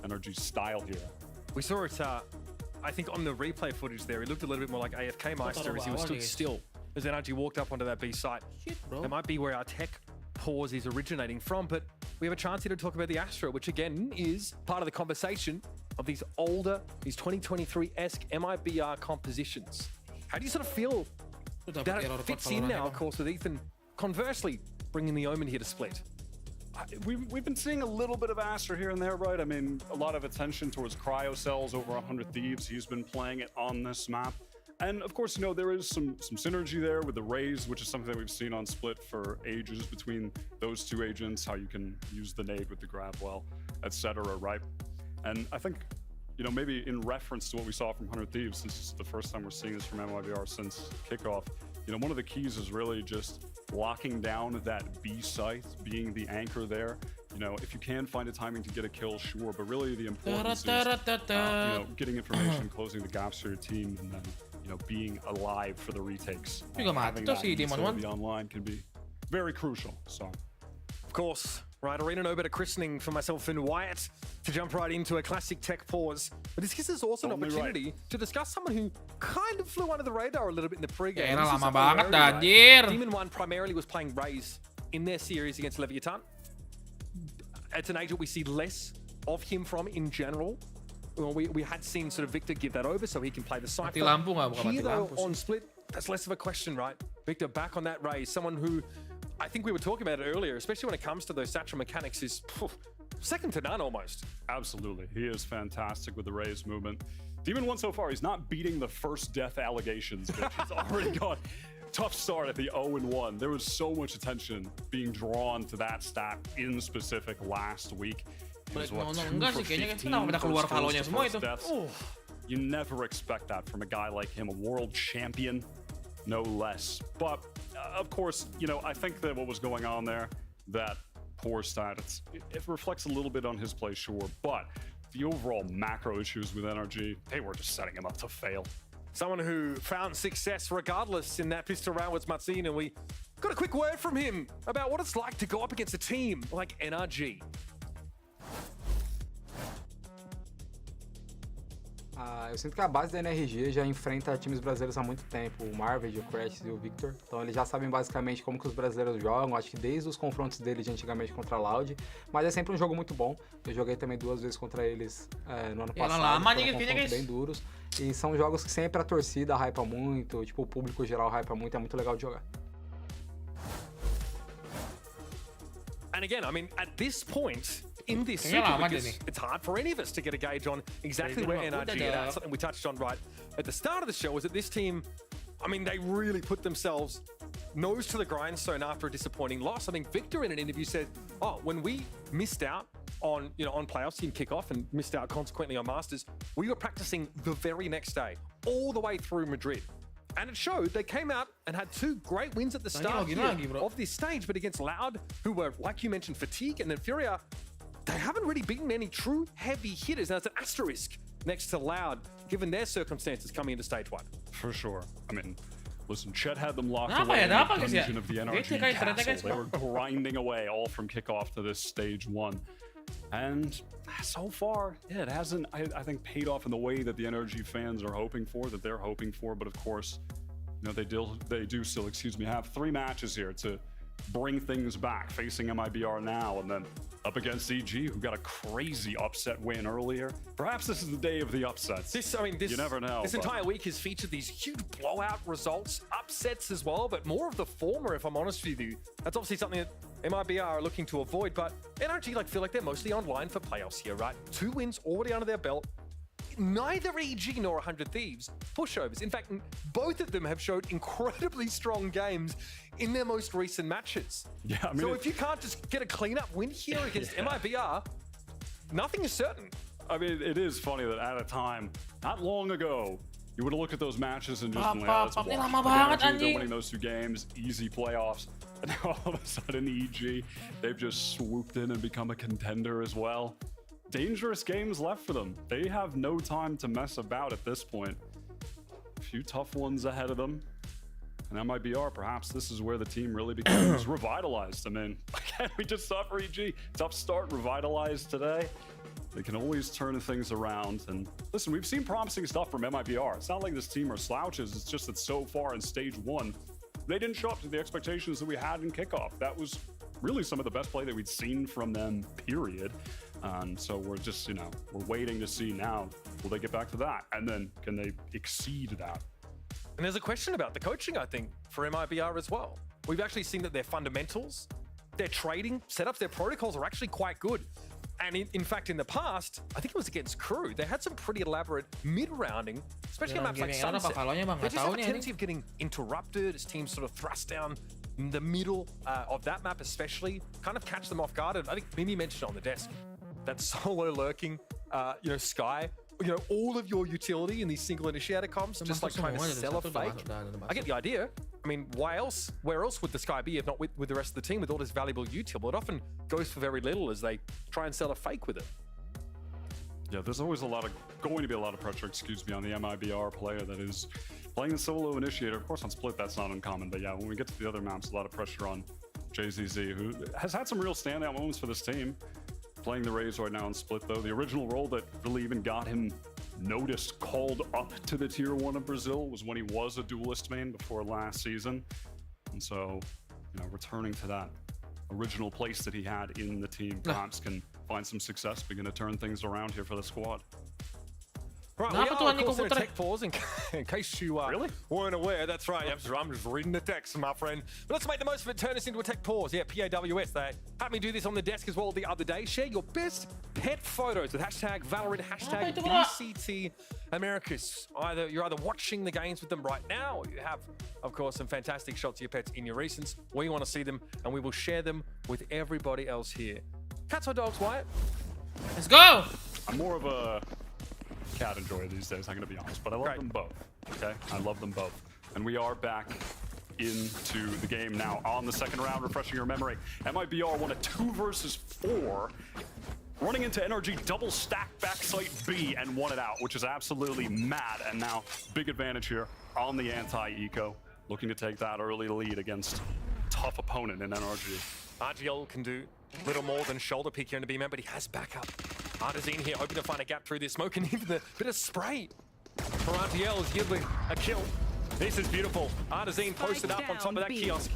NRG's style here. We saw it, I think, on the replay footage there. It looked a little bit more like AFK Meister as he was stood still as NRG walked up onto that B site. That might be where our tech pause is originating from, but we have a chance here to talk about the Astra, which again is part of the conversation of these older, these 2023-esque MIBR compositions. How do you sort of feel that it fits in now, of course, with Ethan conversely bringing the Omen here to split? We've been seeing a little bit of Astra here and there, right? I mean, a lot of attention towards Cryo Cells, over 100 Thieves. He's been playing it on this map. And of course, you know, there is some synergy there with the Raze, which is something that we've seen on Split for ages between those two agents, how you can use the nade with the grab well, etc., right? And I think, you know, maybe in reference to what we saw from 100 Thieves, since this is the first time we're seeing this from MIBR since kickoff, you know, one of the keys is really just locking down that B site, being the anchor there. You know, if you can find a timing to get a kill, sure, but really the importance is, you know, getting information, closing the gaps for your team, and then, you know, being alive for the retakes. Having that utility online can be very crucial. So, of course, right, Arena no better christening for myself and Wyatt to jump right into a classic tech pause. But this gives us also an opportunity to discuss someone who kind of flew under the radar a little bit in the pregame. Demon 1 primarily was playing Raze in their series against Leviathan. It's an agent we see less of him from in general. Well, we had seen sort of Victor give that over so he can play the Cypher. Here though, on Split, that's less of a question, right? Victor back on that Raze, someone who, I think we were talking about it earlier, especially when it comes to those Satchel mechanics, is second to none almost. Absolutely, he is fantastic with the Raze movement. Demon 1 so far, he's not beating the first death allegations, but he's already got tough start at the 0-1. There was so much attention being drawn to that stat in specific last week. It was, what, 2 for 15 first deaths. You never expect that from a guy like him, a world champion, no less. But of course, you know, I think that what was going on there, that poor stat, it reflects a little bit on his play, sure, but the overall macro issues with NRG, they were just setting him up to fail. Someone who found success regardless in that pistol round was Matsine, and we got a quick word from him about what it's like to go up against a team like NRG. Eu sinto que a base da NRG já enfrenta times brasileiros há muito tempo, o Marvel, o Crash e o Victor. Então eles já sabem basicamente como que os brasileiros jogam, acho que desde os confrontos deles de antigamente contra a Loud, mas é sempre um jogo muito bom. Eu joguei também 2 vezes contra eles no ano passado, foram confrontos bem duros. E são jogos que sempre a torcida hypa muito, tipo o público geral hypa muito, é muito legal de jogar. And again, I mean, at this point in this super, it's hard for any of us to get a gauge on exactly where NRG are at. Something we touched on right at the start of the show was that this team, I mean, they really put themselves nose to the grindstone after a disappointing loss. I think Victor in an interview said, oh, when we missed out on, you know, on playoffs team kickoff and missed out consequently on Masters, we were practicing the very next day, all the way through Madrid. And it showed. They came out and had 2 great wins at the start of this stage, but against Loud, who were, like you mentioned, fatigued, and then Furia, they haven't really beaten any true heavy hitters. Now, it's an asterisk next to Loud, given their circumstances coming into stage 1. For sure. I mean, listen, Chet had them locked away in the dungeon of the NRG castle. They were grinding away all from kickoff to this stage 1. And so far, yeah, it hasn't, I think, paid off in the way that the NRG fans are hoping for, that they're hoping for. But of course, you know, they do still, have 3 matches here to bring things back, facing MIBR now, and then up against EG, who got a crazy upset win earlier. Perhaps this is the day of the upsets. You never know. This entire week has featured these huge blowout results, upsets as well, but more of the former, if I'm honest with you. That's obviously something that MIBR are looking to avoid, but NRG feel like they're mostly online for playoffs here, right? 2 wins already under their belt. neither EG nor 100 Thieves pushovers. In fact, both of them have showed incredibly strong games in their most recent matches. Yeah, I mean, so if you can't just get a clean-up win here against MIBR, nothing is certain. I mean, it is funny that at a time, not long ago, you would have looked at those matches and just been like, oh, they're winning those 2 games, easy playoffs. And now all of a sudden, EG, they've just swooped in and become a contender as well. Dangerous games left for them. They have no time to mess about at this point. A few tough ones ahead of them. And MIBR, perhaps this is where the team really becomes revitalized. I mean, again, we just saw for EG, tough start, revitalized today. They can always turn things around. And listen, we've seen promising stuff from MIBR. It's not like this team are slouches. It's just that so far in stage 1, they didn't show up to the expectations that we had in kickoff. That was really some of the best play that we'd seen from them, period. So we're just, we're waiting to see now, will they get back to that? And then can they exceed that? And there's a question about the coaching, I think, for MIBR as well. We've actually seen that their fundamentals, their trading setups, their protocols are actually quite good. And in fact, in the past, I think it was against Crew, they had some pretty elaborate mid-rounding, especially on maps like Sunset. They just have a tendency of getting interrupted as teams sort of thrust down in the middle of that map especially, kind of catch them off guard. And I think Mimi mentioned on the desk, that solo lurking, Sky, all of your utility in these single initiator comps, just like trying to sell a fake. I get the idea. I mean, where else would the Sky be if not with the rest of the team with all this valuable util? Well, it often goes for very little as they try and sell a fake with it. Yeah, there's always going to be a lot of pressure, on the MIBR player that is playing the solo initiator. Of course, on Split, that's not uncommon. But yeah, when we get to the other maps, a lot of pressure on JZZ, who has had some real standout moments for this team. Playing the Rays right now on Split, though. The original role that really even got him noticed, called up to the Tier 1 of Brazil, was when he was a duelist main before last season. And so, returning to that original place that he had in the team, perhaps can find some success, begin to turn things around here for the squad. Right, we are, of course, in a tech pause in case you weren't aware. That's right. I'm just reading the text, my friend. But let's make the most of it. Turn this into a tech pause. Yeah, PAWS. They had me do this on the desk as well the other day. Share your best pet photos with hashtag Valorant, hashtag VCT America. You're either watching the games with them right now, or you have, of course, some fantastic shots of your pets in your recents. We want to see them, and we will share them with everybody else here. Cats or dogs, Wyatt? Let's go! I'm more of a cat enjoyer these days, I'm going to be honest, but I love them both, okay? I love them both. And we are back into the game now on the second round, refreshing your memory. MIBR won a 2 versus 4, running into NRG double stack backside B and won it out, which is absolutely mad. And now, big advantage here on the anti-eco, looking to take that early lead against tough opponent in NRG. RGL can do little more than shoulder pick here in the B-man, but he has backup. Artazine here hoping to find a gap through this smoke, and even a bit of spray for RTL is yielding a kill. This is beautiful. Artazine posted up on top of that kiosk.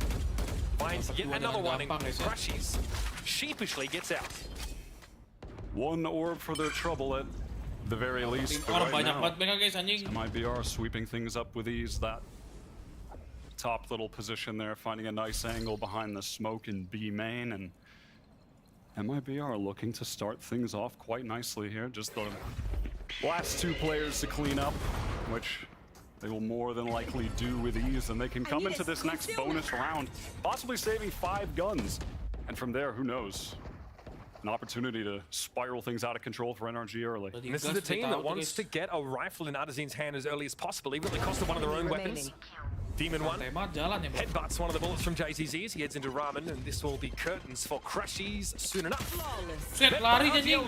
Finds yet another one and crashes. Sheepishly gets out. One orb for their trouble at the very least. But right now, MIBR sweeping things up with ease. That top little position there, finding a nice angle behind the smoke in B main, and MIBR looking to start things off quite nicely here. Just the last 2 players to clean up, which they will more than likely do with ease, and they can come into this next bonus round, possibly saving 5 guns. And from there, who knows? An opportunity to spiral things out of control for NRG early. And this is the team that wants to get a rifle in Artazine's hand as early as possible, even at the cost of one of their own weapons. Demon 1 headbutts one of the bullets from JZZ as he heads into Ramen, and this will be curtains for Crashies soon enough.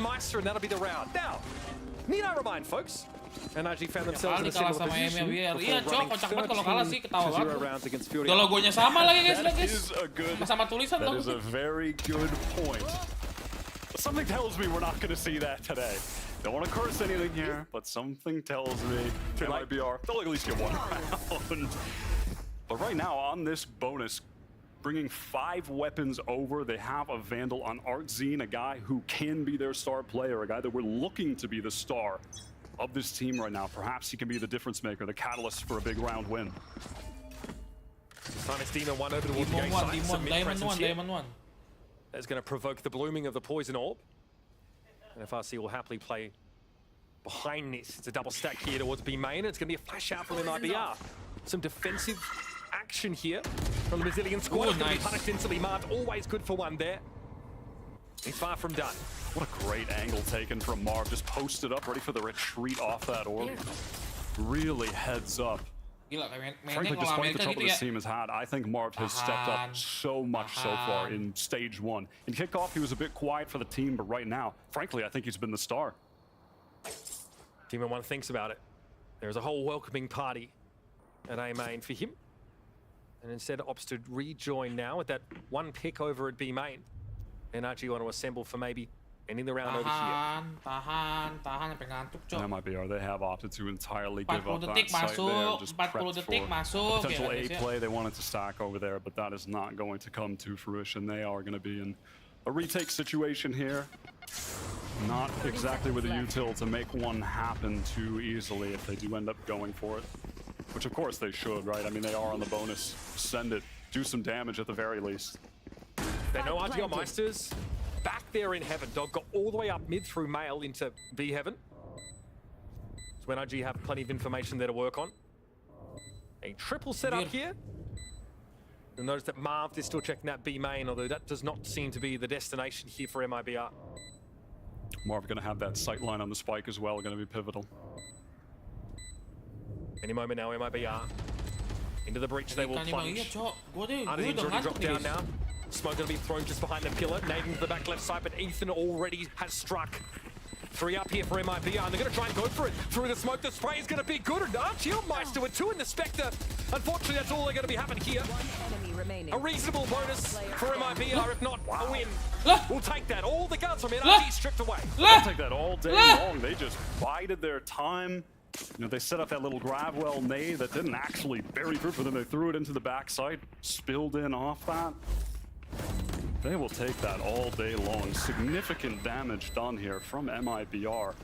Meister, and that'll be the round. Now, need I remind folks, NRG found themselves in a similar position before running 13-0 rounds against Fury. That is a very good point. Something tells me we're not going to see that today. Don't want to curse anything here, but something tells me MIBR, they'll at least get 1 round. But right now, on this bonus, bringing 5 weapons over, they have a Vandal on Artzine, a guy who can be their star player, a guy that we're looking to be the star of this team right now. Perhaps he can be the difference maker, the catalyst for a big round win. Time is Demon 1 over towards the game side. Some mid-presence here. That's going to provoke the blooming of the Poison Orb. And FRC will happily play behind this. It's a double stack here towards B main. It's going to be a flash out from MIBR. Some defensive action here from the Brazilian squad. It's going to be punished instantly. Marv, always good for one there. He's far from done. What a great angle taken from Marv. Just posted up, ready for the retreat off that orb. Really heads up. Frankly, despite the trouble this team has had, I think Marv has stepped up so much so far in stage 1. In kickoff, he was a bit quiet for the team, but right now, frankly, I think he's been the star. Team in 1 thinks about it. There's a whole welcoming party at A main for him. And instead opts to rejoin now with that 1 pick over at B main. NRG want to assemble for maybe ending the round over here. MIBR, they have opted to entirely give up that site there, just prepped for potential A play. They wanted to stack over there, but that is not going to come to fruition. They are going to be in a retake situation here. Not exactly with a util to make one happen too easily if they do end up going for it. Which of course they should, right? I mean, they are on the bonus. Send it. Do some damage at the very least. They know RGL Meisters back there in heaven. Dog got all the way up mid through Mail into B heaven. So NRG have plenty of information there to work on. A triple setup here. You'll notice that Marv is still checking that B main, although that does not seem to be the destination here for MIBR. Marv going to have that sight line on the spike as well, going to be pivotal. Any moment now, MIBR. Into the breach they will plunge. Arden's already dropped down now. Smoke going to be thrown just behind the pillar. Nading to the back left side, but Ethan already has struck. 3 up here for MIBR, and they're going to try and go for it. Through the smoke, the spray is going to be good. And RGL Meister with 2 in the Spectre. Unfortunately, that's all they're going to be having here. A reasonable bonus for MIBR, if not a win. We'll take that. All the guns from NRG stripped away. They'll take that all day long. They just bided their time. You know, they set up that little grab well nade that didn't actually bury through for them. They threw it into the backside, spilled in off that. They will take that all day long. Significant damage done here from MIBR.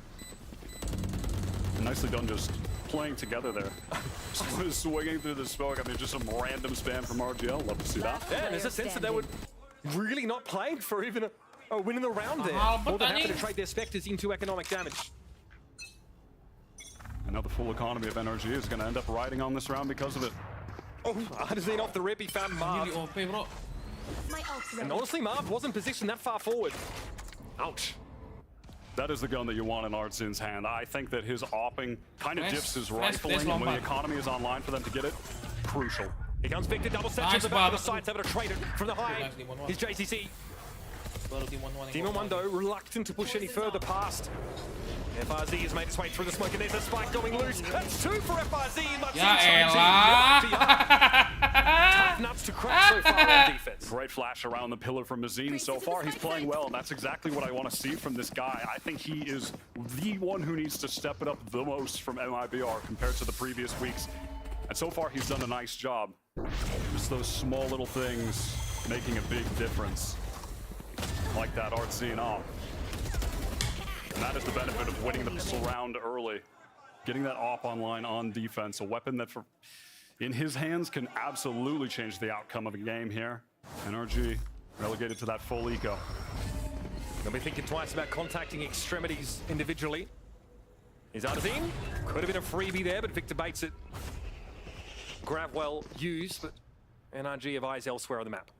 And nicely done just playing together there. Swinging through the smoke. I mean, just some random spam from RGL. Love to see that. Yeah, and there's a sense that they would really not playing for even a win in the round there. More than happy to trade their Spectres into economic damage. And now the full economy of NRG is going to end up riding on this round because of it. Oh, Arden's off the rip. He found Marv. And honestly, Marv wasn't positioned that far forward. Ouch. That is the gun that you want in Artzin's hand. I think that his opping kind of dips his rifling, and when the economy is online for them to get it, crucial. Here comes Victor, double step to the back of the sides, able to trade it from the high. He's JCC. Demon 1 though, reluctant to push any further past. FRZ has made its way through the smoke, and there's a spike going loose. That's 2 for FRZ. Tough nuts to crack so far on defense. Great flash around the pillar from Mazine so far. He's playing well, and that's exactly what I want to see from this guy. I think he is the one who needs to step it up the most from MIBR compared to the previous weeks. And so far, he's done a nice job. Just those small little things making a big difference. Like that Artzine off. And that is the benefit of winning the pistol round early. Getting that op online on defense, a weapon that in his hands can absolutely change the outcome of a game here. NRG relegated to that full eco. They'll be thinking twice about contacting extremities individually. Is Artine? Could have been a freebie there, but Victor baits it. Grab well used, but NRG have eyes elsewhere on the map.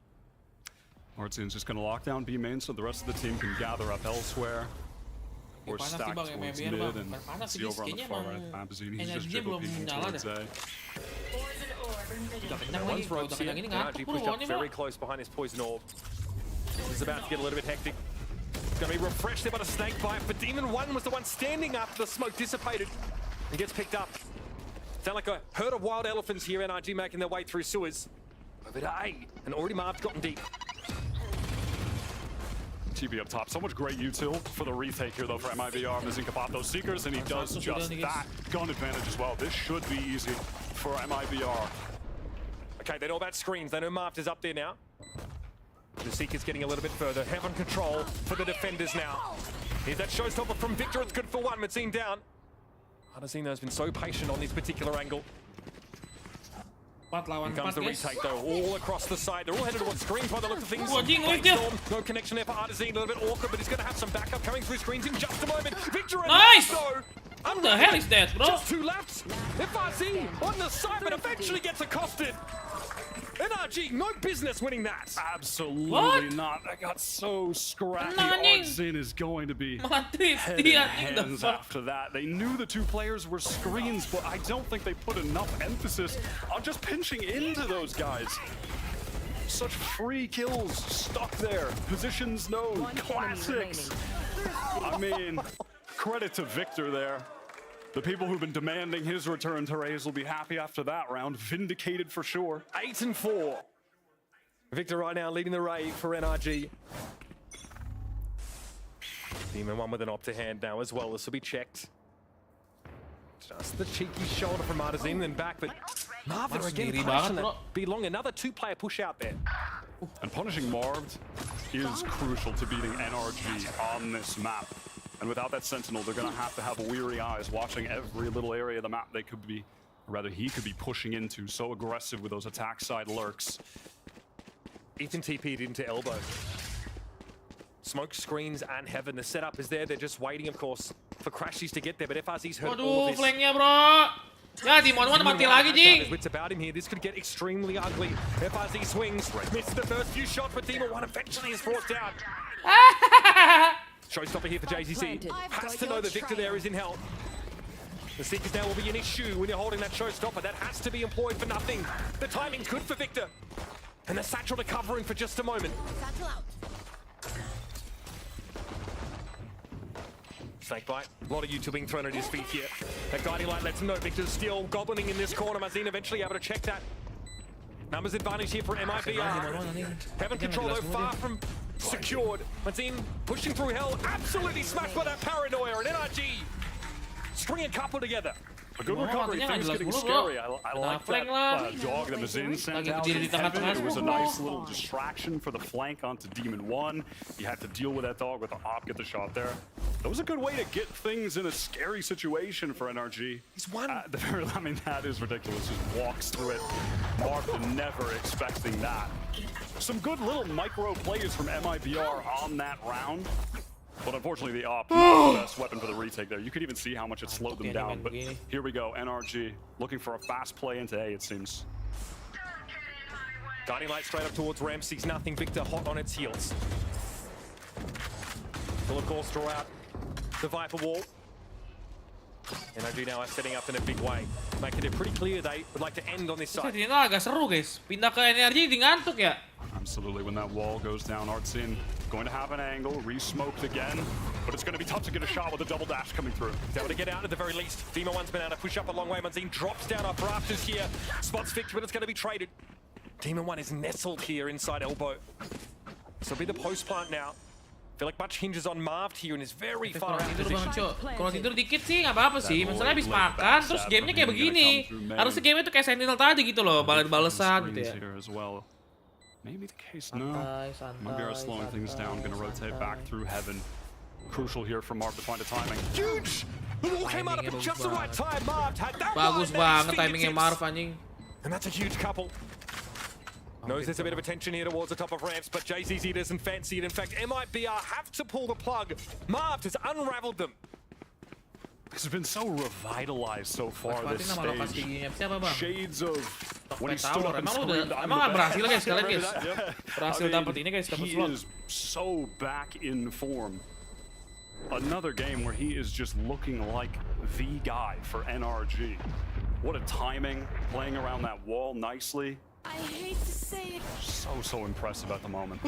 Artzine's just going to lock down B main so the rest of the team can gather up elsewhere. Or stack towards mid and see over on the far right. Abazini, he's just dribble people towards A. One's ropes here. NRG pushed up very close behind his poison orb. This is about to get a little bit hectic. It's going to be refreshed there by the snake bite, but Demon 1 was the one standing after the smoke dissipated and gets picked up. Sound like a herd of wild elephants here, NRG making their way through sewers. Over to A, and already Marv's gotten deep. TB up top. So much great util for the retake here, though, for MIBR. Mazine can pop those Seekers, and he does just that. Gun advantage as well. This should be easy for MIBR. Okay, they know about screens. They know Marv is up there now. The Seeker's getting a little bit further. Heaven control for the defenders now. Here's that showstopper from Victor. It's good for 1. Mazine down. Adesina has been so patient on this particular angle. Here comes the retake though, all across the side. They're all headed towards screens by the look of things. No connection there for Artezine, a little bit awkward, but he's going to have some backup coming through screens in just a moment. Victor and nice! though. What the hell is that, bro? Just 2 left. FRZ on the side, but eventually gets accosted. NRG, no business winning that. Absolutely not. That got so scrappy. Artzin is going to be head in hands after that. They knew the 2 players were screens, but I don't think they put enough emphasis on just pinching into those guys. Such free kills stuck there. Positions known, classics. I mean, credit to Victor there. The people who've been demanding his return to Raze will be happy after that round. Vindicated for sure. 8-4. Victor right now leading the raid for NRG. Demon 1 with an op to hand now as well. This will be checked. Just the cheeky shoulder from Artazine, then back, but Marv again punishing that be long. Another 2-player push out there. And punishing Marv is crucial to beating NRG on this map. And without that Sentinel, they're going to have weary eyes watching every little area of the map they could be, or rather he could be pushing into. So aggressive with those attack side lurks. Ethan TP'd into elbow. Smoke screens and Heaven. The setup is there. They're just waiting, of course, for Crashies to get there. But FRZ's heard all of this. Flanknya, bro. Ya, Demon 1 mati lagi, Ji. Wits about him here. This could get extremely ugly. FRZ swings. Misses the first few shots, but Demon 1 eventually is forced out. Showstopper here for JCC. Has to know that Victor there is in hell. The Seekers now will be an issue when you're holding that showstopper. That has to be employed for nothing. The timing's good for Victor. And the satchel to cover him for just a moment. Snakebite. A lot of YouTube being thrown at his feet here. That guiding light lets him know Victor's still goblining in this corner. Mazine eventually able to check that. Numbers advantage here for MIBR. Heaven control though far from secured. Mazine pushing through hell. Absolutely smashed by that paranoia. And NRG string a couple together. A good recovery. Things getting scary. I like that dog that Mazine sent out. It was a nice little distraction for the flank onto Demon 1. You had to deal with that dog with the op, get the shot there. That was a good way to get things in a scary situation for NRG. He's won. I mean, that is ridiculous. Just walks through it. Mark never expecting that. Some good little micro plays from MIBR on that round. But unfortunately, the op, not the best weapon for the retake there. You could even see how much it slowed them down. But here we go, NRG looking for a fast play into A, it seems. Guiding light straight up towards Ram. Sees nothing. Victor hot on its heels. Will of course draw out the Viper wall. NRG now are setting up in a big way, making it pretty clear they would like to end on this side. Ini agak seru, guys. Pindah ke NRG di ngantuk ya. Absolutely, when that wall goes down, Artzin going to have an angle, re-smoked again, but it's going to be tough to get a shot with a double dash coming through. He's able to get out at the very least. Demo 1's been able to push up a long way. Manzine drops down off rafters here. Spots fixed, but it's going to be traded. Demon 1 is nestled here inside elbow. So it'll be the post plant now. I feel like much hinges on Marv here and is very far out of position. Kalau tidur dikit sih nggak apa-apa sih. Masalahnya habis makan, terus gamenya kayak begini. Harusnya gamenya tuh kayak Sentinel tadi gitu loh, bales-balesan gitu ya. Maybe the case, no. MIBR slowing things down, gonna rotate back through Heaven. Crucial here for Marv to find a timing. Huge! The wall came out at just the right time. Marv had that bagus banget timingnya Marv anjing. And that's a huge couple. Knows there's a bit of attention here towards the top of ramps, but JCZ doesn't fancy it. In fact, MIBR have to pull the plug. Marv has unraveled them. This has been so revitalized so far this stage. Shades of when he stood up and screamed, emang berhasil guys, kalian guys. Berhasil dapat ini guys, dapat slot. He is so back in form. Another game where he is just looking like the guy for NRG. What a timing, playing around that wall nicely. I hate to say it. So impressive at the moment.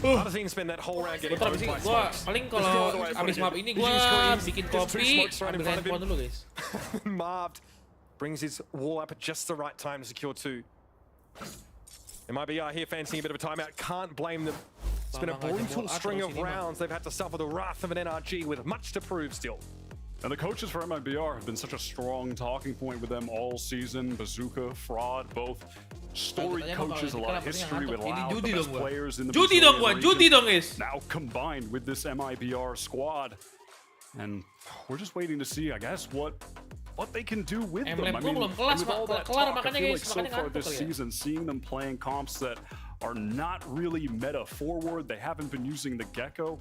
Artazine spend that whole round getting abis gua paling kalau abis map ini gua bikin kopi, ambil handphone dulu guys. Marv brings his wall up at just the right time to secure 2. MIBR here fancying a bit of a timeout. Can't blame them. It's been a brutal string of rounds. They've had to suffer the wrath of an NRG with much to prove still. And the coaches for MIBR have been such a strong talking point with them all season. Bazooka, Fraud, both storied coaches, a lot of history with Loud, the best players in the region. Now combined with this MIBR squad. And we're just waiting to see, I guess, what they can do with them. I mean, with all that talk, I feel like so far this season, seeing them playing comps that are not really meta forward, they haven't been using the Gecko.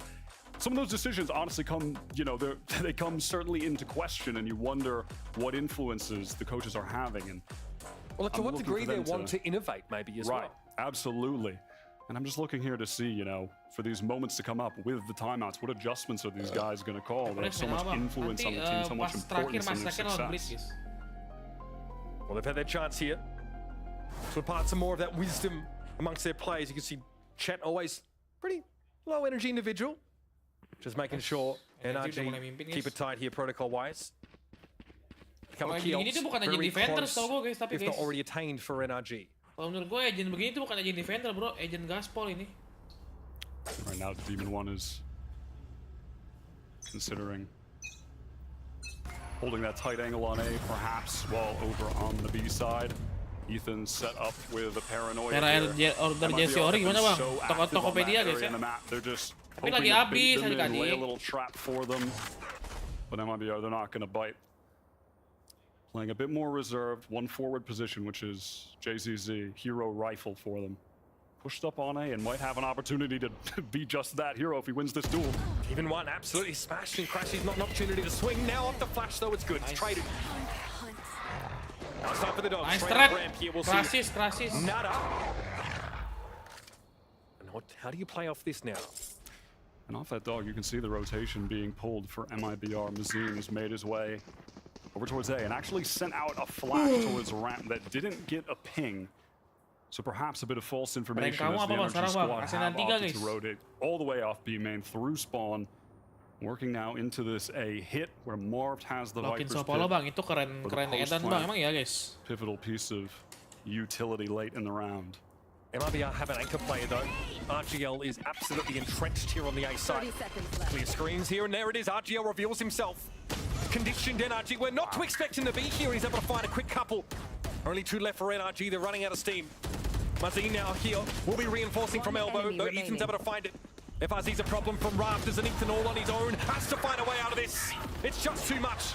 some of those decisions honestly come, you know, they come certainly into question, and you wonder what influences the coaches are having. And well, to what degree they want to innovate, maybe as well. Right, absolutely. And I'm just looking here to see, you know, for these moments to come up with the timeouts, what adjustments are these guys going to call? They have so much influence on the team, so much importance in their success. Well, they've had their chance here to impart some more of that wisdom amongst their players. You can see Chet always pretty low energy individual. Just making sure NRG keep it tight here protocol-wise. A couple of kills, very close, if not already attained for NRG. Kalau menurut gue agent begini tuh bukan agent defender bro, agent gaspol ini. Right now, Demon 1 is considering holding that tight angle on A, perhaps, while over on the B side. Ethan set up with a paranoia. Order Jesse Ori gimana bang? Tokopedia guys ya. They're just tapi lagi habis lay a little trap for them, but MIBR, they're not going to bite. Playing a bit more reserved, one forward position, which is JZZ, hero rifle for them. Pushed up on A and might have an opportunity to be just that hero if he wins this duel. Even one absolutely smashed and crashes, not an opportunity to swing. Now off the flash though, it's good. It's traded. Now it's time for the dogs. Nice Straight trap. ramp here, we'll Krasis. see. Nada. And how do you play off this now? And off that dog, you can see the rotation being pulled for MIBR. Mazin has made his way over towards A and actually sent out a flash towards ramp that didn't get a ping. So perhaps a bit of false information as the NRG squad have opted to rotate all the way off B main through spawn. Working now into this A hit where Marv has the Viper's pit. Bang, itu keren edan bang, emang ya guys. Pivotal piece of utility late in the round. MIBR have an anchor player though. RGL is absolutely entrenched here on the A side. Clear screens here, and there it is. RGL reveals himself. Conditioned NRG. We're not to expect him to be here. He's able to find a quick couple. Only 2 left for NRG. They're running out of steam. Mazin now here will be reinforcing from elbow, though Ethan's able to find it. FRZ's a problem from rafters, and Ethan all on his own has to find a way out of this. It's just too much.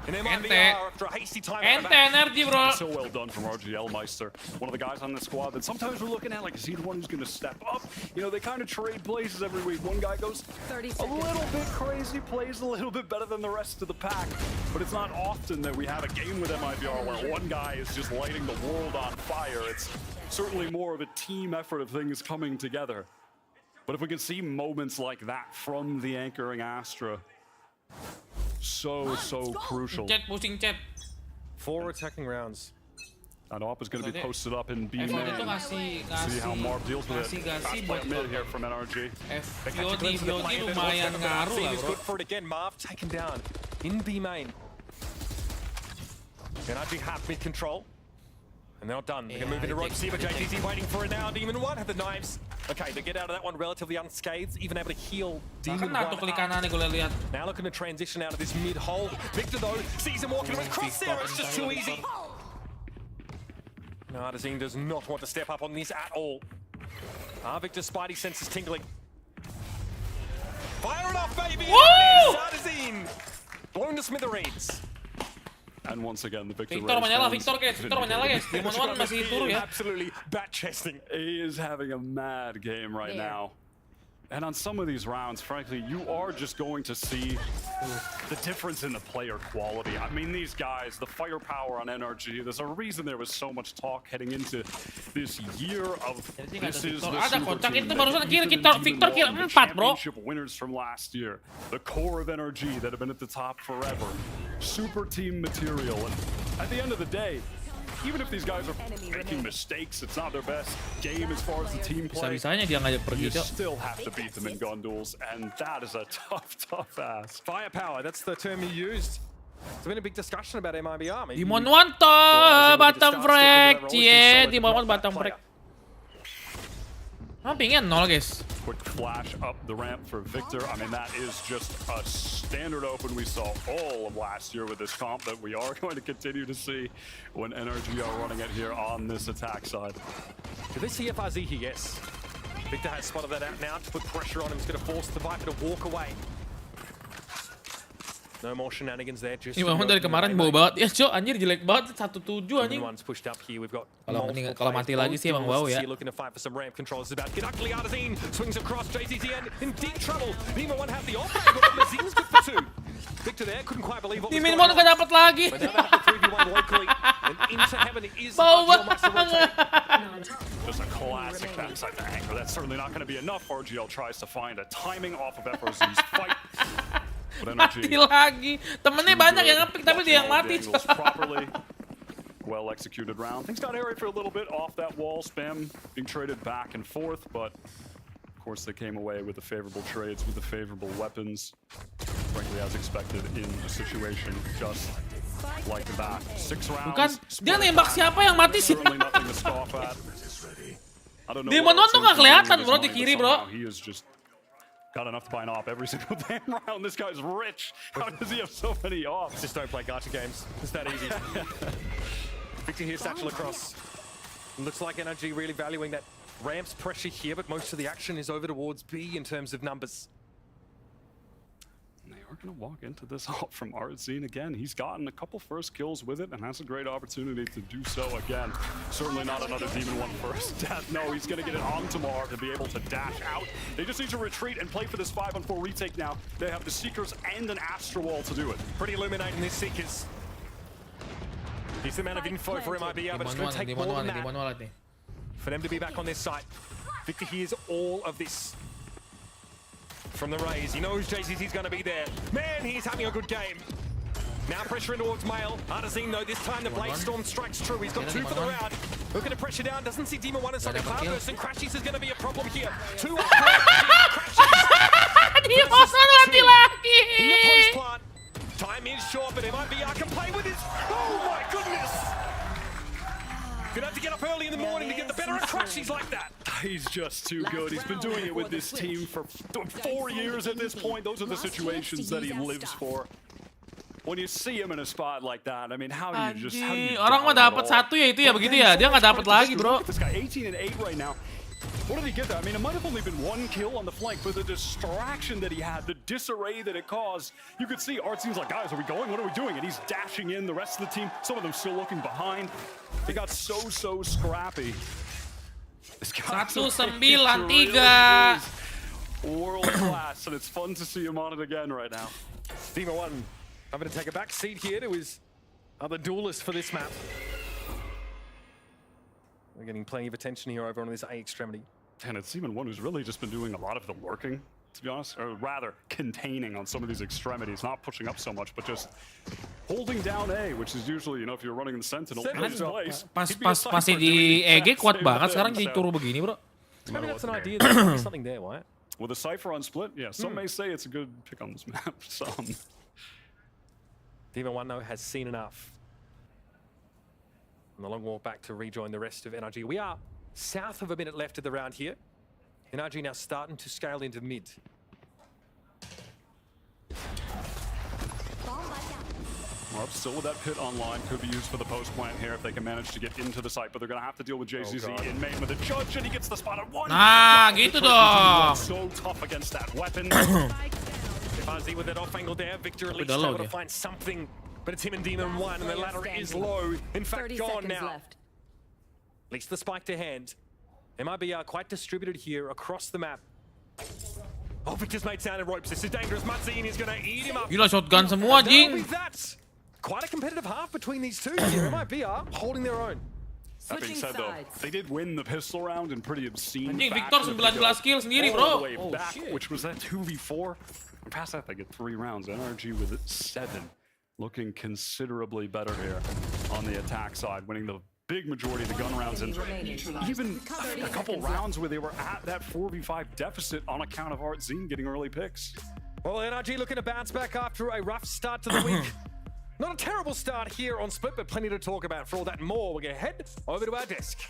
And MIBR after a hasty time energy, bro. So well done from RGL Meister. One of the guys on the squad that sometimes we're looking at, like, is he the one who's going to step up? You know, they kind of trade places every week. One guy goes a little bit crazy, plays a little bit better than the rest of the pack. But it's not often that we have a game with MIBR where one guy is just lighting the world on fire. It's certainly more of a team effort of things coming together. But if we can see moments like that from the anchoring Astra, so crucial. Chat, pushing chat. 4 attacking rounds. That op is going to be posted up in B main. See how Marv deals with it. Fast play mid here from NRG. VOD lumayan ngaruh lah bro. Good for it again. Marv taken down in B main. NRG have mid control. And they're not done. They're going to move into rope C, but JTZ waiting for it now. Demon 1 have the knives. Okay, they get out of that one relatively unscathed, even able to heal Demon 1. Now looking to transition out of this mid-hole. Victor, though, sees him walking across there. It's just too easy. No, Artazine does not want to step up on this at all. Victor's spidey senses tingling. Fire it off, baby! Woo! Artazine blown to smithereens. And once again, the Victor menyala guys. Demon 1 masih turu ya. Absolutely bat-chesting. He is having a mad game right now. And on some of these rounds, frankly, you are just going to see the difference in the player quality. I mean, these guys, the firepower on NRG, there's a reason there was so much talk heading into this year of this is the super team. Victor kill 4 bro. Championship winners from last year. The core of NRG that have been at the top forever. Super team material. And at the end of the day, even if these guys are making mistakes, it's not their best game as far as the team play. You still have to beat them in gun duels, and that is a tough ask. Firepower, that's the term you used. There's been a big discussion about MIBR. Demon 1 to bottom frag. Yeah, Demon 1 bottom frag. Pingin 0 guys. Quick flash up the ramp for Victor. I mean, that is just a standard open we saw all of last year with this comp that we are going to continue to see when NRG are running it here on this attack side. Do they see FRZ here? Yes. Victor has spotted that out now to put pressure on him. He's going to force the Viper to walk away. No more shenanigans there. Just Ini memang dari kemarin bau banget ya, Cok. Anjir jelek banget 1-7 anjing. pushed up here. We've got kalau mati lagi sih emang bau ya. Looking to fight for some ramp controls. About to get ugly. Artazine swings across. JZTN in deep trouble. Nemo one have the off, but Mazine's good for 2. Victor there couldn't quite believe what was going on. Gak dapat lagi. But now they have the 3v1 locally. And into heaven is Bau RGL. Just a classic backside to anchor. That's certainly not going to be enough. RGL tries to find a timing off of FRZ's fight. Mati lagi. Temennya banyak yang ngepick tapi dia yang mati. Well executed round. Things got hairy for a little bit off that wall. Spam being traded back and forth, but of course they came away with the favorable trades, with the favorable weapons. Frankly, as expected in a situation just like that. 6 rounds. Bukan, dia nembak siapa yang mati sih? Certainly nothing to scoff at. I don't know. Demon tuh nggak kelihatan bro di kiri bro. He is just got enough to buy an op every single damn round. This guy's rich. How does he have so many ops? Just don't play gacha games. It's that easy. Victor here, satchel across. Looks like NRG really valuing that ramp's pressure here, but most of the action is over towards B in terms of numbers. And they are going to walk into this op from Artzine again. He's gotten a couple first kills with it and has a great opportunity to do so again. Certainly not another Demon 1 first death. No, he's going to get it on tomorrow to be able to dash out. They just need to retreat and play for this 5-on-4 retake now. They have the Seekers and an Astra Wall to do it. Pretty illuminating these Seekers. Here's the amount of info for MIBR, but it's going to take more than that for them to be back on this site. Victor hears all of this from the Rays. He knows JCC's going to be there. Man, he's having a good game. Now pressure in towards Mail. Artazine, though, this time the Blade Storm strikes true. He's got 2 for the round. Looking to pressure down. Doesn't see Demon 1 inside the cloudburst, and Crashies is going to be a problem here. 2 on Crashies. Demon mati lagi. In the post plant. Time is short, but MIBR can play with this. Oh my goodness! Gonna have to get up early in the morning to get the better of Crashies like that. He's just too good. He's been doing it with this team for 4 years at this point. Those are the situations that he lives for. When you see him in a spot like that, I mean, how do you just... Orang mah dapat 1 ya itu ya begitu ya. Dia nggak dapat lagi, bro. This guy 18 and 8 right now. What did he get there? I mean, it might have only been 1 kill on the flank, but the distraction that he had, the disarray that it caused, you could see Artzine's like, guys, are we going? What are we doing? And he's dashing in, the rest of the team, some of them still looking behind. They got so scrappy. This guy 1-9-3. World class, and it's fun to see him on it again right now. Demon 1 having to take a back seat here to his other duelist for this map. We're getting plenty of attention here over on this A extremity. And it's Demon 1 who's really just been doing a lot of the lurking, to be honest, or rather containing on some of these extremities, not pushing up so much, but just holding down A, which is usually, you know, if you're running the Sentinel in his place. Masih di EG kuat banget, sekarang jadi turu begini, bro. Maybe that's an idea. There's something there, Wyatt. With a Cypher on split, yeah, some may say it's a good pick on this map. Some. Demon 1, though, has seen enough. And the long walk back to rejoin the rest of NRG. We are south of a minute left of the round here. NRG now starting to scale into mid. Well, still with that pit online, could be used for the post plant here if they can manage to get into the site, but they're going to have to deal with JCZ in main with the Judge, and he gets the spot at 1. Nah, gitu dong. So tough against that weapon. Fuzzy with that off angle there. Victor at least able to find something, but it's him and Demon 1, and the ladder is low. In fact, gone now. At least the spike to hand. MIBR quite distributed here across the map. Oh, Victor's made sound in ropes. This is dangerous. Matzine is going to eat him up. Gila shotgun semua, jing. That's quite a competitive half between these two here. MIBR holding their own. That being said, though, they did win the pistol round in pretty obscene Anjing, Victor 19 kill sendiri, bro. All the way back, which was that 2v4. And past that, they get 3 rounds. NRG with it 7. Looking considerably better here on the attack side, winning the big majority of the gun rounds, and even a couple rounds where they were at that 4v5 deficit on account of Artzine getting early picks. Well, NRG looking to bounce back after a rough start to the week. Not a terrible start here on Split, but plenty to talk about. For all that and more, we're going to head over to our desk.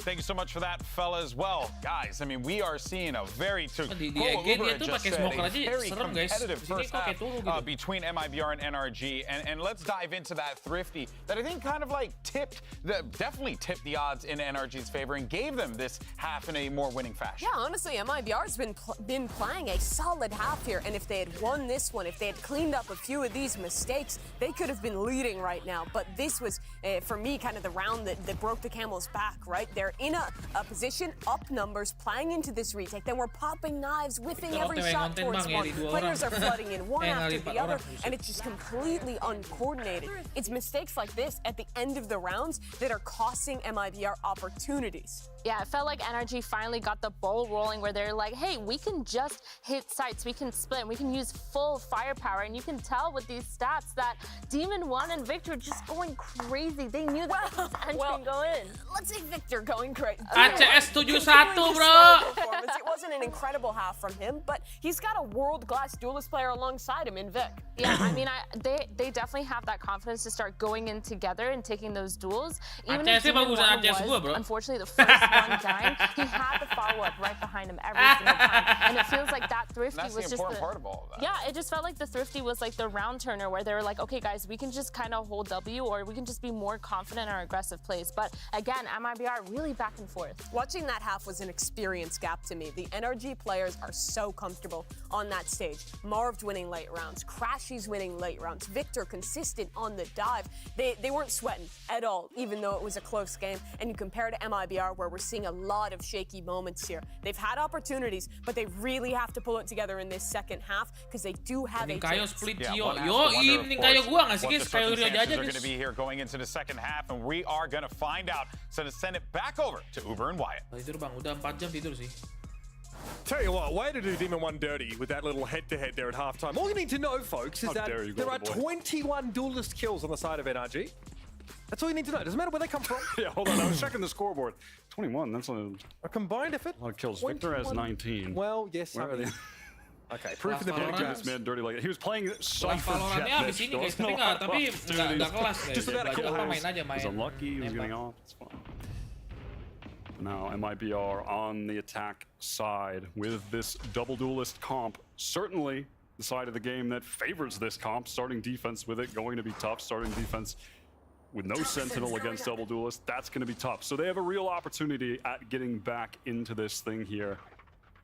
Thank you so much for that, fellas. Well, guys, I mean, we are seeing a very very competitive first half between MIBR and NRG, and let's dive into that Thrifty that I think kind of like definitely tipped the odds in NRG's favor and gave them this half in a more winning fashion. Yeah, honestly, MIBR's been playing a solid half here, and if they had won this one, if they had cleaned up a few of these mistakes, they could have been leading right now. But this was, for me, kind of the round that broke the camel's back, right? They're in a position, up numbers, playing into this retake, then we're popping knives, whiffing every shot towards one. Players are flooding in one after the other, and it's just completely uncoordinated. It's mistakes like this at the end of the rounds that are costing MIBR opportunities. Yeah, it felt like NRG finally got the ball rolling where they're like, hey, we can just hit sites, we can split, we can use full firepower, and you can tell with these stats that Demon 1 and Victor are just going crazy. They knew that this entry go in. Let's say Victor going crazy. ACS 71, bro! It wasn't an incredible half from him, but he's got a world-class duelist player alongside him in Vic. Yeah, I mean, they definitely have that confidence to start going in together and taking those duels. Even if Demon 1 was, unfortunately, the first one dying, he had the follow-up right behind him every single time. And it feels like that Thrifty was just important part of all of that. Yeah, it just felt like the Thrifty was like the round turner where they were like, okay, guys, we can just kind of hold W, or we can just be more confident in our aggressive plays. But again, MIBR really back and forth. Watching that half was an experience gap to me. The NRG players are so comfortable on that stage. Marv'd winning late rounds, Crashy's winning late rounds, Victor consistent on the dive. They weren't sweating at all, even though it was a close game. And you compare to MIBR, where we're seeing a lot of shaky moments here. They've had opportunities, but they really have to pull it together in this second half because they do have a chance. Split mending kayo gua ngasih guys kayo riodjajabusiness are going to be here going into the second half, and we are going to find out. So to send it back over to Uber and Wyatt. Tidur bang, udah 4 jam tidur sih. Tell you what, way to do Demon 1 dirty with that little head-to-head there at halftime. All you need to know, folks, is that there are 21 duelist kills on the side of NRG. That's all you need to know. Doesn't matter where they come from. Yeah, hold on. I was checking the scoreboard. 21. That's a combined effort. A lot of kills. Victor has 19. Well, yes. Where are they? Okay, proof in the pudding. This man dirty like it. He was playing Cypher Jet. Habis ini guys, tapi nggak kelas guys. Just about a cool main aja main. He's unlucky. He was getting off. It's fine. Now MIBR on the attack side with this double duelist comp. Certainly the side of the game that favors this comp. Starting defense with it going to be tough. Starting defense with no Sentinel against double duelist, that's going to be tough. So they have a real opportunity at getting back into this thing here.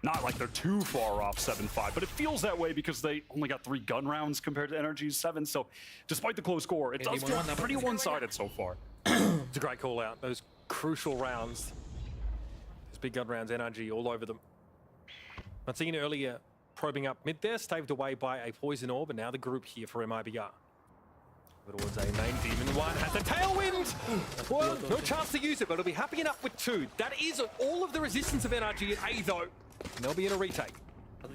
Not like they're too far off 7-5, but it feels that way because they only got 3 gun rounds compared to NRG's 7. So despite the close score, it does feel pretty one-sided so far. It's a great call out. Those crucial rounds. Those big gun rounds, NRG all over them. I'd seen earlier probing up mid there, staved away by a poison orb, and now the group here for MIBR. Towards a main Demon 1 has the tailwind! Well, no chance to use it, but it'll be happy enough with 2. That is all of the resistance of NRG at A though. And they'll be in a retake.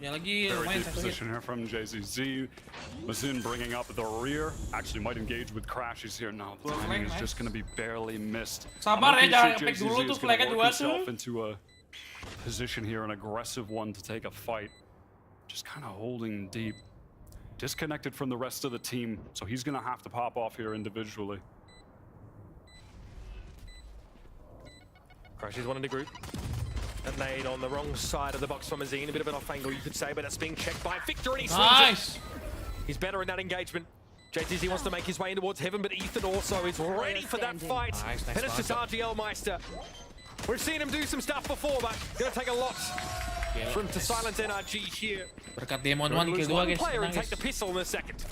Very deep position here from JZZ. Mazin bringing up the rear. Actually might engage with Crashies here. No, the timing is just going to be barely missed. Sabar ya, jangan pick JZZ dulu tuh flagnya dua tuh. Into a position here, an aggressive one to take a fight. Just kind of holding deep. Disconnected from the rest of the team, so he's going to have to pop off here individually. Crashies one in the group. That nade on the wrong side of the box from Mazin. A bit of an off angle, you could say, but that's being checked by Victor, and he swings it. He's better in that engagement. JTZ wants to make his way in towards heaven, but Ethan also is ready for that fight. And it's just RGL Meister. We've seen him do some stuff before, but going to take a lot for him to silence NRG here. Berkat Demon 1 kill 2 guys. Player and take the pistol in a second.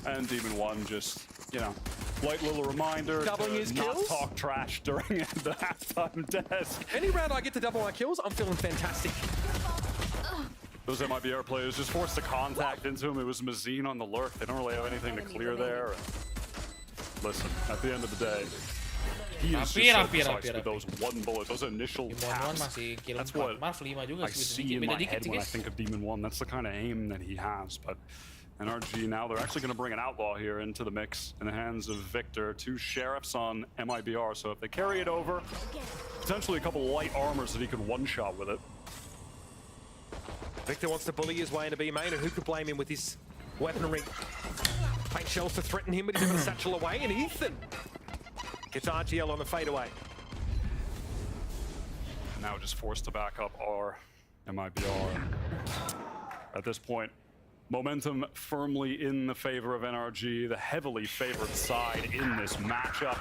And Demon 1 just, you know, light little reminder doubling his not kills. Talk trash during the halftime desk. Any round I get to double my kills, I'm feeling fantastic. Those MIBR players just forced the contact into him. It was Mazin on the lurk. They don't really have anything to clear there. Listen, at the end of the day, he is just so precise with those one bullet, those initial taps. That's what I see in my head when I think of Demon 1. That's the kind of aim that he has. But NRG now, they're actually going to bring an outlaw here into the mix in the hands of Victor. 2 sheriffs on MIBR, so if they carry it over, potentially a couple light armors that he could one-shot with it. Victor wants to bully his way into B main, and who could blame him with his weaponry? Paint shells to threaten him, but he's able to satchel away, and Ethan gets RGL on the fadeaway. Now just forced to back up our MIBR. At this point, momentum firmly in the favor of NRG, the heavily favored side in this matchup.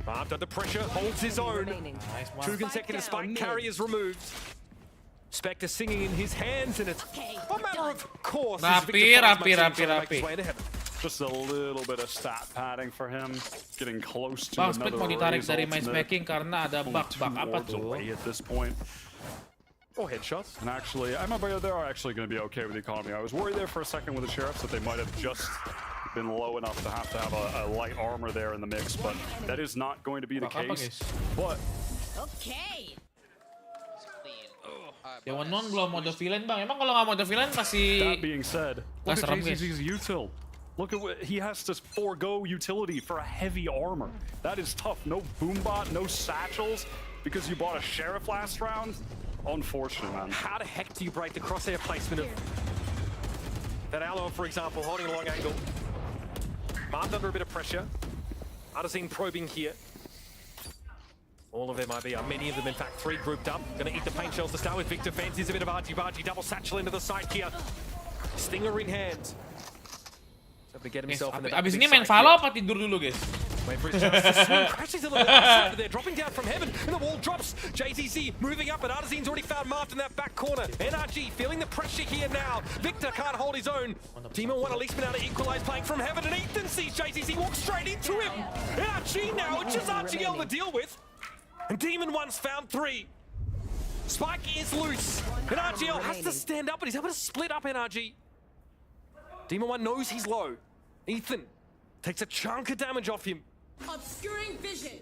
Under pressure, holds his own. Nice one. 2 consecutive spike carriers removed. Spectre singing in his hands, and it's a matter of course. Rapi. Just a little bit of stat padding for him, getting close to Bang, Spek mau ditarik dari main ultimate. Speking karena ada bug apa tuh? Away at this point. Or headshots. And actually, they are actually going to be okay with the economy. I was worried there for a second with the Sheriffs that they might have just been low enough to have a light armor there in the mix, but that is not going to be the case. But Okay. Dewan Non belum mode villain bang. Emang kalau nggak mode villain pasti. that being said, look at serem, guys. JZZ's util. Look at what he has to forego utility for a heavy armor. That is tough. No boombot, no satchels, because you bought a Sheriff last round. Unfortunate, man. How the heck do you break the crosshair placement of that Alon, for example, holding a long angle? Marked under a bit of pressure. Artisan probing here. All of them MIBR, many of them in fact 3 grouped up. Gonna eat the paint shells to start with. Victor fancies a bit of argy-bargy, double satchel into the side here. Stinger in hand. So to get himself in the back. Abis ini main Valo apa tidur dulu guys? Wait for his chance to swing. Crashes a little bit outside of there, dropping down from heaven, and the wall drops. JZZ moving up, and Artisan's already found Marth in that back corner. NRG feeling the pressure here now. Victor can't hold his own. Demon One at least been able to equalize, playing from heaven, and Ethan sees JZZ walk straight into him. NRG now, it's just RGL to deal with. And Demon One's found 3. Spike is loose. And RGL has to stand up, but he's able to split up NRG. Demon One knows he's low. Ethan takes a chunk of damage off him. Obscuring vision.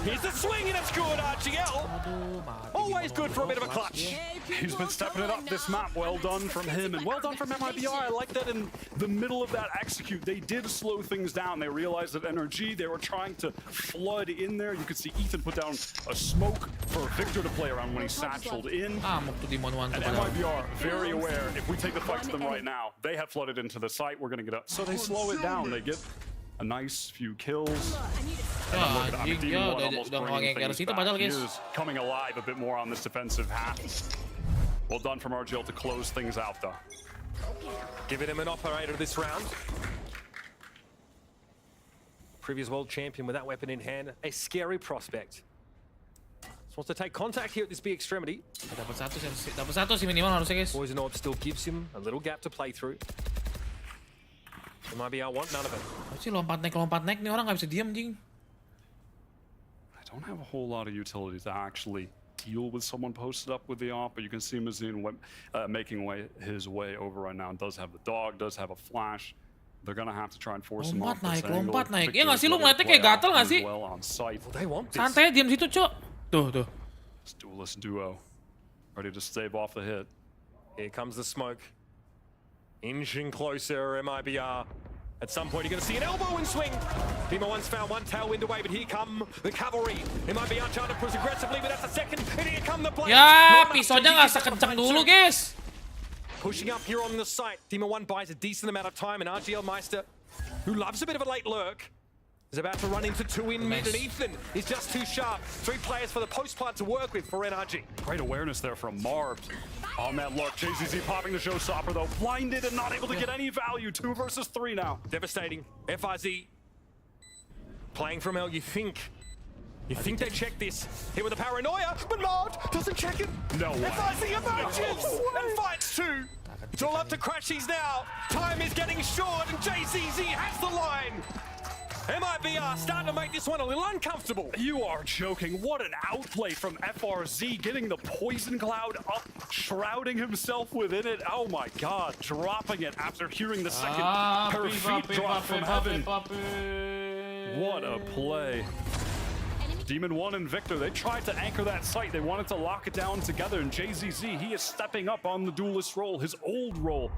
Here's the swing, and it's good, RGL. Always good for a bit of a clutch. He's been stepping it up this map. Well done from him, and well done from MIBR. I like that in the middle of that execute, they did slow things down. They realized that NRG, they were trying to flood in there. You could see Ethan put down a smoke for Victor to play around when he satcheled in. And MIBR, very aware, if we take the fight to them right now, they have flooded into the site. We're going to get up. So they slow it down. They get a nice few kills. He is coming alive a bit more on this defensive half. Well done from RGL to close things out, though. Giving him an operator this round. Previous world champion with that weapon in hand. A scary prospect. Just wants to take contact here at this big extremity. Dapat satu sih minimal harusnya guys. Poison Orb still gives him a little gap to play through. MIBR want none of it. Sih lompat naik nih orang nggak bisa diam jing. I don't have a whole lot of utility to actually deal with someone posted up with the op, but you can see Mazin making his way over right now. Does have the dog, does have a flash. They're gonna have to try and force him off this angle. Lompat naik. Ya nggak sih, lu ngeliatnya kayak gatel nggak sih? Santai diam situ cok. Tuh. This duelist duo ready to stave off the hit. Here comes the smoke. Inching closer, MIBR. At some point, you're going to see an elbow and swing. Demon One's found one tailwind away, but here come the cavalry. MIBR trying to push aggressively, but that's a second. And here come the blades. Ya, pisaunya nggak sekencang dulu, guys. Pushing up here on the site. Demon One buys a decent amount of time, and RGL Meister, who loves a bit of a late lurk, is about to run into 2 in mid, and Ethan is just too sharp. 3 players for the post plant to work with for NRG. Great awareness there from Marv. On that look, JZZ popping the showstopper though, blinded and not able to get any value. 2 versus 3 now. Devastating. FRZ playing from L. You think they check this. Here with the paranoia, but Marv doesn't check it. No way. FRZ emerges and fights 2. It's all up to Crashies now. Time is getting short, and JZZ has the line. MIBR starting to make this one a little uncomfortable. You are joking. What an outplay from FRZ, getting the poison cloud up, shrouding himself within it. Oh my god, dropping it after hearing the second her feet drop from heaven. What a play. Demon One and Victor, they tried to anchor that site. They wanted to lock it down together, and JZZ, he is stepping up on the duelist role, his old role.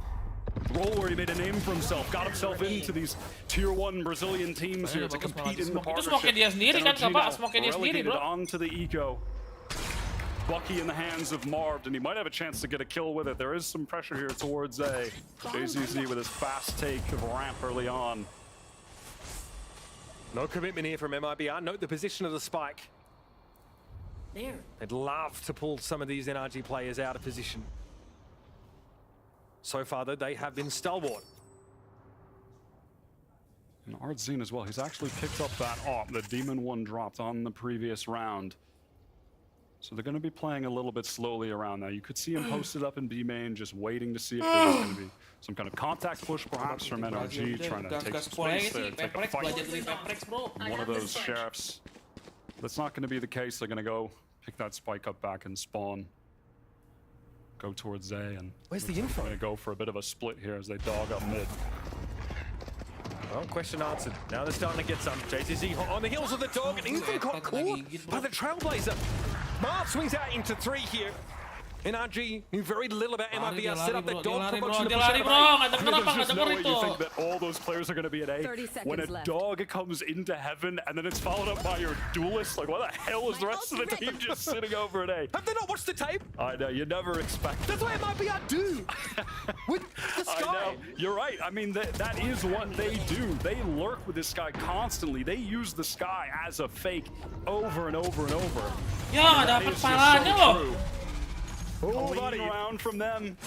Role where he made a name for himself, got himself into these tier 1 Brazilian teams here to compete in the partnership. Relegated onto the eco. Bucky in the hands of Marv, and he might have a chance to get a kill with it. There is some pressure here towards A. JZZ with his fast take of ramp early on. No commitment here from MIBR. Note the position of the spike. There. They'd love to pull some of these NRG players out of position. So far, though, they have been stalwart. And Artzine as well. He's actually picked up that AWP that Demon 1 dropped on the previous round. So they're going to be playing a little bit slowly around now. You could see him posted up in B main, just waiting to see if there was going to be some kind of contact push, perhaps from NRG, trying to take some space there, take a fight. One of those sheriffs. That's not going to be the case. They're going to go pick that spike up back and spawn. Go towards Zay, and where's the info? Going to go for a bit of a split here as they dog up mid. Well, question answered. Now they're starting to get some. JCZ on the heels of the dog, and even got caught by the Trailblazer. Marv swings out into 3 here. NRG knew very little about MIBR, set up their dog promotion to push out of A. There's just no way you think that all those players are going to be at A. When a dog comes into heaven and then it's followed up by your duelist, like what the hell is the rest of the team just sitting over at A? Have they not watched the tape? I know, you never expect That's what MIBR do with the Sky. I know, you're right. I mean, that is what they do. They lurk with this Sky constantly. They use the Sky as a fake over and over and over. Ya, dapat palanya loh. Clean round from them.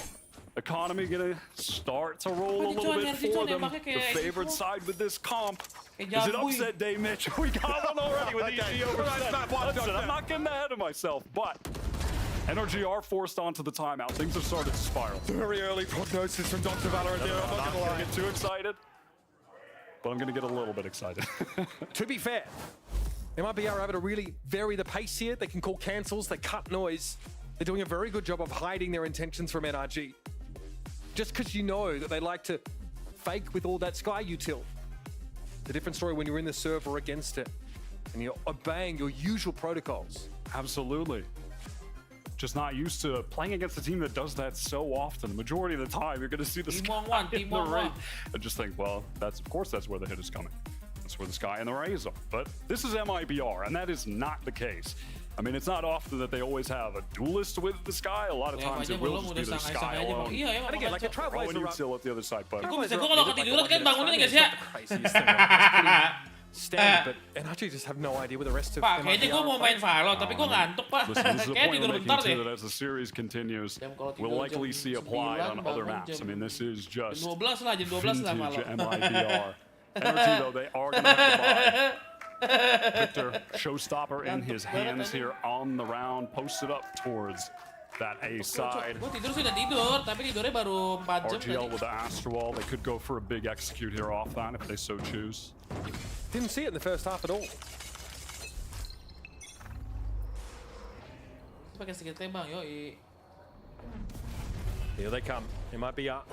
Economy gonna start to roll a little bit for them. The favored side with this comp. Is it upset day, Mitch? We got one already with EG over Listen, I'm not getting ahead of myself, but NRG are forced onto the timeout. Things have started to spiral. Very early prognosis from Dr. Valorant there. I'm not gonna get too excited, but I'm gonna get a little bit excited. To be fair, MIBR are able to really vary the pace here. They can call cancels, they cut noise. They're doing a very good job of hiding their intentions from NRG. Just because you know that they like to fake with all that Sky util. It's a different story when you're in the server against it and you're obeying your usual protocols. Absolutely. Just not used to playing against a team that does that so often. The majority of the time, you're going to see the Sky in the ring and just think, well, of course that's where the hit is coming. That's where the Sky and the Rays are. But this is MIBR, and that is not the case. I mean, it's not often that they always have a duelist with the Sky. A lot of times it will just be the Sky alone. And again, like a Trailblazer up. Still at the other side, but stand, but NRG just have no idea where the rest of Pak, kayaknya gue mau main Valor, tapi gue ngantuk, Pak. Kayaknya tidur bentar deh. As the series continues, we'll likely see applied on other maps. I mean, this is just 12 lah, jam 12 lah vintage Valor. MIBR. NRG, though, they are going to have to buy. Victor, showstopper in his hands here on the round, posted up towards that A side. Gue tidur sih udah tidur, tapi tidurnya baru 4 jam. RGL with the Astro Wall, they could go for a big execute here off that if they so choose. Didn't see it in the first half at all. Pakai sedikit tembang, yoi. Here they come. It might be up.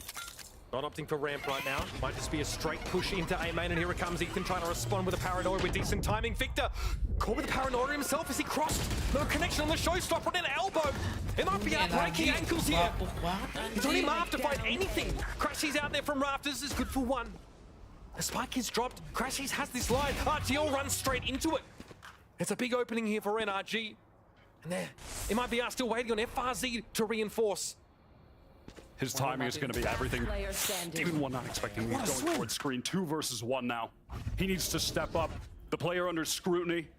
Not opting for ramp right now. Might just be a straight push into A main, and here it comes. Ethan trying to respond with a paranoia with decent timing. Victor caught with the paranoia himself as he crossed. No connection on the showstopper and an elbow. It might be out breaking ankles here. It's only Marv to find anything. Crashies out there from Rafters is good for 1. The spike is dropped. Crashies has this line. RTL runs straight into it. It's a big opening here for NRG. And there, it might be still waiting on FRZ to reinforce. His timing is going to be everything. Even one not expecting him going towards screen. 2 versus 1 now. He needs to step up. The player under scrutiny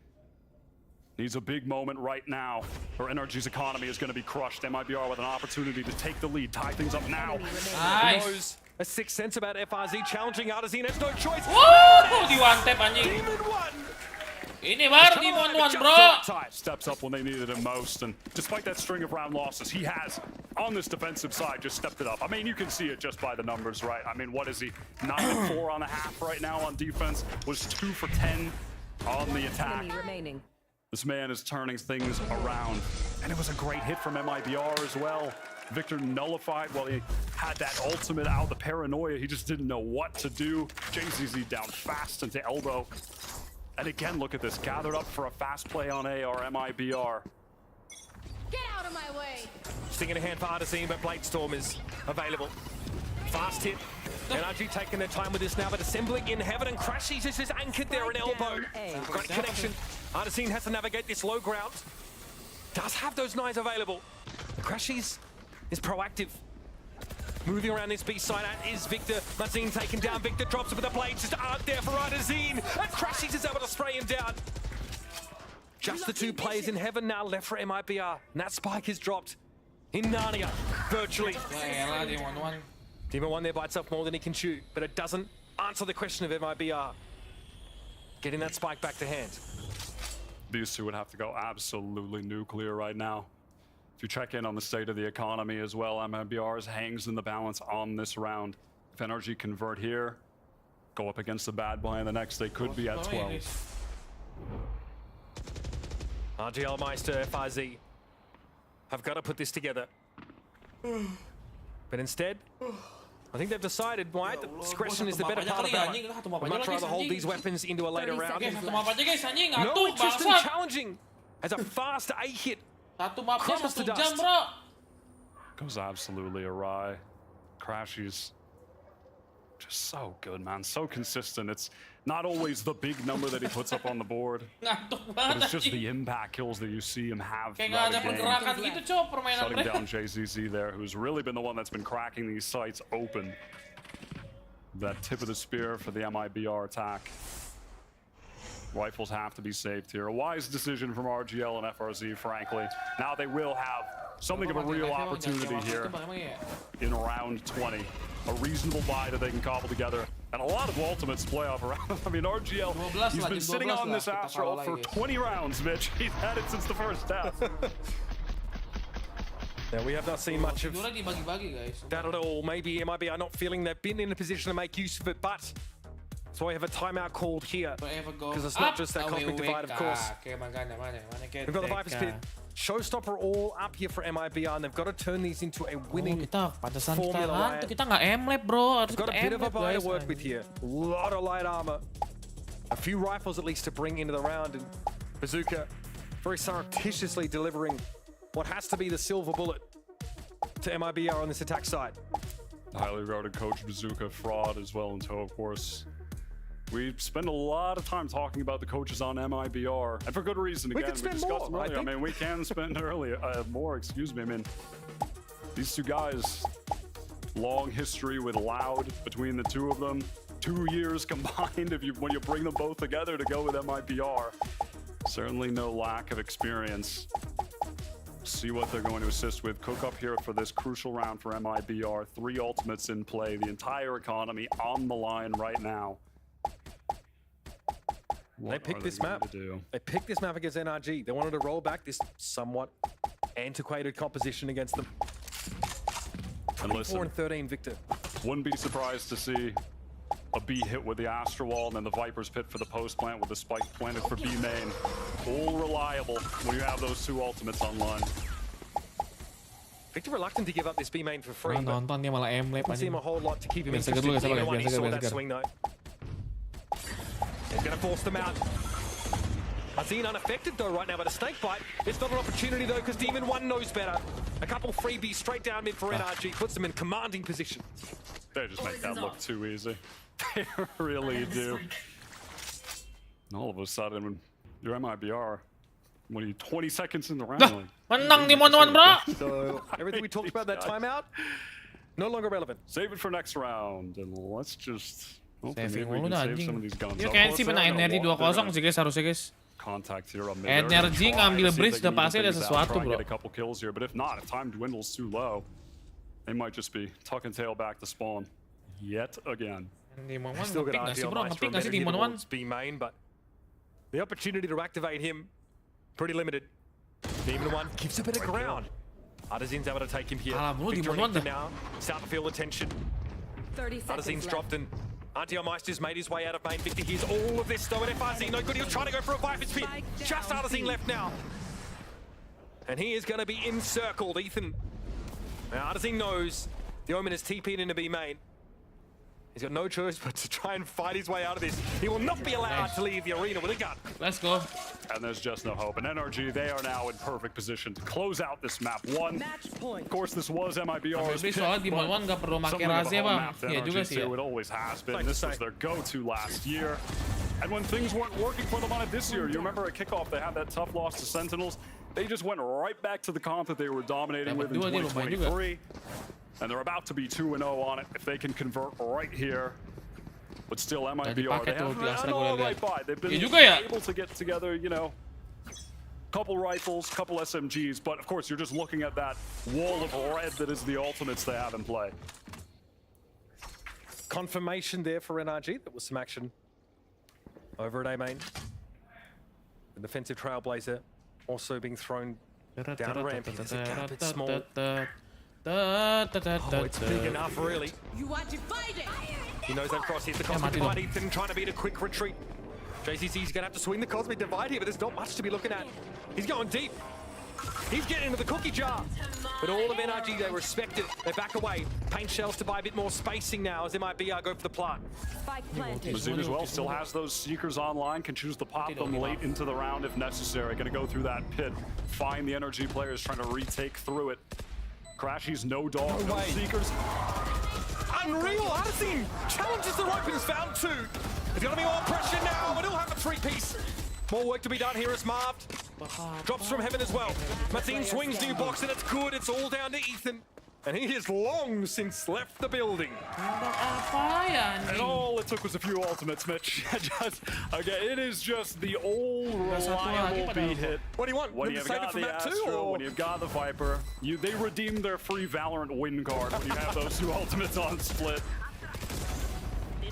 needs a big moment right now, or NRG's economy is going to be crushed. MIBR with an opportunity to take the lead, tie things up now. Nice. A sixth sense about FRZ challenging Artizine. Has no choice. Woo! Di one tap anjing. Demon 1. Ini baru Demon 1, bro. Steps up when they needed him most, and despite that string of round losses, he has, on this defensive side, just stepped it up. I mean, you can see it just by the numbers, right? I mean, what is he? 9-4 on a half right now on defense, was 2 for 10 on the attack. This man is turning things around, and it was a great hit from MIBR as well. Victor nullified while he had that ultimate out, the paranoia. He just didn't know what to do. JCZ down fast into elbow. And again, look at this, gathered up for a fast play on A or MIBR. Get out of my way! Sting in a hand for Artizine, but Bladestorm is available. Fast hit. NRG taking their time with this now, but assembling in heaven, and Crashies is just anchored there in elbow. Great connection. Artizine has to navigate this low ground. Does have those knives available. Crashies is proactive. Moving around this B side is Victor. Mazine taken down. Victor drops it with the blades. Just aren't there for Artizine. And Crashies is able to spray him down. Just the two players in heaven now left for MIBR. And that spike is dropped in Narnia, virtually. Demon 1 there bites off more than he can chew, but it doesn't answer the question of MIBR. Getting that spike back to hand. These two would have to go absolutely nuclear right now. If you check in on the state of the economy as well, MIBR's hangs in the balance on this round. If NRG convert here, go up against the bad boy in the next, they could be at 12. RGL Meister, FRZ have got to put this together. But instead, I think they've decided, right, that discretion is the better part of valor. I'd much rather hold these weapons into a later round. No interest in challenging as a fast A hit crumbles to dust. Goes absolutely awry. Crashy's just so good, man. So consistent. It's not always the big number that he puts up on the board, but it's just the impact kills that you see him have throughout the game. Shutting down JZZ there, who's really been the one that's been cracking these sites open. That tip of the spear for the MIBR attack. Rifles have to be saved here. A wise decision from RGL and FRZ, frankly. Now they will have something of a real opportunity here in round 20. A reasonable buy that they can cobble together. And a lot of ultimates playoff around. I mean, RGL, he's been sitting on this Astral for 20 rounds, Mitch. He's had it since the first half. Now, we have not seen much of that at all. Maybe MIBR not feeling they've been in a position to make use of it, but so I have a timeout called here. Because it's not just that cosmic divide, of course. We've got the Viper's Pit. Showstopper all up here for MIBR, and they've got to turn these into a winning formula. Kita nggak M-lab, bro. They've got a bit of a buy to work with here. A lot of light armor. A few rifles at least to bring into the round, and Bazooka very surreptitiously delivering what has to be the silver bullet to MIBR on this attack side. Highly regarded coach Bazooka, fraud as well in tow, of course. We spend a lot of time talking about the coaches on MIBR, and for good reason. Again, we discussed them earlier. I mean, we can spend more, excuse me. I mean, these two guys, long history with Loud between the two of them. 2 years combined when you bring them both together to go with MIBR. Certainly no lack of experience. See what they're going to assist with. Cook up here for this crucial round for MIBR. 3 ultimates in play. The entire economy on the line right now. They picked this map. They picked this map against NRG. They wanted to roll back this somewhat antiquated composition against them. And listen, 4 and 13, Victor. Wouldn't be surprised to see a B hit with the Astra Wall and then the Viper's Pit for the post plant with the spike planted for B main. All reliable when you have those 2 ultimates online. Victor reluctant to give up this B main for free. Nonton dia malah M-lab. Doesn't seem a whole lot to keep him interested. He saw that swing though. He's going to force them out. Azine unaffected though right now by the snake bite. It's not an opportunity though because Demon 1 knows better. A couple freebies straight down mid for NRG puts them in commanding position. They just make that look too easy. They really do. And all of a sudden, your MIBR, when you 20 seconds in the round, menang di Mon-1, bro. So everything we talked about that timeout, no longer relevant. Save it for next round, and let's just. Saving mulu dah anjing. Dia kayaknya sih menang NRG 2-0 sih guys, harusnya guys. Contact here on NRG ngambil bridge udah pasti ada sesuatu, bro. A couple kills here, but if not, if time dwindles too low, they might just be tucking tail back to spawn yet again. Still got RG on Maestro, B main, but the opportunity to activate him pretty limited. Demon 1 gives a bit of ground. Artisan's able to take him here. Victor now start to feel the tension. Artisan's dropped and Antio Meister's made his way out of main. Victor hears all of this though, and FRZ no good. He'll try to go for a Viper's Pit. Just Artisan left now. And he is going to be encircled, Ethan. Now Artisan knows the Omen is TP'd into B main. He's got no choice but to try and fight his way out of this. He will not be allowed to leave the arena with a gun. Let's go. And there's just no hope. And NRG, they are now in perfect position to close out this map 1. Of course, this was MIBR's pick, soalnya di Mon-1 nggak perlu pakai rahasia, bang. Iya juga sih ya. It always has been. This was their go-to last year. And when things weren't working for them on it this year, you remember at kickoff, they had that tough loss to Sentinels. They just went right back to the comp that they were dominating with in 2023. And they're about to be 2-0 on it if they can convert right here. But still, MIBR, they have right by. They've been able to get together, you know, couple rifles, couple SMGs, but of course you're just looking at that wall of red that is the ultimates they have in play. Confirmation there for NRG. That was some action over at A main. The defensive Trailblazer also being thrown down ramp. It's a gap, it's small. Oh, it's big enough, really. You are divided. He knows that cross hit. The Cosmic Divide, Ethan trying to beat a quick retreat. JCC's gonna have to swing the Cosmic Divide here, but there's not much to be looking at. He's going deep. He's getting into the cookie jar. But all of NRG, they respect it. They back away. Paint shells to buy a bit more spacing now as MIBR go for the plant. Mizzou as well still has those Seekers online, can choose to pop them late into the round if necessary. Gonna go through that pit, find the NRG players trying to retake through it. Crashy's no dog, no Seekers. Unreal, Artisan challenges the rope and has found two. There's gonna be more pressure now, but he'll have a three-piece. More work to be done here as Marv drops from heaven as well. Mateen swings new box and it's good. It's all down to Ethan. And he has long since left the building. And all it took was a few ultimates, Mitch. Again, it is just the old reliable beat hit. What do you want? When you've got the Astro, when you've got the Viper, they redeemed their free Valorant win card when you have those two ultimates on split.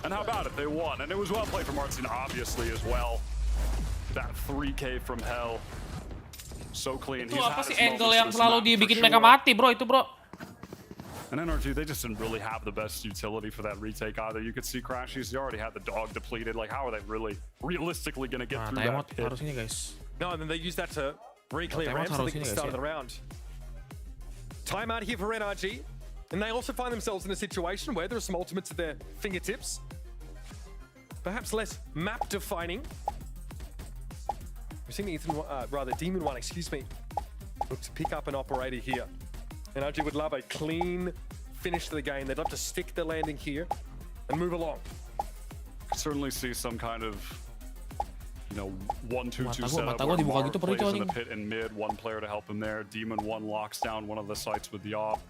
And how about it? They won. And it was well played from Artsin, obviously, as well. That 3K from hell. So clean. Itu apa sih angle yang selalu dibikin mereka mati, bro? Itu, bro. And NRG, they just didn't really have the best utility for that retake either. You could see Crashies, they already had the dog depleted. Like, how are they really realistically going to get through that pit? No, and then they use that to re-clear ramps at the start of the round. Timeout here for NRG. And they also find themselves in a situation where there are some ultimates at their fingertips. Perhaps less map defining. We've seen Ethan, Demon One, excuse me, look to pick up an operator here. NRG would love a clean finish to the game. They'd love to stick the landing here and move along. Certainly see some kind of, 1-2-2 setup where Marv plays in the pit and mid, one player to help him there. Demon One locks down one of the sites with the op.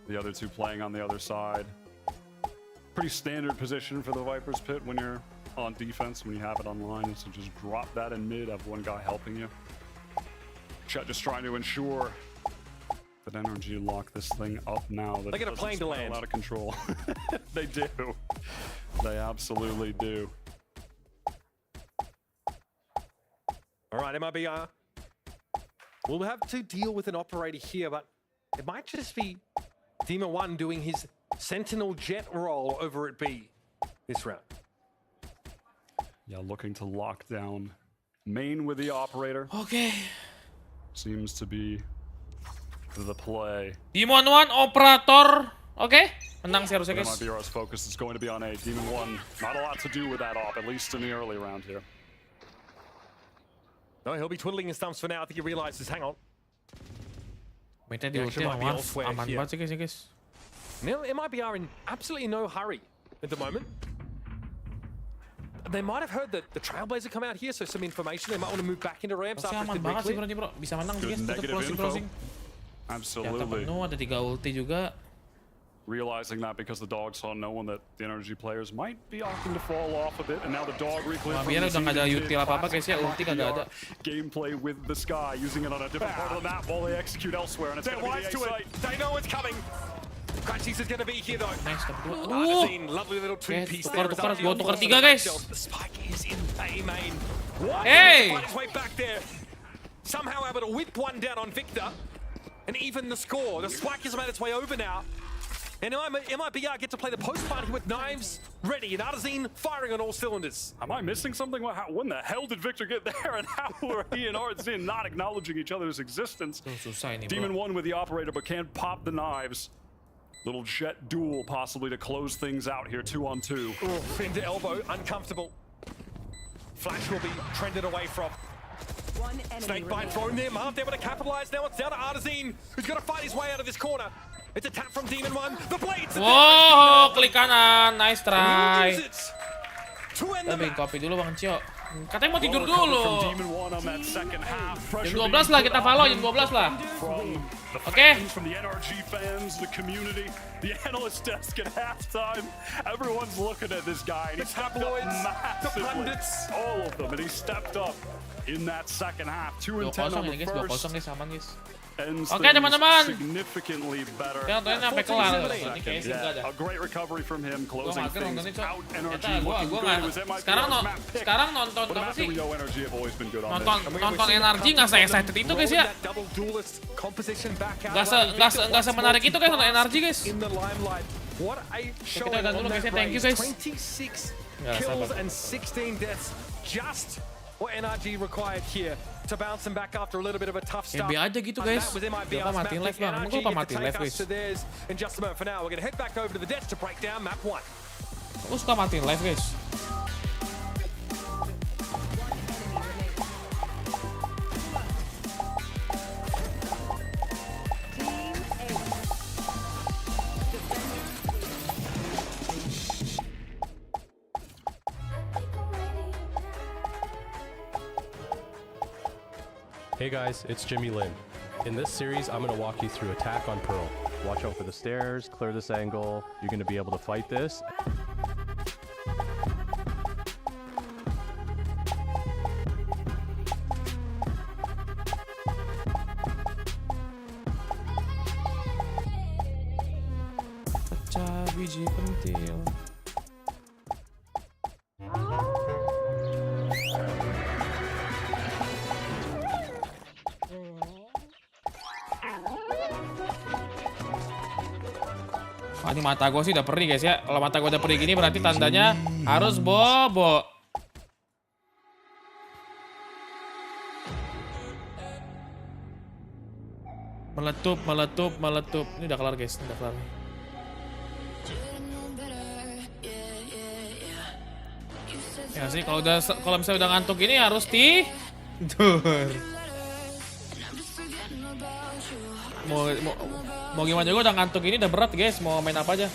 The other two playing on the other side. Pretty standard position for the Viper's pit when you're on defense, when you have it online. So just drop that in mid, have one guy helping you. Chet just trying to ensure that NRG lock this thing up now. That they get a plane to land. Out of control. They do. They absolutely do. All right, MIBR. We'll have to deal with an operator here, but it might just be Demon One doing his Sentinel jet roll over at B this round. Yeah, looking to lock down main with the operator. Okay. Seems to be the play. Demon One operator. Okay. Menang sih harusnya, guys. MIBR's focus is going to be on A. Demon One, not a lot to do with that op, at least in the early round here. No, he'll be twiddling his thumbs for now. I think he realizes, hang on. Mainnya di ulti aman banget sih, guys. Now, MIBR in absolutely no hurry at the moment. They might have heard that the Trailblazer come out here, so some information. They might want to move back into ramps after aman banget sih, bro. Bisa menang, guys. Tetap closing. Absolutely. Penuh, ada 3 ulti juga. Realizing that because the dog saw no one, that the NRG players might be opting to fall off a bit, and now the dog reclaim. Biar udah nggak ada util apa-apa, guys ya. Ulti kagak ada. Gameplay with the sky, using it on a different part of the map while they execute elsewhere, and it's going to be the A site. They know it's coming. Crashies is going to be here though. Nice, dapat 2. Lovely little two-piece there. Gua tukar 3, guys. The spike is in A main. Hey! Find his way back there. Somehow able to whip one down on Victor, and even the score. The spike has made its way over now. And MIBR get to play the post party with knives ready, and Artisan firing on all cylinders. Am I missing something? When the hell did Victor get there, and how are he and Artisan not acknowledging each other's existence? Demon One with the operator, but can't pop the knives. Little jet duel possibly to close things out here, 2-on-2. Fin to elbow, uncomfortable. Flash will be trended away from. Snake bite thrown there, Marv able to capitalize. Now it's down to Artisan, who's got to fight his way out of this corner. It's a tap from Demon One. The blades. Whoa, klik kanan. Nice try. To Kita bikin kopi dulu Bang Cio. Katanya mau tidur dulu. Jam 12 lah kita follow, jam 12 lah. Oke. From the NRG fans, the community, the analyst desk at halftime, everyone's looking at this guy, and he stepped up massively. All of them, and he stepped up in that second half. 2 and 10 on the first. 2-0 guys, aman guys. Oke teman-teman. Significantly better. Ya nontonnya sampai kelar. Ini kayaknya sih enggak ada. A great recovery from him, closing things out. NRG gua nggak. Sekarang nonton apa sih? Nonton NRG nggak se-excited itu guys ya. Nggak semenarik itu guys nonton NRG guys. Kita udah dulu guys ya, thank you guys. 26 kills and 16 deaths just what NRG required here to bounce them back after a little bit of a tough start. aja gitu guys. Lupa matiin live bang. Gue lupa matiin live guys. In just a moment for now, we're gonna head back over to the desk to break down map 1. Gue suka matiin live guys. Hey guys, it's Jimmy Lin. In this series, I'm going to walk you through attack on Pearl. Watch out for the stairs, clear this angle. You're going to be able to fight this. Pecah biji pentil. Wah, ini mata gue sih udah perih guys ya. Kalau mata gue udah perih gini berarti tandanya harus bobo. Meletup. Ini udah kelar guys, ini udah kelar. Ya sih kalau misalnya udah ngantuk gini harus tidur. Mau gimana juga udah ngantuk ini udah berat guys, mau main apa aja.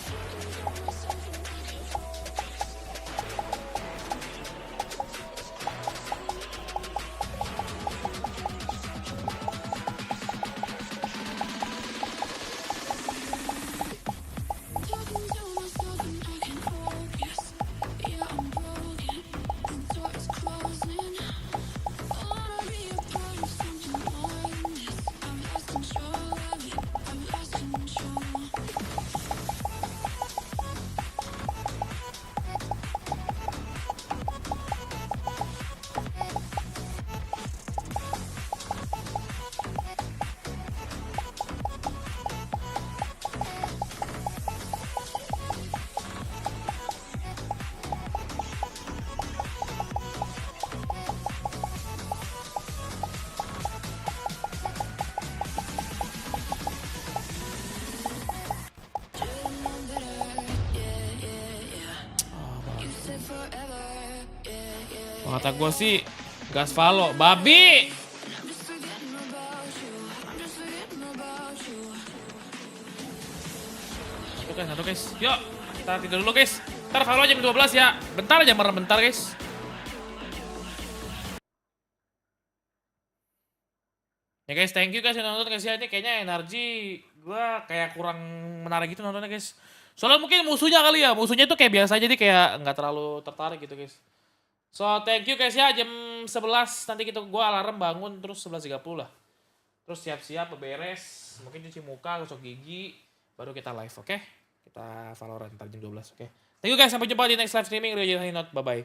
Kata gue sih gas follow babi. Satu guys. Yuk, kita tidur dulu guys. Ntar follow jam 12 ya. Bentar aja, bentar guys. Ya guys, thank you guys yang nonton guys ya. Ini kayaknya energi gue kayak kurang menarik gitu nontonnya guys. Soalnya mungkin musuhnya kali ya. Musuhnya tuh kayak biasa jadi kayak nggak terlalu tertarik gitu guys. So thank you guys ya, jam 11 nanti gue alarm bangun terus 11.30 lah. Terus siap-siap beberes, mungkin cuci muka, gosok gigi, baru kita live, oke? Kita Valorant ntar jam 12, oke? Thank you guys, sampai jumpa di next live streaming, riodjajabusiness, bye-bye.